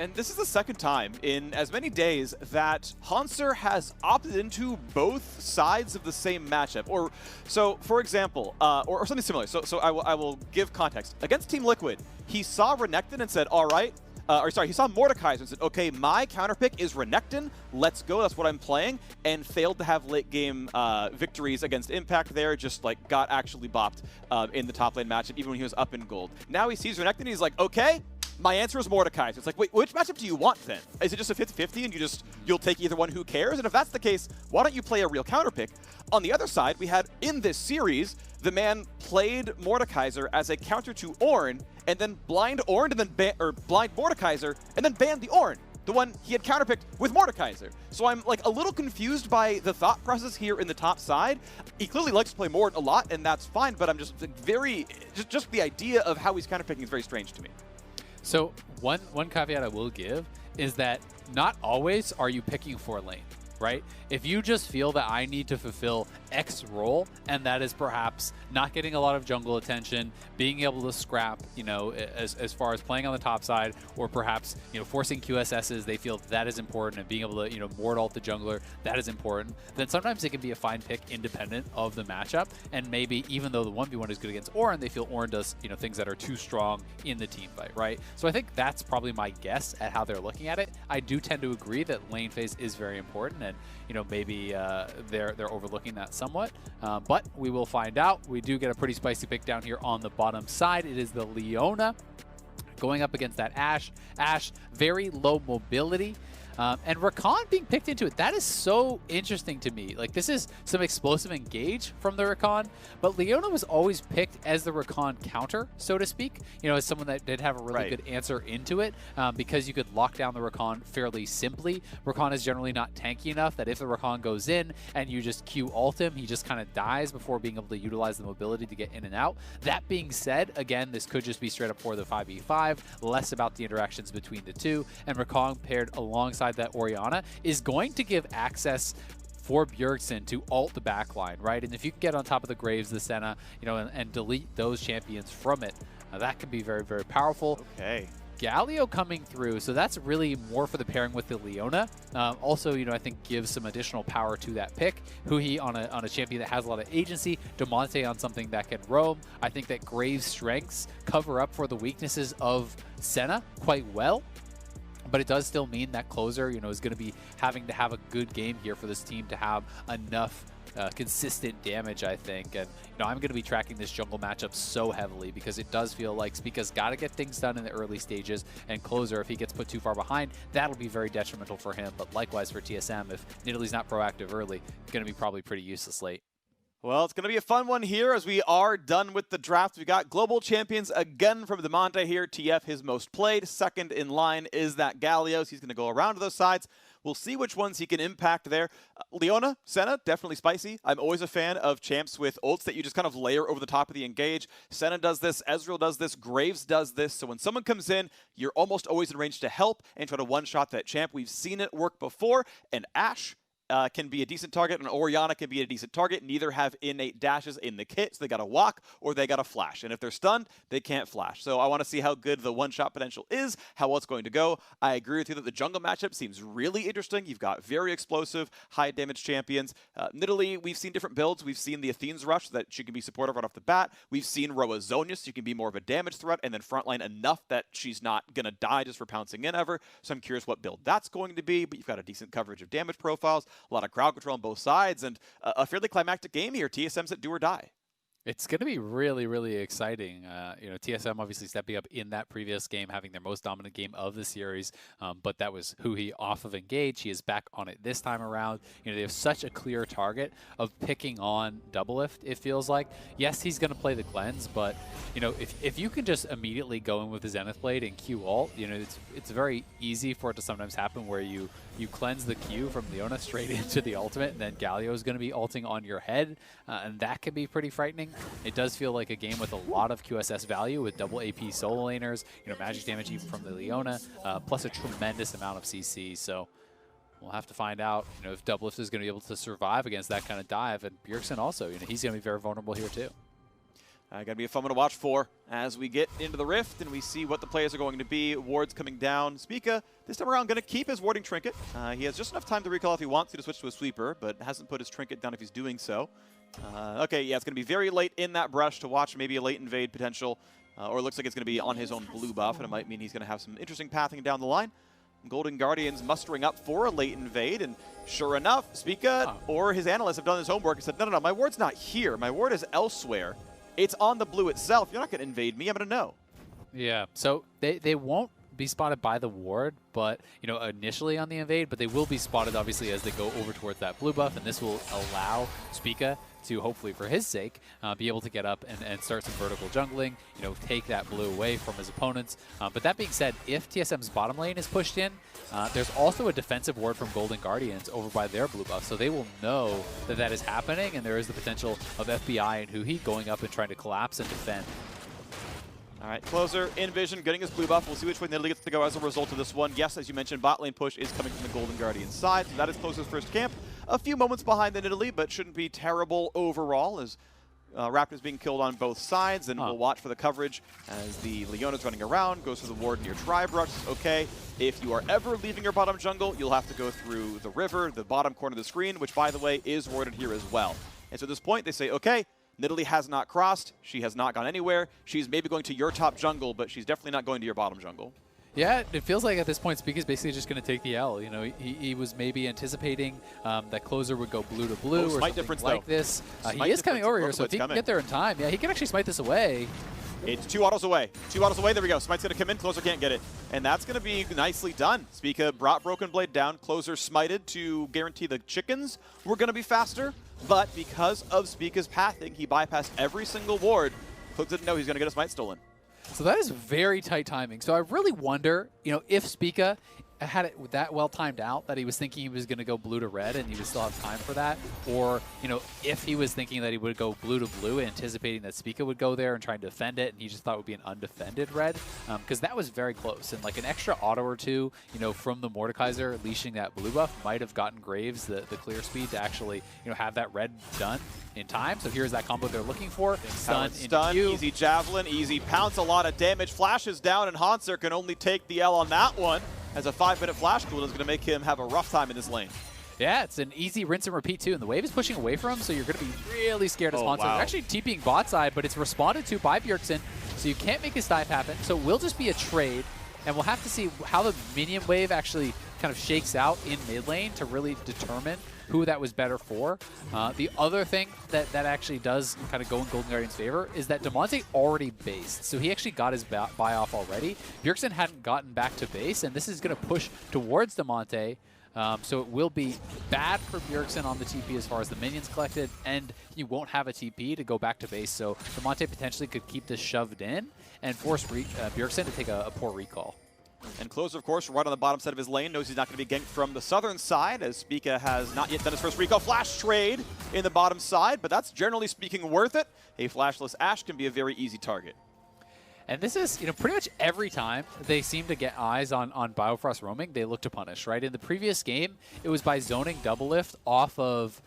And this is the second time in as many days that Hauntzer has opted into both sides of the same matchup. Or, so for example, or something similar. So I will give context. Against Team Liquid, he saw Renekton and said, all right, he saw Mordekaiser and said, okay, my counter pick is Renekton, let's go, that's what I'm playing, and failed to have late game victories against Impact there, just like got actually bopped in the top lane matchup, even when he was up in gold. Now he sees Renekton, he's like, okay, my answer is Mordekaiser. It's like, wait, which matchup do you want then? Is it just a 50-50 and you'll take either one, who cares? And if that's the case, why don't you play a real counter pick? On the other side, we had in this series, the man played Mordekaiser as a counter to Ornn, and then blind Ornn, and then blind Mordekaiser, and then banned the Ornn, the one he had counterpicked with Mordekaiser. So I'm like a little confused by the thought process here in the top side. He clearly likes to play Mord a lot, and that's fine, but I'm just like, just the idea of how he's counterpicking is very strange to me. So one caveat I will give is that not always are you picking for lane, right? If you just feel that I need to fulfill X role, and that is perhaps not getting a lot of jungle attention, being able to scrap, you know, as far as playing on the top side, or perhaps, you know, forcing QSSs, they feel that is important, and being able to, you know, Mord ult the jungler, that is important, then sometimes it can be a fine pick independent of the matchup, and maybe even though the 1v1 is good against Ornn, they feel Ornn does, you know, things that are too strong in the team fight, right? So I think that's probably my guess at how they're looking at it. I do tend to agree that lane phase is very important, and, you know, maybe they're overlooking that somewhat, but we will find out. We do get a pretty spicy pick down here on the bottom side. It is the Leona. going up against that Ashe. Ashe, very low mobility. And Rakan being picked into it, that is so interesting to me. Like, this is some explosive engage from the Rakan, but Leona was always picked as the Rakan counter, so to speak, you know, as someone that did have a really good answer into it, because you could lock down the Rakan fairly simply. Rakan is generally not tanky enough that if the Rakan goes in and you just Q ult him, he just kind of dies before being able to utilize the mobility to get in and out. That being said, again, this could just be straight up for the 5v5, less about the interactions between the two, and Rakan paired alongside that Orianna is going to give access for Bjergsen to ult the backline, right? And if you can get on top of the Graves, the Senna, you know, and delete those champions from it, that can be very, very powerful. Okay. Galio coming through, so that's really more for the pairing with the Leona. Also, you know, I think gives some additional power to that pick. Huhi on a champion that has a lot of agency. Damonte on something that can roam. I think that Graves' strengths cover up for the weaknesses of Senna quite well. But it does still mean that closer, you know, is going to be having to have a good game here for this team to have enough consistent damage, I think. And, you know, I'm going to be tracking this jungle matchup so heavily because it does feel like Spica's got to get things done in the early stages, and closer, if he gets put too far behind, that'll be very detrimental for him. But likewise for TSM, if Nidalee not proactive early, it's going to be probably pretty useless late. Well, it's going to be a fun one here as we are done with the draft. We got global champions again from Damonte here. TF, his most played. Second in line is that Gallios. He's going to go around to those sides. We'll see which ones he can impact there. Leona, Senna, definitely spicy. I'm always a fan of champs with ults that you just kind of layer over the top of the engage. Senna does this, Ezreal does this, Graves does this. So when someone comes in, you're almost always in range to help and try to one-shot that champ. We've seen it work before, and Ashe can be a decent target, and Orianna can be a decent target. Neither have innate dashes in the kit, so they got to walk or they got to flash. And if they're stunned, they can't flash. So I want to see how good the one-shot potential is, how well it's going to go. I agree with you that the jungle matchup seems really interesting. You've got very explosive, high-damage champions. Nidalee, we've seen different builds. We've seen the Athene's Rush, that she can be supportive right off the bat. We've seen Roa Zonius, so you can be more of a damage threat, and then frontline enough that she's not going to die just for pouncing in ever. So I'm curious what build that's going to be, but you've got a decent coverage of damage profiles, a lot of crowd control on both sides, and a fairly climactic game here. TSM's at do or die. It's going to be really, really exciting. You know, TSM obviously stepping up in that previous game, having their most dominant game of the series, but that was Huhi off of Engage. He is back on it this time around. You know, they have such a clear target of picking on Doublelift, it feels like. Yes, he's going to play the cleanse, but, you know, if you can just immediately go in with the Zenith Blade and Q ult, you know, it's very easy for it to sometimes happen where you cleanse the Q from Leona straight into the ultimate, and then Galio is going to be ulting on your head, and that can be pretty frightening. It does feel like a game with a lot of QSS value with double AP solo laners, you know, magic damage even from the Leona, plus a tremendous amount of CC. So we'll have to find out, you know, if Doublelift is going to be able to survive against that kind of dive, and Bjergsen also, you know, he's going to be very vulnerable here too. Going to be a fun one to watch for as we get into the Rift and we see what the players are going to be. Wards coming down. Spica, this time around, going to keep his warding trinket. He has just enough time to recall if he wants to switch to a sweeper, but hasn't put his trinket down if he's doing so. Okay, yeah, it's going to be very late in that brush to watch maybe a late invade potential, or it looks like it's going to be on his own blue buff, and it might mean he's going to have some interesting pathing down the line. Golden Guardians mustering up for a late invade, and sure enough, Spica or his analysts have done his homework and said, no, my ward's not here. My ward is elsewhere. It's on the blue itself. You're not going to invade me. I'm going to know. Yeah, so they won't be spotted by the ward, but, you know, initially on the invade, but they will be spotted, obviously, as they go over towards that blue buff, and this will allow Spica to, hopefully for his sake, be able to get up and start some vertical jungling, you know, take that blue away from his opponents. But that being said, if TSM's bottom lane is pushed in, there's also a defensive ward from Golden Guardians over by their blue buff, so they will know that that is happening, and there is the potential of FBI and Huhi going up and trying to collapse and defend. All right, closer in vision, getting his blue buff. We'll see which way Nidalee gets to go as a result of this one. Yes, as you mentioned, bot lane push is coming from the Golden Guardian side, so that is closer's first camp. A few moments behind the Nidalee, but shouldn't be terrible overall, as Raptors being killed on both sides, and we'll watch for the coverage as the Leona's running around, goes for the ward near Tri-Brush. Okay, if you are ever leaving your bottom jungle, you'll have to go through the river, the bottom corner of the screen, which, by the way, is warded here as well. And so at this point, they say, okay, Nidalee has not crossed. She has not gone anywhere. She's maybe going to your top jungle, but she's definitely not going to your bottom jungle. Yeah, it feels like at this point, Spica's basically just going to take the L. You know, he was maybe anticipating that closer would go blue to blue or something like this. He is coming over here, so if he can get there in time, yeah, he can actually smite this away. It's 2 autos away. 2 autos away. There we go. Smite's going to come in. Closer can't get it. And that's going to be nicely done. Spica brought Broken Blade down. Closer smited to guarantee the chickens were going to be faster. But because of Spica's pathing, he bypassed every single ward. Closer didn't know he's going to get a Smite stolen. So that is very tight timing. So I really wonder, if Spica had it that well timed out that he was thinking he was going to go blue to red and he would still have time for that, or if he was thinking that he would go blue to blue, anticipating that Spica would go there and try and defend it, and he just thought it would be an undefended red, because that was very close. And like an extra auto or two, from the Mordekaiser leashing that blue buff might have gotten Graves the clear speed to actually have that red done in time. So here's that combo they're looking for. Stun, easy javelin, easy pounce, a lot of damage. Flashes down, and Hanser can only take the L on that one, as a 5-minute flash cooldown is going to make him have a rough time in this lane. Yeah, it's an easy rinse and repeat too, and the wave is pushing away from him, so you're going to be really scared as Hanser. Wow. They're actually TPing bot side, but it's responded to by Bjergsen, so you can't make his dive happen. So it will just be a trade, and we'll have to see how the minion wave actually kind of shakes out in mid lane to really determine who that was better for. The other thing that actually does kind of go in Golden Guardian's favor is that Damonte already based. So he actually got his buy off already. Bjergsen hadn't gotten back to base, and this is going to push towards Damonte. So it will be bad for Bjergsen on the TP as far as the minions collected, and you won't have a TP to go back to base. So Damonte potentially could keep this shoved in and force Bjergsen to take a poor recall. And Closer, of course, right on the bottom side of his lane, knows he's not going to be ganked from the southern side, as Spica has not yet done his first recall. Flash trade in the bottom side, but that's generally speaking worth it. A flashless Ashe can be a very easy target. And this is, pretty much every time they seem to get eyes on Biofrost roaming, they look to punish, right? In the previous game, it was by zoning double lift off of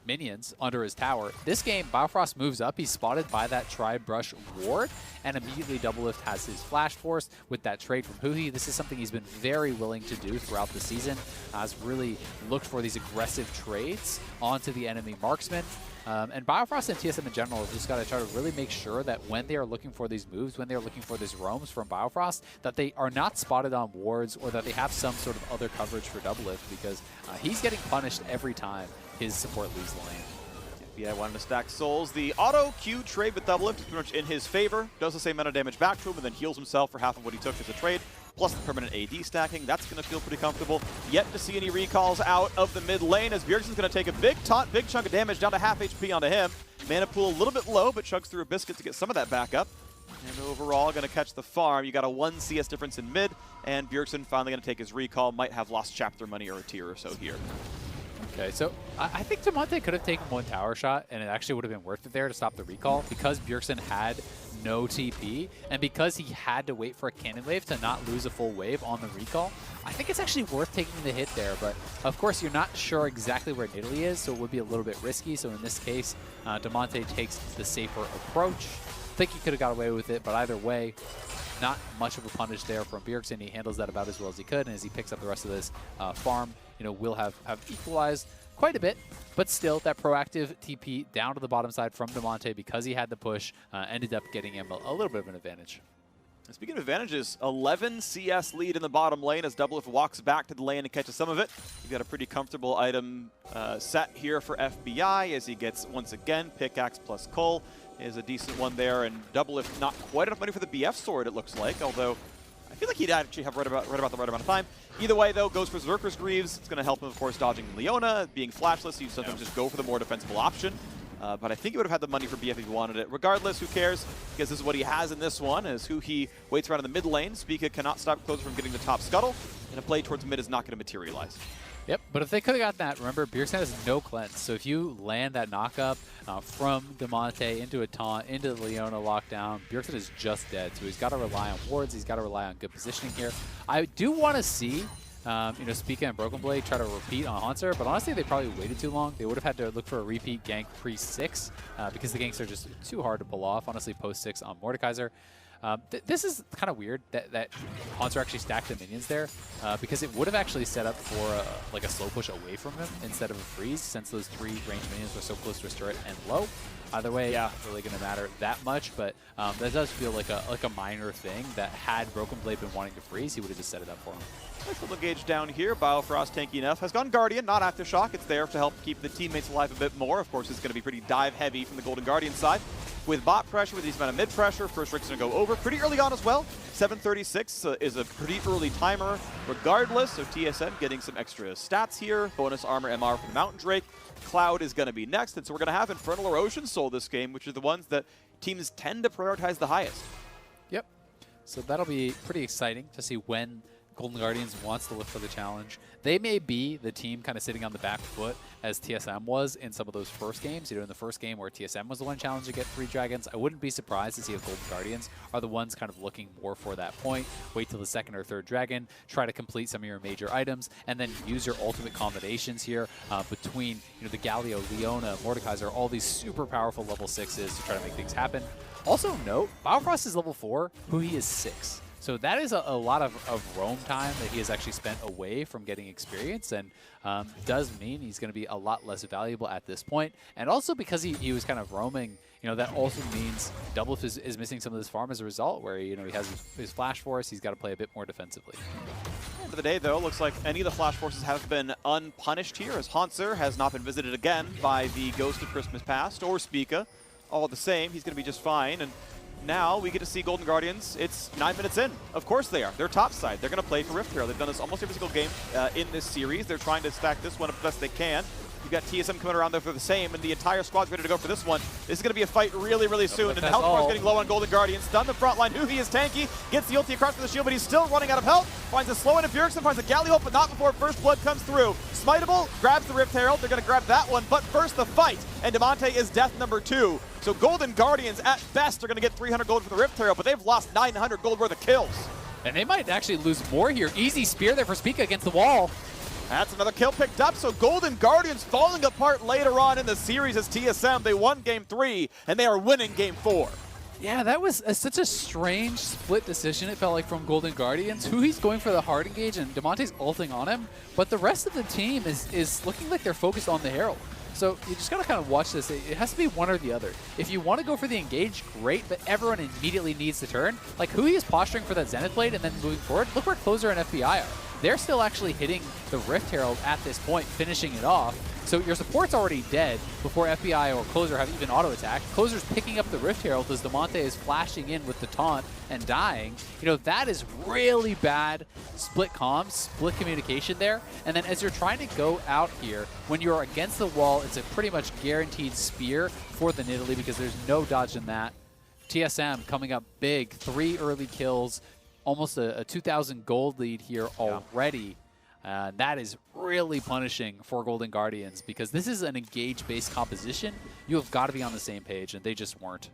minions under his tower. This game, Biofrost moves up. He's spotted by that Tri-Brush ward, and immediately Doublelift has his Flash Force with that trade from Huhi. This is something he's been very willing to do throughout the season. Has really looked for these aggressive trades onto the enemy marksman. And Biofrost and TSM in general have just got to try to really make sure that when they are looking for these moves, when they are looking for these roams from Biofrost, that they are not spotted on wards or that they have some sort of other coverage for Doublelift, because he's getting punished every time his support leaves the lane. Yeah, wanted to stack souls. The auto Q trade with Doublelift is pretty much in his favor. Does the same amount of damage back to him and then heals himself for half of what he took as a trade. Plus the permanent AD stacking. That's going to feel pretty comfortable. Yet to see any recalls out of the mid lane, as Bjergsen's going to take a big chunk of damage, down to half HP onto him. Mana pool a little bit low, but chugs through a biscuit to get some of that back up. And overall, going to catch the farm. You got a 1 CS difference in mid, and Bjergsen finally going to take his recall. Might have lost chapter money or a tier or so here. Okay, so I think Damonte could have taken one tower shot, and it actually would have been worth it there to stop the recall, because Bjergsen had no TP, and because he had to wait for a cannon wave to not lose a full wave on the recall. I think it's actually worth taking the hit there, but of course you're not sure exactly where Nidalee is, so it would be a little bit risky. So in this case, Damonte takes the safer approach. I think he could have got away with it, but either way, not much of a punish there from Bjergsen. He handles that about as well as he could, and as he picks up the rest of this farm, will have equalized quite a bit, but still that proactive TP down to the bottom side from Damonte, because he had the push, ended up getting him a little bit of an advantage. And speaking of advantages, 11 CS lead in the bottom lane as Doublelift walks back to the lane and catches some of it. You've got a pretty comfortable item set here for FBI, as he gets, once again, Pickaxe plus Cull is a decent one there, and Doublelift not quite enough money for the BF sword, it looks like, although I feel like he'd actually have right about the right amount of time. Either way, though, goes for Berserker's Greaves. It's going to help him, of course, dodging Leona. Being flashless, you sometimes just go for the more defensible option. But I think he would have had the money for BF if he wanted it. Regardless, who cares? Because this is what he has in this one, is who he waits around in the mid lane. Spica cannot stop Closer from getting the top scuttle, and a play towards mid is not going to materialize. Yep, but if they could have gotten that, remember, Bjergsen has no cleanse. So if you land that knock-up from Damonte into a taunt, into the Leona lockdown, Bjergsen is just dead. So he's got to rely on wards. He's got to rely on good positioning here. I do want to see, Spica and Broken Blade try to repeat on Hanser, but honestly, they probably waited too long. They would have had to look for a repeat gank pre-6 because the ganks are just too hard to pull off, honestly, post-6 on Mordekaiser. This is kind of weird that Hanser actually stacked the minions there, because it would have actually set up for like a slow push away from him instead of a freeze, since those 3 ranged minions were so close to his turret and low. Either way, yeah, not really going to matter that much, but that does feel like a minor thing that had Broken Blade been wanting to freeze, he would have just set it up for him. Nice little engage down here. Biofrost tanky enough. Has gone Guardian, not Aftershock. It's there to help keep the teammates alive a bit more. Of course, it's going to be pretty dive heavy from the Golden Guardian side. with bot pressure, with these amount of mid pressure. First Rick's going to go over pretty early on as well. 7:36 is a pretty early timer regardless. So TSM getting some extra stats here. Bonus armor MR from the Mountain Drake. Cloud is going to be next. And so we're going to have Infernal or Ocean Soul this game, which are the ones that teams tend to prioritize the highest. Yep. So that'll be pretty exciting to see when Golden Guardians wants to look for the challenge. They may be the team kind of sitting on the back foot as TSM was in some of those first games. You know, in the first game where TSM was the one challenged to get 3 dragons, I wouldn't be surprised to see if Golden Guardians are the ones kind of looking more for that point. Wait till the 2nd or 3rd dragon, try to complete some of your major items, and then use your ultimate combinations here between, you know, the Galio, Leona, Mordekaiser, all these super powerful level 6s to try to make things happen. Also note, Biofrost is level 4, who he is 6. So that is a lot of roam time that he has actually spent away from getting experience, and does mean he's going to be a lot less valuable at this point. And also because he was kind of roaming, you know, that also means Doublelift is missing some of this farm as a result, where, you know, he has his Flash Force, he's got to play a bit more defensively. At the end of the day, though, looks like any of the Flash Forces have been unpunished here, as Hauntzer has not been visited again by the Ghost of Christmas Past or Spica. All the same, he's going to be just fine. And now we get to see Golden Guardians. It's 9 minutes in. Of course they are. They're top side. They're going to play for Rift Hero. They've done this almost every single game in this series. They're trying to stack this one up the best they can. You've got TSM coming around there for the same, and the entire squad's ready to go for this one. This is going to be a fight really, really soon. And the health bar is getting low on Golden Guardians. Done the front line. He is tanky. Gets the ulti across for the shield, but he's still running out of health. Finds a slow in of Bjergsen, finds a Galio, but not before First Blood comes through. Smiteable grabs the Rift Herald. They're going to grab that one, but first the fight. And Demonte is death number 2. So Golden Guardians, at best, are going to get 300 gold for the Rift Herald, but they've lost 900 gold worth of kills. And they might actually lose more here. Easy spear there for Spica against the wall. That's another kill picked up, so Golden Guardians falling apart later on in the series as TSM. They won Game 3, and they are winning Game 4. Yeah, that was such a strange split decision, it felt like, from Golden Guardians. He's going for the hard engage, and Demonte's ulting on him, but the rest of the team is looking like they're focused on the Herald. So you just got to kind of watch this. It has to be one or the other. If you want to go for the engage, great, but everyone immediately needs to turn. Like, Hui is posturing for that Zenith Blade and then moving forward. Look where Closer and FBI are. They're still actually hitting the Rift Herald at this point, finishing it off. So your support's already dead before FBI or Closer have even auto-attacked. Closer's picking up the Rift Herald as Demonte is flashing in with the taunt and dying. You know, that is really bad split comms, split communication there. And then as you're trying to go out here, when you're against the wall, it's a pretty much guaranteed spear for the Nidalee because there's no dodging that. TSM coming up big, 3 early kills, almost a 2,000 gold lead here already. That is really punishing for Golden Guardians because this is an engage-based composition. You have got to be on the same page, and they just weren't.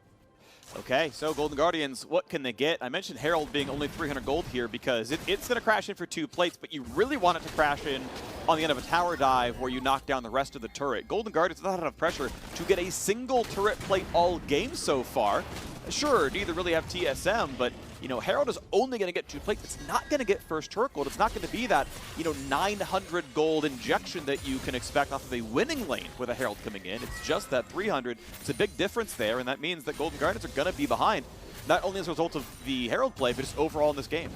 Okay, so Golden Guardians, what can they get? I mentioned Herald being only 300 gold here because it's going to crash in for 2 plates, but you really want it to crash in on the end of a tower dive where you knock down the rest of the turret. Golden Guardians not enough pressure to get a single turret plate all game so far. Sure, neither really have TSM, but you know, Herald is only going to get 2 plates. It's not going to get first turret gold. It's not going to be that, you know, 900 gold injection that you can expect off of a winning lane with a Herald coming in. It's just that 300. It's a big difference there, and that means that Golden Guardians are going to be behind, not only as a result of the Herald play, but just overall in this game.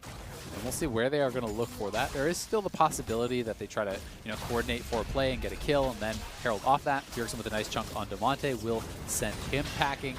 And we'll see where they are going to look for that. There is still the possibility that they try to, you know, coordinate for a play and get a kill, and then Herald off that. Bjergsen with a nice chunk on Demonte will send him packing.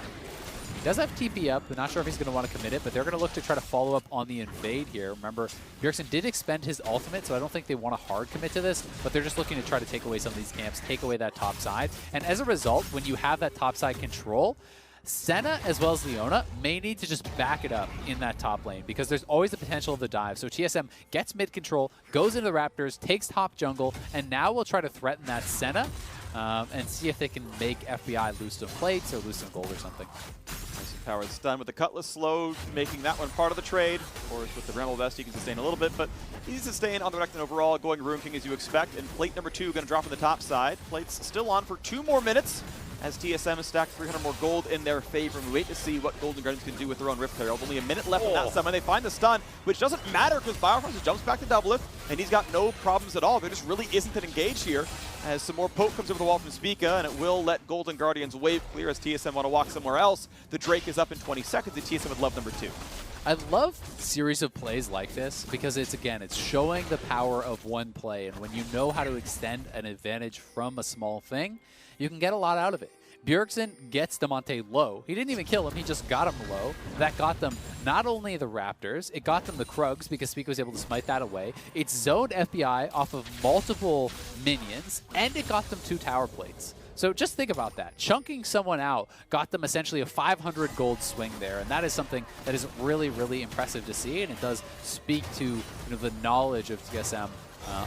He does have TP up. I'm not sure if he's going to want to commit it, but they're going to look to try to follow up on the invade here. Remember, Bjergsen did expend his ultimate, so I don't think they want to hard commit to this, but they're just looking to try to take away some of these camps, take away that top side. And as a result, when you have that top side control, Senna as well as Leona may need to just back it up in that top lane because there's always the potential of the dive. So TSM gets mid control, goes into the Raptors, takes top jungle, and now we'll try to threaten that Senna and see if they can make FBI lose some plates or lose some gold or something. Nice and powered stun with the Cutlass slow, making that one part of the trade. Of course, with the Bramble Vest, you can sustain a little bit, but he's sustain on the Renekton overall, going Rune King as you expect. And plate number 2 going to drop on the top side. Plate's still on for 2 more minutes as TSM has stacked 300 more gold in their favor. We wait to see what Golden Guardians can do with their own Rift Herald. Only a minute left on that summon. They find the stun, which doesn't matter because Biofrost jumps back to Doublelift, and he's got no problems at all. There just really isn't an engage here as some more poke comes over the wall from Spica, and it will let Golden Guardians wave clear as TSM want to walk somewhere else. The Drake is up in 20 seconds, and TSM with love number 2. I love series of plays like this because it's showing the power of one play, and when you know how to extend an advantage from a small thing, you can get a lot out of it. Bjergsen gets Damonte low. He didn't even kill him, he just got him low. That got them not only the Raptors, it got them the Krugs because Spica was able to smite that away. It zoned FBI off of multiple minions, and it got them 2 tower plates. So just think about that. Chunking someone out got them essentially a 500 gold swing there, and that is something that is really, really impressive to see, and it does speak to the knowledge of TSM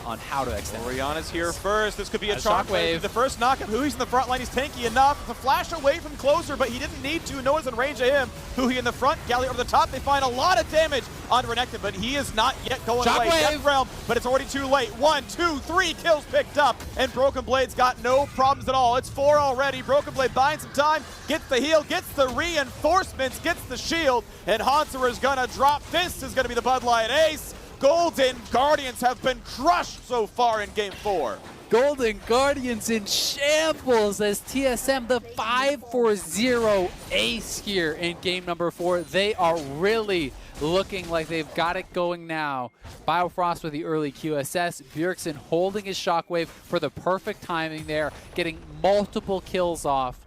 on how to extend. Oriana's here first. This could be a Shockwave. The first knockup. Hui's in the front line. He's tanky enough. It's a flash away from closer, but he didn't need to. No one's in range of him. Hui in the front. Galio over the top. They find a lot of damage on Renekton, but he is not yet going away. Death Realm, but it's already too late. 1, 2, 3 kills picked up, and Broken Blade's got no problems at all. It's 4 already. Broken Blade buying some time, gets the heal, gets the reinforcements, gets the shield, and Hanser is gonna drop. This is gonna be the Bud Light ace. Golden Guardians have been crushed so far in Game 4. Golden Guardians in shambles as TSM, the 5-4-0 ace here in game number 4. They are really looking like they've got it going now. Biofrost with the early QSS. Bjergsen holding his Shockwave for the perfect timing there, getting multiple kills off.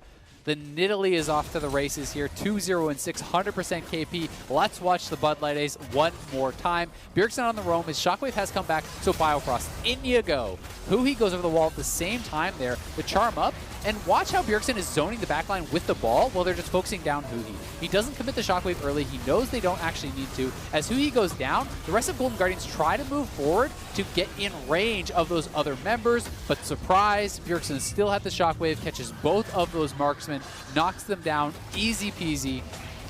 The Nidalee is off to the races here. 2-0 and 6, 100% KP. Let's watch the Bud Light Ace one more time. Bjergsen on the roam. His Shockwave has come back, so Biofrost, in you go. Hui goes over the wall at the same time there. The charm up, and watch how Bjergsen is zoning the backline with the ball while they're just focusing down Hui. He doesn't commit the Shockwave early. He knows they don't actually need to. As Hui goes down, the rest of Golden Guardians try to move forward to get in range of those other members, but surprise, Bjergsen still had the Shockwave, catches both of those marksmen, knocks them down, easy peasy,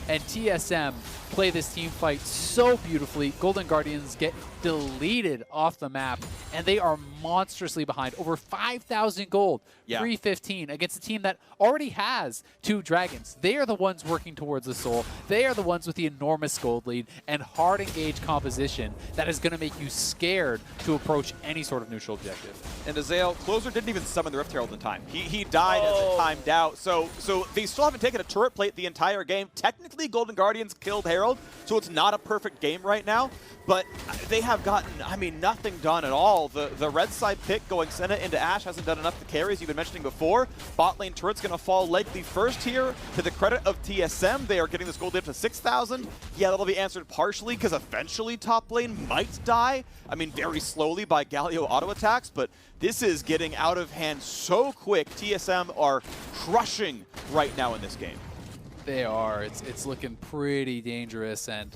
and TSM play this team fight so beautifully. Golden Guardians get deleted off the map, and they are monstrously behind. Over 5,000 gold, 315 against a team that already has 2 dragons. They are the ones working towards the soul. They are the ones with the enormous gold lead and hard engaged composition that is going to make you scared to approach any sort of neutral objective. And Azael, closer didn't even summon the Rift Herald in time. He died as it timed out. So they still haven't taken a turret plate the entire game. Technically, Golden Guardians killed Herald, so it's not a perfect game right now. But they have gotten, I mean, nothing done at all. The red side pick going Senna into Ashe hasn't done enough to carry, as you've been mentioning before. Bot lane turret's going to fall likely first here. To the credit of TSM, they are getting this gold up to 6,000. Yeah, that'll be answered partially, because eventually top lane might die. I mean, very slowly by Galio auto attacks, but this is getting out of hand so quick. TSM are crushing right now in this game. They are. It's looking pretty dangerous, and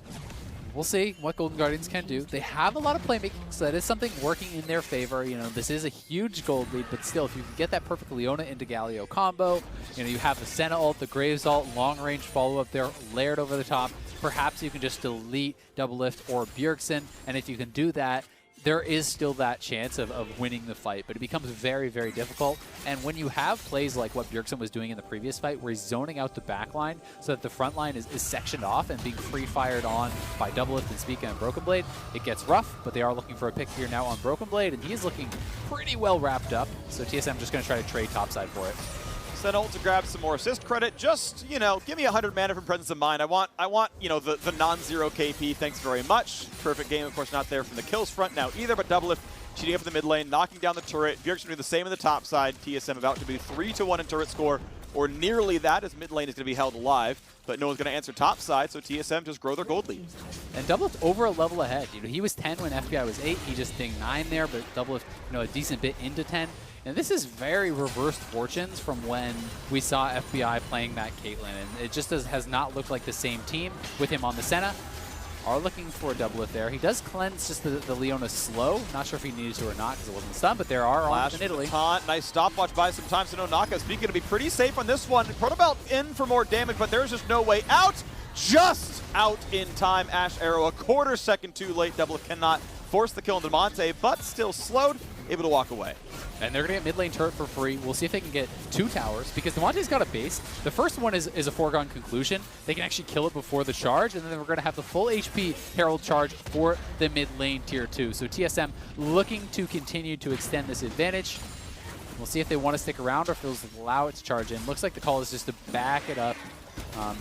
we'll see what Golden Guardians can do. They have a lot of playmaking, so that is something working in their favor. You know, this is a huge gold lead, but still, if you can get that perfect Leona into Galio combo, you know, you have the Senna ult, the Graves ult, long-range follow-up there, layered over the top. Perhaps you can just delete Doublelift or Bjergsen, and if you can do that, there is still that chance of winning the fight, but it becomes very, very difficult. And when you have plays like what Bjergsen was doing in the previous fight, where he's zoning out the back line so that the front line is sectioned off and being free-fired on by Doublelift and Spica and Broken Blade, it gets rough, but they are looking for a pick here now on Broken Blade, and he is looking pretty well wrapped up. So TSM just going to try to trade topside for it. Senna ult to grab some more assist credit. Just, you know, give me 100 mana from Presence of Mind. I want, you know, the non-zero KP. Thanks very much. Perfect game, of course, not there from the kills front now either, but Doublelift cheating up the mid lane, knocking down the turret. Bjergsen doing the same in the top side. TSM about to be 3-1 in turret score, or nearly that, as mid lane is going to be held alive, but no one's going to answer top side, so TSM just grow their gold lead. And Doublelift over a level ahead. You know, he was 10 when FBI was 8. He just dinged 9 there, but Doublelift, you know, a decent bit into 10. And this is very reversed fortunes from when we saw FBI playing that Caitlyn. And it just has not looked like the same team with him on the Senna. Are looking for a Doublelift there. He does cleanse just the Leona slow. Not sure if he needed to or not because it wasn't stunned, but there are on the Nidalee. Nice stopwatch by some time, so no knockout. Speaking to be pretty safe on this one. Protobelt in for more damage, but there's just no way out. Just out in time. Ashe Arrow a quarter second too late. Doublelift cannot force the kill on Damonte, but still slowed, able to walk away. And they're going to get mid lane turret for free. We'll see if they can get 2 towers, because Damonte's got a base. The first one is a foregone conclusion. They can actually kill it before the charge, and then we're going to have the full HP Herald charge for the mid lane tier 2. So TSM looking to continue to extend this advantage. We'll see if they want to stick around or if they'll allow it to charge in. Looks like the call is just to back it up,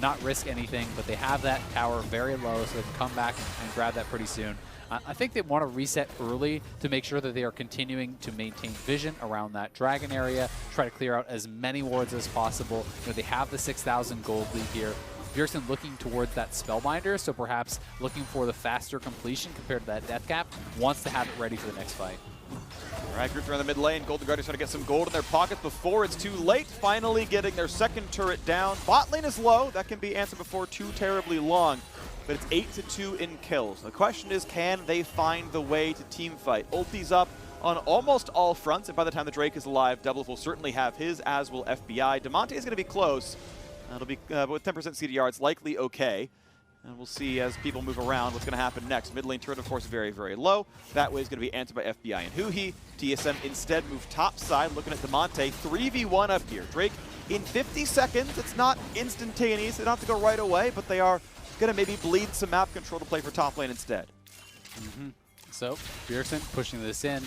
not risk anything, but they have that tower very low, so they can come back and grab that pretty soon. I think they want to reset early to make sure that they are continuing to maintain vision around that dragon area, try to clear out as many wards as possible. You know, they have the 6,000 gold lead here. Bjergsen looking towards that Spellbinder, so perhaps looking for the faster completion compared to that death cap, wants to have it ready for the next fight. All right, grouped around the mid lane. Golden Guardians trying to get some gold in their pockets before it's too late. Finally getting their second turret down. Bot lane is low. That can be answered before too terribly long. But it's 8-2 in kills. The question is, can they find the way to team fight? Ulti's up on almost all fronts, and by the time the Drake is alive, Doublelift will certainly have his, as will FBI. Demonte is going to be close. That'll be with 10% CDR, it's likely okay. And we'll see as people move around what's going to happen next. Mid lane turret, of course, very, very low. That way is going to be answered by FBI and Huhi. TSM instead move top side, looking at Demonte. 3v1 up here. Drake in 50 seconds. It's not instantaneous. They don't have to go right away, but they are going to maybe bleed some map control to play for top lane instead. So Bjergsen pushing this in.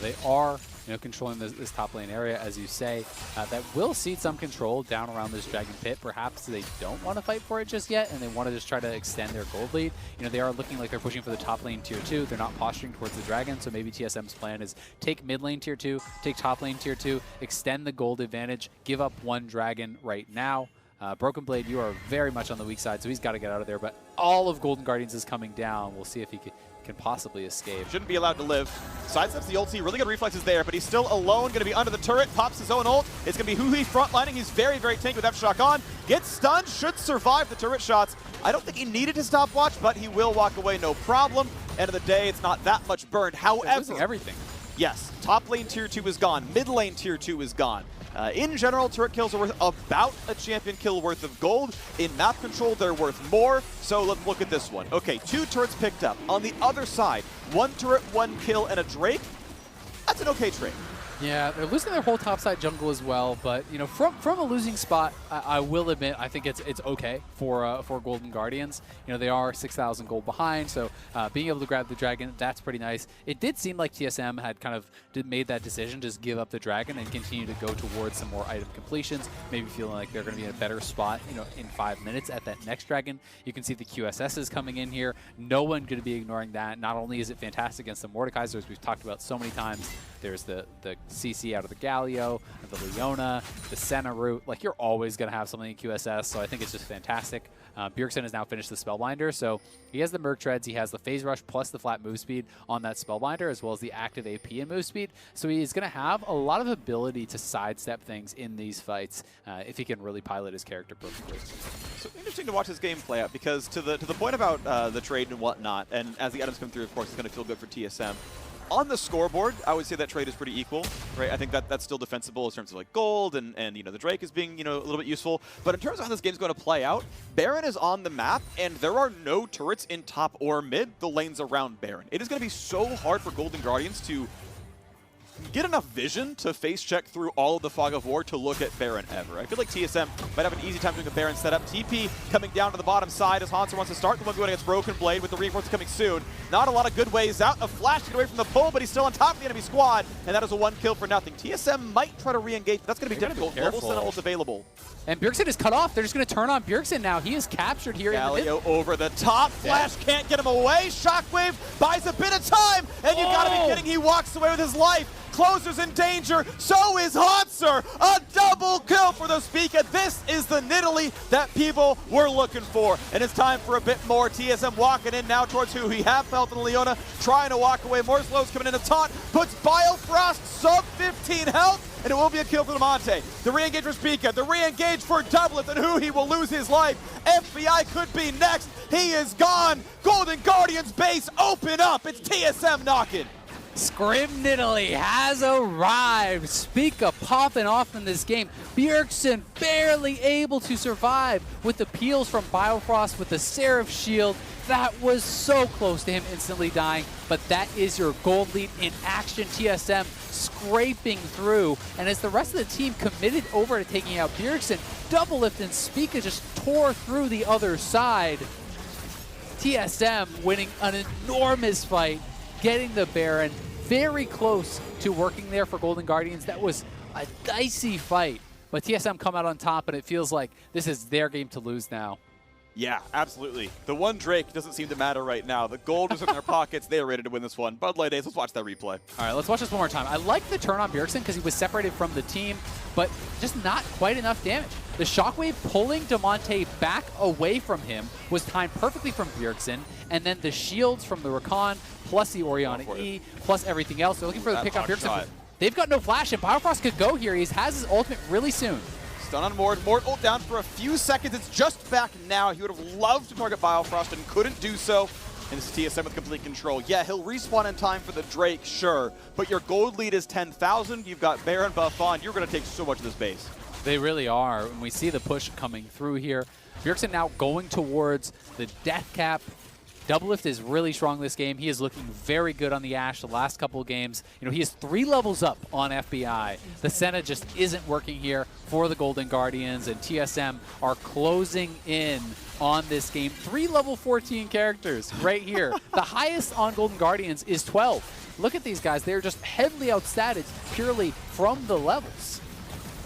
They are, controlling this top lane area, as you say. That will cede some control down around this dragon pit. Perhaps they don't want to fight for it just yet, and they want to just try to extend their gold lead. They are looking like they're pushing for the top lane tier 2. They're not posturing towards the dragon, so maybe TSM's plan is take mid lane tier 2, take top lane tier 2, extend the gold advantage, give up one dragon right now. Broken Blade, you are very much on the weak side, so he's got to get out of there. But all of Golden Guardians is coming down. We'll see if he can possibly escape. Shouldn't be allowed to live. Sidesteps the ulti, really good reflexes there, but he's still alone, going to be under the turret, pops his own ult. It's going to be Huhi frontlining. He's very, very tanky with F-Shock on. Gets stunned, should survive the turret shots. I don't think he needed his stopwatch, but he will walk away no problem. End of the day, it's not that much burned. However, losing everything. Yes, top lane tier 2 is gone. Mid lane tier 2 is gone. In general, turret kills are worth about a champion kill worth of gold. In map control, they're worth more. So let's look at this one. Okay, 2 turrets picked up. On the other side, 1 turret, 1 kill, and a Drake. That's an okay trade. Yeah, they're losing their whole topside jungle as well, but from a losing spot, I will admit I think it's okay for Golden Guardians. They are 6,000 gold behind, so being able to grab the dragon, that's pretty nice. It did seem like TSM had kind of made that decision, just give up the dragon and continue to go towards some more item completions, maybe feeling like they're going to be in a better spot, in 5 minutes at that next dragon. You can see the QSSs coming in here. No one going to be ignoring that. Not only is it fantastic against the Mordekaiser, as we've talked about so many times, there's the CC out of the Galio, the Leona, the Senna route. Like, you're always going to have something in QSS, so I think it's just fantastic. Bjergsen has now finished the Spellbinder, so he has the Merc Treads, he has the Phase Rush plus the flat move speed on that Spellbinder, as well as the active AP and move speed. So he's going to have a lot of ability to sidestep things in these fights if he can really pilot his character perfectly. So interesting to watch this game play out, because to the point about the trade and whatnot, and as the items come through, of course, it's going to feel good for TSM. On the scoreboard, I would say that trade is pretty equal, right? I think that's still defensible in terms of like gold and the Drake is being a little bit useful. But in terms of how this game's going to play out, Baron is on the map and there are no turrets in top or mid. The lanes around Baron. It is going to be so hard for Golden Guardians to get enough vision to face check through all of the fog of war to look at Baron ever. I feel like TSM might have an easy time doing a Baron setup. TP coming down to the bottom side as Hanser wants to start the one going against Broken Blade with the reinforcements coming soon. Not a lot of good ways out. A flash to get away from the pull, but he's still on top of the enemy squad, and that is a 1 kill for nothing. TSM might try to re-engage, but that's going to be difficult. Global Sentinel's available. And Bjergsen is cut off. They're just going to turn on Bjergsen now. He is captured here. Galio over the top. Flash can't get him away. Shockwave buys a bit of time, and you got to be kidding. He walks away with his life. Closer's in danger, so is Hanser. A double kill for the Speaker. This is the Nidalee that people were looking for. And it's time for a bit more. TSM walking in now towards who he half health and Leona trying to walk away. More slows coming in. A taunt puts Biofrost sub 15 health, and it will be a kill for Demonte. The re-engage for Speaker, the re-engage for Doublelift, and who he will lose his life. FBI could be next. He is gone. Golden Guardians base open up. It's TSM knocking. Scrim Nidalee has arrived. Speaker popping off in this game. Bjergsen barely able to survive with the peels from Biofrost with the Seraph shield. That was so close to him instantly dying, but that is your gold lead in action. TSM scraping through, and as the rest of the team committed over to taking out Bjergsen, Doublelift and Speaker just tore through the other side. TSM winning an enormous fight, getting the Baron, very close to working there for Golden Guardians. That was a dicey fight, but TSM come out on top, and it feels like this is their game to lose now. Yeah, absolutely. The one Drake doesn't seem to matter right now. The gold is in their pockets. They are ready to win this one. Bud Light Ace, let's watch that replay. All right, let's watch this one more time. I like the turn on Bjergsen because he was separated from the team, but just not quite enough damage. The Shockwave pulling Damonte back away from him was timed perfectly from Bjergsen, and then the shields from the Rakan, plus the Orianna E, plus everything else. They're looking for the pick on Bjergsen. They've got no flash, and Biofrost could go here. He has his ultimate really soon. Stun on Mord. Mord ult down for a few seconds. It's just back now. He would have loved to target Biofrost and couldn't do so. And this is TSM with complete control. Yeah, he'll respawn in time for the Drake, sure. But your gold lead is 10,000. You've got Baron buff on. You're going to take so much of this base. They really are. And we see the push coming through here. Bjergsen now going towards the death cap. Doublelift is really strong this game. He is looking very good on the Ashe the last couple of games. You know, he is 3 levels up on FBI. The Senna just isn't working here for the Golden Guardians, and TSM are closing in on this game. 3 level 14 characters right here. The highest on Golden Guardians is 12. Look at these guys. They're just heavily outstatted purely from the levels.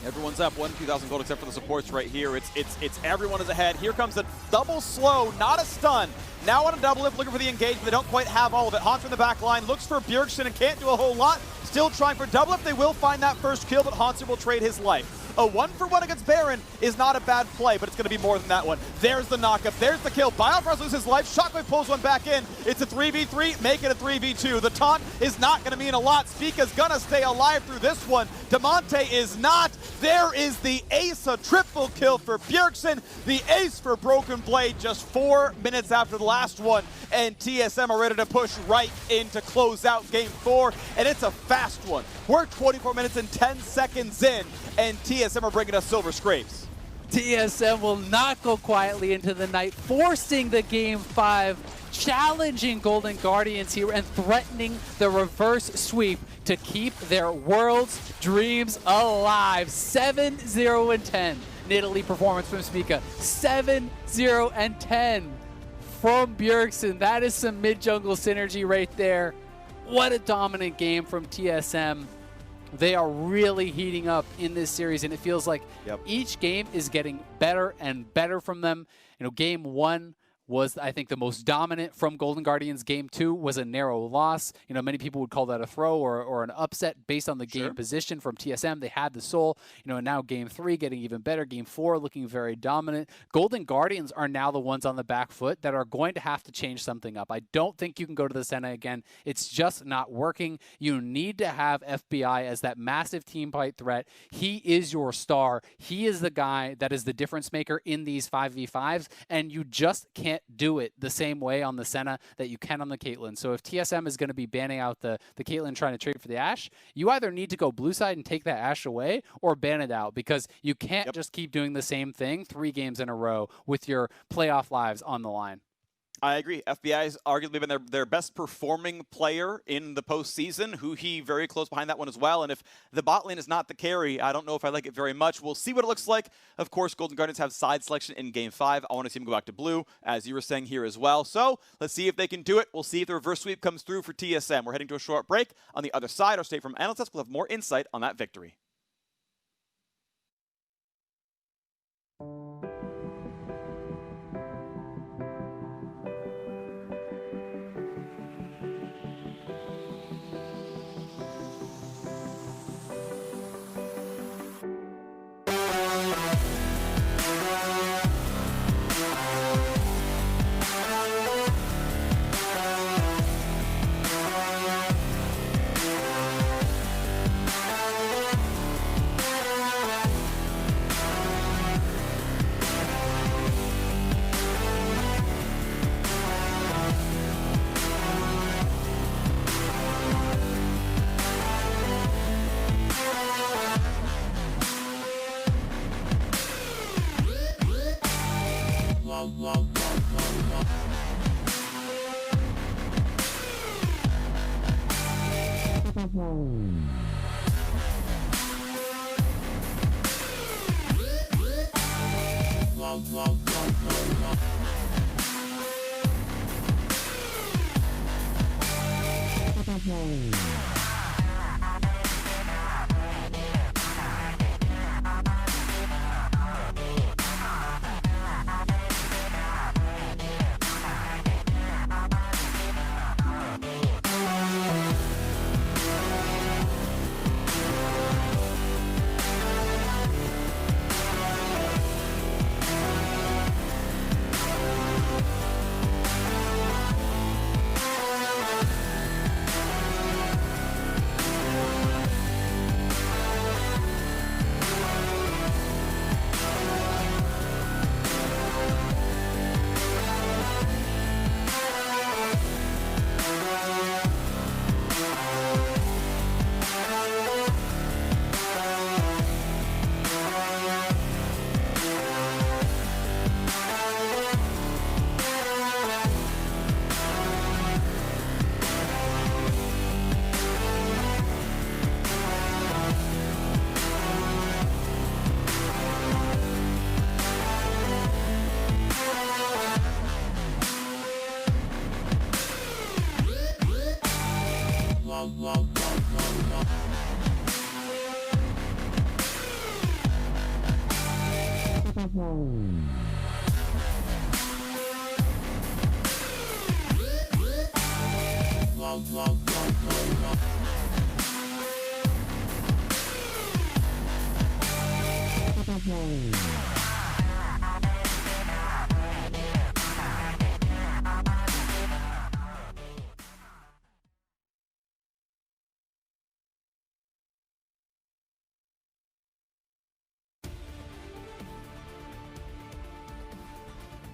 Everyone's up 2,000 gold except for the supports right here. It's everyone is ahead. Here comes a double slow, not a stun. Now on a double lift, looking for the engagement. They don't quite have all of it. Haunter in the back line, looks for Bjergsen and can't do a whole lot. Still trying for double lift. They will find that first kill, but Haunter will trade his life. A 1-for-1 against Baron is not a bad play, but it's going to be more than that one. There's the knockup. There's the kill. Biofrost loses his life. Shockwave pulls one back in. It's a 3v3. Make it a 3v2. The taunt is not going to mean a lot. Spica's going to stay alive through this one. Damonte is not. There is the ace. A triple kill for Bjergsen. The ace for Broken Blade just 4 minutes after the last one. And TSM are ready to push right in to close out game 4. And it's a fast one. We're 24 minutes and 10 seconds in. And TSM are bringing us silver scrapes. TSM will not go quietly into the night, forcing the Game 5, challenging Golden Guardians here and threatening the reverse sweep to keep their world's dreams alive. 7-0-10. Nidalee performance from Spica. 7-0-10 from Bjergsen. That is some mid-jungle synergy right there. What a dominant game from TSM. They are really heating up in this series, and it feels like each game is getting better and better from them. You know, game 1 was, I think, the most dominant from Golden Guardians. Game 2 was a narrow loss. You know, many people would call that a throw or an upset based on the game position from TSM. They had the soul. You know, and now Game 3 getting even better. Game 4 looking very dominant. Golden Guardians are now the ones on the back foot that are going to have to change something up. I don't think you can go to the Senna again. It's just not working. You need to have FBI as that massive team fight threat. He is your star. He is the guy that is the difference maker in these 5v5s, and you just can't do it the same way on the Senna that you can on the Caitlyn. So if TSM is going to be banning out the Caitlyn trying to trade for the Ashe, you either need to go blue side and take that Ashe away or ban it out, because you can't just keep doing the same thing 3 games in a row with your playoff lives on the line. I agree. FBI has arguably been their best performing player in the postseason. Huhi very close behind that one as well. And if the bot lane is not the carry, I don't know if I like it very much. We'll see what it looks like. Of course, Golden Guardians have side selection in Game 5. I want to see them go back to blue, as you were saying here as well. So let's see if they can do it. We'll see if the reverse sweep comes through for TSM. We're heading to a short break. On the other side, our State Farm analysts will have more insight on that victory.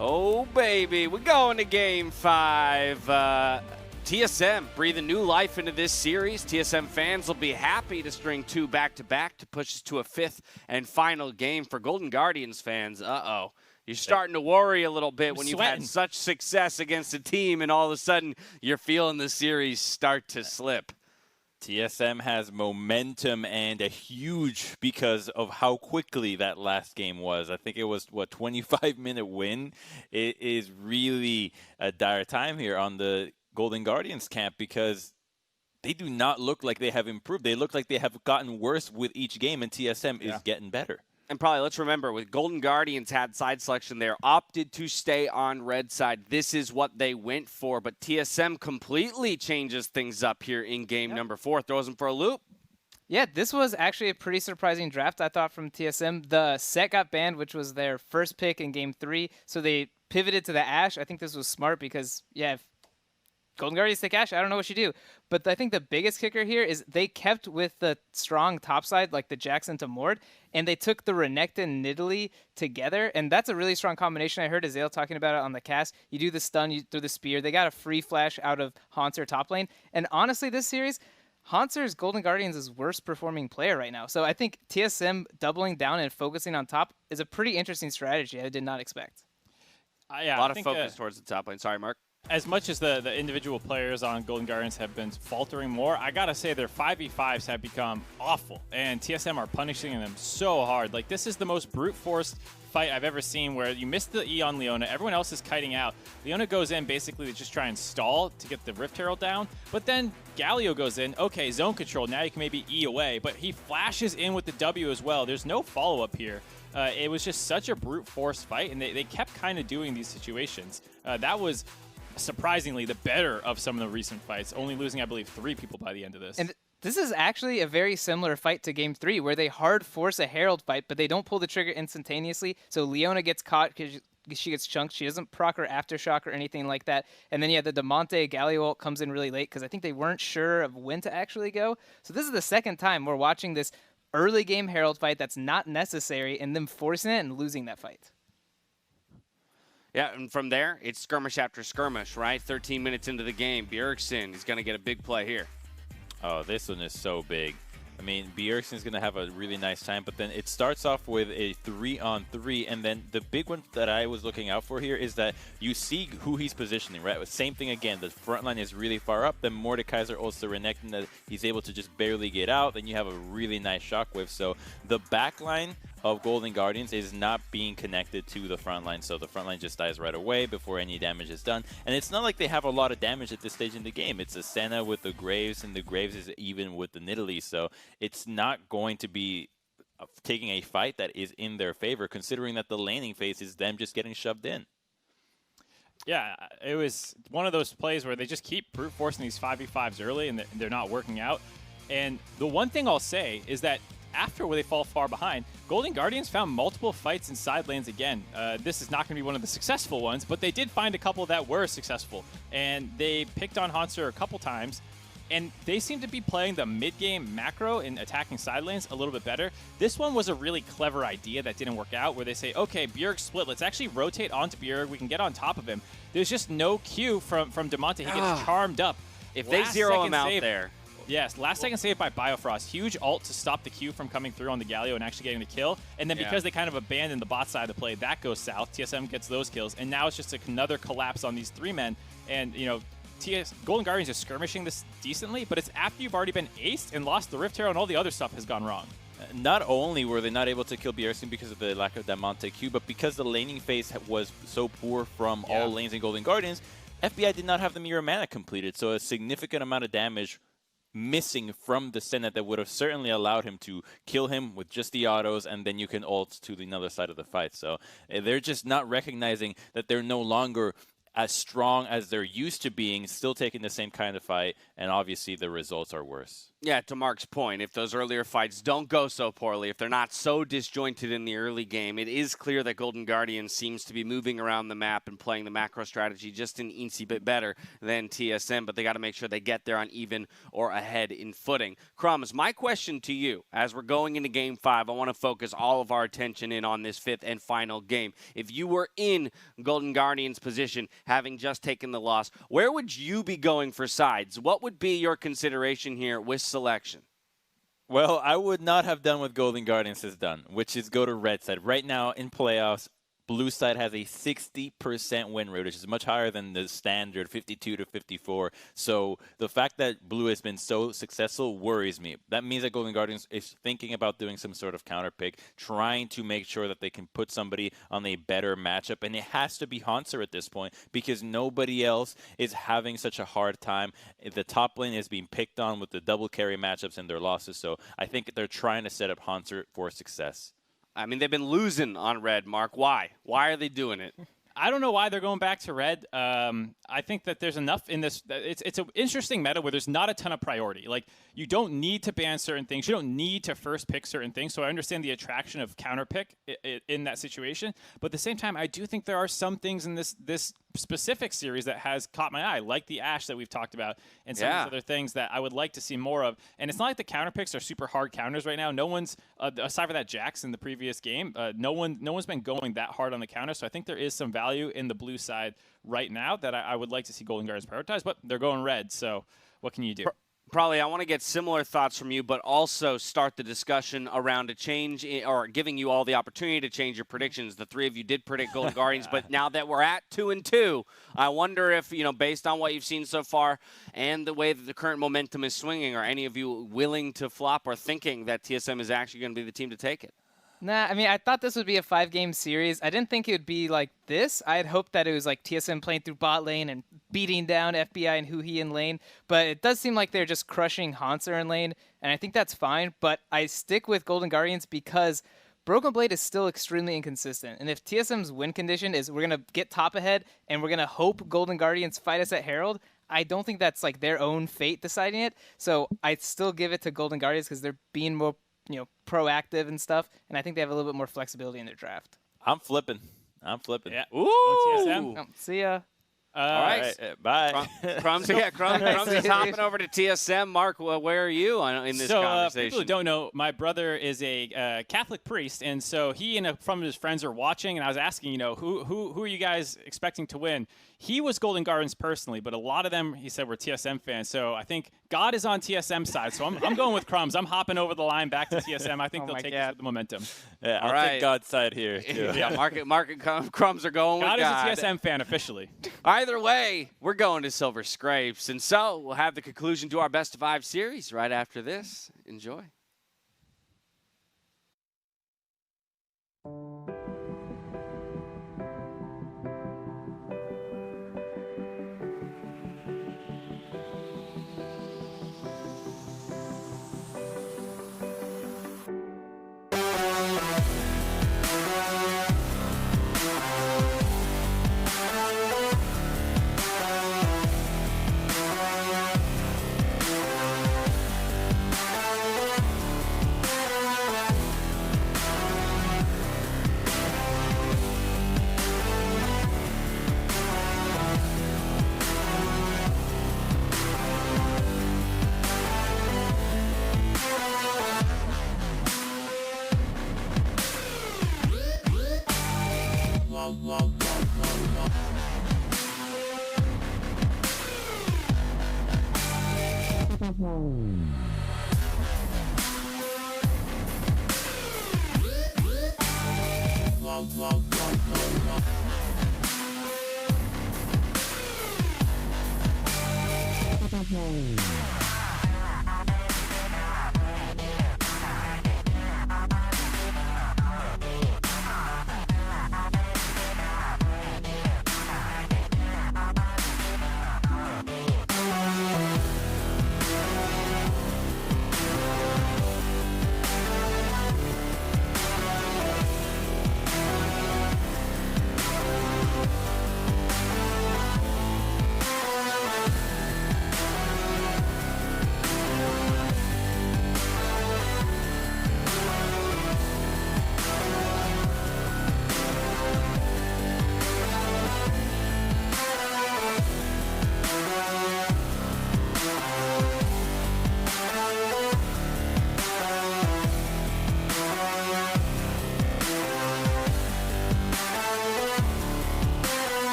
Oh, baby, we're going to Game 5. TSM breathing new life into this series. TSM fans will be happy to string 2 back-to-back to push us to a 5th and final game. For Golden Guardians fans, you're starting to worry a little bit when you've had such success against a team and all of a sudden you're feeling the series start to slip. TSM has momentum and a huge because of how quickly that last game was. I think it was, what, 25-minute win? It is really a dire time here on the Golden Guardians camp because they do not look like they have improved. They look like they have gotten worse with each game, and TSM is getting better. And probably, let's remember, with Golden Guardians had side selection there, opted to stay on red side. This is what they went for, but TSM completely changes things up here in game number 4, throws them for a loop. Yeah, this was actually a pretty surprising draft, I thought, from TSM. The set got banned, which was their first pick in game 3, so they pivoted to the Ashe. I think this was smart because, yeah, if Golden Guardians take Ashe, I don't know what you do. But I think the biggest kicker here is they kept with the strong top side, like the Jackson to Mord, and they took the Renekton and Nidalee together, and that's a really strong combination. I heard Azale talking about it on the cast. You do the stun, you do the spear. They got a free flash out of Haunter top lane. And honestly, this series, Haunter's Golden Guardians' worst performing player right now. So I think TSM doubling down and focusing on top is a pretty interesting strategy I did not expect. Yeah, a lot of focus towards the top lane. Sorry, Mark. As much as the individual players on Golden Guardians have been faltering more, I gotta say their 5v5s have become awful, and TSM are punishing them so hard. Like, this is the most brute force fight I've ever seen where you miss the E on Leona, everyone else is kiting out. Leona goes in basically to just try and stall to get the Rift Herald down, but then Galio goes in, okay, zone control, now you can maybe E away, but he flashes in with the W as well. There's no follow-up here. It was just such a brute force fight, and they kept kind of doing these situations. That was surprisingly the better of some of the recent fights, only losing, I believe, 3 people by the end of this. And this is actually a very similar fight to Game 3, where they hard force a Herald fight, but they don't pull the trigger instantaneously. So Leona gets caught because she gets chunked. She doesn't proc her Aftershock or anything like that. And then, yeah, the Damonte Galio ult comes in really late because I think they weren't sure of when to actually go. So this is the second time we're watching this early game Herald fight that's not necessary and them forcing it and losing that fight. Yeah, and from there, it's skirmish after skirmish, right? 13 minutes into the game, Bjergsen is going to get a big play here. Oh, this one is so big. I mean, Bjergsen's going to have a really nice time, but then it starts off with a 3-on-3, and then the big one that I was looking out for here is that you see who he's positioning, right? Same thing again, the front line is really far up, then Mordekaiser ults the Renekton that he's able to just barely get out, then you have a really nice shockwave. So the back line of Golden Guardians is not being connected to the front line, so the front line just dies right away before any damage is done. And it's not like they have a lot of damage at this stage in the game. It's a Senna with the Graves, and the Graves is even with the Nidalee, so it's not going to be taking a fight that is in their favor, considering that the laning phase is them just getting shoved in. Yeah, it was one of those plays where they just keep brute forcing these 5v5s early, and they're not working out. And the one thing I'll say is that after where they fall far behind, Golden Guardians found multiple fights in side lanes again. This is not going to be one of the successful ones, but they did find a couple that were successful. And they picked on Haunter a couple times, and they seem to be playing the mid-game macro and attacking side lanes a little bit better. This one was a really clever idea that didn't work out, where they say, okay, Bjerg split, let's actually rotate onto Bjerg, we can get on top of him. There's just no Q from Damonte. He gets charmed up. If they zero him out there. Yes, last second save by Biofrost. Huge ult to stop the Q from coming through on the Galio and actually getting the kill. And then because they kind of abandoned the bot side of the play, that goes south. TSM gets those kills. And now it's just another collapse on these 3 men. And, you know, Golden Guardians is skirmishing this decently, but it's after you've already been aced and lost the Rift Herald and all the other stuff has gone wrong. Not only were they not able to kill Bjergsen because of the lack of Damonte Q, but because the laning phase was so poor from all lanes in Golden Guardians, FBI did not have the Mirror Mana completed, so a significant amount of damage missing from the Senate that would have certainly allowed him to kill him with just the autos, and then you can ult to the other side of the fight. So they're just not recognizing that they're no longer as strong as they're used to being, still taking the same kind of fight, and obviously the results are worse. Yeah, to Mark's point, if those earlier fights don't go so poorly, if they're not so disjointed in the early game, it is clear that Golden Guardian seems to be moving around the map and playing the macro strategy just an incy bit better than TSM, but they got to make sure they get there on even or ahead in footing. Crumbs, my question to you, as we're going into Game 5, I want to focus all of our attention in on this 5th and final game. If you were in Golden Guardian's position, having just taken the loss, where would you be going for sides? What would be your consideration here with selection? Well, I would not have done what Golden Guardians has done, which is go to red side. Right now in playoffs, blue side has a 60% win rate, which is much higher than the standard 52 to 54. So the fact that blue has been so successful worries me. That means that Golden Guardians is thinking about doing some sort of counter pick, trying to make sure that they can put somebody on a better matchup. And it has to be Hanser at this point because nobody else is having such a hard time. The top lane is being picked on with the double carry matchups and their losses. So I think they're trying to set up Hanser for success. I mean, they've been losing on red, Mark. Why? Why are they doing it? I don't know why they're going back to red. I think that there's enough in this. It's an interesting meta where there's not a ton of priority. Like, you don't need to ban certain things. You don't need to first pick certain things. So I understand the attraction of counter pick in that situation. But at the same time, I do think there are some things in this specific series that has caught my eye, like the Ashe that we've talked about and some of these other things that I would like to see more of. And it's not like the counter picks are super hard counters right now. No one's, aside from that Jax in the previous game, no one's been going that hard on the counter. So I think there is some value in the blue side right now that I would like to see Golden Guardians prioritize, but they're going red, so what can you do? Probably I want to get similar thoughts from you, but also start the discussion around a change or giving you all the opportunity to change your predictions. The three of you did predict Golden Guardians, but now that we're at 2-2, I wonder if, based on what you've seen so far and the way that the current momentum is swinging, are any of you willing to flop or thinking that TSM is actually going to be the team to take it? Nah, I mean, I thought this would be a 5-game series. I didn't think it would be like this. I had hoped that it was like TSM playing through bot lane and beating down FBI and Huhi in lane. But it does seem like they're just crushing Hanser in lane, and I think that's fine. But I stick with Golden Guardians because Broken Blade is still extremely inconsistent. And if TSM's win condition is we're going to get top ahead and we're going to hope Golden Guardians fight us at Herald, I don't think that's like their own fate deciding it. So I'd still give it to Golden Guardians because they're being more proactive and stuff, and I think they have a little bit more flexibility in their draft. I'm flipping. Yeah. Ooh. TSM. See ya. All right. Bye. Crumbs is hopping over to TSM. Mark, where are you in this conversation? People who don't know, my brother is a Catholic priest, and so he and some of his friends are watching, and I was asking, who are you guys expecting to win? He was Golden Guardians personally, but a lot of them, he said, were TSM fans. So I think God is on TSM's side. So I'm going with Crumbs. I'm hopping over the line back to TSM. I think they'll take this with the momentum. Yeah, I'll take God's side here, too. Yeah, Mark and Crumbs are going with God. God is a TSM fan officially. Either way, we're going to Silver Scrapes. And so we'll have the conclusion to our Best of 5 series right after this. Enjoy.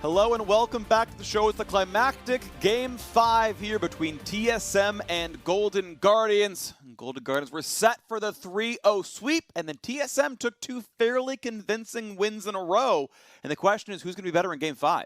Hello and welcome back to the show. It's the climactic Game 5 here between TSM and Golden Guardians. Golden Guardians were set for the 3-0 sweep, and then TSM took 2 fairly convincing wins in a row. And the question is, who's going to be better in Game 5?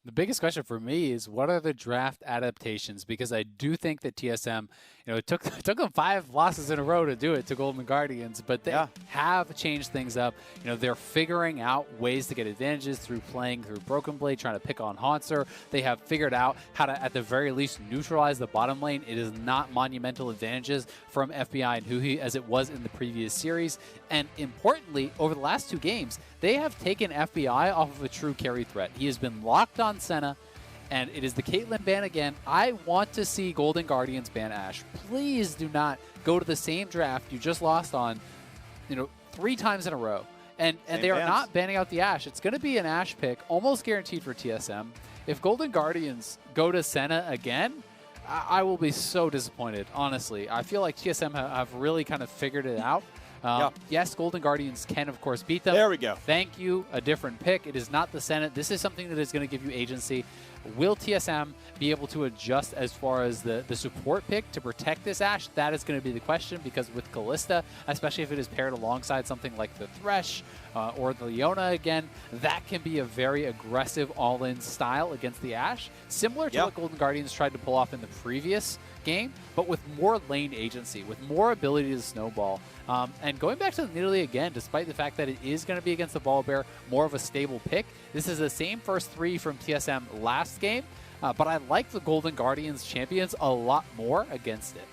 The biggest question for me is, what are the draft adaptations? Because I do think that TSM, it took them 5 losses in a row to do it to Golden Guardians, but they have changed things up. They're figuring out ways to get advantages through playing through Broken Blade, trying to pick on Haunter. They have figured out how to, at the very least, neutralize the bottom lane. It is not monumental advantages from FBI and Huhi as it was in the previous series. And importantly, over the last 2 games, they have taken FBI off of a true carry threat. He has been locked on Senna, and it is the Caitlyn ban again. I want to see Golden Guardians ban Ashe. Please do not go to the same draft you just lost on, 3 times in a row. And they are not banning out the Ashe. It's going to be an Ashe pick, almost guaranteed for TSM. If Golden Guardians go to Senna again, I will be so disappointed, honestly. I feel like TSM have really kind of figured it out. Yes, Golden Guardians can, of course, beat them. There we go. Thank you. A different pick. It is not the Senate. This is something that is going to give you agency. Will TSM be able to adjust as far as the support pick to protect this Ashe? That is going to be the question, because with Kalista, especially if it is paired alongside something like the Thresh or the Leona again, that can be a very aggressive all-in style against the Ashe, similar to what Golden Guardians tried to pull off in the previous game, but with more lane agency, with more ability to snowball. And going back to the Nidalee again, despite the fact that it is going to be against the Ball Bear, more of a stable pick. This is the same first 3 from TSM last game, but I like the Golden Guardians champions a lot more against it.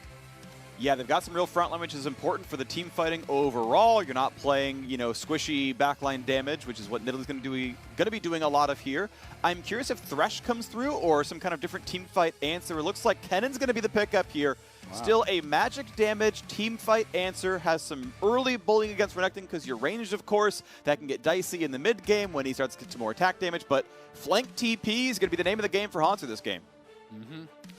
Yeah, they've got some real frontline, which is important for the team fighting overall. You're not playing, squishy backline damage, which is what Nidalee's going to be doing a lot of here. I'm curious if Thresh comes through or some kind of different team fight answer. It looks like Kennen's going to be the pickup here. Wow. Still a magic damage team fight answer. Has some early bullying against Renekton because you're ranged, of course. That can get dicey in the mid game when he starts to get some more attack damage. But flank TP is going to be the name of the game for Haunter this game.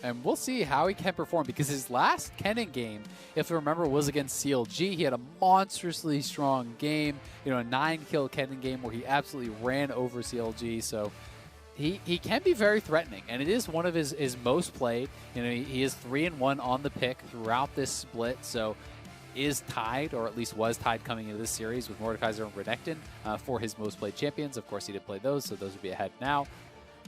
And we'll see how he can perform, because his last Kennen game, if you remember, was against CLG. He had a monstrously strong game, a 9-kill Kennen game where he absolutely ran over CLG. So he can be very threatening, and it is one of his most played. He is 3-1 on the pick throughout this split, so is tied, or at least was tied coming into this series with Mordekaiser and Renekton for his most played champions. Of course, he did play those, so those would be ahead now.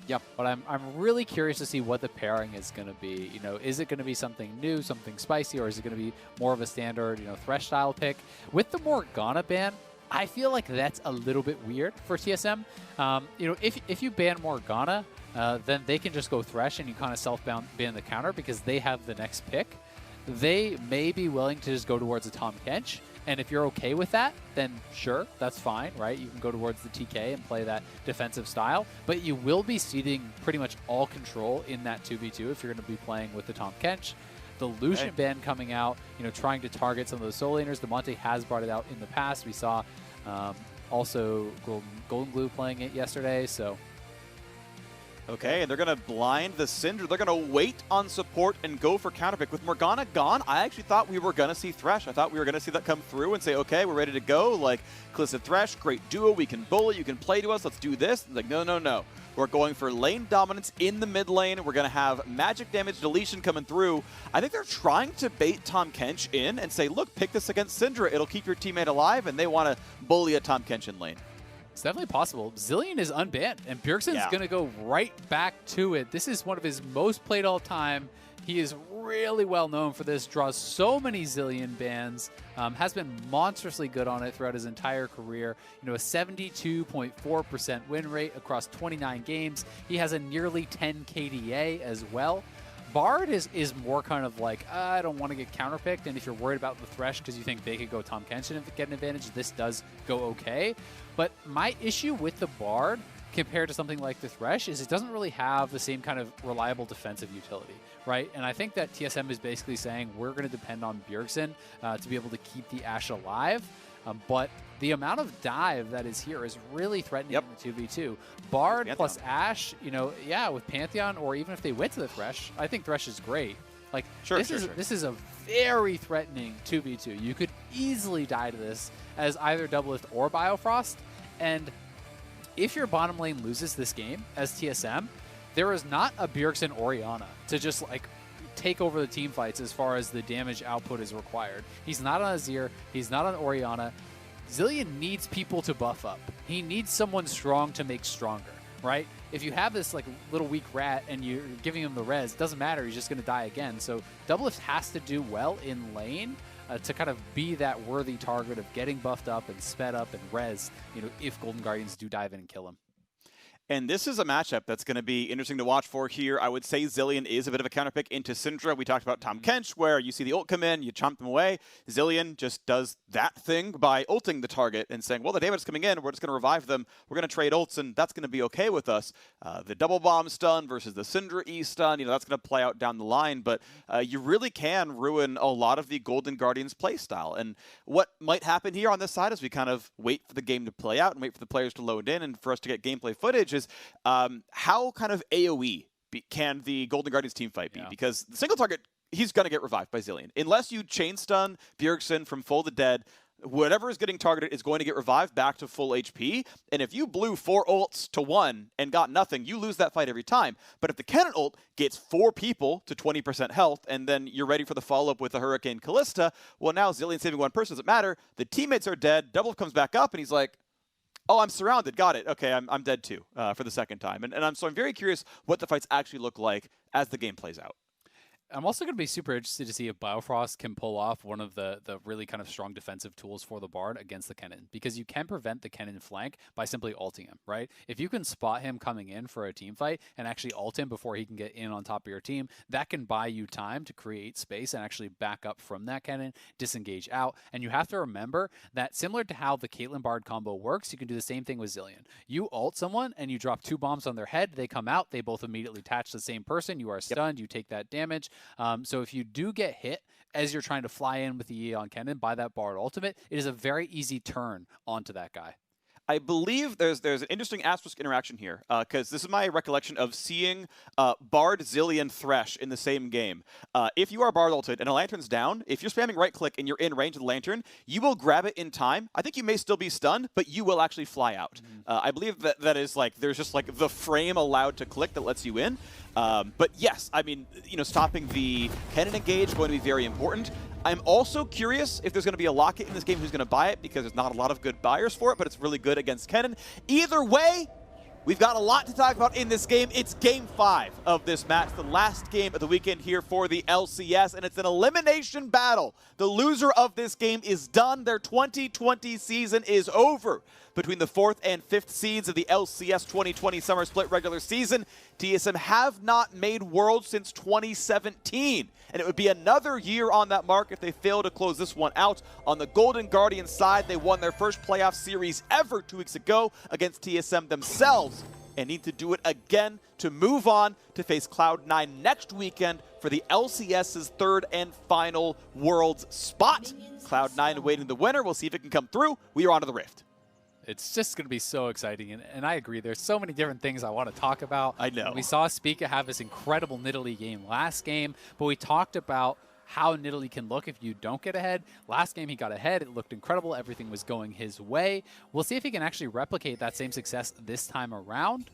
Yep, but I'm really curious to see what the pairing is going to be. Is it going to be something new, something spicy, or is it going to be more of a standard, Thresh style pick? With the Morgana ban, I feel like that's a little bit weird for TSM. If you ban Morgana, then they can just go Thresh and you kind of self-ban the counter because they have the next pick. They may be willing to just go towards a Tahm Kench. And if you're okay with that, then sure, that's fine, right? You can go towards the TK and play that defensive style, but you will be ceding pretty much all control in that 2v2 if you're going to be playing with the Tahm Kench. The Lucian ban coming out, trying to target some of those solo laners. Demonte has brought it out in the past. We saw also Golden Glue playing it yesterday, so... Okay, and they're going to blind the Syndra. They're going to wait on support and go for counterpick. With Morgana gone, I actually thought we were going to see Thresh. I thought we were going to see that come through and say, okay, we're ready to go. Like, Kalista Thresh, great duo. We can bully. You can play to us. Let's do this. Like, no. We're going for lane dominance in the mid lane. We're going to have magic damage deletion coming through. I think they're trying to bait Tahm Kench in and say, look, pick this against Syndra. It'll keep your teammate alive, and they want to bully a Tahm Kench in lane. It's definitely possible. Zilean is unbanned, and Bjergsen's going to go right back to it. This is one of his most played all time. He is really well known for this, draws so many Zilean bans, has been monstrously good on it throughout his entire career. A 72.4% win rate across 29 games. He has a nearly 10 KDA as well. Bard is more kind of like, I don't want to get counterpicked, and if you're worried about the Thresh because you think they could go Tom Kenshin and get an advantage, this does go okay. But my issue with the Bard compared to something like the Thresh is it doesn't really have the same kind of reliable defensive utility, right? And I think that TSM is basically saying we're going to depend on Bjergsen to be able to keep the Ashe alive. But the amount of dive that is here is really threatening in the 2v2. Bard plus Ashe, you know, yeah, with Pantheon, or even if they went to the Thresh, I think Thresh is great. Like, this is a very threatening 2v2. You could easily die to this as either Doublelift or Biofrost. And if your bottom lane loses this game as TSM, there is not a Bjergsen Orianna to just, like, take over the team fights as far as the damage output is required. He's not on Azir. He's not on Orianna. Zilean needs people to buff up. He needs someone strong to make stronger, right? If you have this like little weak rat and you're giving him the res, it doesn't matter. He's just going to die again. So Doublelift has to do well in lane to kind of be that worthy target of getting buffed up and sped up and res, you know, if Golden Guardians do dive in and kill him. And this is a matchup that's going to be interesting to watch for here. I would say Zilean is a bit of a counterpick into Syndra. We talked about Tom Kench, where you see the ult come in, you chomp them away. Zilean just does that thing by ulting the target and saying, well, the damage is coming in, we're just going to revive them, we're going to trade ults, and that's going to be okay with us. The double bomb stun versus the Syndra E stun, you know, that's going to play out down the line, but you really can ruin a lot of the Golden Guardians playstyle. And what might happen here on this side is we kind of wait for the game to play out and wait for the players to load in and for us to get gameplay footage is how kind of AoE can the Golden Guardians team fight be? Because the single target, he's going to get revived by Zilean. Unless you chain stun Bjergsen from full to dead, whatever is getting targeted is going to get revived back to full HP. And if you blew 4 ults to 1 and got nothing, you lose that fight every time. But if the Kennen ult gets 4 people to 20% health, and then you're ready for the follow-up with the Hurricane Callista, well, now Zilean saving 1 person doesn't matter. The teammates are dead. Double comes back up, and he's like, oh, I'm surrounded. Got it. Okay, I'm dead too for the second time. And I'm very curious what the fights actually look like as the game plays out. I'm also going to be super interested to see if Biofrost can pull off one of the really kind of strong defensive tools for the Bard against the Kennen, because you can prevent the Kennen flank by simply ulting him, right? If you can spot him coming in for a team fight and actually ult him before he can get in on top of your team, that can buy you time to create space and actually back up from that Kennen, disengage out. And you have to remember that similar to how the Caitlyn Bard combo works, you can do the same thing with Zilean. You ult someone and you drop 2 bombs on their head, they come out, they both immediately attach to the same person, you are stunned, you take that damage. So if you do get hit as you're trying to fly in with the E on Kennen by that Bard ultimate, it is a very easy turn onto that guy. I believe there's an interesting asterisk interaction here, because this is my recollection of seeing Bard, Zilean, Thresh in the same game. If you are Bard ulted and a lantern's down, if you're spamming right-click and you're in range of the lantern, you will grab it in time. I think you may still be stunned, but you will actually fly out. I believe that is like, there's just like the frame allowed to click that lets you in. But yes, I mean, you know, stopping the Kennen engage is going to be very important. I'm also curious if there's going to be a locket in this game who's going to buy it, because there's not a lot of good buyers for it, but it's really good against Kennen. Either way, we've got a lot to talk about in this game. It's Game 5 of this match, the last game of the weekend here for the LCS, and it's an elimination battle. The loser of this game is done. Their 2020 season is over. Between the 4th and 5th seeds of the LCS 2020 Summer Split regular season, TSM have not made Worlds since 2017. And it would be another year on that mark if they fail to close this one out. On the Golden Guardians side, they won their first playoff series ever 2 weeks ago against TSM themselves, and need to do it again to move on to face Cloud9 next weekend for the LCS's 3rd and final Worlds spot. Cloud9 awaiting the winner. We'll see if it can come through. We are on to the Rift. It's just going to be so exciting, and I agree. There's so many different things I want to talk about. I know. We saw Spica have this incredible Nidalee game last game, but we talked about how Nidalee can look if you don't get ahead. Last game he got ahead. It looked incredible. Everything was going his way. We'll see if he can actually replicate that same success this time around.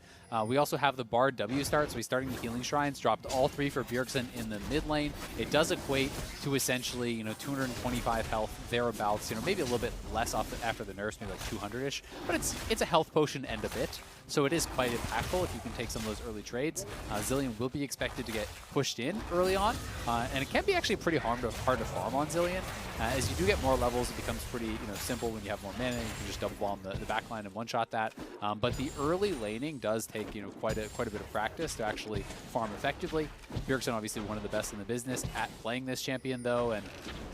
We also have the Bard W start, so he's starting the Healing Shrines, dropped all 3 for Bjergsen in the mid lane. It does equate to essentially, you know, 225 health, thereabouts, you know, maybe a little bit less off after the nerfs, maybe like 200-ish, but it's a health potion and a bit, so it is quite impactful if you can take some of those early trades. Zilean will be expected to get pushed in early on, and it can be actually pretty hard to farm on Zilean. As you do get more levels, it becomes pretty simple when you have more mana. You can just double bomb the backline and one-shot that. But the early laning does take quite a bit of practice to actually farm effectively. Bjergsen obviously one of the best in the business at playing this champion though,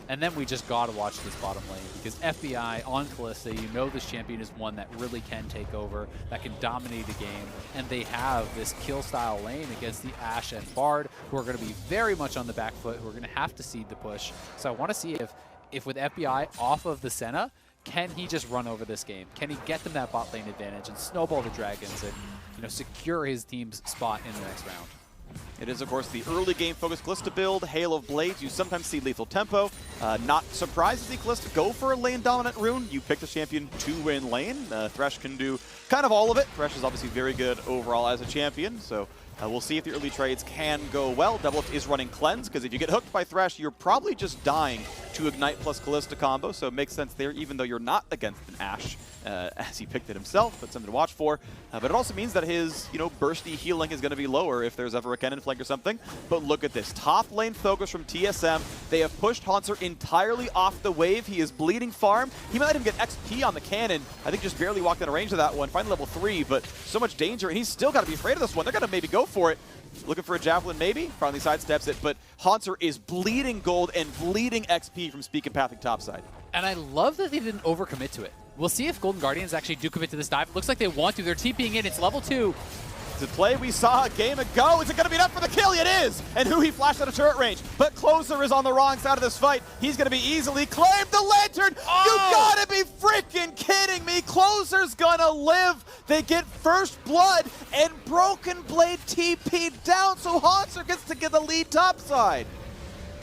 and then we just gotta watch this bottom lane because FBI on Kalista, this champion is one that really can take over, that can dominate a game, and they have this kill style lane against the Ashe and Bard, who are going to be very much on the back foot, who are going to have to seed the push. So I want to see if with FBI off of the Senna, can he just run over this game? Can he get them that bot lane advantage and snowball the dragons and secure his team's spot in the next round? It is, of course, the early game focused Kalista build, Hail of Blades. You sometimes see lethal tempo. Not surprised to see Kalista go for a lane dominant rune. You pick the champion to win lane. Thresh can do kind of all of it. Thresh is obviously very good overall as a champion, so we'll see if the early trades can go well. Doublelift is running Cleanse, because if you get hooked by Thresh, you're probably just dying to Ignite plus Kalista combo, so it makes sense there, even though you're not against an Ashe, as he picked it himself, but something to watch for. But it also means that his, bursty healing is going to be lower if there's ever a cannon flank or something. But look at this. Top lane focus from TSM. They have pushed Hauntzer entirely off the wave. He is bleeding farm. He might let him get XP on the cannon. I think just barely walked out of range of that one. Finally level 3, but so much danger, and he's still got to be afraid of this one. They're going to maybe go for it. Looking for a javelin maybe, finally sidesteps it, but Hauntzer is bleeding gold and bleeding XP from Speak and Pathing topside. And I love that they didn't overcommit to it. We'll see if Golden Guardians actually do commit to this dive. It looks like they want to. They're TPing in. It's level 2. The play we saw a game ago, is it going to be enough for the kill? It is! And who he flashed out of turret range. But Closer is on the wrong side of this fight. He's going to be easily claimed. The Lantern! Oh! You gotta be freaking kidding me! Closer's gonna live! They get first blood, and Broken Blade TP down, so Hauntzer gets to get the lead topside.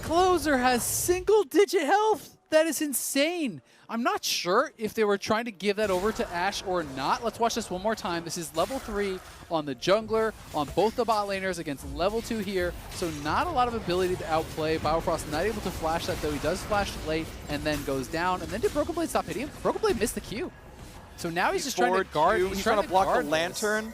Closer has single-digit health. That is insane. I'm not sure if they were trying to give that over to Ashe or not. Let's watch this one more time. This is level 3 on the jungler, on both the bot laners against level 2 here. So not a lot of ability to outplay. Biofrost not able to flash that, though. He does flash late and then goes down. And then did Broken Blade stop hitting him? Broken Blade missed the Q. So now he's just trying to guard. He's trying to block the Lantern.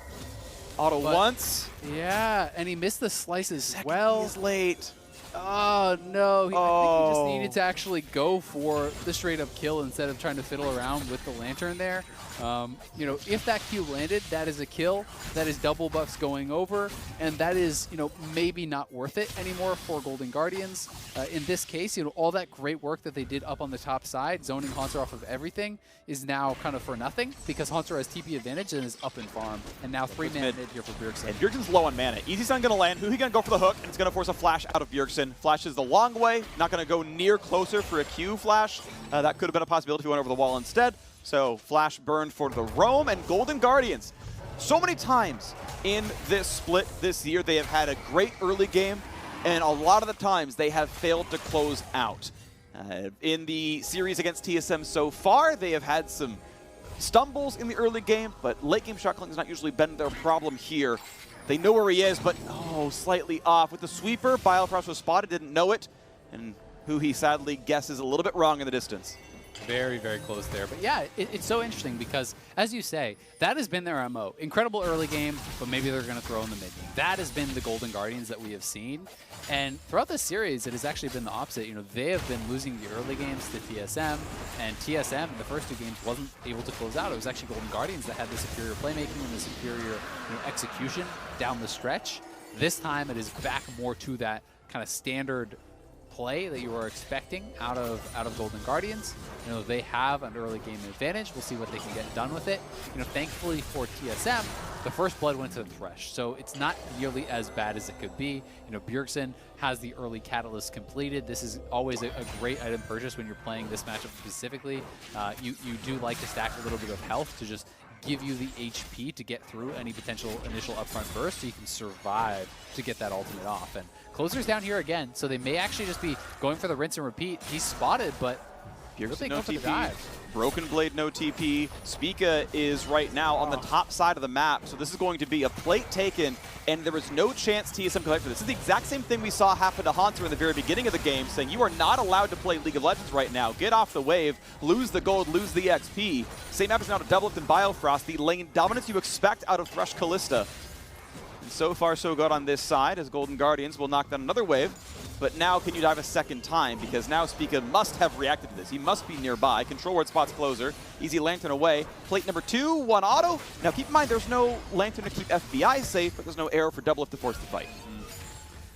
Auto once. Yeah, and he missed the slice as well. He's late. Oh, no. I think he just needed to actually go for the straight-up kill instead of trying to fiddle around with the Lantern there. If that Q landed, that is a kill. That is double buffs going over, and that is, maybe not worth it anymore for Golden Guardians. In this case, all that great work that they did up on the top side, zoning Hauntzer off of everything, is now kind of for nothing because Hauntzer has TP advantage and is up in farm. And now 3-man mid here for Bjergsen. And Bjergsen's low on mana. Easy Sun going to land. Who he going to go for the hook? And it's going to force a flash out of Bjergsen. Flashes the long way. Not going to go near Closer for a Q flash. That could have been a possibility if he went over the wall instead. So flash burned for the roam, and Golden Guardians. So many times in this split this year, they have had a great early game, and a lot of the times they have failed to close out. In the series against TSM so far, they have had some stumbles in the early game, but late game shot calling has not usually been their problem here. They know where he is, but slightly off. With the sweeper, Biofrost was spotted, didn't know it, and who he sadly guesses a little bit wrong in the distance. Very, very close there. But yeah, it's so interesting because, as you say, that has been their MO. Incredible early game, but maybe they're going to throw in the mid game. That has been the Golden Guardians that we have seen. And throughout this series, it has actually been the opposite. They have been losing the early games to TSM, and TSM in the first 2 games wasn't able to close out. It was actually Golden Guardians that had the superior playmaking and the superior execution down the stretch. This time, it is back more to that kind of standard play that you were expecting out of Golden Guardians. They have an early game advantage. We'll see what they can get done with it. Thankfully for TSM, the first blood went to the Thresh, so it's not nearly as bad as it could be. Bjergsen has the early catalyst completed. This is always a great item purchase when you're playing this matchup specifically. You do like to stack a little bit of health to just give you the HP to get through any potential initial upfront burst so you can survive to get that ultimate off. And Closer's down here again, so they may actually just be going for the rinse and repeat. He's spotted, but Bjergsen no TP. Broken Blade no TP. Spica is right now on the top side of the map, so this is going to be a plate taken, and there is no chance TSM can fight for this. This is the exact same thing we saw happen to Hauntzer in the very beginning of the game, saying you are not allowed to play League of Legends right now. Get off the wave, lose the gold, lose the XP. Same happens now to Doublelift and Biofrost, the lane dominance you expect out of Thresh Kalista. And so far so good on this side, as Golden Guardians will knock down another wave. but now can you dive a second time? Because now Spica must have reacted to this. He must be nearby. Control ward spots Closer. Easy Lantern away. Plate number 2, 1 auto. Now keep in mind there's no Lantern to keep FBI safe, but there's no arrow for Doublelift to force the fight.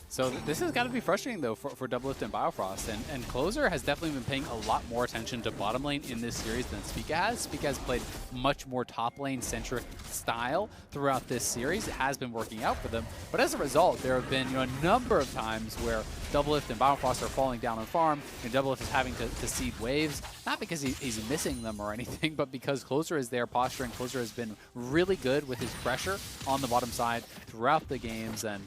So this has got to be frustrating, though, for Doublelift and Biofrost. And Closer has definitely been paying a lot more attention to bottom lane in this series than Spica has. Spica has played much more top lane-centric style throughout this series. It has been working out for them. But as a result, there have been a number of times where Doublelift and Biofrost are falling down on farm, and Doublelift is having to seed waves, not because he's missing them or anything, but because Closer is there posturing. Closer has been really good with his pressure on the bottom side throughout the games, and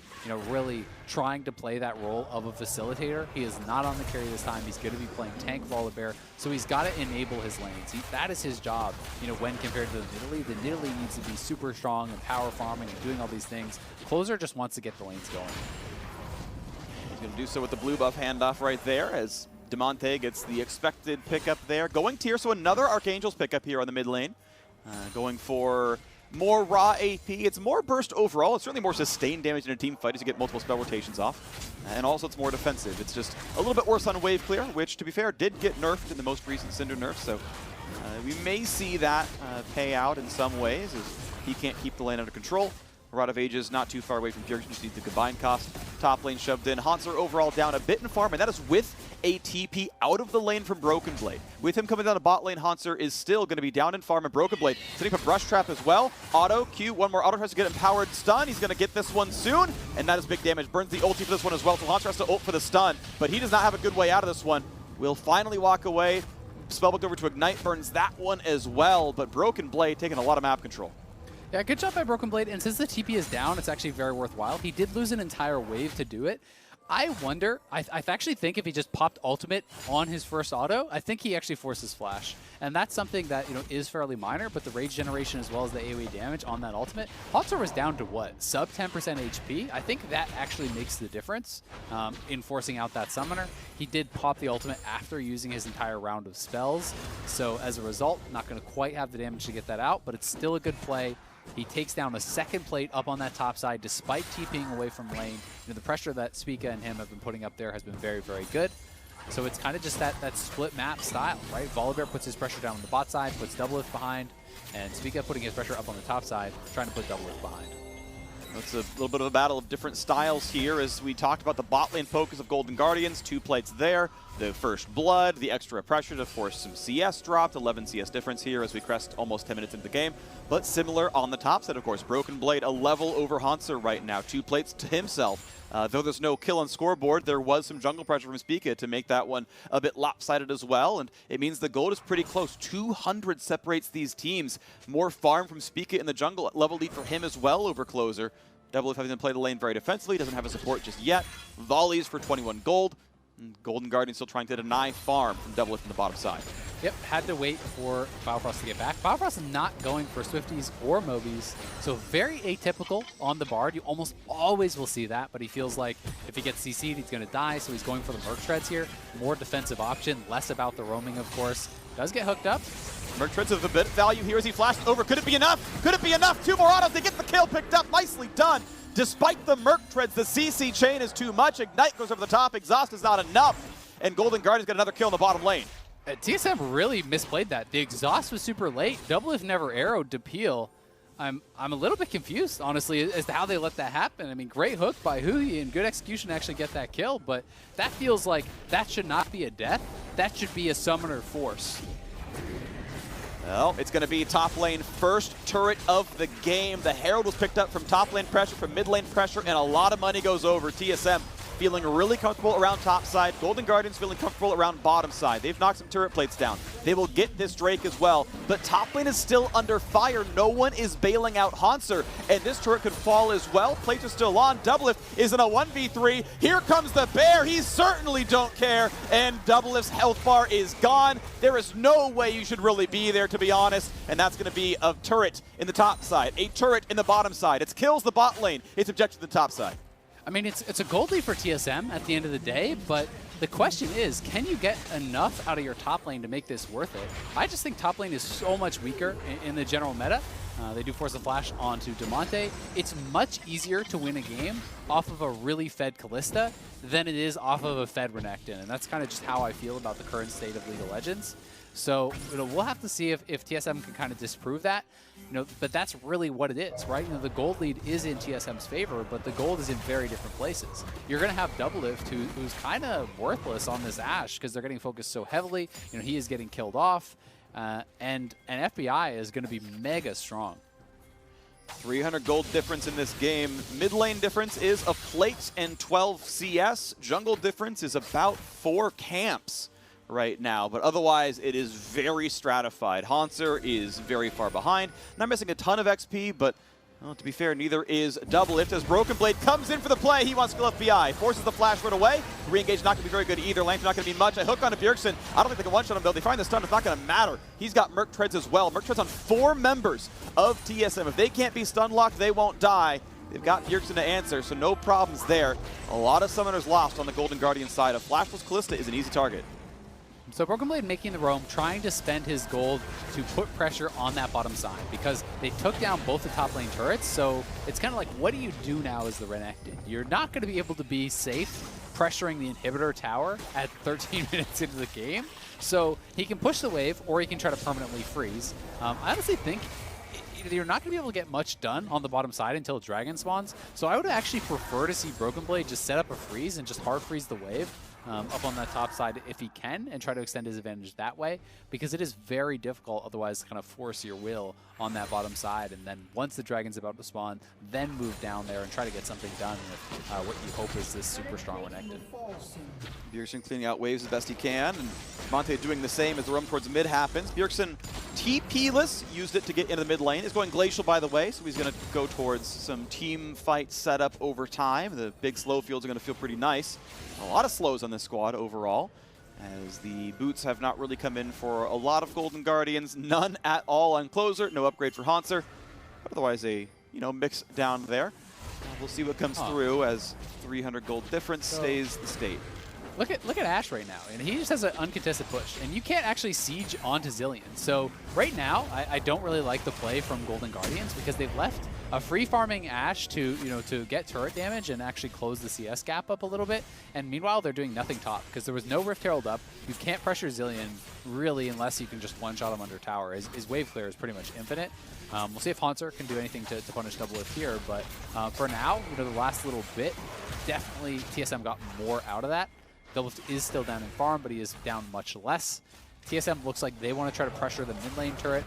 really trying to play that role of a facilitator. He is not on the carry this time. He's going to be playing tank Volibear, so he's got to enable his lanes. That is his job, when compared to the Nidalee. The Nidalee needs to be super strong and power farming and doing all these things. Closer just wants to get the lanes going. He's going to do so with the blue buff handoff right there as Demonte gets the expected pickup there. Going tier, so another Archangel's pickup here on the mid lane. Going for more raw AP. It's more burst overall. It's certainly more sustained damage in a team fight as you get multiple spell rotations off. And also it's more defensive. It's just a little bit worse on wave clear, which, to be fair, did get nerfed in the most recent Cinder nerf. So we may see that pay out in some ways as he can't keep the lane under control. Rod of Ages not too far away from Fury, just needs the combined cost. Top lane shoved in. Hanser overall down a bit in farm, and that is with a TP out of the lane from Broken Blade. With him coming down to bot lane, Hanser is still going to be down in farm, and Broken Blade setting up a brush trap as well. Auto, Q, one more auto tries to get empowered stun. He's going to get this one soon, and that is big damage. Burns the ulti for this one as well, so Hanser has to ult for the stun, but he does not have a good way out of this one. Will finally walk away. Spellbook over to Ignite, burns that one as well, but Broken Blade taking a lot of map control. Yeah, good job by Broken Blade, and since the TP is down, it's actually very worthwhile. He did lose an entire wave to do it. I wonder, I actually think if he just popped ultimate on his first auto, I think he actually forces flash. And that's something that, is fairly minor, but the rage generation as well as the AoE damage on that ultimate, Hanser was down to what? Sub 10% HP? I think that actually makes the difference in forcing out that summoner. He did pop the ultimate after using his entire round of spells. So as a result, not going to quite have the damage to get that out, but it's still a good play. He takes down a second plate up on that top side despite TPing away from lane. The pressure that Spica and him have been putting up there has been very, very good. So it's kind of just that split map style, right? Volibear puts his pressure down on the bot side, puts Doublelift behind, and Spica putting his pressure up on the top side, trying to put Doublelift behind. It's a little bit of a battle of different styles here as we talked about the bot lane focus of Golden Guardians. 2 plates there. The first blood, the extra pressure to force some CS dropped. 11 CS difference here as we crest almost 10 minutes into the game. But similar on the top side, of course. Broken Blade a level over Hanser right now. 2 plates to himself. Though there's no kill on scoreboard, there was some jungle pressure from Spica to make that one a bit lopsided as well. And it means the gold is pretty close. 200 separates these teams. More farm from Spica in the jungle. Level lead for him as well over Closer. Doublelift having to play the lane very defensively, doesn't have a support just yet. Volleys for 21 gold. And Golden Guardian still trying to deny farm from Doublelift on the bottom side. Yep, had to wait for Biofrost to get back. Biofrost not going for Swifties or Mobies, so very atypical on the Bard. You almost always will see that, but he feels like if he gets CC'd, he's going to die, so he's going for the Merc Treads here. More defensive option, less about the roaming, of course. Does get hooked up. Merc Treads with a bit of value here as he flashes over. Could it be enough? Could it be enough? 2 more autos to get the kill picked up. Nicely done. Despite the Merc Treads, the CC chain is too much. Ignite goes over the top. Exhaust is not enough. And Golden Guardian's got another kill in the bottom lane. TSM really misplayed that. The exhaust was super late. Doublelift never arrowed to peel. I'm a little bit confused, honestly, as to how they let that happen. I mean, great hook by Huhi and good execution to actually get that kill, but that feels like that should not be a death. That should be a summoner force. Well, it's going to be top lane first turret of the game. The Herald was picked up from top lane pressure, from mid lane pressure, and a lot of money goes over. TSM feeling really comfortable around top side. Golden Guardians feeling comfortable around bottom side. They've knocked some turret plates down. They will get this Drake as well. But top lane is still under fire. No one is bailing out Hanser. And this turret could fall as well. Plates are still on. Doublelift is in a 1v3. Here comes the bear. He certainly don't care. And Doublelift's health bar is gone. There is no way you should really be there, to be honest. And that's going to be a turret in the top side. A turret in the bottom side. It kills the bot lane. It's objective to the top side. I mean, it's a gold lead for TSM at the end of the day, but the question is, can you get enough out of your top lane to make this worth it? I just think top lane is so much weaker in the general meta. They do force a flash onto Damonte. It's much easier to win a game off of a really fed Kalista than it is off of a fed Renekton, and that's kind of just how I feel about the current state of League of Legends. So we'll have to see if TSM can kind of disprove that. But that's really what it is, right? The gold lead is in TSM's favor, but the gold is in very different places. You're going to have Doublelift, who's kind of worthless on this Ashe because they're getting focused so heavily. He is getting killed off, and FBI is going to be mega strong. 300 gold difference in this game. Mid lane difference is a plate and 12 CS. Jungle difference is about 4 camps right now, but otherwise it is very stratified. Hauntzer is very far behind. Not missing a ton of XP, but well, to be fair, neither is Doublelift. As Broken Blade comes in for the play, he wants to kill FBI. Forces the flash right away. Re-engage not going to be very good either. Length not going to be much. A hook on Bjergsen. I don't think they can one-shot him, though. They find the stun. It's not going to matter. He's got Merc Treads as well. Merc Treads on 4 members of TSM. If they can't be stun locked, they won't die. They've got Bjergsen to answer, so no problems there. A lot of summoners lost on the Golden Guardian side. A flashless Kalista is an easy target. So Broken Blade making the roam, trying to spend his gold to put pressure on that bottom side because they took down both the top lane turrets. So it's kind of like, what do you do now as the Renekton? You're not going to be able to be safe pressuring the inhibitor tower at 13 minutes into the game. So he can push the wave or he can try to permanently freeze. I honestly think you're not going to be able to get much done on the bottom side until Dragon spawns. So I would actually prefer to see Broken Blade just set up a freeze and just hard freeze the wave. Up on that top side if he can and try to extend his advantage that way, because it is very difficult otherwise to kind of force your will on that bottom side, and then once the dragon's about to spawn, then move down there and try to get something done with what you hope is this super strong Renekton. Bjergsen cleaning out waves as best he can, and Monte doing the same as the roam towards mid happens. Bjergsen TP-less, used it to get into the mid lane. Is going Glacial, by the way, so he's going to go towards some team fight setup over time. The big slow fields are going to feel pretty nice. A lot of slows on this squad overall, as the boots have not really come in for a lot of Golden Guardians. None at all on Closer. No upgrade for Hauntzer. But otherwise a mix down there. We'll see what comes through as 300 gold difference stays the state. Look at Ashe right now, and he just has an uncontested push, and you can't actually siege onto Zilean. So right now, I don't really like the play from Golden Guardians because they've left a free farming Ashe to get turret damage and actually close the CS gap up a little bit. And meanwhile, they're doing nothing top because there was no Rift Herald up. You can't pressure Zilean really unless you can just one-shot him under tower. His wave clear is pretty much infinite. We'll see if Hauntzer can do anything to punish Doublelift here, but for now, the last little bit, definitely TSM got more out of that. Doublelift is still down in farm, but he is down much less. TSM looks like they want to try to pressure the mid lane turret.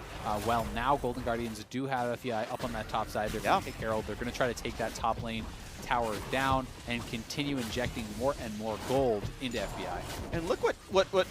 While now Golden Guardians do have FEI up on that top side. They're going to take Herald. They're going to try to take that top lane tower down and continue injecting more and more gold into FBI. And look what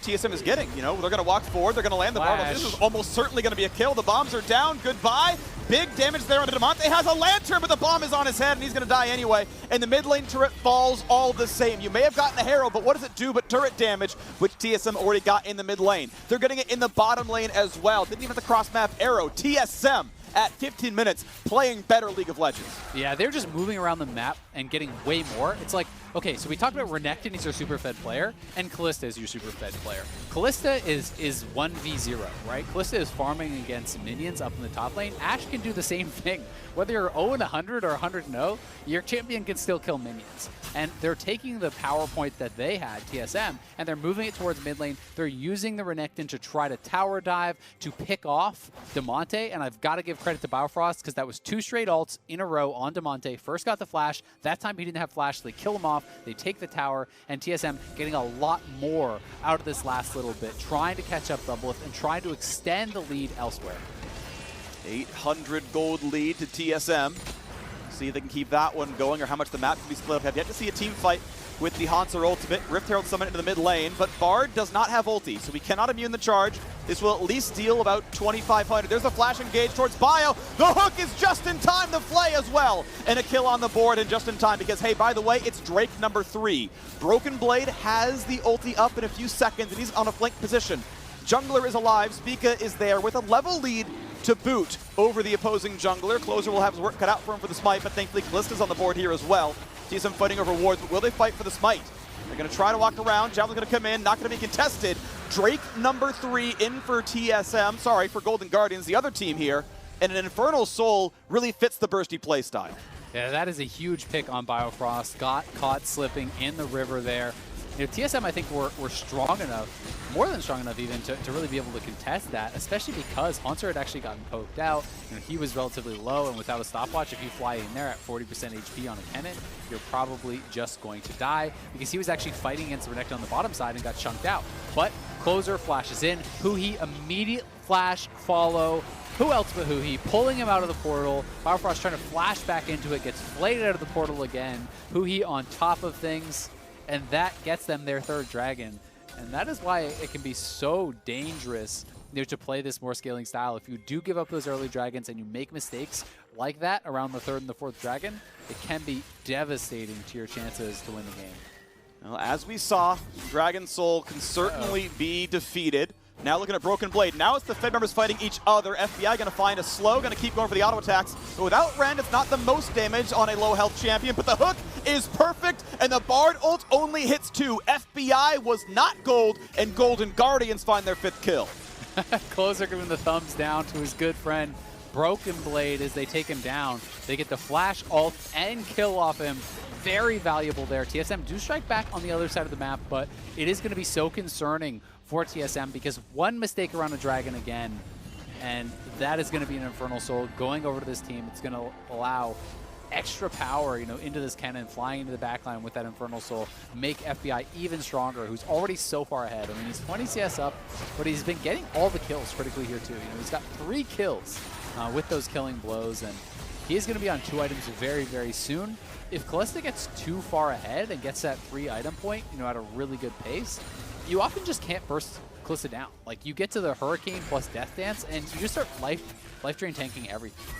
TSM is getting. They're going to walk forward. They're going to land the bomb. This is almost certainly going to be a kill. The bombs are down. Goodbye. Big damage there onto Damonte. Has a lantern, but the bomb is on his head, and he's going to die anyway. And the mid lane turret falls all the same. You may have gotten a Herald, but what does it do but turret damage, which TSM already got in the mid lane. They're getting it in the bottom lane as well. Didn't even have to cross-map arrow. TSM at 15 minutes, playing better League of Legends. Yeah, they're just moving around the map and getting way more. It's like, okay, so we talked about Renekton, he's your super fed player, and Kalista is your super fed player. Kalista is 1v0, right? Kalista is farming against minions up in the top lane. Ashe can do the same thing. Whether you're 0-100 or 100-0, your champion can still kill minions. And they're taking the power point that they had, TSM, and they're moving it towards mid lane. They're using the Renekton to try to tower dive, to pick off Damonte, and I've got to give credit to Biofrost because that was 2 straight ults in a row on Damonte. First got the flash. That time he didn't have flash, so they kill him off. They take the tower, and TSM getting a lot more out of this last little bit, trying to catch up Doublelift and trying to extend the lead elsewhere. 800 gold lead to TSM. See if they can keep that one going or how much the map can be split up. Have yet to see a team fight with the Hauntzer ultimate. Rift Herald summon into the mid lane, but Bard does not have ulti, so he cannot immune the charge. This will at least deal about 2,500. There's a flash engage towards Bio. The hook is just in time, the flay as well. And a kill on the board and just in time because, hey, by the way, it's Drake number 3. Broken Blade has the ulti up in a few seconds, and he's on a flank position. Jungler is alive. Spica is there with a level lead to boot over the opposing jungler. Closer will have his work cut out for him for the smite, but thankfully Kalista's on the board here as well. TSM fighting over wards, but will they fight for the smite? They're going to try to walk around. Javelin's going to come in, not going to be contested. Drake number 3 in for TSM, sorry, for Golden Guardians, the other team here. And an Infernal Soul really fits the bursty playstyle. Yeah, that is a huge pick on Biofrost. Got caught slipping in the river there. You know, TSM, I think, were strong enough, more than strong enough even, to really be able to contest that, especially because Hunter had actually gotten poked out. You know, he was relatively low, and without a stopwatch, if you fly in there at 40% HP on a cannon, you're probably just going to die, because he was actually fighting against Renekton on the bottom side and got chunked out. But Closer flashes in. Huhi immediate flash follow. Who else but Huhi, pulling him out of the portal. Biofrost trying to flash back into it, gets flayed out of the portal again. Huhi on top of things. And that gets them their 3rd dragon. And that is why it can be so dangerous, you know, to play this more scaling style. If you do give up those early dragons and you make mistakes like that around the 3rd and the 4th dragon, it can be devastating to your chances to win the game. Well, as we saw, Dragon Soul can certainly be defeated. Now looking at Broken Blade. Now it's the Fed members fighting each other. FBI going to find a slow, going to keep going for the auto attacks. But without Rend, it's not the most damage on a low health champion, but the hook is perfect, and the Bard ult only hits 2. FBI was not gold, and Golden Guardians find their 5th kill. Closer giving the thumbs down to his good friend Broken Blade as they take him down. They get the flash ult and kill off him. Very valuable there. TSM do strike back on the other side of the map, but it is going to be so concerning for TSM because one mistake around a dragon again, and that is going to be an Infernal Soul going over to this team. It's going to allow extra power, you know, into this cannon, flying into the backline with that Infernal Soul, make FBI even stronger, who's already so far ahead. I mean, he's 20 CS up, but he's been getting all the kills critically here too. You know, he's got 3 kills with those killing blows, and he's going to be on 2 items very, very soon. If Kalista gets too far ahead and gets that 3 item point, you know, at a really good pace, you often just can't burst Kalista down. Like, you get to the Hurricane plus Death Dance, and you just start life drain tanking everything.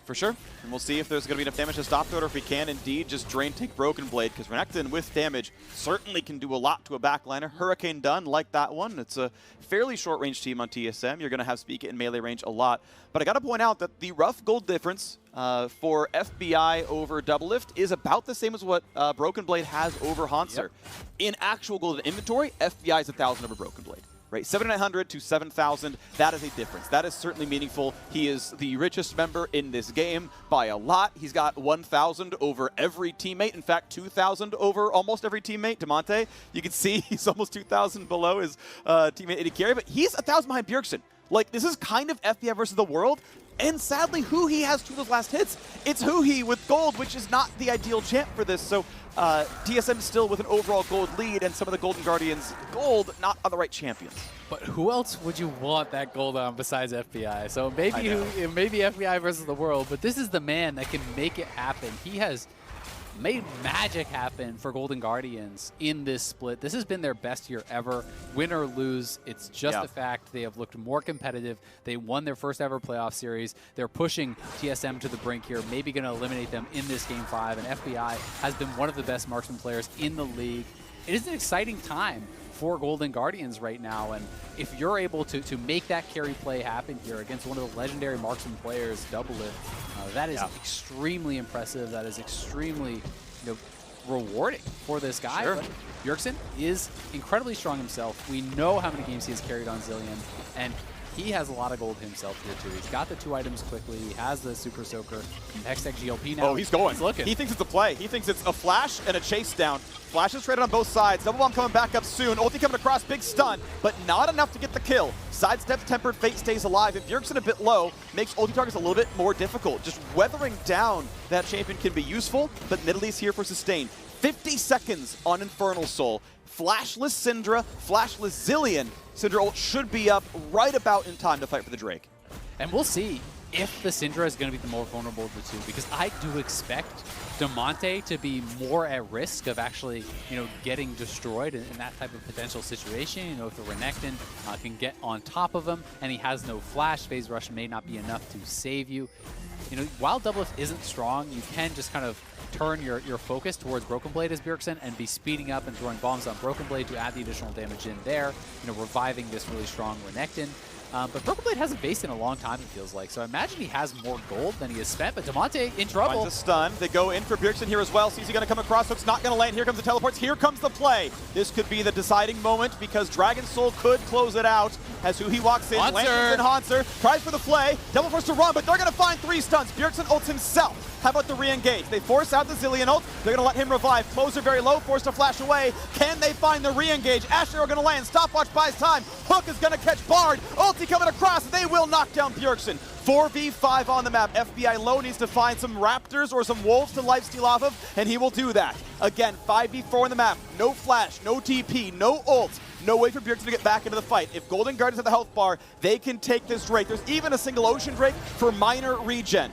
For sure. And we'll see if there's going to be enough damage to stop it, or if we can indeed just drain tank Broken Blade, because Renekton with damage certainly can do a lot to a backliner. Hurricane done like that one. It's a fairly short range team on TSM. You're going to have Spica in melee range a lot. But I got to point out that the rough gold difference for FBI over Doublelift is about the same as what Broken Blade has over Hanser. Yep. In actual golden inventory, FBI is 1,000 over Broken Blade. Right, 7,900 to 7,000, that is a difference. That is certainly meaningful. He is the richest member in this game by a lot. He's got 1,000 over every teammate. In fact, 2,000 over almost every teammate. Demonte, you can see he's almost 2,000 below his teammate AD Carry, but he's 1,000 behind Bjergsen. Like, this is kind of FBI versus the world. And sadly, Huhi has 2 of those last hits. It's Huhi with gold, which is not the ideal champ for this. So TSM still with an overall gold lead, and some of the Golden Guardians gold not on the right champions. But who else would you want that gold on besides FBI? So maybe FBI versus the world, but this is the man that can make it happen. He has made magic happen for Golden Guardians in this split. This has been their best year ever. Win or lose, it's just a fact. They have looked more competitive. They won their first ever playoff series. They're pushing TSM to the brink here, maybe going to eliminate them in this Game 5. And FBI has been one of the best marksman players in the league. It is an exciting time for Golden Guardians right now, and if you're able to make that carry play happen here against one of the legendary marksman players, Doublelift, that is extremely impressive. That is extremely rewarding for this guy. Sure. But Bjergsen is incredibly strong himself. We know how many games he has carried on Zilean, and he has a lot of gold himself here too. He's got the 2 items quickly. He has the Super Soaker. Hextech GLP now. Oh, he's going. He's looking. He thinks it's a play. He thinks it's a flash and a chase down. Flash is traded on both sides. Double bomb coming back up soon. Ulti coming across, big stun, but not enough to get the kill. Sidesteps, Tempered Fate stays alive. If Bjergsen a bit low, makes ulti targets a little bit more difficult. Just weathering down that champion can be useful, but Nidalee's here for sustain. 50 seconds on Infernal Soul. Flashless Syndra, flashless Zilean. Syndra ult should be up right about in time to fight for the Drake. And we'll see if the Syndra is going to be the more vulnerable of the 2, because I do expect Demonte to be more at risk of actually, getting destroyed in that type of potential situation. If the Renekton can get on top of him and he has no flash, Phase Rush may not be enough to save you. While Doublelift isn't strong, you can just kind of turn your focus towards Broken Blade as Bjergsen and be speeding up and throwing bombs on Broken Blade to add the additional damage in there, reviving this really strong Renekton. But Broken Blade hasn't faced in a long time, it feels like. So I imagine he has more gold than he has spent. But Damonte in trouble. Finds a stun. They go in for Bjergsen here as well. Sees he going to come across. Hook's not going to land. Here comes the teleports. Here comes the play. This could be the deciding moment because Dragon Soul could close it out as Huhi walks in. Lands in Hanser. Tries for the play. Double force to run, but they're going to find 3 stuns. Bjergsen ults himself. How about the re-engage? They force out the Zillion ult. They're going to let him revive. Closer very low, forced to flash away. Can they find the re-engage? Asher are going to land. Stopwatch buys time. Hook is going to catch Bard. Ulti coming across. They will knock down Bjergsen. 4v5 on the map. FBI low needs to find some raptors or some wolves to lifesteal off of, and he will do that. Again, 5v4 on the map. No flash, no TP, no ult. No way for Bjergsen to get back into the fight. If Golden Guardians have the health bar, they can take this Drake. There's even a single Ocean Drake for minor regen.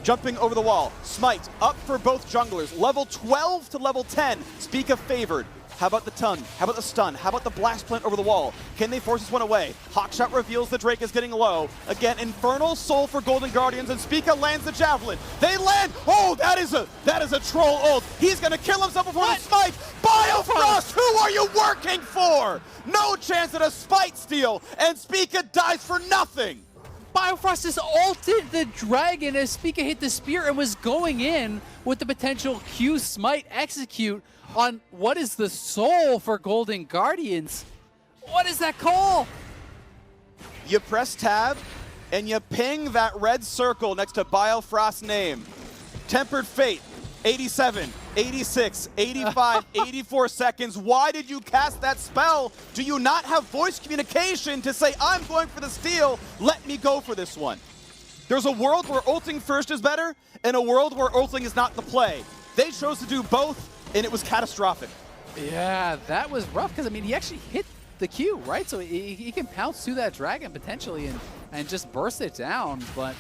Jumping over the wall. Smite up for both junglers. Level 12 to level 10. Spica favored. How about the ton? How about the stun? How about the blast plant over the wall? Can they force this one away? Hawkshot reveals the Drake is getting low. Again, Infernal Soul for Golden Guardians, and Spica lands the Javelin. They land! Oh, that is a troll ult. He's gonna kill himself before the smite! Biofrost, who are you working for? No chance at a spite steal, and Spica dies for nothing! Biofrost just ulted the dragon as Spica hit the spear and was going in with the potential Q smite execute on what is the soul for Golden Guardians. What is that call? You press tab and you ping that red circle next to Biofrost's name. Tempered Fate, 87, 86, 85, 84 seconds. Why did you cast that spell? Do you not have voice communication to say, I'm going for the steal, let me go for this one? There's a world where ulting first is better, and a world where ulting is not the play. They chose to do both, and it was catastrophic. Yeah, that was rough, because, I mean, he actually hit the Q, right? So he can pounce through that dragon, potentially, and just burst it down, but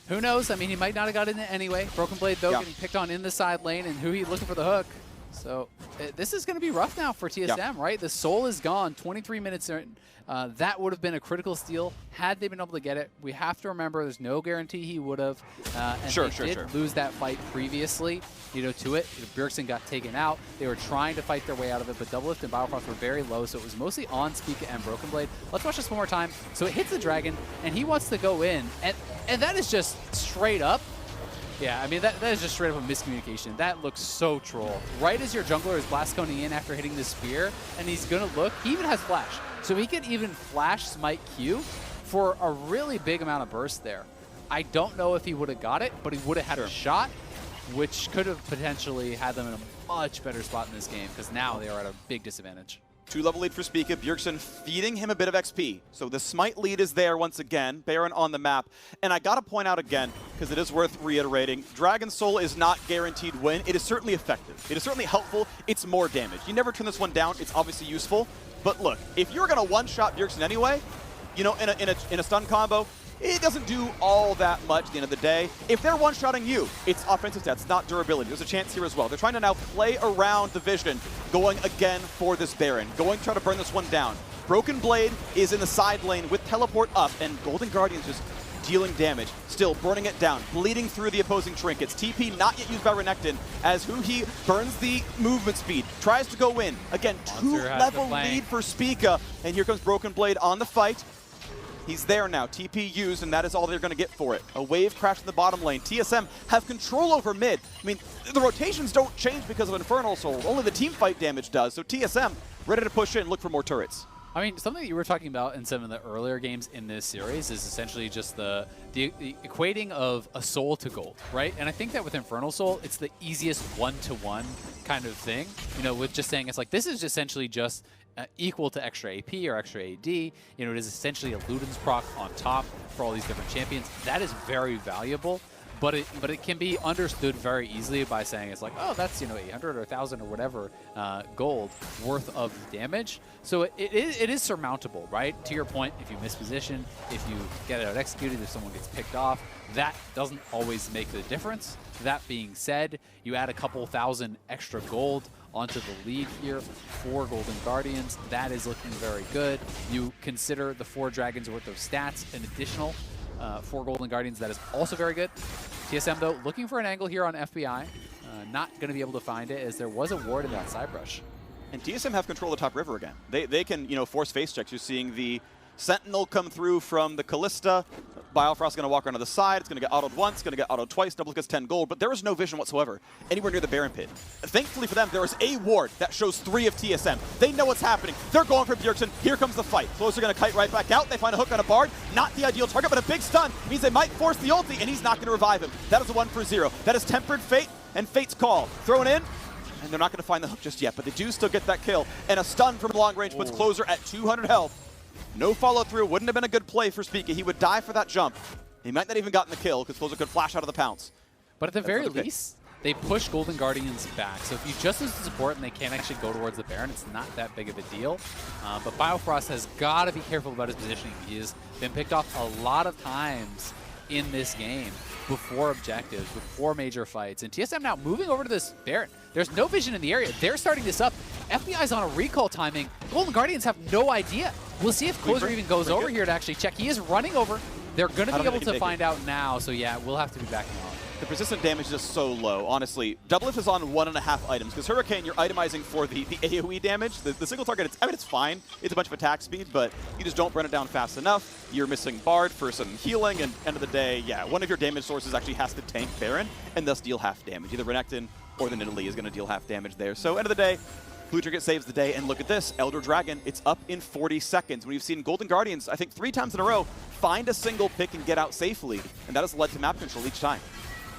who knows? I mean, he might not have got in it anyway. Broken Blade, though, getting picked on in the side lane, and Huhi looking for the hook. So this is going to be rough now for TSM, right? The soul is gone, 23 minutes in. That would have been a critical steal had they been able to get it. We have to remember there's no guarantee he would have. And they did lose that fight previously, to it. Bjergsen got taken out. They were trying to fight their way out of it, but Doublelift and Biofrost were very low, so it was mostly on Spica and Broken Blade. Let's watch this one more time. So it hits the dragon, and he wants to go in, and that is just straight up. Yeah, I mean, that is just straight up a miscommunication. That looks so troll. Right as your jungler is blast coning in after hitting the spear, and he's going to look, he even has flash. So he could even flash Smite Q for a really big amount of burst there. I don't know if he would have got it, but he would have had a shot, which could have potentially had them in a much better spot in this game, because now they are at a big disadvantage. 2-level lead for Spica. Bjergsen feeding him a bit of XP. So the Smite lead is there once again. Baron on the map. And I got to point out again, because it is worth reiterating, Dragon Soul is not guaranteed win. It is certainly effective. It is certainly helpful. It's more damage. You never turn this one down. It's obviously useful. But look, if you're going to one-shot Bjergsen anyway, in a stun combo, it doesn't do all that much at the end of the day. If they're one-shotting you, it's offensive stats, not durability. There's a chance here as well. They're trying to now play around the vision, going again for this Baron, going to try to burn this one down. Broken Blade is in the side lane with teleport up, and Golden Guardians just dealing damage, still burning it down, bleeding through the opposing trinkets. TP not yet used by Renekton as Huhi burns the movement speed, tries to go in. Again, 2-level lead for Spica, and here comes Broken Blade on the fight. He's there now, TP used, and that is all they're going to get for it. A wave crash in the bottom lane. TSM have control over mid. I mean, the rotations don't change because of Infernal Soul. Only the team fight damage does. So TSM ready to push in and look for more turrets. I mean, something that you were talking about in some of the earlier games in this series is essentially just the equating of a soul to gold, right? And I think that with Infernal Soul, it's the easiest one-to-one kind of thing, with just saying it's like, this is essentially just equal to extra AP or extra AD. It is essentially a Luden's proc on top for all these different champions. That is very valuable, but it can be understood very easily by saying it's like, oh, that's 800 or 1,000 or whatever gold worth of damage. So it is surmountable, right? To your point, if you miss position, if you get it out executed, if someone gets picked off, that doesn't always make the difference. That being said, you add a couple thousand extra gold onto the lead here for Golden Guardians. That is looking very good. You consider the 4 dragons worth of stats, an additional for Golden Guardians. That is also very good. TSM, though, looking for an angle here on FBI. Not going to be able to find it, as there was a ward in that side brush. And TSM have control of the top river again. They can, force face checks. You're seeing the Sentinel come through from the Callista. Biofrost's going to walk around to the side. It's going to get autoed once, going to get autoed twice. Double gets 10 gold, but there is no vision whatsoever anywhere near the Baron pit. Thankfully for them, there is a ward that shows 3 of TSM. They know what's happening. They're going for Bjergsen. Here comes the fight. Closer going to kite right back out. They find a hook on a Bard. Not the ideal target, but a big stun means they might force the ulti, and he's not going to revive him. That is a 1 for 0. That is Tempered Fate and Fate's Call. Thrown in, and they're not going to find the hook just yet, but they do still get that kill. And a stun from long range puts Closer at 200 health. No follow through. Wouldn't have been a good play for Spica. He would die for that jump. He might not even gotten the kill because Closer could flash out of the pounce. But at the very least, they push Golden Guardians back. So if you just lose the support and they can't actually go towards the Baron, it's not that big of a deal. But Biofrost has got to be careful about his positioning. He has been picked off a lot of times in this game before objectives, before major fights. And TSM now moving over to this Baron. There's no vision in the area. They're starting this up. FBI's on a recall timing. Golden Guardians have no idea. We'll see if Closer even goes over here to actually check. He is running over. They're going to be able to find out now, so yeah, we'll have to be backing off. The persistent damage is just so low, honestly. Doublelift is on 1.5 items, because Hurricane, you're itemizing for the AoE damage. The single target, it's fine. It's a bunch of attack speed, but you just don't burn it down fast enough. You're missing Bard for some healing, and end of the day, yeah, one of your damage sources actually has to tank Baron, and thus deal half damage. Either Renekton or the Nidalee is going to deal half damage there. So end of the day, Blue Trinket saves the day, and look at this, Elder Dragon, it's up in 40 seconds. We've seen Golden Guardians, I think 3 times in a row, find a single pick and get out safely, and that has led to map control each time.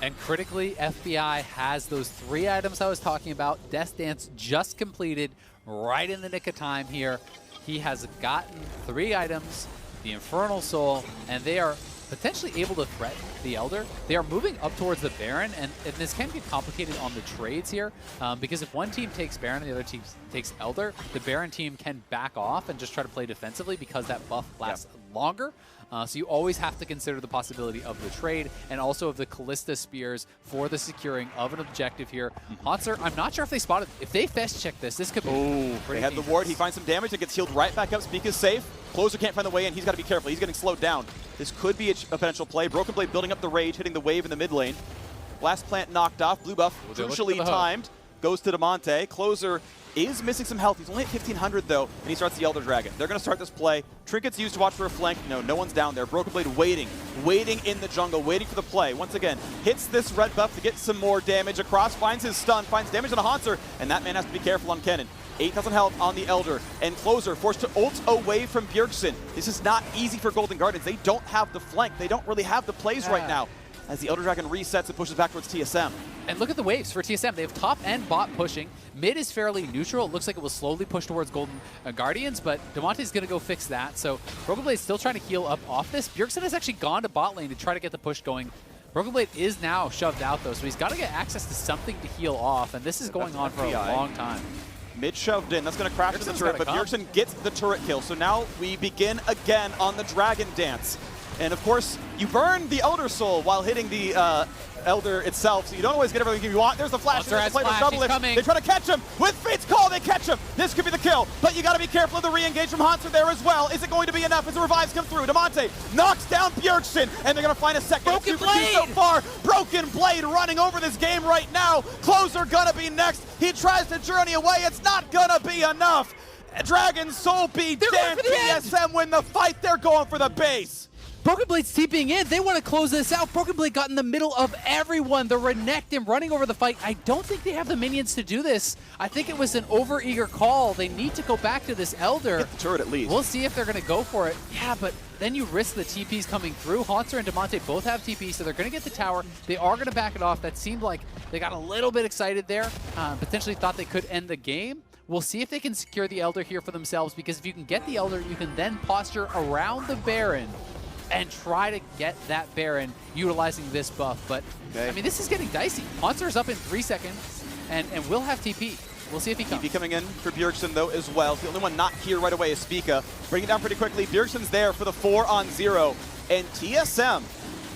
And critically, FBI has those 3 items I was talking about. Death Dance just completed right in the nick of time here. He has gotten 3 items, the Infernal Soul, and they are potentially able to threaten the Elder. They are moving up towards the Baron, and this can get complicated on the trades here, because if one team takes Baron and the other team takes Elder, the Baron team can back off and just try to play defensively because that buff lasts longer. So you always have to consider the possibility of the trade and also of the Callista Spears for the securing of an objective here. Hauntzer, I'm not sure if they spotted. If they fetch check this could be pretty They had the ward. He finds some damage. It gets healed right back up. Spica's safe. Closer can't find the way in. He's got to be careful. He's getting slowed down. This could be a potential play. Broken Blade building up the rage, hitting the wave in the mid lane. Blast Plant knocked off. Blue buff crucially timed. Goes to Damonte. Closer is missing some health. He's only at 1,500 though, and he starts the Elder Dragon. They're going to start this play. Trinket's used to watch for a flank. No one's down there. Broken Blade waiting in the jungle, waiting for the play. Once again, hits this red buff to get some more damage across, finds his stun, finds damage on a Hauntzer, and that man has to be careful on Kennen. 8,000 health on the Elder, and Closer forced to ult away from Bjergsen. This is not easy for Golden Guardians. They don't have the flank. They don't really have the plays right now, as the Elder Dragon resets and pushes back towards TSM. And look at the waves for TSM. They have top and bot pushing. Mid is fairly neutral. It looks like it will slowly push towards Golden Guardians, but Damonte's going to go fix that. So Broken Blade's still trying to heal up off this. Bjergsen has actually gone to bot lane to try to get the push going. Broken Blade is now shoved out, though, so he's got to get access to something to heal off, and this is going on for a long time. Mid shoved in. That's going to crash into the turret, but Bjergsen gets the turret kill. So now we begin again on the Dragon Dance. And of course, you burn the Elder Soul while hitting the Elder itself, so you don't always get everything you want. There's the flash. There's the play with double lift. They try to catch him with Fate's Call. They catch him. This could be the kill, but you got to be careful of the re-engage from Hauntzer there as well. Is it going to be enough as the revives come through? Damonte knocks down Bjergsen, and they're going to find a second. Broken Blade so far. Broken Blade running over this game right now. Closer gonna be next. He tries to journey away. It's not gonna be enough. Dragon Soul be damned. TSM win the fight. They're going for the base. Broken Blade's TPing in. They want to close this out. Broken Blade got in the middle of everyone. The Renekton running over the fight. I don't think they have the minions to do this. I think it was an over-eager call. They need to go back to this Elder. Get the turret at least. We'll see if they're going to go for it. Yeah, but then you risk the TPs coming through. Hauntzer and Damonte both have TPs, so they're going to get the tower. They are going to back it off. That seemed like they got a little bit excited there. Potentially thought they could end the game. We'll see if they can secure the Elder here for themselves, because if you can get the Elder, you can then posture around the Baron and try to get that Baron utilizing this buff. But, I mean, this is getting dicey. Hauntzer is up in 3 seconds, and will have TP. We'll see if he comes. TP coming in for Bjergsen, though, as well. The only one not here right away is Spica. Bring it down pretty quickly. Bjergsen's there for the 4-on-0. And TSM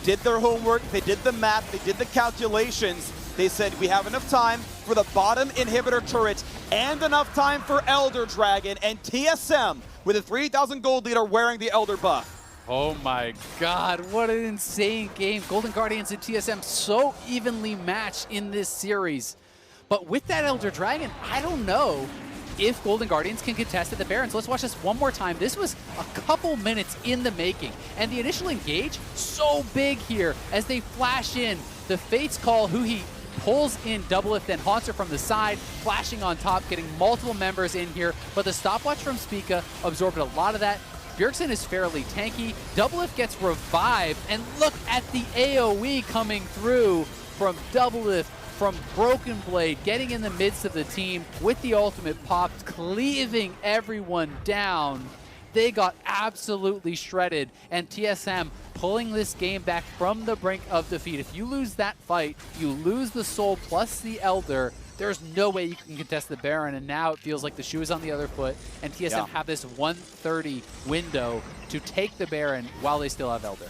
did their homework. They did the math. They did the calculations. They said, we have enough time for the bottom inhibitor turret and enough time for Elder Dragon. And TSM, with a 3,000 gold lead, are wearing the Elder buff. Oh my god, what an insane game. Golden Guardians and TSM so evenly matched in this series. But with that Elder Dragon, I don't know if Golden Guardians can contest at the Baron. So let's watch this one more time. This was a couple minutes in the making, and the initial engage, so big here as they flash in. The Fates call Huhi, pulls in Doublelift, then Haunter from the side, flashing on top, getting multiple members in here, but the stopwatch from Spica absorbed a lot of that. Bjergsen is fairly tanky. Doublelift gets revived, and look at the AoE coming through from Doublelift, from Broken Blade, getting in the midst of the team with the ultimate popped, cleaving everyone down. They got absolutely shredded, and TSM pulling this game back from the brink of defeat. If you lose that fight, you lose the Soul plus the Elder. There's no way you can contest the Baron, and now it feels like the shoe is on the other foot, and TSM have this 1:30 window to take the Baron while they still have Elder.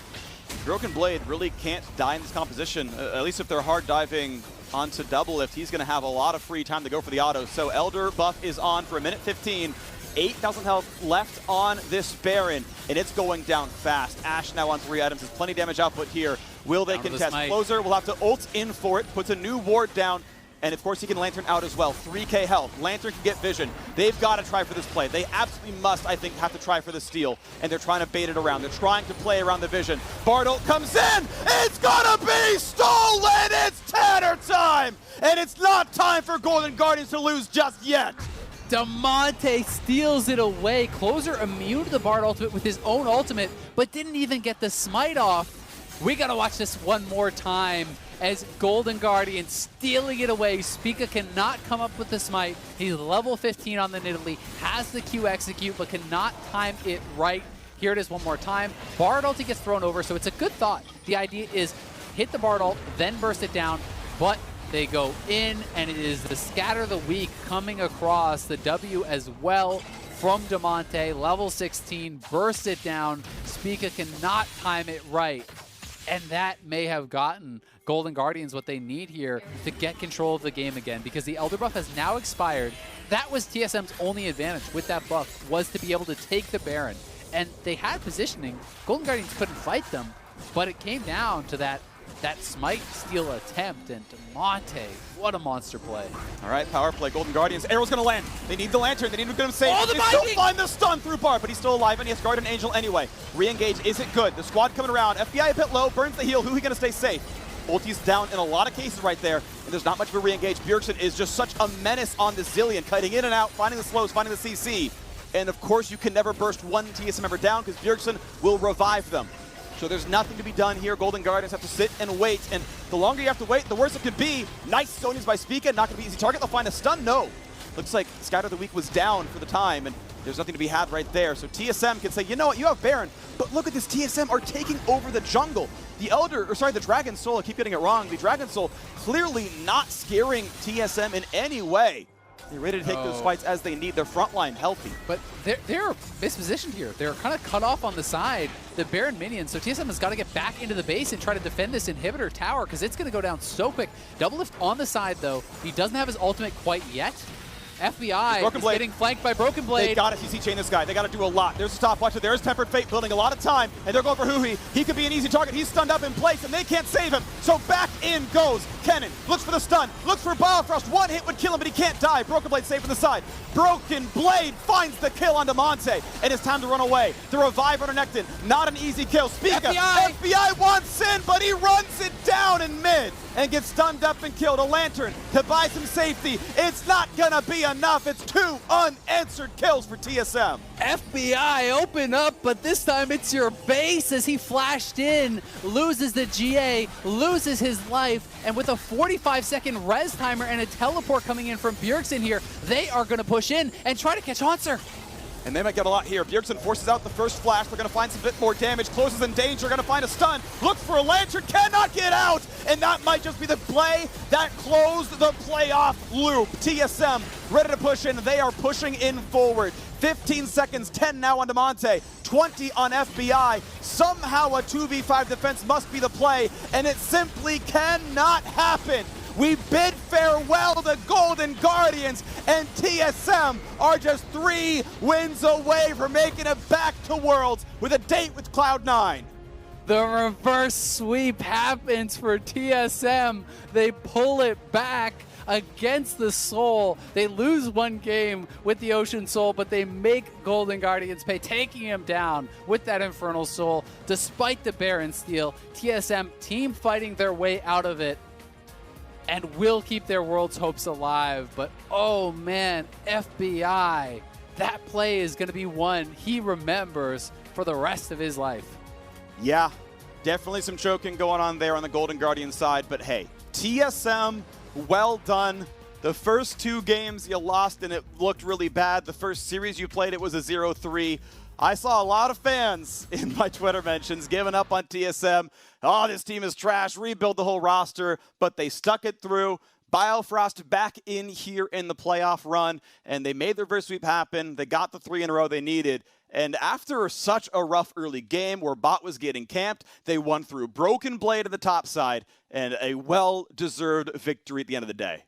Broken Blade really can't die in this composition, at least if they're hard diving onto Doublelift. He's going to have a lot of free time to go for the auto. So Elder buff is on for 1:15. 8,000 health left on this Baron, and it's going down fast. Ashe now on 3 items. There's plenty of damage output here. Will they contest? Closer will have to ult in for it, puts a new ward down, and of course he can Lantern out as well. 3k health. Lantern can get vision. They've got to try for this play. They absolutely must, I think, have to try for the steal, and they're trying to bait it around. They're trying to play around the vision. Bartle comes in. It's gonna be stolen. It's Tanner time, and it's not time for Golden Guardians to lose just yet. Damonte steals it away. Closer immune to the Bard ultimate with his own ultimate, but didn't even get the smite off. We gotta watch this one more time as Golden Guardian stealing it away. Spica cannot come up with the smite. He's level 15 on the Nidalee, has the Q execute, but cannot time it right. Here it is one more time. Bard ulti gets thrown over, so it's a good thought. The idea is hit the Bard ult, then burst it down, but they go in, and it is the Scatter the Weak coming across the W as well from Damonte. Level 16, burst it down. Spica cannot time it right. And that may have gotten Golden Guardians what they need here to get control of the game again, because the Elder buff has now expired. That was TSM's only advantage with that buff, was to be able to take the Baron. And they had positioning. Golden Guardians couldn't fight them, but it came down to that smite steal attempt, and Damonte, what a monster play. All right, power play, Golden Guardians. Arrow's gonna land. They need the Lantern, they need to get him safe. Oh, the they still find the stun through Bard, but he's still alive, and he has Guardian Angel anyway. Re-engage isn't good. The squad coming around. FBI a bit low, burns the heal. Who he gonna stay safe? Ulti's down in a lot of cases right there, and there's not much of a re-engage. Bjergsen is just such a menace on the Zillion, cutting in and out, finding the slows, finding the CC. And of course, you can never burst one TSM member down, because Bjergsen will revive them. So there's nothing to be done here. Golden Guardians have to sit and wait, and the longer you have to wait, the worse it could be. Nice Sonies by Spica, not going to be easy target. They'll find a stun, no. Looks like Scatter the Weak was down for the time, and there's nothing to be had right there. So TSM can say, you know what, you have Baron, but look at this, TSM are taking over the jungle. The Dragon Soul, I keep getting it wrong, the Dragon Soul clearly not scaring TSM in any way. They're ready to take those fights as they need their front line healthy. But they're mispositioned here. They're kind of cut off on the side, the Baron minions. So TSM has got to get back into the base and try to defend this inhibitor tower, because it's going to go down so quick. Doublelift on the side, though. He doesn't have his ultimate quite yet. FBI is getting flanked by Broken Blade. They got to CC chain this guy. They got to do a lot. There's a stopwatch. There's Tempered Fate building a lot of time, and they're going for Huhi. He could be an easy target. He's stunned up in place, and they can't save him. So back in goes Kennen. Looks for the stun. Looks for Biofrost. One hit would kill him, but he can't die. Broken Blade safe from the side. Broken Blade finds the kill on Damonte, and it's time to run away. The revive on Renekton. Not an easy kill. Spica. FBI wants in, but he runs it down in mid and gets stunned up and killed. A Lantern to buy some safety. It's not gonna be enough. It's 2 unanswered kills for TSM. FBI open up, but this time it's your base as he flashed in, loses the GA, loses his life, and with a 45-second res timer and a teleport coming in from Bjergsen here, they are gonna push in and try to catch Haunter. And they might get a lot here. Bjergsen forces out the first flash. They're going to find some bit more damage. Closes in danger. Going to find a stun. Looks for a Lantern. Cannot get out. And that might just be the play that closed the playoff loop. TSM ready to push in. They are pushing in forward. 15 seconds, 10 now on Damonte, 20 on FBI. Somehow a 2v5 defense must be the play, and it simply cannot happen. We bid farewell to Golden Guardians, and TSM are just 3 wins away from making it back to Worlds with a date with Cloud9. The reverse sweep happens for TSM. They pull it back. against the Soul. They lose one game with the Ocean Soul, but they make Golden Guardians pay, taking him down with that Infernal Soul. Despite the Baron steal, TSM team fighting their way out of it and will keep their world's hopes alive. But oh man, FBI, that play is going to be one he remembers for the rest of his life. Yeah, definitely some choking going on there on the Golden Guardian side, but hey, TSM, well done. The first 2 games you lost and it looked really bad. The first series you played, it was a 0-3. I saw a lot of fans in my Twitter mentions giving up on TSM. Oh, this team is trash, rebuild the whole roster, but they stuck it through. Biofrost back in here in the playoff run, and they made the reverse sweep happen. They got the 3 in a row they needed. And after such a rough early game where Bot was getting camped, they won through Broken Blade at the top side and a well-deserved victory at the end of the day.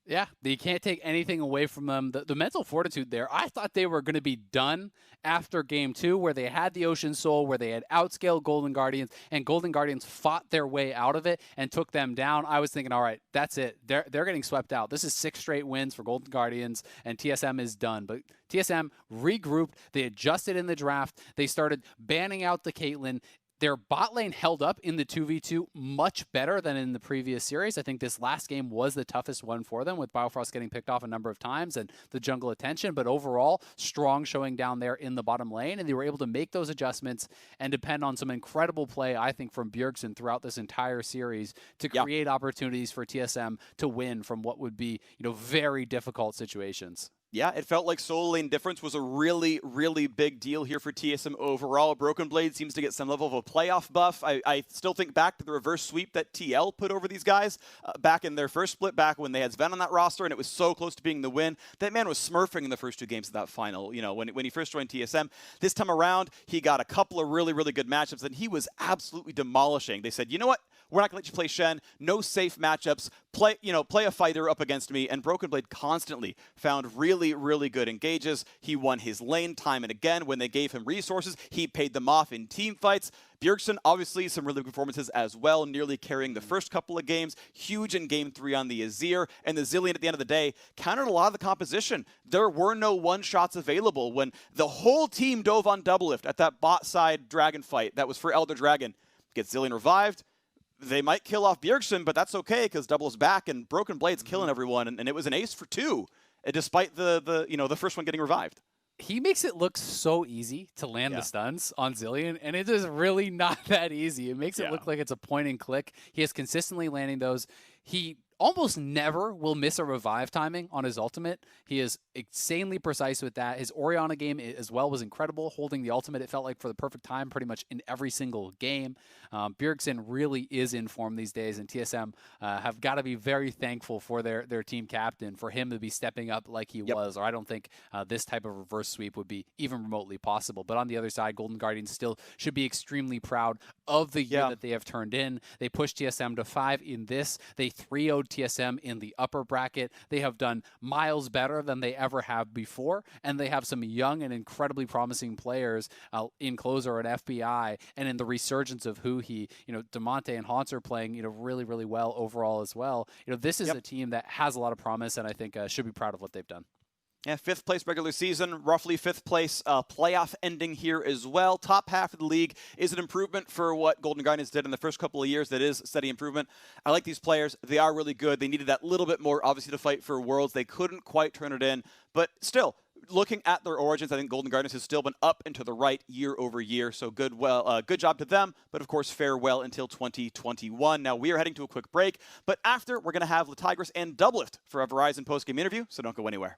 Yeah, you can't take anything away from them. The mental fortitude there, I thought they were going to be done after Game 2, where they had the Ocean Soul, where they had outscaled Golden Guardians, and Golden Guardians fought their way out of it and took them down. I was thinking, all right, that's it. They're getting swept out. This is 6 straight wins for Golden Guardians, and TSM is done. But TSM regrouped. They adjusted in the draft. They started banning out the Caitlyn. Their bot lane held up in the 2v2 much better than in the previous series. I think this last game was the toughest one for them, with Biofrost getting picked off a number of times and the jungle attention. But overall, strong showing down there in the bottom lane, and they were able to make those adjustments and depend on some incredible play, I think, from Bjergsen throughout this entire series to create opportunities for TSM to win from what would be, very difficult situations. Yeah, it felt like solo lane difference was a really, really big deal here for TSM overall. Broken Blade seems to get some level of a playoff buff. I still think back to the reverse sweep that TL put over these guys back in their first split, back when they had Sven on that roster, and it was so close to being the win. That man was smurfing in the first 2 games of that final, when he first joined TSM. This time around, he got a couple of really, really good matchups, and he was absolutely demolishing. They said, you know what? We're not going to let you play Shen. No safe matchups. Play a fighter up against me. And Broken Blade constantly found really, really good engages. He won his lane time and again. When they gave him resources, he paid them off in team fights. Bjergsen, obviously, some really good performances as well, nearly carrying the first couple of games. Huge in Game 3 on the Azir. And the Zilean, at the end of the day, countered a lot of the composition. There were no one-shots available when the whole team dove on Doublelift at that bot side dragon fight that was for Elder Dragon. Gets Zilean revived. They might kill off Bjergsen, but that's okay because Double's back and Broken Blade's killing everyone, and it was an ace for 2, despite the first one getting revived. He makes it look so easy to land the stuns on Zilean, and it is really not that easy. It makes it look like it's a point and click. He is consistently landing those. He almost never will miss a revive timing on his ultimate. He is insanely precise with that. His Orianna game as well was incredible, holding the ultimate, it felt like, for the perfect time pretty much in every single game. Bjergsen really is in form these days, and TSM have got to be very thankful for their team captain, for him to be stepping up like he was, or I don't think this type of reverse sweep would be even remotely possible. But on the other side, Golden Guardians still should be extremely proud of the year that they have turned in. They pushed TSM to 5 in this. They 3-0'd TSM in the upper bracket. They have done miles better than they ever have before, and they have some young and incredibly promising players in Closer and FBI, and in the resurgence of who Demonte and Hans are playing, really, really well overall as well. This is a team that has a lot of promise, and I think should be proud of what they've done. Yeah, 5th place regular season, roughly 5th place playoff ending here as well. Top half of the league is an improvement for what Golden Guardians did in the first couple of years. That is steady improvement. I like these players. They are really good. They needed that little bit more, obviously, to fight for Worlds. They couldn't quite turn it in, but still, looking at their origins, I think Golden Guardians has still been up and to the right year over year. So good job to them. But of course, farewell until 2021. Now we are heading to a quick break, but after we're going to have LeTigris and Doublelift for a Verizon post-game interview. So don't go anywhere.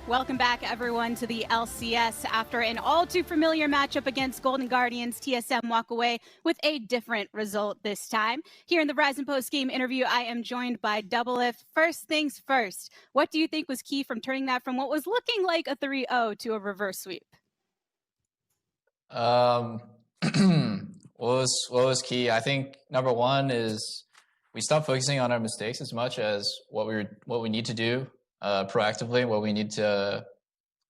Welcome back, everyone, to the LCS. After an all-too-familiar matchup against Golden Guardians, TSM walk away with a different result this time. Here in the Verizon post-game interview, I am joined by Doublelift. First things first, what do you think was key from turning that from what was looking like a 3-0 to a reverse sweep? What was key? I think number one is we stopped focusing on our mistakes as much as what we need to do proactively, what we need to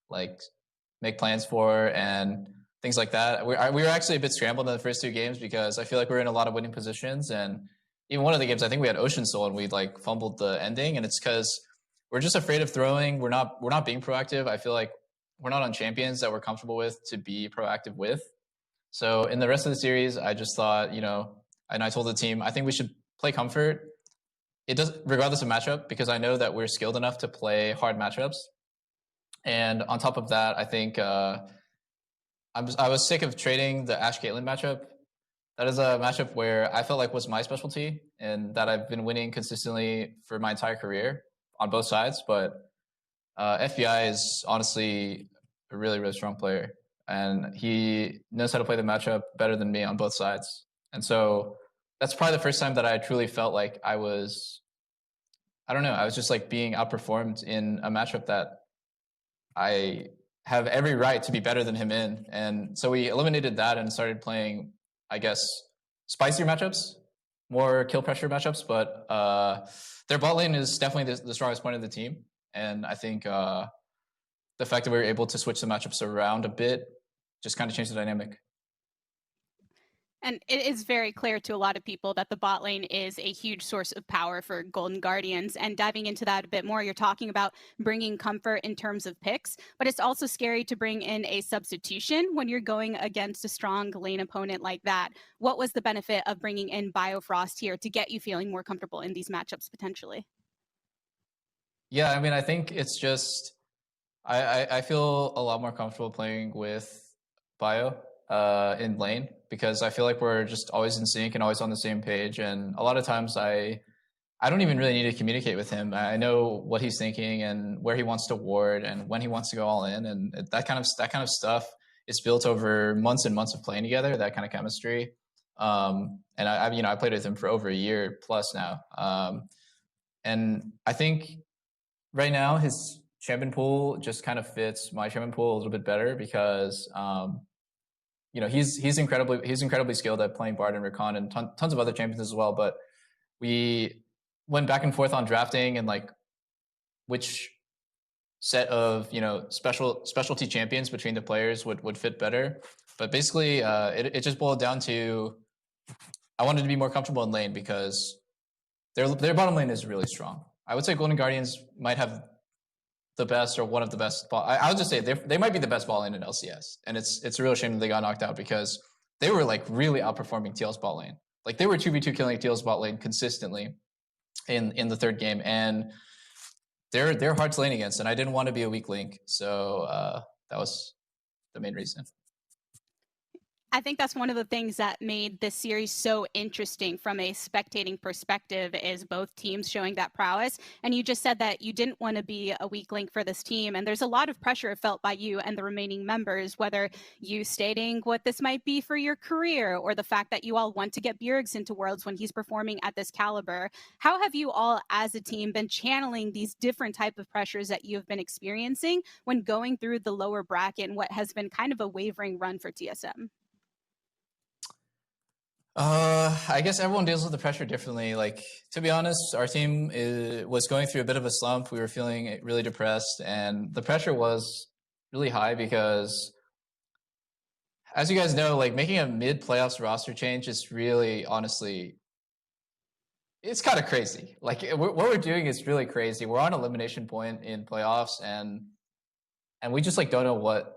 like make plans for and things like that. We were actually a bit scrambled in the first two games because I feel like we were in a lot of winning positions, and even one of the games I think we had Ocean Soul and we like fumbled the ending, and it's because we're just afraid of throwing. We're not being proactive. I feel like we're not on champions that we're comfortable with to be proactive with. So in the rest of the series, I just thought, and I told the team, I think we should play comfort. It does, regardless of matchup, because I know that we're skilled enough to play hard matchups. And on top of that, I think I was sick of trading the Ashe Caitlyn matchup. That is a matchup where I felt like was my specialty and that I've been winning consistently for my entire career on both sides. But FBI is honestly a really, really strong player. And he knows how to play the matchup better than me on both sides. And so that's probably the first time that I truly felt like I was just like being outperformed in a matchup that I have every right to be better than him in. And so we eliminated that and started playing, I guess, spicier matchups, more kill pressure matchups. But their bot lane is definitely the strongest point of the team. And I think the fact that we were able to switch the matchups around a bit just kind of changed the dynamic. And it is very clear to a lot of people that the bot lane is a huge source of power for Golden Guardians. And diving into that a bit more, you're talking about bringing comfort in terms of picks, but it's also scary to bring in a substitution when you're going against a strong lane opponent like that. What was the benefit of bringing in Biofrost here to get you feeling more comfortable in these matchups potentially? Yeah, I mean, I think it's just, I feel a lot more comfortable playing with Bio in lane because I feel like we're just always in sync and always on the same page. And a lot of times I don't even really need to communicate with him. I know what he's thinking and where he wants to ward and when he wants to go all in, and that kind of stuff is built over months and months of playing together. That kind of chemistry. And I played with him for over a year plus now. And I think right now his champion pool just kind of fits my champion pool a little bit better because he's incredibly skilled at playing Bard and Rakan and tons of other champions as well. But we went back and forth on drafting and like which set of specialty champions between the players would fit better. But basically, it just boiled down to I wanted to be more comfortable in lane because their bottom lane is really strong. I would say Golden Guardians might have the best or one of the best. I would just say they might be the best ball lane in LCS, and it's a real shame that they got knocked out because they were like really outperforming TL's bot lane. Like they were 2v2 killing TL's bot lane consistently in the third game, and they're hard to lane against, and I didn't want to be a weak link, so that was the main reason. I think that's one of the things that made this series so interesting from a spectating perspective is both teams showing that prowess. And you just said that you didn't want to be a weak link for this team. And there's a lot of pressure felt by you and the remaining members, whether you stating what this might be for your career or the fact that you all want to get Bjergs into Worlds when he's performing at this caliber. How have you all as a team been channeling these different type of pressures that you have been experiencing when going through the lower bracket and what has been kind of a wavering run for TSM? I guess everyone deals with the pressure differently. Like, to be honest, our team was going through a bit of a slump. We were feeling really depressed, and the pressure was really high because, as you guys know, like making a mid-playoffs roster change is really, honestly, it's kind of crazy. Like, what we're doing is really crazy. We're on elimination point in playoffs, and we just like don't know what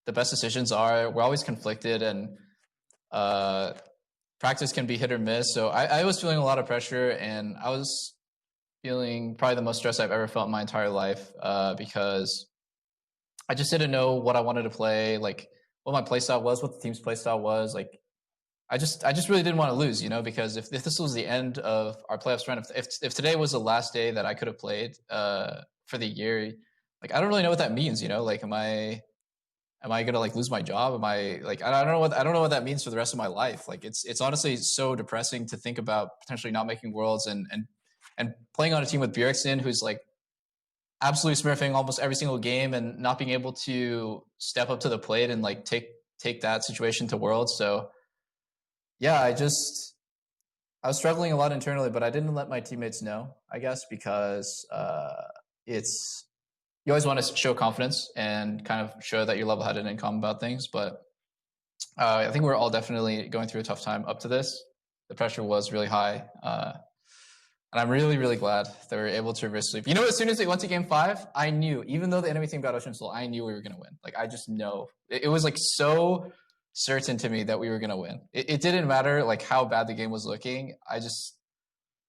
the best decisions are. We're always conflicted, and practice can be hit or miss. So I was feeling a lot of pressure, and I was feeling probably the most stress I've ever felt in my entire life because I just didn't know what I wanted to play, like what my playstyle was, what the team's playstyle was. Like I just really didn't want to lose, because if this was the end of our playoffs run, if today was the last day that I could have played for the year, like, I don't really know what that means, you know? Like, am I gonna like lose my job? Am I like, I don't know what that means for the rest of my life. Like, it's honestly so depressing to think about potentially not making Worlds and playing on a team with Bjergsen, who's like absolutely smurfing almost every single game and not being able to step up to the plate and like take that situation to Worlds. So yeah, I was struggling a lot internally, but I didn't let my teammates know, I guess, because you always want to show confidence and kind of show that you're level-headed and calm about things. But I think we're all definitely going through a tough time up to this. The pressure was really high. And I'm really, really glad that we were able to reverse sweep. You know, as soon as they went to game 5, I knew, even though the enemy team got Ocean Soul, I knew we were going to win. Like, I just know. It was like so certain to me that we were going to win. It didn't matter like how bad the game was looking. I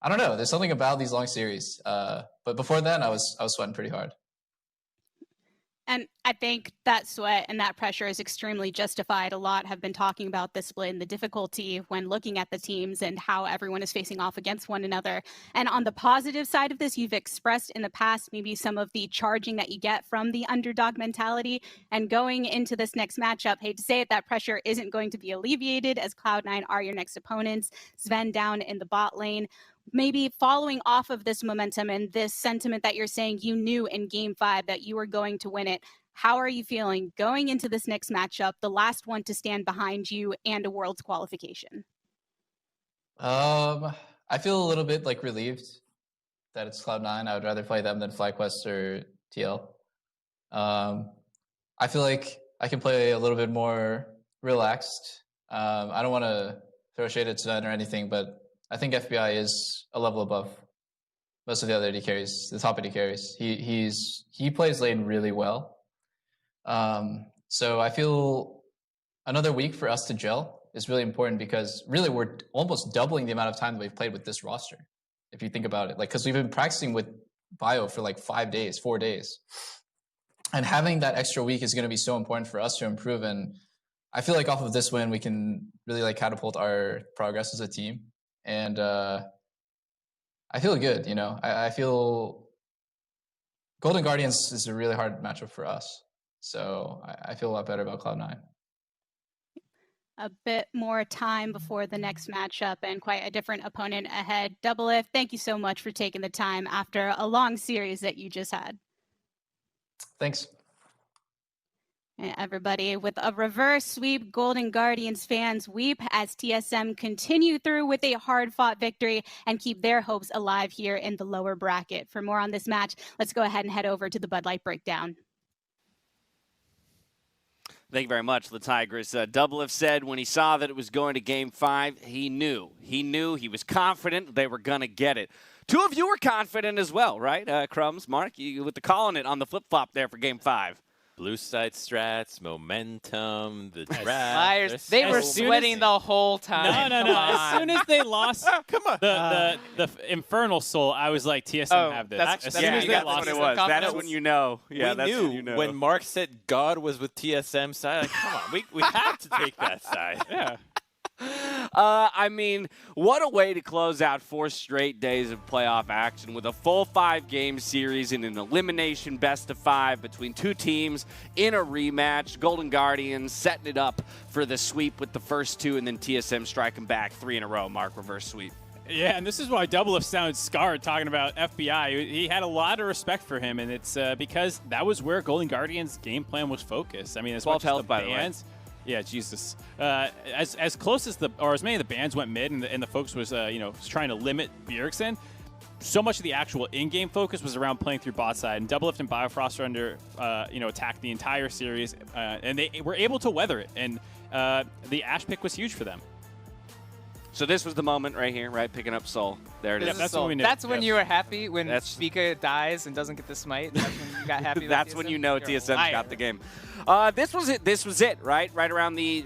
don't know. There's something about these long series. But before then, I was sweating pretty hard. And I think that sweat and that pressure is extremely justified. A lot have been talking about this split and the difficulty when looking at the teams and how everyone is facing off against one another. And on the positive side of this, you've expressed in the past maybe some of the charging that you get from the underdog mentality. And going into this next matchup, hate to say it, that pressure isn't going to be alleviated as Cloud9 are your next opponents. Sven down in the bot lane. Maybe following off of this momentum and this sentiment that you're saying you knew in game 5 that you were going to win it, how are you feeling going into this next matchup, the last one to stand behind you and a Worlds qualification? I feel a little bit like relieved that it's Cloud9. I would rather play them than FlyQuest or TL. I feel like I can play a little bit more relaxed. I don't want to throw shade at Sven or anything, but I think FBI is a level above most of the other AD carries, the top AD carries. He plays lane really well. So I feel another week for us to gel is really important because really we're almost doubling the amount of time that we've played with this roster. If you think about it, like, cause we've been practicing with Bio for like 4 days. And having that extra week is going to be so important for us to improve. And I feel like off of this win, we can really like catapult our progress as a team. And I feel good, you know. I feel Golden Guardians is a really hard matchup for us. So I feel a lot better about Cloud9. A bit more time before the next matchup and quite a different opponent ahead. Doublelift, thank you so much for taking the time after a long series that you just had. Thanks. And everybody, with a reverse sweep, Golden Guardians fans weep as TSM continue through with a hard-fought victory and keep their hopes alive here in the lower bracket. For more on this match, let's go ahead and head over to the Bud Light breakdown. Thank you very much, the Tigers. Doublelift said when he saw that it was going to Game 5, he knew. He was confident they were going to get it. Two of you were confident as well, right? Crumbs, Mark, you with the calling it on the flip-flop there for Game 5. Blue side strats, momentum, the draft. Liars. They were sweating the whole time. No. As soon as they lost the Infernal Soul, I was like, TSM have this. As soon as they lost what it was. That's when you know. Yeah, we knew when Mark said God was with TSM side. Like, come on, we have to take that side. Yeah. I mean, what a way to close out 4 straight days of playoff action with a full 5-game series in an elimination best-of-5 between 2 teams in a rematch. Golden Guardians setting it up for the sweep with the first 2, and then TSM striking back 3 in a row. Mark, reverse sweep. Yeah, and this is why Doublelift sounded scarred talking about FBI. He had a lot of respect for him, and it's because that was where Golden Guardians' game plan was focused. I mean, as 12 much as health, the by the way. bands, yeah, Jesus. As close as as many of the bands went mid, and the folks was trying to limit Bjergsen. So much of the actual in-game focus was around playing through bot side, and Doublelift and Biofrost are under attack the entire series, and they were able to weather it. And the Ashe pick was huge for them. So this was the moment right here, right? Picking up Soul. There it is. That's when we knew. That's when you were happy when Spica dies and doesn't get the smite. That's when you got happy. That's when you know TSM's got the game. This was it. This was it, right? Right around the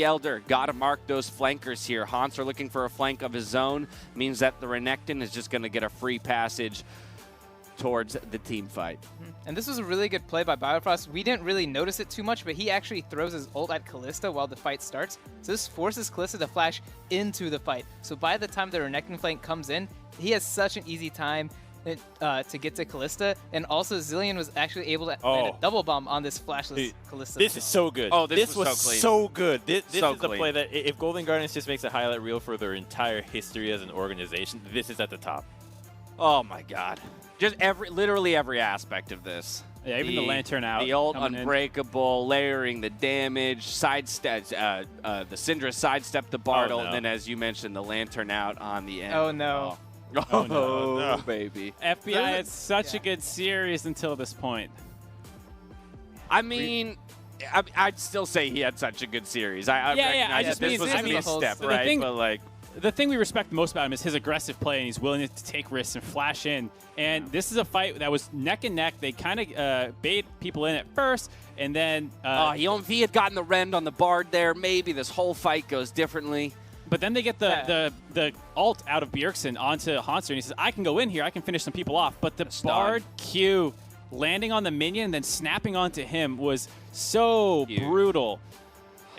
Elder. Got to mark those flankers here. Hans are looking for a flank of his own. Means that the Renekton is just going to get a free passage towards the team fight. And this was a really good play by Biofrost. We didn't really notice it too much, but he actually throws his ult at Kalista while the fight starts. So this forces Kalista to flash into the fight. So by the time the Renekton flank comes in, he has such an easy time to get to Callista, and also Zilean was actually able to land a double bomb on this flashless Callista. This is so good. Oh, this was so clean. so good. This So is a clean. play that if Golden Guardians just makes a highlight reel for their entire history as an organization, this is at the top. Oh my God! Just literally every aspect of this. Yeah, even the lantern out. The ult coming in. unbreakable, layering the damage, sidestep, the Syndra sidestep the Bartle, and then as you mentioned, the lantern out on the end. Oh no. Oh, no. baby. FBI had such a good series until this point. I mean, I'd still say he had such a good series. I I recognize just that mean this was a misstep, right? But like, the thing we respect most about him is his aggressive play, and he's willing to take risks and flash in. And this is a fight that was neck and neck. They kind of bait people in at first, and then if he had gotten the rend on the Bard there, maybe this whole fight goes differently. But then they get the ult out of Bjergsen onto Hanser, and he says, I can go in here, I can finish some people off. But the Bard Q landing on the minion and then snapping onto him was so brutal.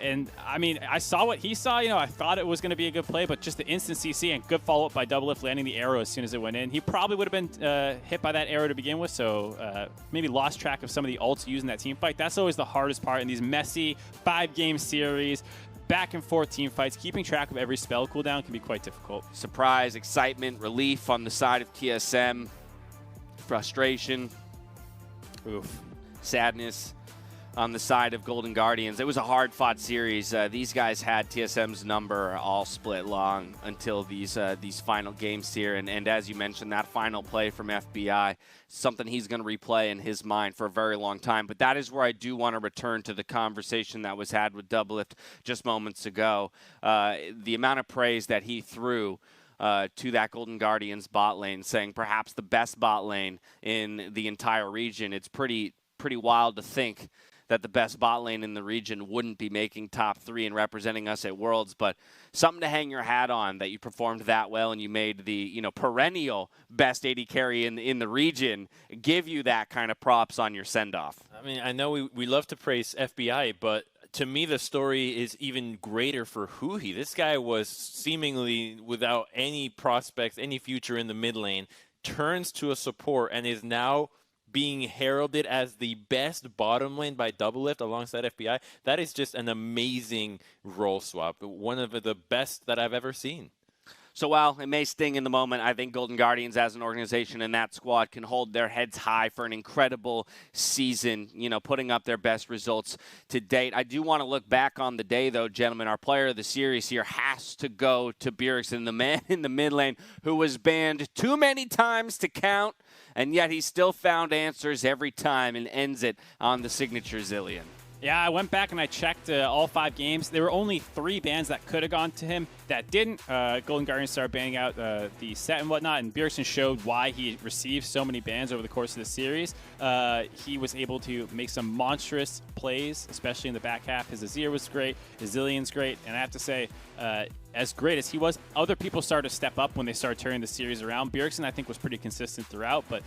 And, I mean, I saw what he saw. I thought it was going to be a good play, but just the instant CC and good follow-up by Doublelift landing the arrow as soon as it went in. He probably would have been hit by that arrow to begin with, so maybe lost track of some of the ults used in that team fight. That's always the hardest part in these messy 5-game series. Back-and-forth team fights, keeping track of every spell cooldown can be quite difficult. Surprise, excitement, relief on the side of TSM, frustration, sadness on the side of Golden Guardians. It was a hard-fought series. These guys had TSM's number all split long until these final games here. And as you mentioned, that final play from FBI, something he's going to replay in his mind for a very long time. But that is where I do want to return to the conversation that was had with Doublelift just moments ago. The amount of praise that he threw to that Golden Guardians bot lane, saying perhaps the best bot lane in the entire region. It's pretty wild to think that the best bot lane in the region wouldn't be making top 3 and representing us at Worlds, but something to hang your hat on that you performed that well and you made the perennial best AD carry in the region give you that kind of props on your send-off. I mean, I know we love to praise FBI, but to me the story is even greater for Huhi. This guy was seemingly without any prospects, any future in the mid lane, turns to a support and is now being heralded as the best bottom lane by Doublelift alongside FBI. That is just an amazing role swap. One of the best that I've ever seen. So while it may sting in the moment, I think Golden Guardians as an organization and that squad can hold their heads high for an incredible season, putting up their best results to date. I do want to look back on the day, though, gentlemen. Our player of the series here has to go to Bjergsen, the man in the mid lane who was banned too many times to count, and yet he still found answers every time and ends it on the signature Zilean. Yeah, I went back and I checked all 5 games. There were only 3 bans that could have gone to him that didn't. Golden Guardians started banning out the set and whatnot, and Bjergsen showed why he received so many bans over the course of the series. He was able to make some monstrous plays, especially in the back half. His Azir was great, his Zilean's great, and I have to say, as great as he was, other people started to step up when they started turning the series around. Bjergsen, I think, was pretty consistent throughout, but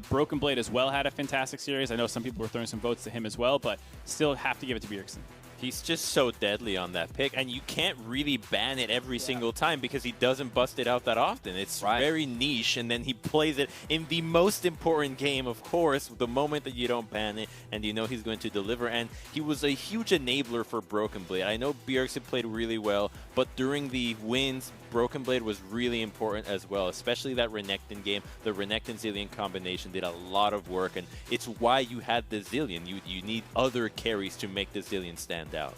Broken Blade as well had a fantastic series. I know some people were throwing some votes to him as well, but still have to give it to Bjergsen. He's just so deadly on that pick, and you can't really ban it every single time because he doesn't bust it out that often. It's very niche, and then he plays it in the most important game, of course, the moment that you don't ban it, and you know he's going to deliver. And he was a huge enabler for Broken Blade. I know Bjergsen played really well, but during the wins, Broken Blade was really important as well, especially that Renekton game. The Renekton-Zilean combination did a lot of work, and it's why you had the Zilean. You need other carries to make the Zilean stand out.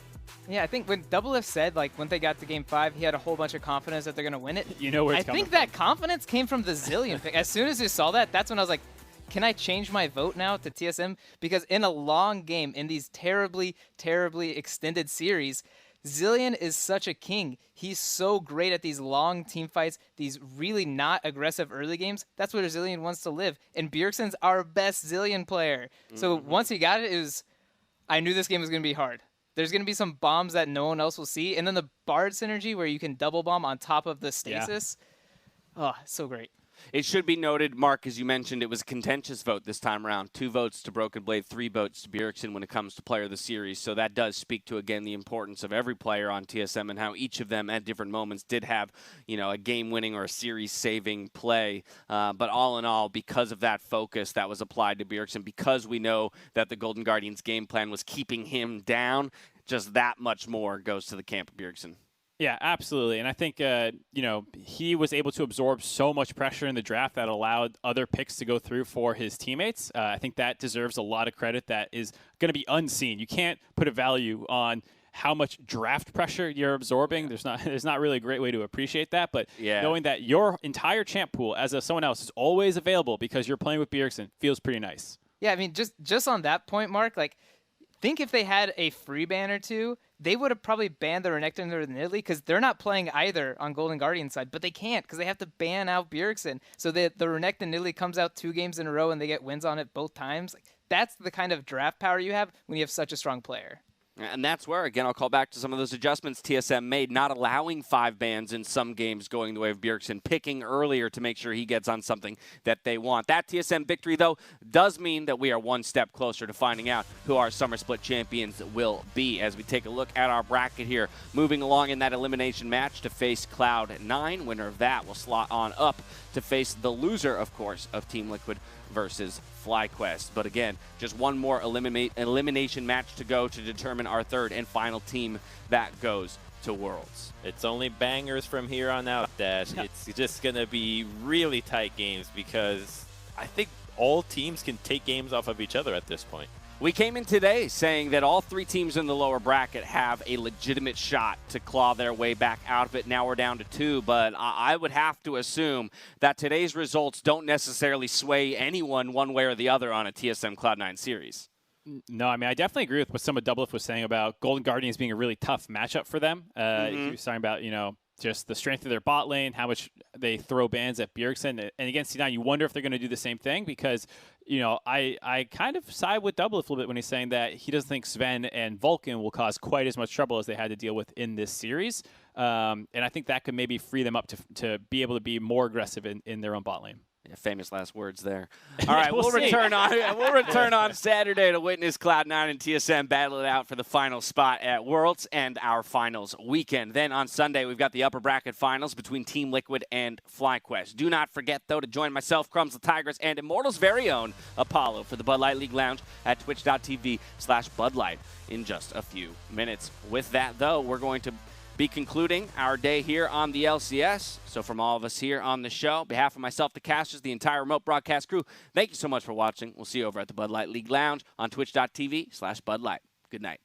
Yeah, I think when Doublelift said, when they got to Game 5, he had a whole bunch of confidence that they're going to win it. You know where it's coming I think that confidence came from the Zilean pick. As soon as you saw that, that's when I was like, can I change my vote now to TSM? Because in a long game, in these terribly, terribly extended series, Zilean is such a king. He's so great at these long team fights, these really not aggressive early games. That's where Zilean wants to live. And Bjergsen's our best Zilean player. So once he got it, I knew this game was going to be hard. There's going to be some bombs that no one else will see. And then the Bard synergy where you can double bomb on top of the stasis. Oh, so great. It should be noted, Mark, as you mentioned, it was a contentious vote this time around. 2 votes to Broken Blade, 3 votes to Bjergsen when it comes to player of the series. So that does speak to, again, the importance of every player on TSM and how each of them at different moments did have, a game-winning or a series-saving play. But all in all, because of that focus that was applied to Bjergsen, because we know that the Golden Guardians game plan was keeping him down, just that much more goes to the camp of Bjergsen. Yeah, absolutely. And I think, he was able to absorb so much pressure in the draft that allowed other picks to go through for his teammates. I think that deserves a lot of credit that is going to be unseen. You can't put a value on how much draft pressure you're absorbing. There's not really a great way to appreciate that, but knowing that your entire champ pool as someone else is always available because you're playing with Bjergsen feels pretty nice. Yeah, I mean, just on that point, Mark, think if they had a free ban or two, they would have probably banned the Renekton and the Nidalee because they're not playing either on Golden Guardian side, but they can't because they have to ban out Bjergsen. So the Renekton and Nidalee comes out 2 games in a row and they get wins on it both times. That's the kind of draft power you have when you have such a strong player. And that's where, again, I'll call back to some of those adjustments TSM made, not allowing 5 bans in some games going the way of Bjergsen, picking earlier to make sure he gets on something that they want. That TSM victory, though, does mean that we are one step closer to finding out who our Summer Split champions will be as we take a look at our bracket here. Moving along in that elimination match to face Cloud9. Winner of that will slot on up to face the loser, of course, of Team Liquid versus FlyQuest. But again, just one more elimination match to go to determine our 3rd and final team that goes to Worlds. It's only bangers from here on out, Dash. It's just going to be really tight games because I think all teams can take games off of each other at this point. We came in today saying that all 3 teams in the lower bracket have a legitimate shot to claw their way back out of it. Now we're down to 2, but I would have to assume that today's results don't necessarily sway anyone one way or the other on a TSM Cloud9 series. No, I mean, I definitely agree with what some of Doublelift was saying about Golden Guardians being a really tough matchup for them. He was talking about, just the strength of their bot lane, how much they throw bans at Bjergsen. And against C9, you wonder if they're going to do the same thing because, I kind of side with Doublelift a little bit when he's saying that he doesn't think Sven and Vulcan will cause quite as much trouble as they had to deal with in this series. And I think that could maybe free them up to be able to be more aggressive in their own bot lane. Yeah, famous last words there. All right, we'll return on Saturday to witness Cloud9 and TSM battle it out for the final spot at Worlds and our finals weekend. Then on Sunday, we've got the upper bracket finals between Team Liquid and FlyQuest. Do not forget, though, to join myself, Crumbs the Tigress, and Immortal's very own Apollo for the Bud Light League Lounge at twitch.tv/BudLight in just a few minutes. With that, though, we're going to be concluding our day here on the LCS. So from all of us here on the show, on behalf of myself, the casters, the entire remote broadcast crew, thank you so much for watching. We'll see you over at the Bud Light League Lounge on twitch.tv/BudLight. Good night.